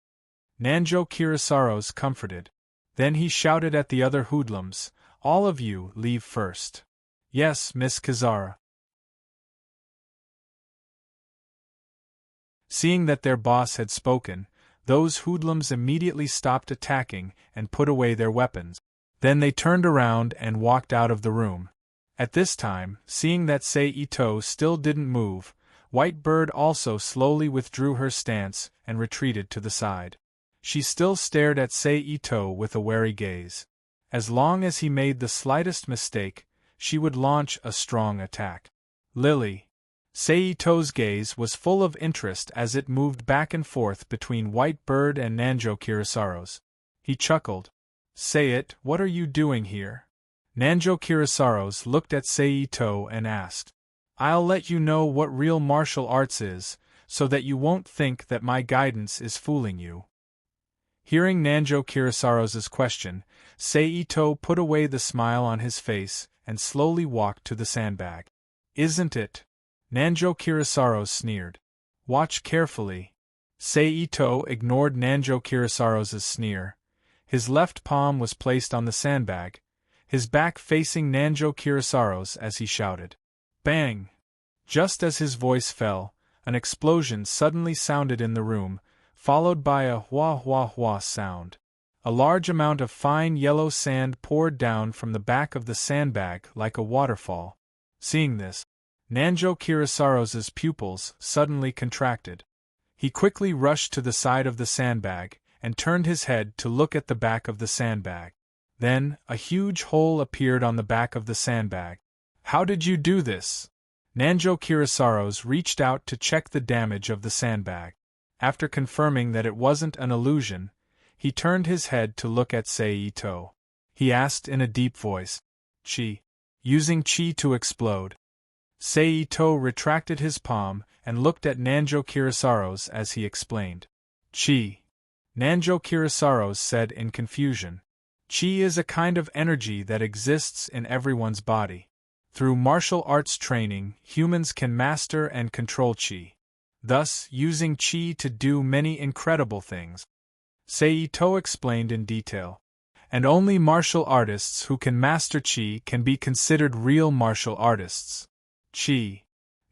Nanjo Kirisaro's comforted. Then he shouted at the other hoodlums, all of you leave first. Yes, Miss Kizara. Seeing that their boss had spoken, those hoodlums immediately stopped attacking and put away their weapons. Then they turned around and walked out of the room. At this time, seeing that Ito still didn't move, White Bird also slowly withdrew her stance and retreated to the side. She still stared at Saito with a wary gaze. As long as he made the slightest mistake, she would launch a strong attack. Lily. Saito's gaze was full of interest as it moved back and forth between White Bird and Nanjo Kirisaro's. He chuckled. Say it, what are you doing here? Nanjo Kirisaro's looked at Saito and asked. I'll let you know what real martial arts is, so that you won't think that my guidance is fooling you. Hearing Nanjo Kirisaro's question, Saito put away the smile on his face and slowly walked to the sandbag. Isn't it? Nanjo Kirisaro's sneered. Watch carefully. Saito ignored Nanjo Kirisaro's sneer. His left palm was placed on the sandbag, his back facing Nanjo Kirisaro's as he shouted. Bang! Just as his voice fell, an explosion suddenly sounded in the room, followed by a wah-wah-wah sound. A large amount of fine yellow sand poured down from the back of the sandbag like a waterfall. Seeing this, Nanjo Kirisaro's pupils suddenly contracted. He quickly rushed to the side of the sandbag and turned his head to look at the back of the sandbag. Then, a huge hole appeared on the back of the sandbag. How did you do this? Nanjo Kirisaro's reached out to check the damage of the sandbag. After confirming that it wasn't an illusion, he turned his head to look at Saito. He asked in a deep voice, Chi. Using Chi to explode. Saito retracted his palm and looked at Nanjo Kirisaro's as he explained. Chi. Nanjo Kirisaro's said in confusion. Chi is a kind of energy that exists in everyone's body. Through martial arts training, humans can master and control Chi, thus using Chi to do many incredible things. Saito explained in detail. And only martial artists who can master Chi can be considered real martial artists. Chi.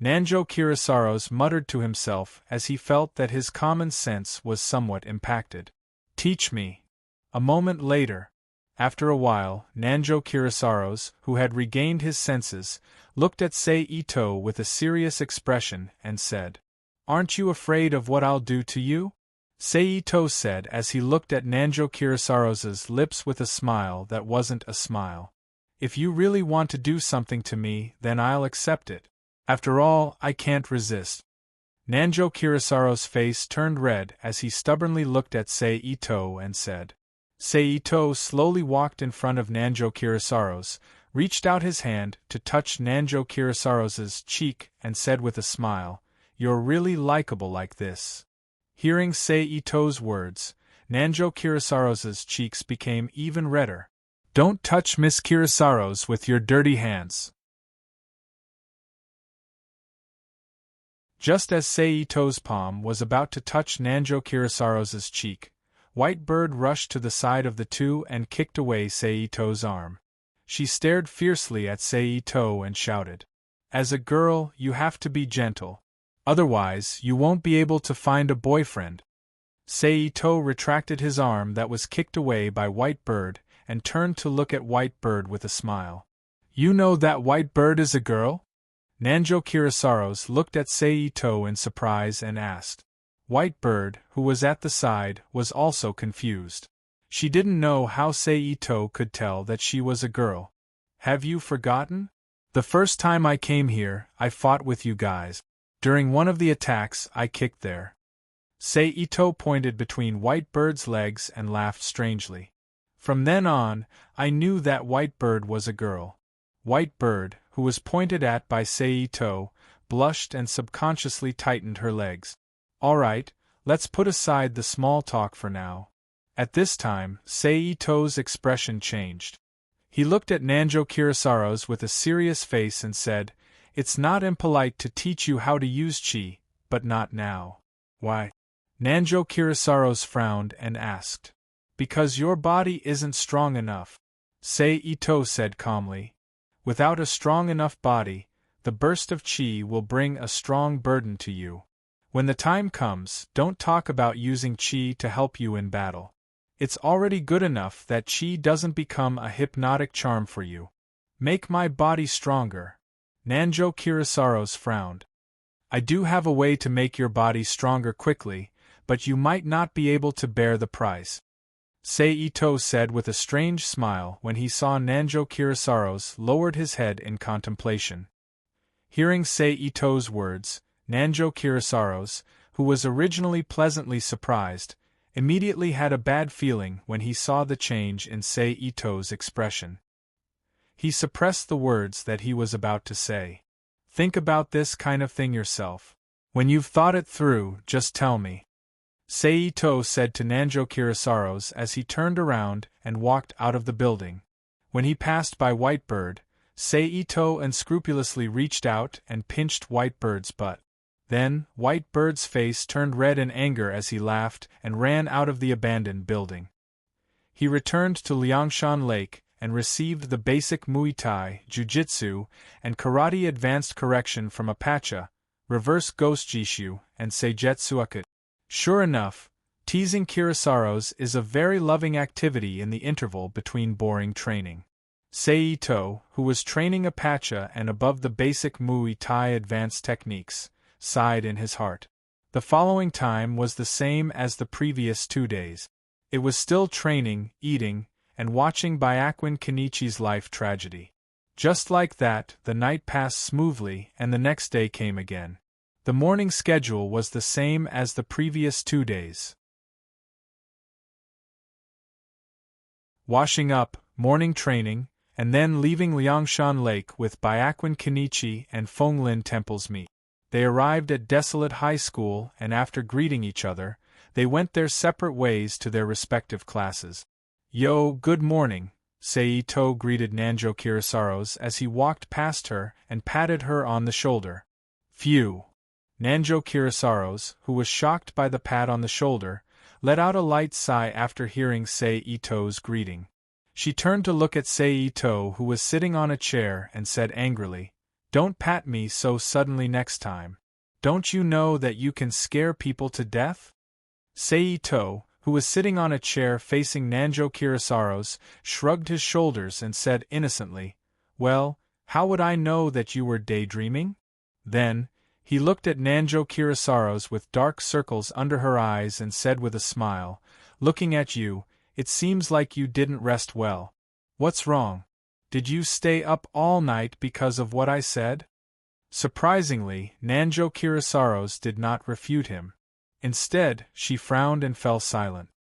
Nanjo Kirisaro's muttered to himself as he felt that his common sense was somewhat impacted. Teach me. A moment later. After a while, Nanjo Kirisaro's, who had regained his senses, looked at Saito with a serious expression and said, Aren't you afraid of what I'll do to you? Saito said as he looked at Nanjo Kirisaro's lips with a smile that wasn't a smile. If you really want to do something to me, then I'll accept it. After all, I can't resist. Nanjo Kirisaro's face turned red as he stubbornly looked at Saito and said. Saito slowly walked in front of Nanjo Kirisaro's, reached out his hand to touch Nanjo Kirisaro's cheek and said with a smile, You're really likable like this. Hearing Saito's words, Nanjo Kirisaro's cheeks became even redder. Don't touch Miss Kirisaro's with your dirty hands. Just as Saito's palm was about to touch Nanjo Kirisaro's cheek, White Bird rushed to the side of the two and kicked away Saito's arm. She stared fiercely at Saito and shouted, As a girl, you have to be gentle. Otherwise, you won't be able to find a boyfriend. Saito retracted his arm that was kicked away by White Bird and turned to look at White Bird with a smile. You know that White Bird is a girl? Nanjo Kirisaro's looked at Saito in surprise and asked. White Bird, who was at the side, was also confused. She didn't know how Saito could tell that she was a girl. Have you forgotten? The first time I came here, I fought with you guys. During one of the attacks, I kicked there. Saito pointed between White Bird's legs and laughed strangely. From then on, I knew that White Bird was a girl. White Bird, who was pointed at by Saito, blushed and subconsciously tightened her legs. All right, let's put aside the small talk for now. At this time, Saito's expression changed. He looked at Nanjo Kirisaro's with a serious face and said, It's not impolite to teach you how to use Chi, but not now. Why? Nanjo Kirisaro's frowned and asked. Because your body isn't strong enough. Saito said calmly. Without a strong enough body, the burst of Chi will bring a strong burden to you. When the time comes, don't talk about using Chi to help you in battle. It's already good enough that Chi doesn't become a hypnotic charm for you. Make my body stronger. Nanjo Kirisaro's frowned. I do have a way to make your body stronger quickly, but you might not be able to bear the price. Seito said with a strange smile when he saw Nanjo Kirisaros lowered his head in contemplation. Hearing Seito's words, Nanjo Kirisaros, who was originally pleasantly surprised, immediately had a bad feeling when he saw the change in Seito's expression. He suppressed the words that he was about to say. Think about this kind of thing yourself. When you've thought it through, just tell me. Seito said to Nanjo Kirisaros as he turned around and walked out of the building. When he passed by Whitebird, Seito unscrupulously reached out and pinched Whitebird's butt. Then, Whitebird's face turned red in anger as he laughed and ran out of the abandoned building. He returned to Liangshan Lake and received the basic Muay Thai, Jiu-Jitsu, and Karate Advanced Correction from Apache, Reverse Ghost Jishu, and Seigetsuakut. Sure enough, teasing Kirisaros is a very loving activity in the interval between boring training. Seito, who was training Apache and above the basic Muay Thai advanced techniques, sighed in his heart. The following time was the same as the previous 2 days. It was still training, eating, and watching Byakuin Kenichi's life tragedy. Just like that, the night passed smoothly and the next day came again. The morning schedule was the same as the previous 2 days. Washing up, morning training, and then leaving Liangshan Lake with Byakuin Kenichi and Fenglin Temple's meet. They arrived at Desolate High School and after greeting each other, they went their separate ways to their respective classes. Yo, good morning, Seito greeted Nanjo Kirisaros as he walked past her and patted her on the shoulder. Phew! Nanjo Kirisaros, who was shocked by the pat on the shoulder, let out a light sigh after hearing Seito's greeting. She turned to look at Seito, who was sitting on a chair, and said angrily, "Don't pat me so suddenly next time. Don't you know that you can scare people to death?" Seito, who was sitting on a chair facing Nanjo Kirisaros, shrugged his shoulders and said innocently, "Well, how would I know that you were daydreaming?" Then, he looked at Nanjo Kirisaros with dark circles under her eyes and said with a smile, "Looking at you, it seems like you didn't rest well. What's wrong? Did you stay up all night because of what I said?" Surprisingly, Nanjo Kirisaros did not refute him. Instead, she frowned and fell silent.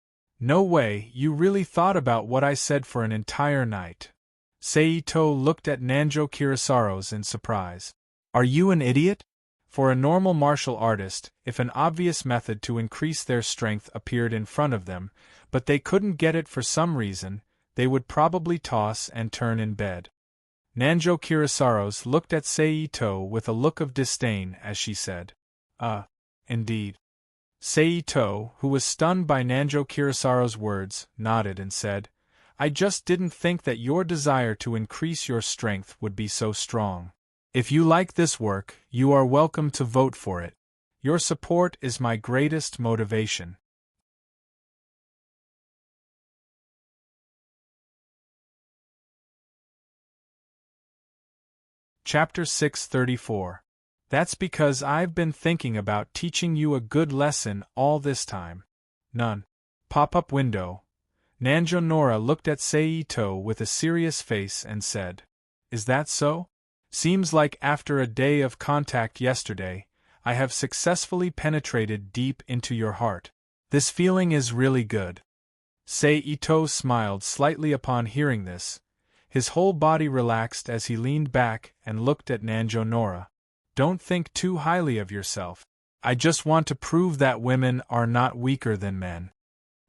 "No way, you really thought about what I said for an entire night." Seito looked at Nanjo Kirisaros in surprise. "Are you an idiot?" For a normal martial artist, if an obvious method to increase their strength appeared in front of them, but they couldn't get it for some reason, they would probably toss and turn in bed. Nanjo Kirisaros looked at Seito with a look of disdain as she said, Indeed." Seito, who was stunned by Nanjo Kirisaros' words, nodded and said, "I just didn't think that your desire to increase your strength would be so strong. If you like this work, you are welcome to vote for it. Your support is my greatest motivation." Chapter 634. That's because I've been thinking about teaching you a good lesson all this time. None. Pop-up window. Nanjo Nora looked at Seito with a serious face and said, "Is that so? Seems like after a day of contact yesterday, I have successfully penetrated deep into your heart. This feeling is really good." Seito smiled slightly upon hearing this. His whole body relaxed as he leaned back and looked at Nanjo Nora. "Don't think too highly of yourself. I just want to prove that women are not weaker than men."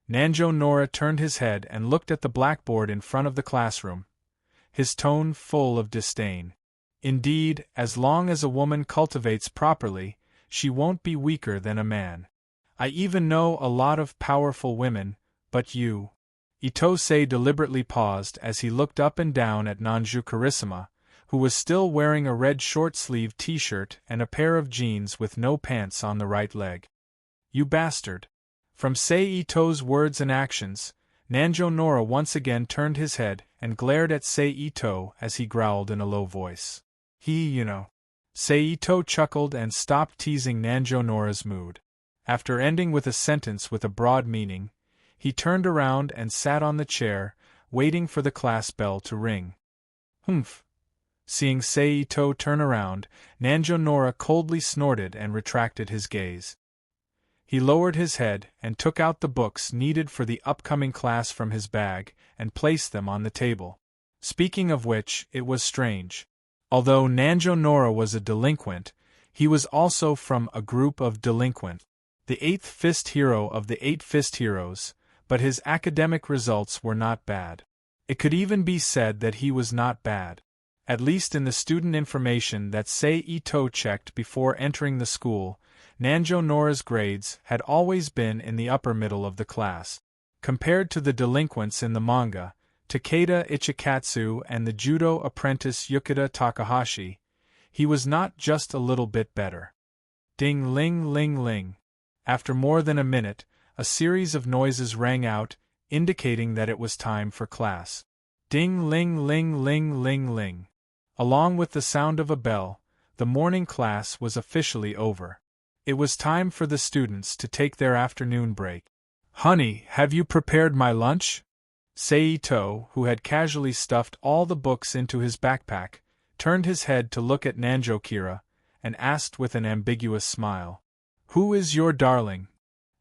Nanjo Nora turned his head and looked at the blackboard in front of the classroom, his tone full of disdain. "Indeed, as long as a woman cultivates properly, she won't be weaker than a man. I even know a lot of powerful women, but you—" Itose deliberately paused as he looked up and down at Nanjo Karissima, who was still wearing a red short-sleeved t-shirt and a pair of jeans with no pants on the right leg. "You bastard." From Seito's words and actions, Nanjo Nora once again turned his head and glared at Seito as he growled in a low voice, "You know." Seito chuckled and stopped teasing Nanjo Nora's mood. After ending with a sentence with a broad meaning, he turned around and sat on the chair, waiting for the class bell to ring. Humph! Seeing Saito turn around, Nanjo Nora coldly snorted and retracted his gaze. He lowered his head and took out the books needed for the upcoming class from his bag and placed them on the table. Speaking of which, it was strange. Although Nanjo Nora was a delinquent, he was also from a group of delinquent. The eighth fist hero of the 8 fist heroes, but his academic results were not bad. It could even be said that he was not bad. At least in the student information that Saito checked before entering the school, Nanjo Nora's grades had always been in the upper middle of the class. Compared to the delinquents in the manga, Takeda Ichikatsu and the judo apprentice Yukita Takahashi, he was not just a little bit better. Ding-ling-ling-ling. After more than a minute, a series of noises rang out, indicating that it was time for class. Ding-ling-ling-ling-ling-ling. Along with the sound of a bell, the morning class was officially over. It was time for the students to take their afternoon break. "Honey, have you prepared my lunch?" Saito, who had casually stuffed all the books into his backpack, turned his head to look at Nanjo Kira, and asked with an ambiguous smile, "Who is your darling?"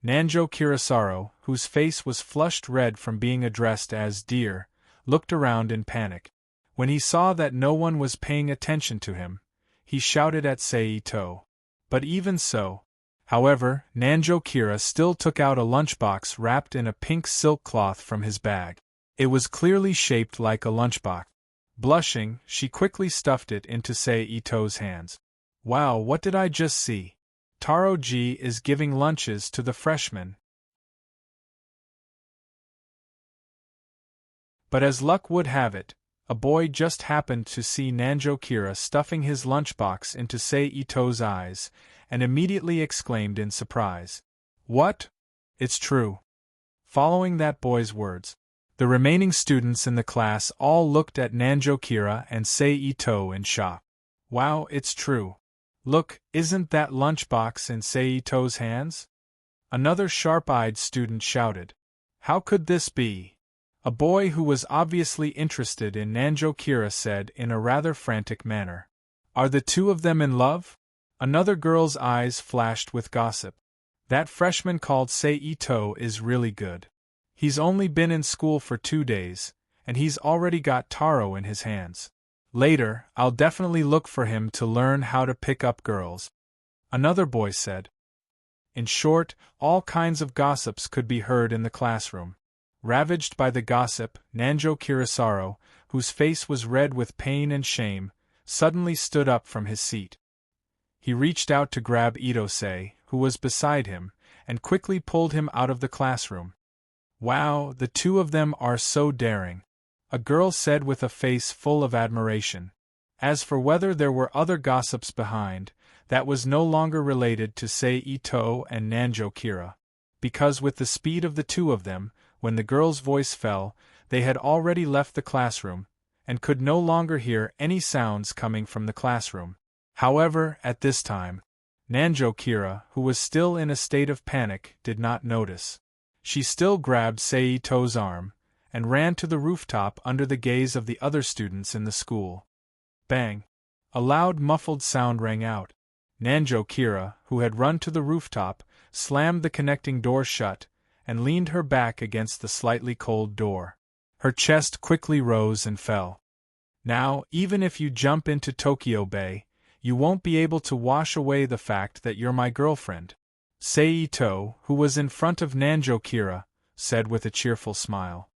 Nanjo Kirasaro, whose face was flushed red from being addressed as dear, looked around in panic. When he saw that no one was paying attention to him, he shouted at Saito. But even so, however, Nanjo Kira still took out a lunchbox wrapped in a pink silk cloth from his bag. It was clearly shaped like a lunchbox. Blushing, she quickly stuffed it into Saito's hands. "Wow, what did I just see? Taro-ji is giving lunches to the freshmen." But as luck would have it, a boy just happened to see Nanjo Kira stuffing his lunchbox into Saito's eyes, and immediately exclaimed in surprise, "What? It's true." Following that boy's words, the remaining students in the class all looked at Nanjo Kira and Saito in shock. "Wow, it's true. Look, isn't that lunchbox in Saito's hands?" Another sharp-eyed student shouted. "How could this be?" A boy who was obviously interested in Nanjo Kira said in a rather frantic manner, "Are the two of them in love?" Another girl's eyes flashed with gossip. "That freshman called Saito is really good. He's only been in school for 2 days, and he's already got Taro in his hands. Later, I'll definitely look for him to learn how to pick up girls," another boy said. In short, all kinds of gossips could be heard in the classroom. Ravaged by the gossip, Nanjo Kirasaro, whose face was red with pain and shame, suddenly stood up from his seat. He reached out to grab Itose, who was beside him, and quickly pulled him out of the classroom. "Wow, the two of them are so daring," a girl said with a face full of admiration. As for whether there were other gossips behind, that was no longer related to Saito and Nanjo Kira, because with the speed of the two of them, when the girl's voice fell, they had already left the classroom, and could no longer hear any sounds coming from the classroom. However, at this time, Nanjo Kira, who was still in a state of panic, did not notice. She still grabbed Saito's arm, and ran to the rooftop under the gaze of the other students in the school. Bang! A loud muffled sound rang out. Nanjo Kira, who had run to the rooftop, slammed the connecting door shut, and leaned her back against the slightly cold door. Her chest quickly rose and fell. "Now, even if you jump into Tokyo Bay, you won't be able to wash away the fact that you're my girlfriend," Saito, who was in front of Nanjo Kira, said with a cheerful smile.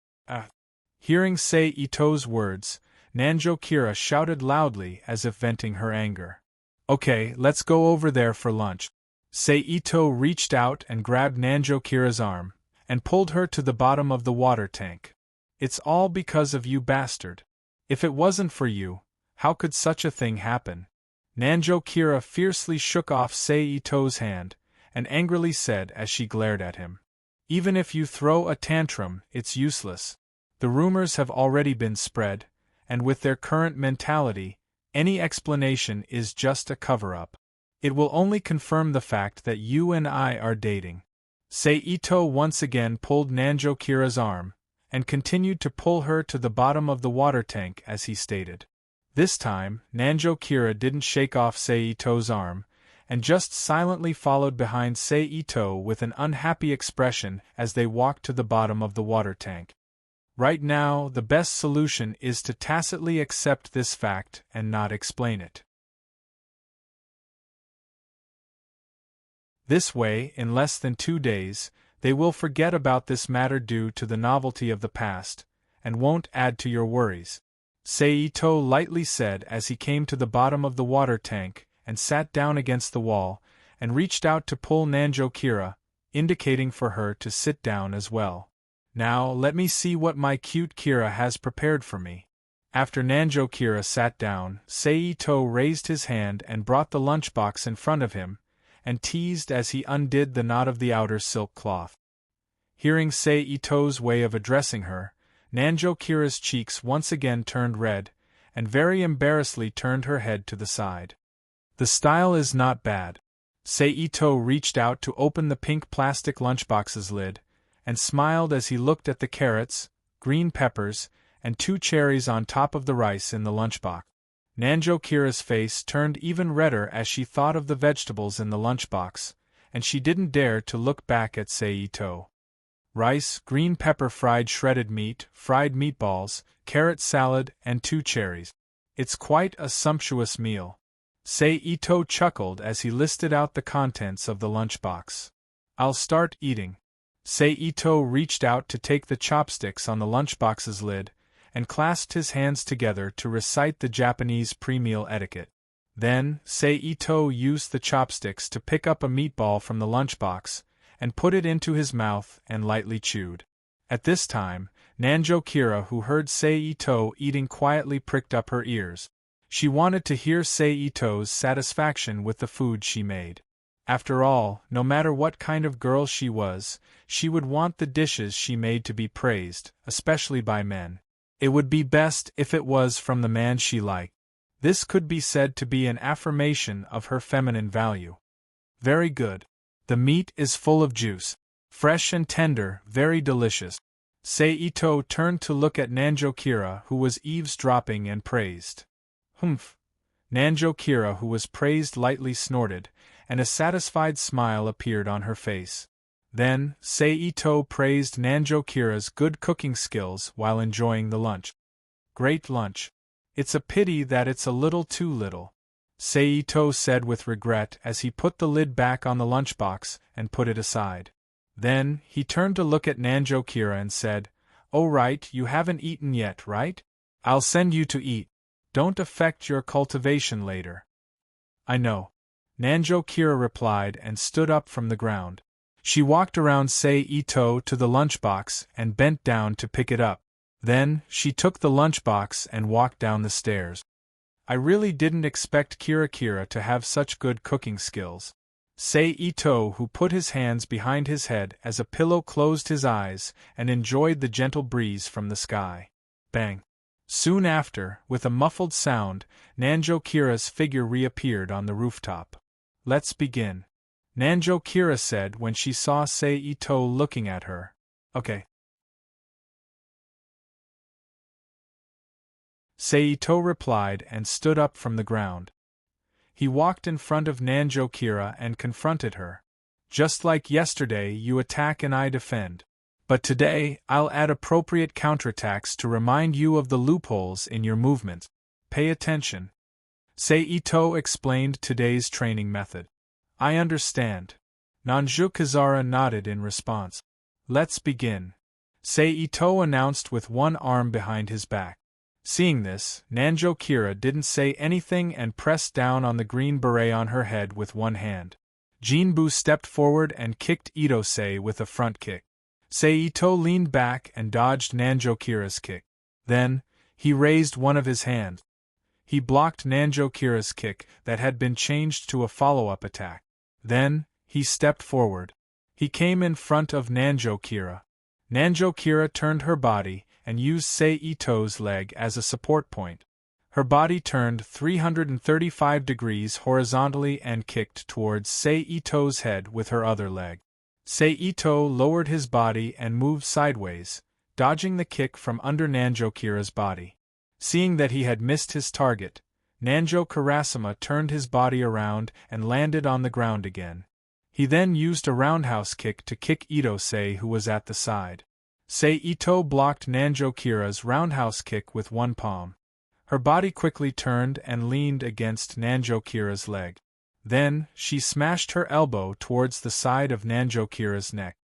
Hearing Saito's words, Nanjo Kira shouted loudly as if venting her anger. "Okay, let's go over there for lunch." Saito reached out and grabbed Nanjo Kira's arm, and pulled her to the bottom of the water tank. "It's all because of you, bastard. If it wasn't for you, how could such a thing happen?" Nanjo Kira fiercely shook off Saito's hand, and angrily said as she glared at him, "Even if you throw a tantrum, it's useless. The rumors have already been spread, and with their current mentality, any explanation is just a cover-up. It will only confirm the fact that you and I are dating. Seito once again pulled Nanjo Kira's arm, and continued to pull her to the bottom of the water tank as he stated. This time, Nanjo Kira didn't shake off Seito's arm, and just silently followed behind Seito with an unhappy expression as they walked to the bottom of the water tank. Right now, the best solution is to tacitly accept this fact and not explain it. This way, in less than 2 days, they will forget about this matter due to the novelty of the past, and won't add to your worries, Seito lightly said as he came to the bottom of the water tank and sat down against the wall, and reached out to pull Nanjo Kira, indicating for her to sit down as well. Now let me see what my cute Kira has prepared for me. After Nanjo Kira sat down, Seito raised his hand and brought the lunchbox in front of him, and teased as he undid the knot of the outer silk cloth. Hearing Seito's way of addressing her, Nanjo Kira's cheeks once again turned red, and very embarrassedly turned her head to the side. The style is not bad. Seito reached out to open the pink plastic lunchbox's lid, and smiled as he looked at the carrots, green peppers, and 2 cherries on top of the rice in the lunchbox. Nanjo Kira's face turned even redder as she thought of the vegetables in the lunchbox, and she didn't dare to look back at Seito. Rice, green pepper, fried shredded meat, fried meatballs, carrot salad, and 2 cherries. It's quite a sumptuous meal. Seito chuckled as he listed out the contents of the lunchbox. I'll start eating. Seito reached out to take the chopsticks on the lunchbox's lid, and clasped his hands together to recite the Japanese pre-meal etiquette. Then, Seito used the chopsticks to pick up a meatball from the lunchbox, and put it into his mouth and lightly chewed. At this time, Nanjo Kira, who heard Seito eating quietly, pricked up her ears. She wanted to hear Seito's satisfaction with the food she made. After all, no matter what kind of girl she was, she would want the dishes she made to be praised, especially by men. It would be best if it was from the man she liked. This could be said to be an affirmation of her feminine value. Very good. The meat is full of juice. Fresh and tender, very delicious. Seito turned to look at Nanjo Kira, who was eavesdropping, and praised. Humph. Nanjo Kira, who was praised, lightly snorted, and a satisfied smile appeared on her face. Then, Seito praised Nanjo Kira's good cooking skills while enjoying the lunch. Great lunch. It's a pity that it's a little too little, Seito said with regret as he put the lid back on the lunchbox and put it aside. Then, he turned to look at Nanjo Kira and said, "Oh right, you haven't eaten yet, right? I'll send you to eat. Don't affect your cultivation later." "I know," Nanjo Kira replied and stood up from the ground. She walked around Seito to the lunchbox and bent down to pick it up. Then, she took the lunchbox and walked down the stairs. I really didn't expect Kira to have such good cooking skills. Seito, who put his hands behind his head as a pillow, closed his eyes and enjoyed the gentle breeze from the sky. Bang! Soon after, with a muffled sound, Nanjo Kira's figure reappeared on the rooftop. "Let's begin," Nanjo Kira said when she saw Seito looking at her. "Okay." Seito replied and stood up from the ground. He walked in front of Nanjo Kira and confronted her. "Just like yesterday, you attack and I defend. But today, I'll add appropriate counterattacks to remind you of the loopholes in your movements. Pay attention." Seito explained today's training method. "I understand." Nanjo Kizara nodded in response. "Let's begin," Seito announced with one arm behind his back. Seeing this, Nanjo Kira didn't say anything and pressed down on the green beret on her head with one hand. Jinbu stepped forward and kicked Itose with a front kick. Seito leaned back and dodged Nanjo Kira's kick. Then, he raised one of his hands. He blocked Nanjo Kira's kick that had been changed to a follow-up attack. Then, he stepped forward. He came in front of Nanjo Kira. Nanjo Kira turned her body and used Seito's leg as a support point. Her body turned 335 degrees horizontally and kicked towards Seito's head with her other leg. Seito lowered his body and moved sideways, dodging the kick from under Nanjo-kira's body. Seeing that he had missed his target, Nanjo-Karasuma turned his body around and landed on the ground again. He then used a roundhouse kick to kick Ito-sei, who was at the side. Seito blocked Nanjo-kira's roundhouse kick with one palm. Her body quickly turned and leaned against Nanjo-kira's leg. Then, she smashed her elbow towards the side of Nanjo-kira's neck.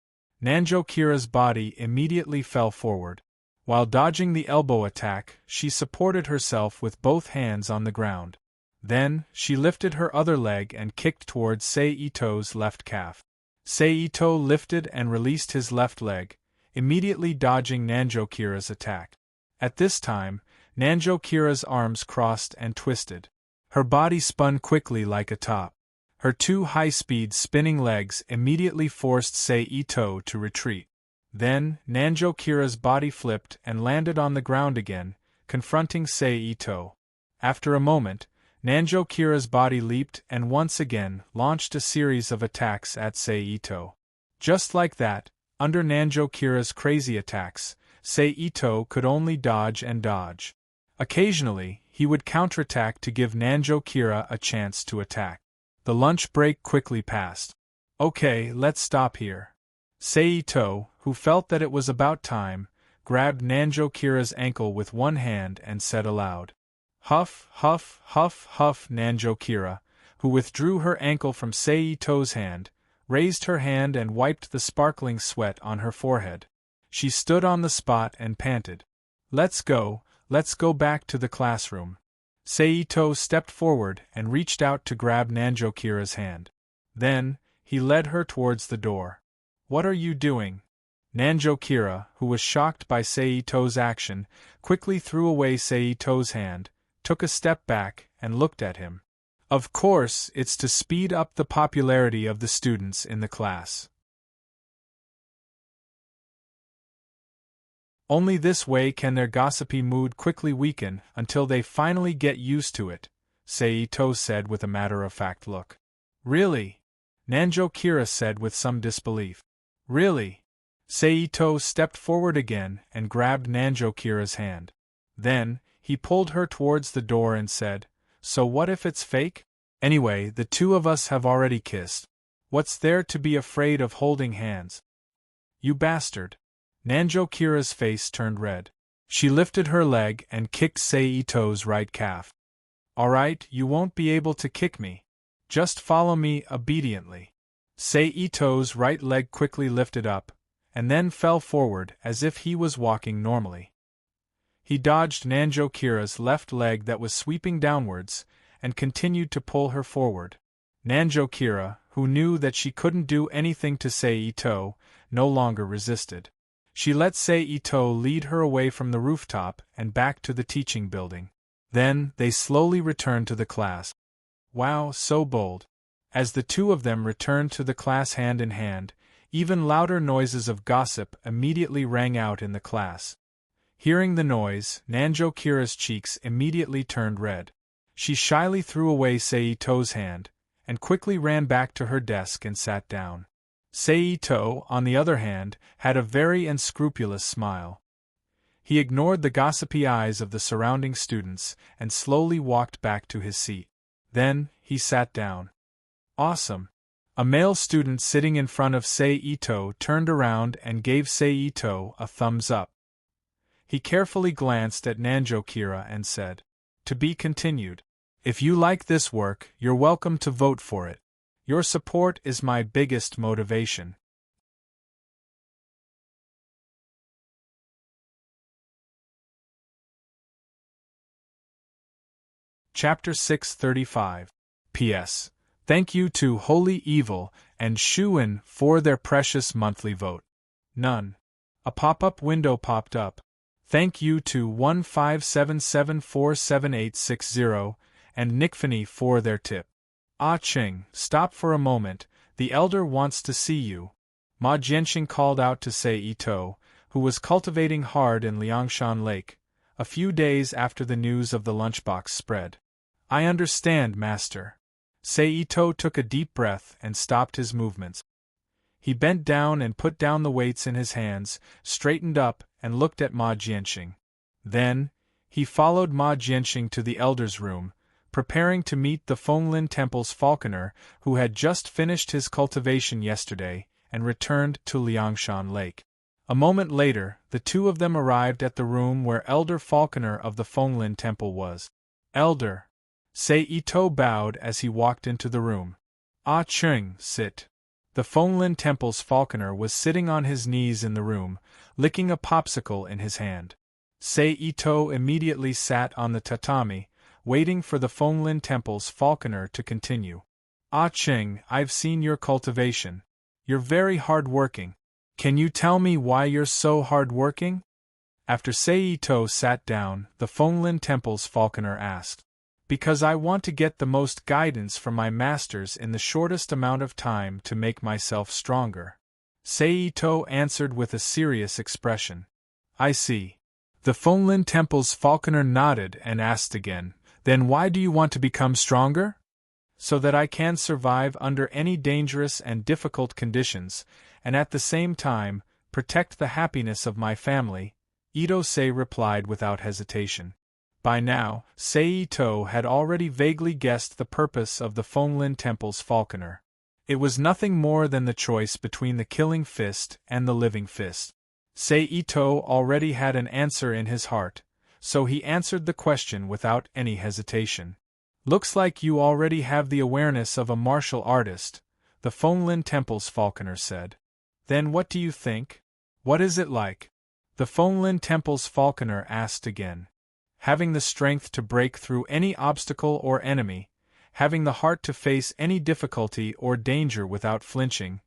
Nanjo-kira's body immediately fell forward. While dodging the elbow attack, she supported herself with both hands on the ground. Then, she lifted her other leg and kicked towards Seito's left calf. Seito lifted and released his left leg, immediately dodging Nanjo-kira's attack. At this time, Nanjo-kira's arms crossed and twisted. Her body spun quickly like a top. Her two high-speed spinning legs immediately forced Seito to retreat. Then, Nanjo-kira's body flipped and landed on the ground again, confronting Seito. After a moment, Nanjo-kira's body leaped and once again launched a series of attacks at Seito. Just like that, under Nanjo-kira's crazy attacks, Seito could only dodge and dodge. Occasionally, he would counterattack to give Nanjo-kira a chance to attack. The lunch break quickly passed. Okay, let's stop here. Seito, who felt that it was about time, grabbed Nanjo-kira's ankle with one hand and said aloud, "Huff, huff, huff, huff." Nanjo-kira, who withdrew her ankle from Seito's hand, raised her hand and wiped the sparkling sweat on her forehead. She stood on the spot and panted. Let's go back to the classroom." Seito stepped forward and reached out to grab Nanjo-kira's hand. Then, he led her towards the door. "What are you doing?" Nanjo-kira, who was shocked by Seito's action, quickly threw away Seito's hand, took a step back, and looked at him. "Of course, it's to speed up the popularity of the students in the class. Only this way can their gossipy mood quickly weaken until they finally get used to it," Seito said with a matter-of-fact look. "Really?" Nanjo-kira said with some disbelief. "Really?" Seito stepped forward again and grabbed Nanjo-kira's hand. Then, he pulled her towards the door and said, "So what if it's fake? Anyway, the two of us have already kissed. What's there to be afraid of holding hands?" "You bastard." Nanjo-kira's face turned red. She lifted her leg and kicked Seito's right calf. "Alright, you won't be able to kick me. Just follow me obediently." Seito's right leg quickly lifted up, and then fell forward as if he was walking normally. He dodged Nanjo-kira's left leg that was sweeping downwards, and continued to pull her forward. Nanjo-kira, who knew that she couldn't do anything to Seito, no longer resisted. She let Seito lead her away from the rooftop and back to the teaching building. Then, they slowly returned to the class. Wow, so bold. As the two of them returned to the class hand in hand, even louder noises of gossip immediately rang out in the class. Hearing the noise, Nanjo-kira's cheeks immediately turned red. She shyly threw away Seito's hand, and quickly ran back to her desk and sat down. Seito, on the other hand, had a very unscrupulous smile. He ignored the gossipy eyes of the surrounding students and slowly walked back to his seat. Then, he sat down. Awesome. A male student sitting in front of Seito turned around and gave Seito a thumbs up. He carefully glanced at Nanjo-kira and said, "To be continued. If you like this work, you're welcome to vote for it. Your support is my biggest motivation." Chapter 635. P.S. Thank you to Holy Evil and Shuin for their precious monthly vote. None. A pop-up window popped up. Thank you to 1577478860 and Nickfany for their tip. Ah Ching, stop for a moment, the elder wants to see you. Ma Jianxing called out to Seito, who was cultivating hard in Liangshan Lake, a few days after the news of the lunchbox spread. I understand, Master. Seito took a deep breath and stopped his movements. He bent down and put down the weights in his hands, straightened up, and looked at Ma Jianxing. Then, he followed Ma Jianxing to the elder's room, preparing to meet the Fenglin Temple's falconer who had just finished his cultivation yesterday and returned to Liangshan Lake. A moment later, the two of them arrived at the room where Elder Falconer of the Fenglin Temple was. Elder. Seito bowed as he walked into the room. Ah Chung, sit. The Fenglin Temple's falconer was sitting on his knees in the room, licking a popsicle in his hand. Seito immediately sat on the tatami, waiting for the Fenglin Temple's falconer to continue. Ah Chung, I've seen your cultivation. You're very hard-working. Can you tell me why you're so hard-working? After Seito sat down, the Fenglin Temple's falconer asked. Because I want to get the most guidance from my masters in the shortest amount of time to make myself stronger. Seito answered with a serious expression. I see. The Fenglin Temple's falconer nodded and asked again, Then why do you want to become stronger? So that I can survive under any dangerous and difficult conditions, and at the same time, protect the happiness of my family, Ito-sei replied without hesitation. By now, Seito had already vaguely guessed the purpose of the Fenglin Temple's falconer. It was nothing more than the choice between the killing fist and the living fist. Seito already had an answer in his heart, so he answered the question without any hesitation. Looks like you already have the awareness of a martial artist, the Fenglin Temple's falconer said. Then what do you think? What is it like? The Fenglin Temple's falconer asked again. Having the strength to break through any obstacle or enemy, having the heart to face any difficulty or danger without flinching,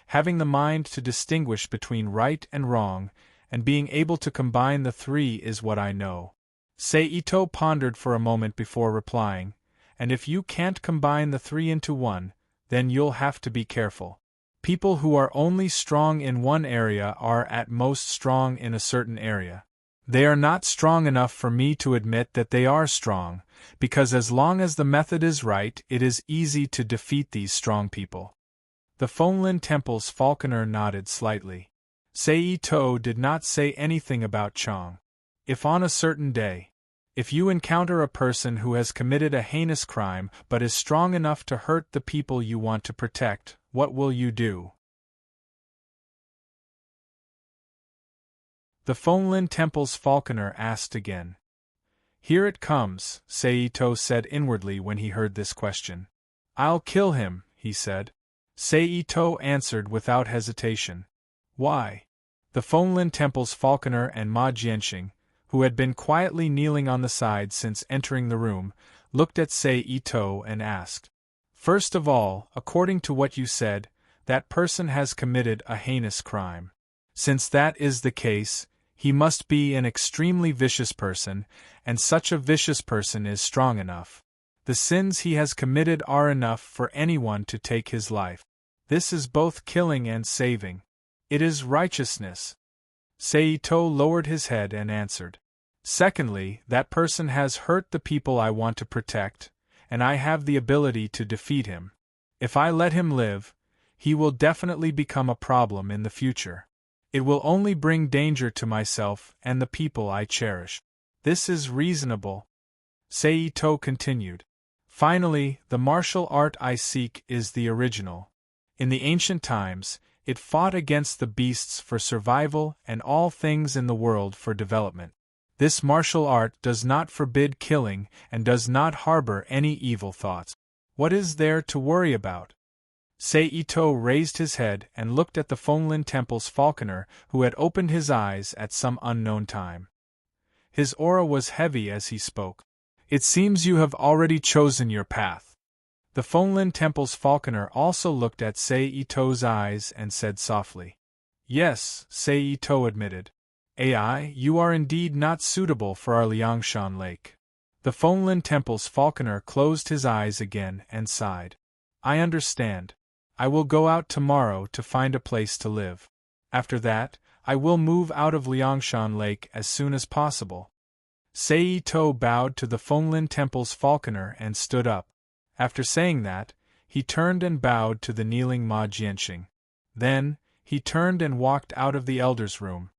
having the mind to distinguish between right and wrong, and being able to combine the three is what I know. Seito pondered for a moment before replying, and if you can't combine the three into one, then you'll have to be careful. People who are only strong in one area are at most strong in a certain area. They are not strong enough for me to admit that they are strong, because as long as the method is right, it is easy to defeat these strong people. The Fenglin Temple's falconer nodded slightly. Seito did not say anything about Chong. If on a certain day, if you encounter a person who has committed a heinous crime but is strong enough to hurt the people you want to protect, what will you do? The Fenglin Temple's falconer asked again. Here it comes, Seito said inwardly when he heard this question. I'll kill him, he said. Seito answered without hesitation. Why? The Fenglin Temple's falconer and Ma Jianxing, who had been quietly kneeling on the side since entering the room, looked at Seito and asked. First of all, according to what you said, that person has committed a heinous crime. Since that is the case, he must be an extremely vicious person, and such a vicious person is strong enough. The sins he has committed are enough for anyone to take his life. This is both killing and saving. It is righteousness. Seito lowered his head and answered. Secondly, that person has hurt the people I want to protect, and I have the ability to defeat him. If I let him live, he will definitely become a problem in the future. It will only bring danger to myself and the people I cherish. This is reasonable. Seito continued. Finally, the martial art I seek is the original. In the ancient times, it fought against the beasts for survival and all things in the world for development. This martial art does not forbid killing and does not harbor any evil thoughts. What is there to worry about? Seito raised his head and looked at the Fenglin Temple's falconer who had opened his eyes at some unknown time. His aura was heavy as he spoke. It seems you have already chosen your path. The Fenglin Temple's falconer also looked at Seito's eyes and said softly. Yes, Seito admitted. AI, you are indeed not suitable for our Liangshan Lake. The Fenglin Temple's falconer closed his eyes again and sighed. I understand. I will go out tomorrow to find a place to live. After that, I will move out of Liangshan Lake as soon as possible. Sei-to bowed to the Fenglin Temple's falconer and stood up. After saying that, he turned and bowed to the kneeling Ma Jianxing. Then, he turned and walked out of the elder's room.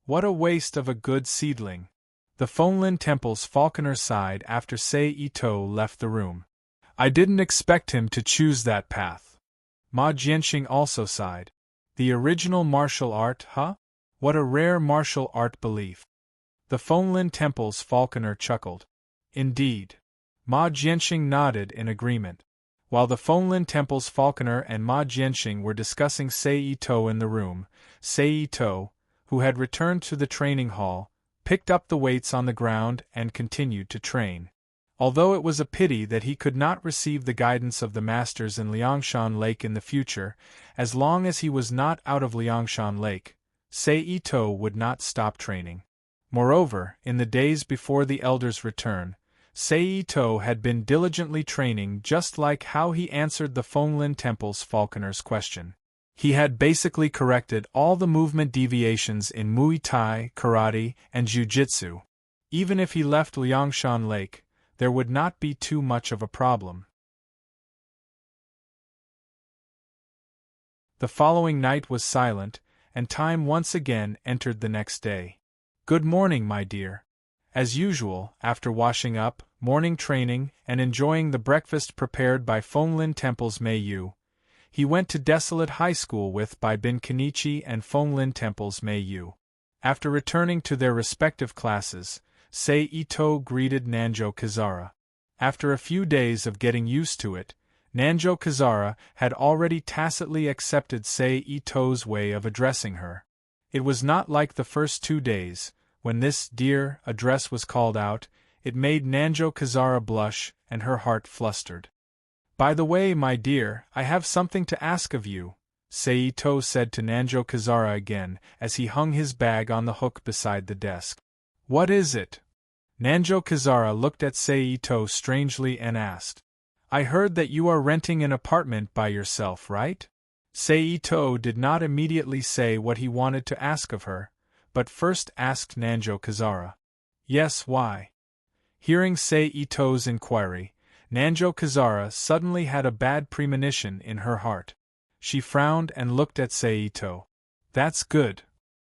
What a waste of a good seedling! The Fenglin Temple's falconer sighed after Sei-to left the room. I didn't expect him to choose that path. Ma Jianxing also sighed. The original martial art, huh? What a rare martial art belief. The Fenglin Temple's falconer chuckled. Indeed. Ma Jianxing nodded in agreement. While the Fenglin Temple's falconer and Ma Jianxing were discussing Sei-to in the room, Sei-to, who had returned to the training hall, picked up the weights on the ground and continued to train. Although it was a pity that he could not receive the guidance of the masters in Liangshan Lake in the future, as long as he was not out of Liangshan Lake, Sei-to would not stop training. Moreover, in the days before the elder's return, Sei-to had been diligently training just like how he answered the Fenglin Temple's falconer's question. He had basically corrected all the movement deviations in Muay Thai, Karate, and Jiu-Jitsu. Even if he left Liangshan Lake, there would not be too much of a problem. The following night was silent, and time once again entered the next day. Good morning, my dear. As usual, after washing up, morning training, and enjoying the breakfast prepared by Fenglin Temple's Mei Yu, he went to Desolate High School with Bai Bin Kenichi and Fenglin Temple's Mei Yu. After returning to their respective classes, Sei-to greeted Nanjo Kazara. After a few days of getting used to it, Nanjo Kazara had already tacitly accepted Sei-to's way of addressing her. It was not like the first 2 days. When this dear address was called out, it made Nanjo Kazara blush and her heart flustered. By the way, my dear, I have something to ask of you, Sei-to said to Nanjo Kazara again as he hung his bag on the hook beside the desk. What is it? Nanjo Kazara looked at Sei-to strangely and asked. I heard that you are renting an apartment by yourself, right? Sei-to did not immediately say what he wanted to ask of her, but first asked Nanjo Kazara. Yes, why? Hearing Sei-to's inquiry, Nanjo Kazara suddenly had a bad premonition in her heart. She frowned and looked at Sei-to. That's good.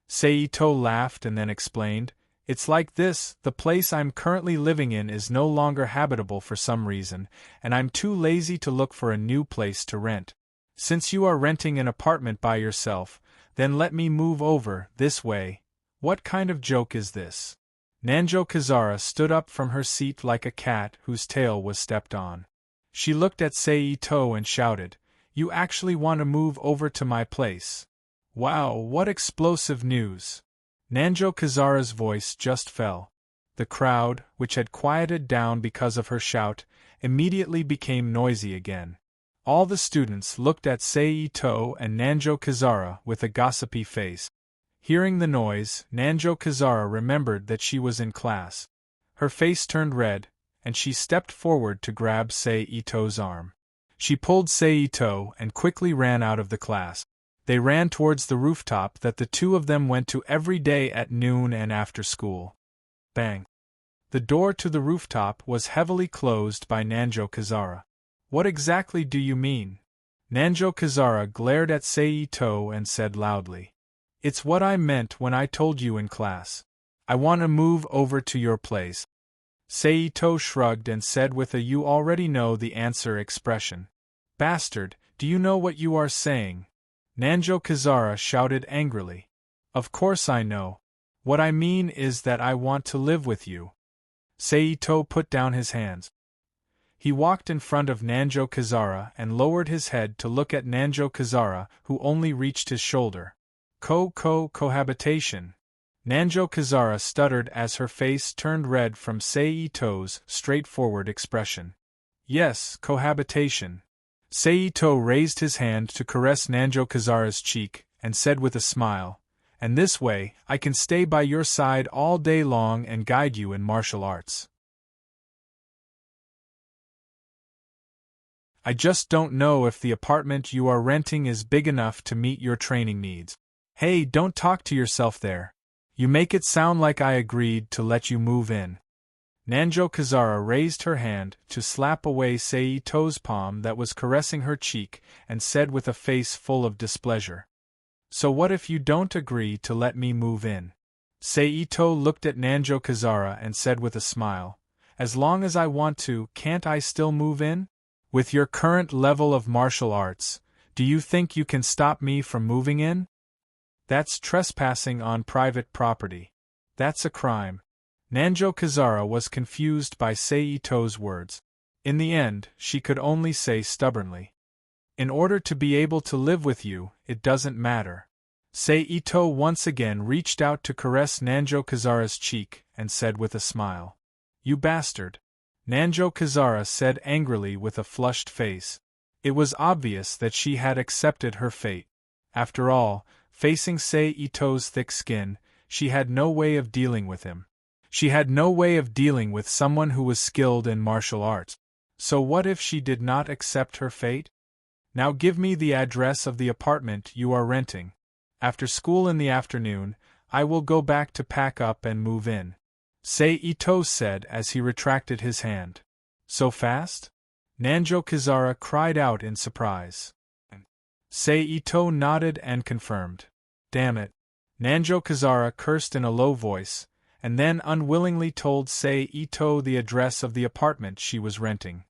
Sei-to laughed and then explained, It's like this, the place I'm currently living in is no longer habitable for some reason, and I'm too lazy to look for a new place to rent. Since you are renting an apartment by yourself, then let me move over this way. What kind of joke is this? Nanjo Kazara stood up from her seat like a cat whose tail was stepped on. She looked at Sei-to and shouted, You actually want to move over to my place? Wow, what explosive news! Nanjo Kazara's voice just fell. The crowd, which had quieted down because of her shout, immediately became noisy again. All the students looked at Sei-to and Nanjo Kazara with a gossipy face. Hearing the noise, Nanjo Kazara remembered that she was in class. Her face turned red, and she stepped forward to grab Sei-to's arm. She pulled Sei-to and quickly ran out of the class. They ran towards the rooftop that the two of them went to every day at noon and after school. Bang! The door to the rooftop was heavily closed by Nanjo Kazara. What exactly do you mean? Nanjo Kazara glared at Sei-to and said loudly. It's what I meant when I told you in class. I want to move over to your place. Sei-to shrugged and said with a you already know the answer expression. Bastard, do you know what you are saying? Nanjo Kazara shouted angrily. Of course I know. What I mean is that I want to live with you. Sei-to put down his hands. He walked in front of Nanjo Kazara and lowered his head to look at Nanjo Kazara, who only reached his shoulder. Cohabitation. Nanjo Kazara stuttered as her face turned red from Sei-to's straightforward expression. Yes, cohabitation. Sei-to raised his hand to caress Nanjo Kazara's cheek, and said with a smile, And this way, I can stay by your side all day long and guide you in martial arts. I just don't know if the apartment you are renting is big enough to meet your training needs. Hey, don't talk to yourself there. You make it sound like I agreed to let you move in. Nanjo Kazara raised her hand to slap away Sei Ito's palm that was caressing her cheek and said with a face full of displeasure. So what if you don't agree to let me move in? Sei Ito looked at Nanjo Kazara and said with a smile, as long as I want to, can't I still move in? With your current level of martial arts, do you think you can stop me from moving in? That's trespassing on private property. That's a crime. Nanjo Kazara was confused by Sei Ito's words. In the end, she could only say stubbornly, in order to be able to live with you, it doesn't matter. Sei Ito once again reached out to caress Nanjo Kazara's cheek and said with a smile, You bastard. Nanjo Kazara said angrily with a flushed face. It was obvious that she had accepted her fate. After all, facing Sei Ito's thick skin, she had no way of dealing with him. She had no way of dealing with someone who was skilled in martial arts. So what if she did not accept her fate? Now give me the address of the apartment you are renting. After school in the afternoon, I will go back to pack up and move in. Sei Ito said as he retracted his hand. So fast? Nanjo Kazara cried out in surprise. Sei Ito nodded and confirmed. Damn it. Nanjo Kazara cursed in a low voice, and then unwillingly told Sei Ito the address of the apartment she was renting.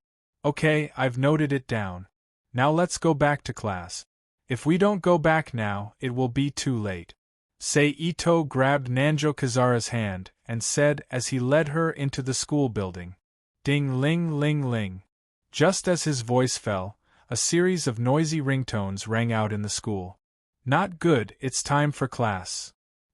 Okay, I've noted it down. Now let's go back to class. If we don't go back now, it will be too late. Sei Ito grabbed Nanjo Kazara's hand and said as he led her into the school building. Ding ling ling ling. Just as his voice fell, a series of noisy ringtones rang out in the school. Not good, it's time for class.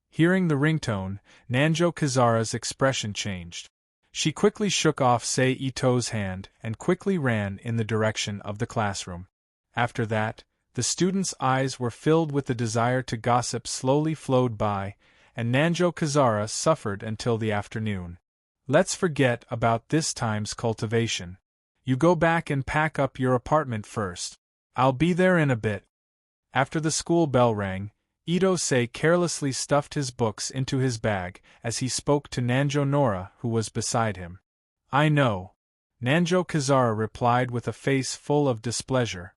Hearing the ringtone, Nanjo Kazara's expression changed. She quickly shook off Sei Ito's hand and quickly ran in the direction of the classroom. After that, the students' eyes were filled with the desire to gossip slowly flowed by, and Nanjo Kazara suffered until the afternoon. Let's forget about this time's cultivation. You go back and pack up your apartment first. I'll be there in a bit. After the school bell rang, Ito-sei carelessly stuffed his books into his bag as he spoke to Nanjo Nora, who was beside him. I know. Nanjo Kazara replied with a face full of displeasure.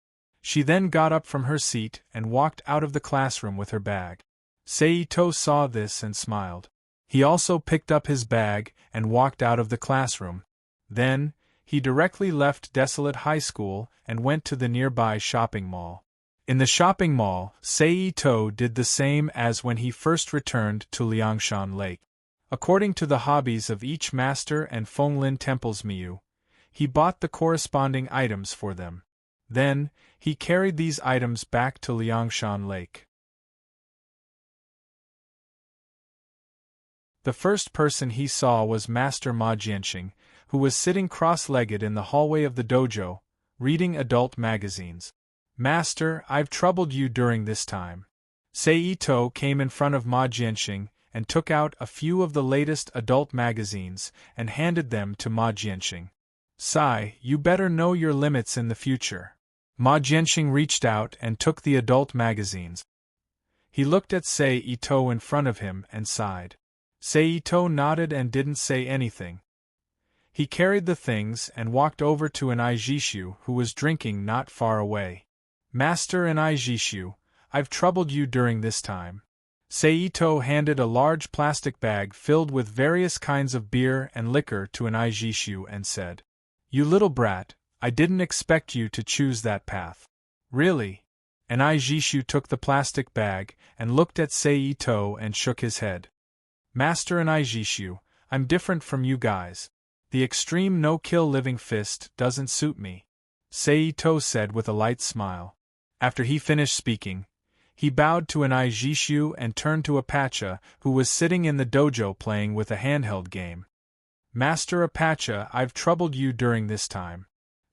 She then got up from her seat and walked out of the classroom with her bag. Sei Ito saw this and smiled. He also picked up his bag and walked out of the classroom. Then, he directly left Desolate High School and went to the nearby shopping mall. In the shopping mall, Sei Ito did the same as when he first returned to Liangshan Lake. According to the hobbies of each master and Fenglin Temple's Miyu, he bought the corresponding items for them. Then, he carried these items back to Liangshan Lake. The first person he saw was Master Ma Jianxing, who was sitting cross-legged in the hallway of the dojo, reading adult magazines. Master, I've troubled you during this time. Sei Ito came in front of Ma Jianxing and took out a few of the latest adult magazines and handed them to Ma Jianxing. Sai, you better know your limits in the future. Ma Jianxing reached out and took the adult magazines. He looked at Sei Ito in front of him and sighed. Sei Ito nodded and didn't say anything. He carried the things and walked over to an Aijishu who was drinking not far away. Master and Aijishu, I've troubled you during this time. Sei Ito handed a large plastic bag filled with various kinds of beer and liquor to an Aijishu and said, You little brat, I didn't expect you to choose that path. Really? An Aijishu took the plastic bag and looked at Sei Ito and shook his head. Master and Aijishu, I'm different from you guys. The extreme no-kill living fist doesn't suit me. Sei Ito said with a light smile. After he finished speaking, he bowed to an Aijishu and turned to Apache, who was sitting in the dojo playing with a handheld game. Master Apache, I've troubled you during this time.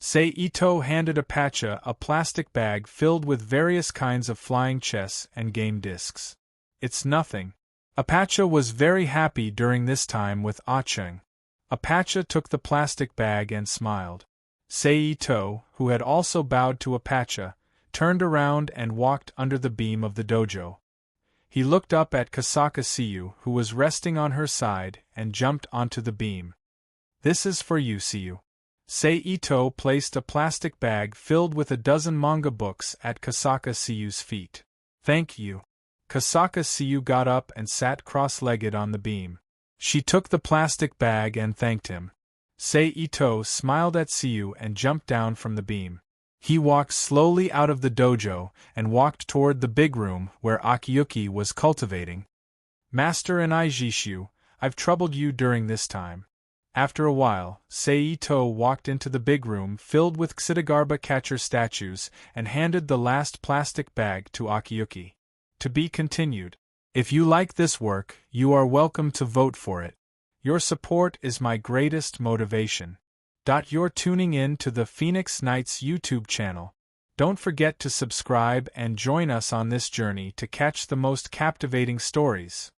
Sei Ito handed Apache a plastic bag filled with various kinds of flying chess and game discs. It's nothing. Apache was very happy during this time with Acheng. Apache took the plastic bag and smiled. Sei Ito, who had also bowed to Apache, turned around and walked under the beam of the dojo. He looked up at Kasaka Siyu, who was resting on her side, and jumped onto the beam. This is for you, Siyu. Ito placed a plastic bag filled with a dozen manga books at Kasaka Siyu's feet. Thank you. Kasaka Siyu got up and sat cross-legged on the beam. She took the plastic bag and thanked him. Ito smiled at Siyu and jumped down from the beam. He walked slowly out of the dojo and walked toward the big room where Akiyuki was cultivating. Master and Aijishu, I've troubled you during this time. After a while, Ito walked into the big room filled with Xidagarba catcher statues and handed the last plastic bag to Akiyuki. To be continued. If you like this work, you are welcome to vote for it. Your support is my greatest motivation. You're tuning in to the Phoenix Knights YouTube channel. Don't forget to subscribe and join us on this journey to catch the most captivating stories.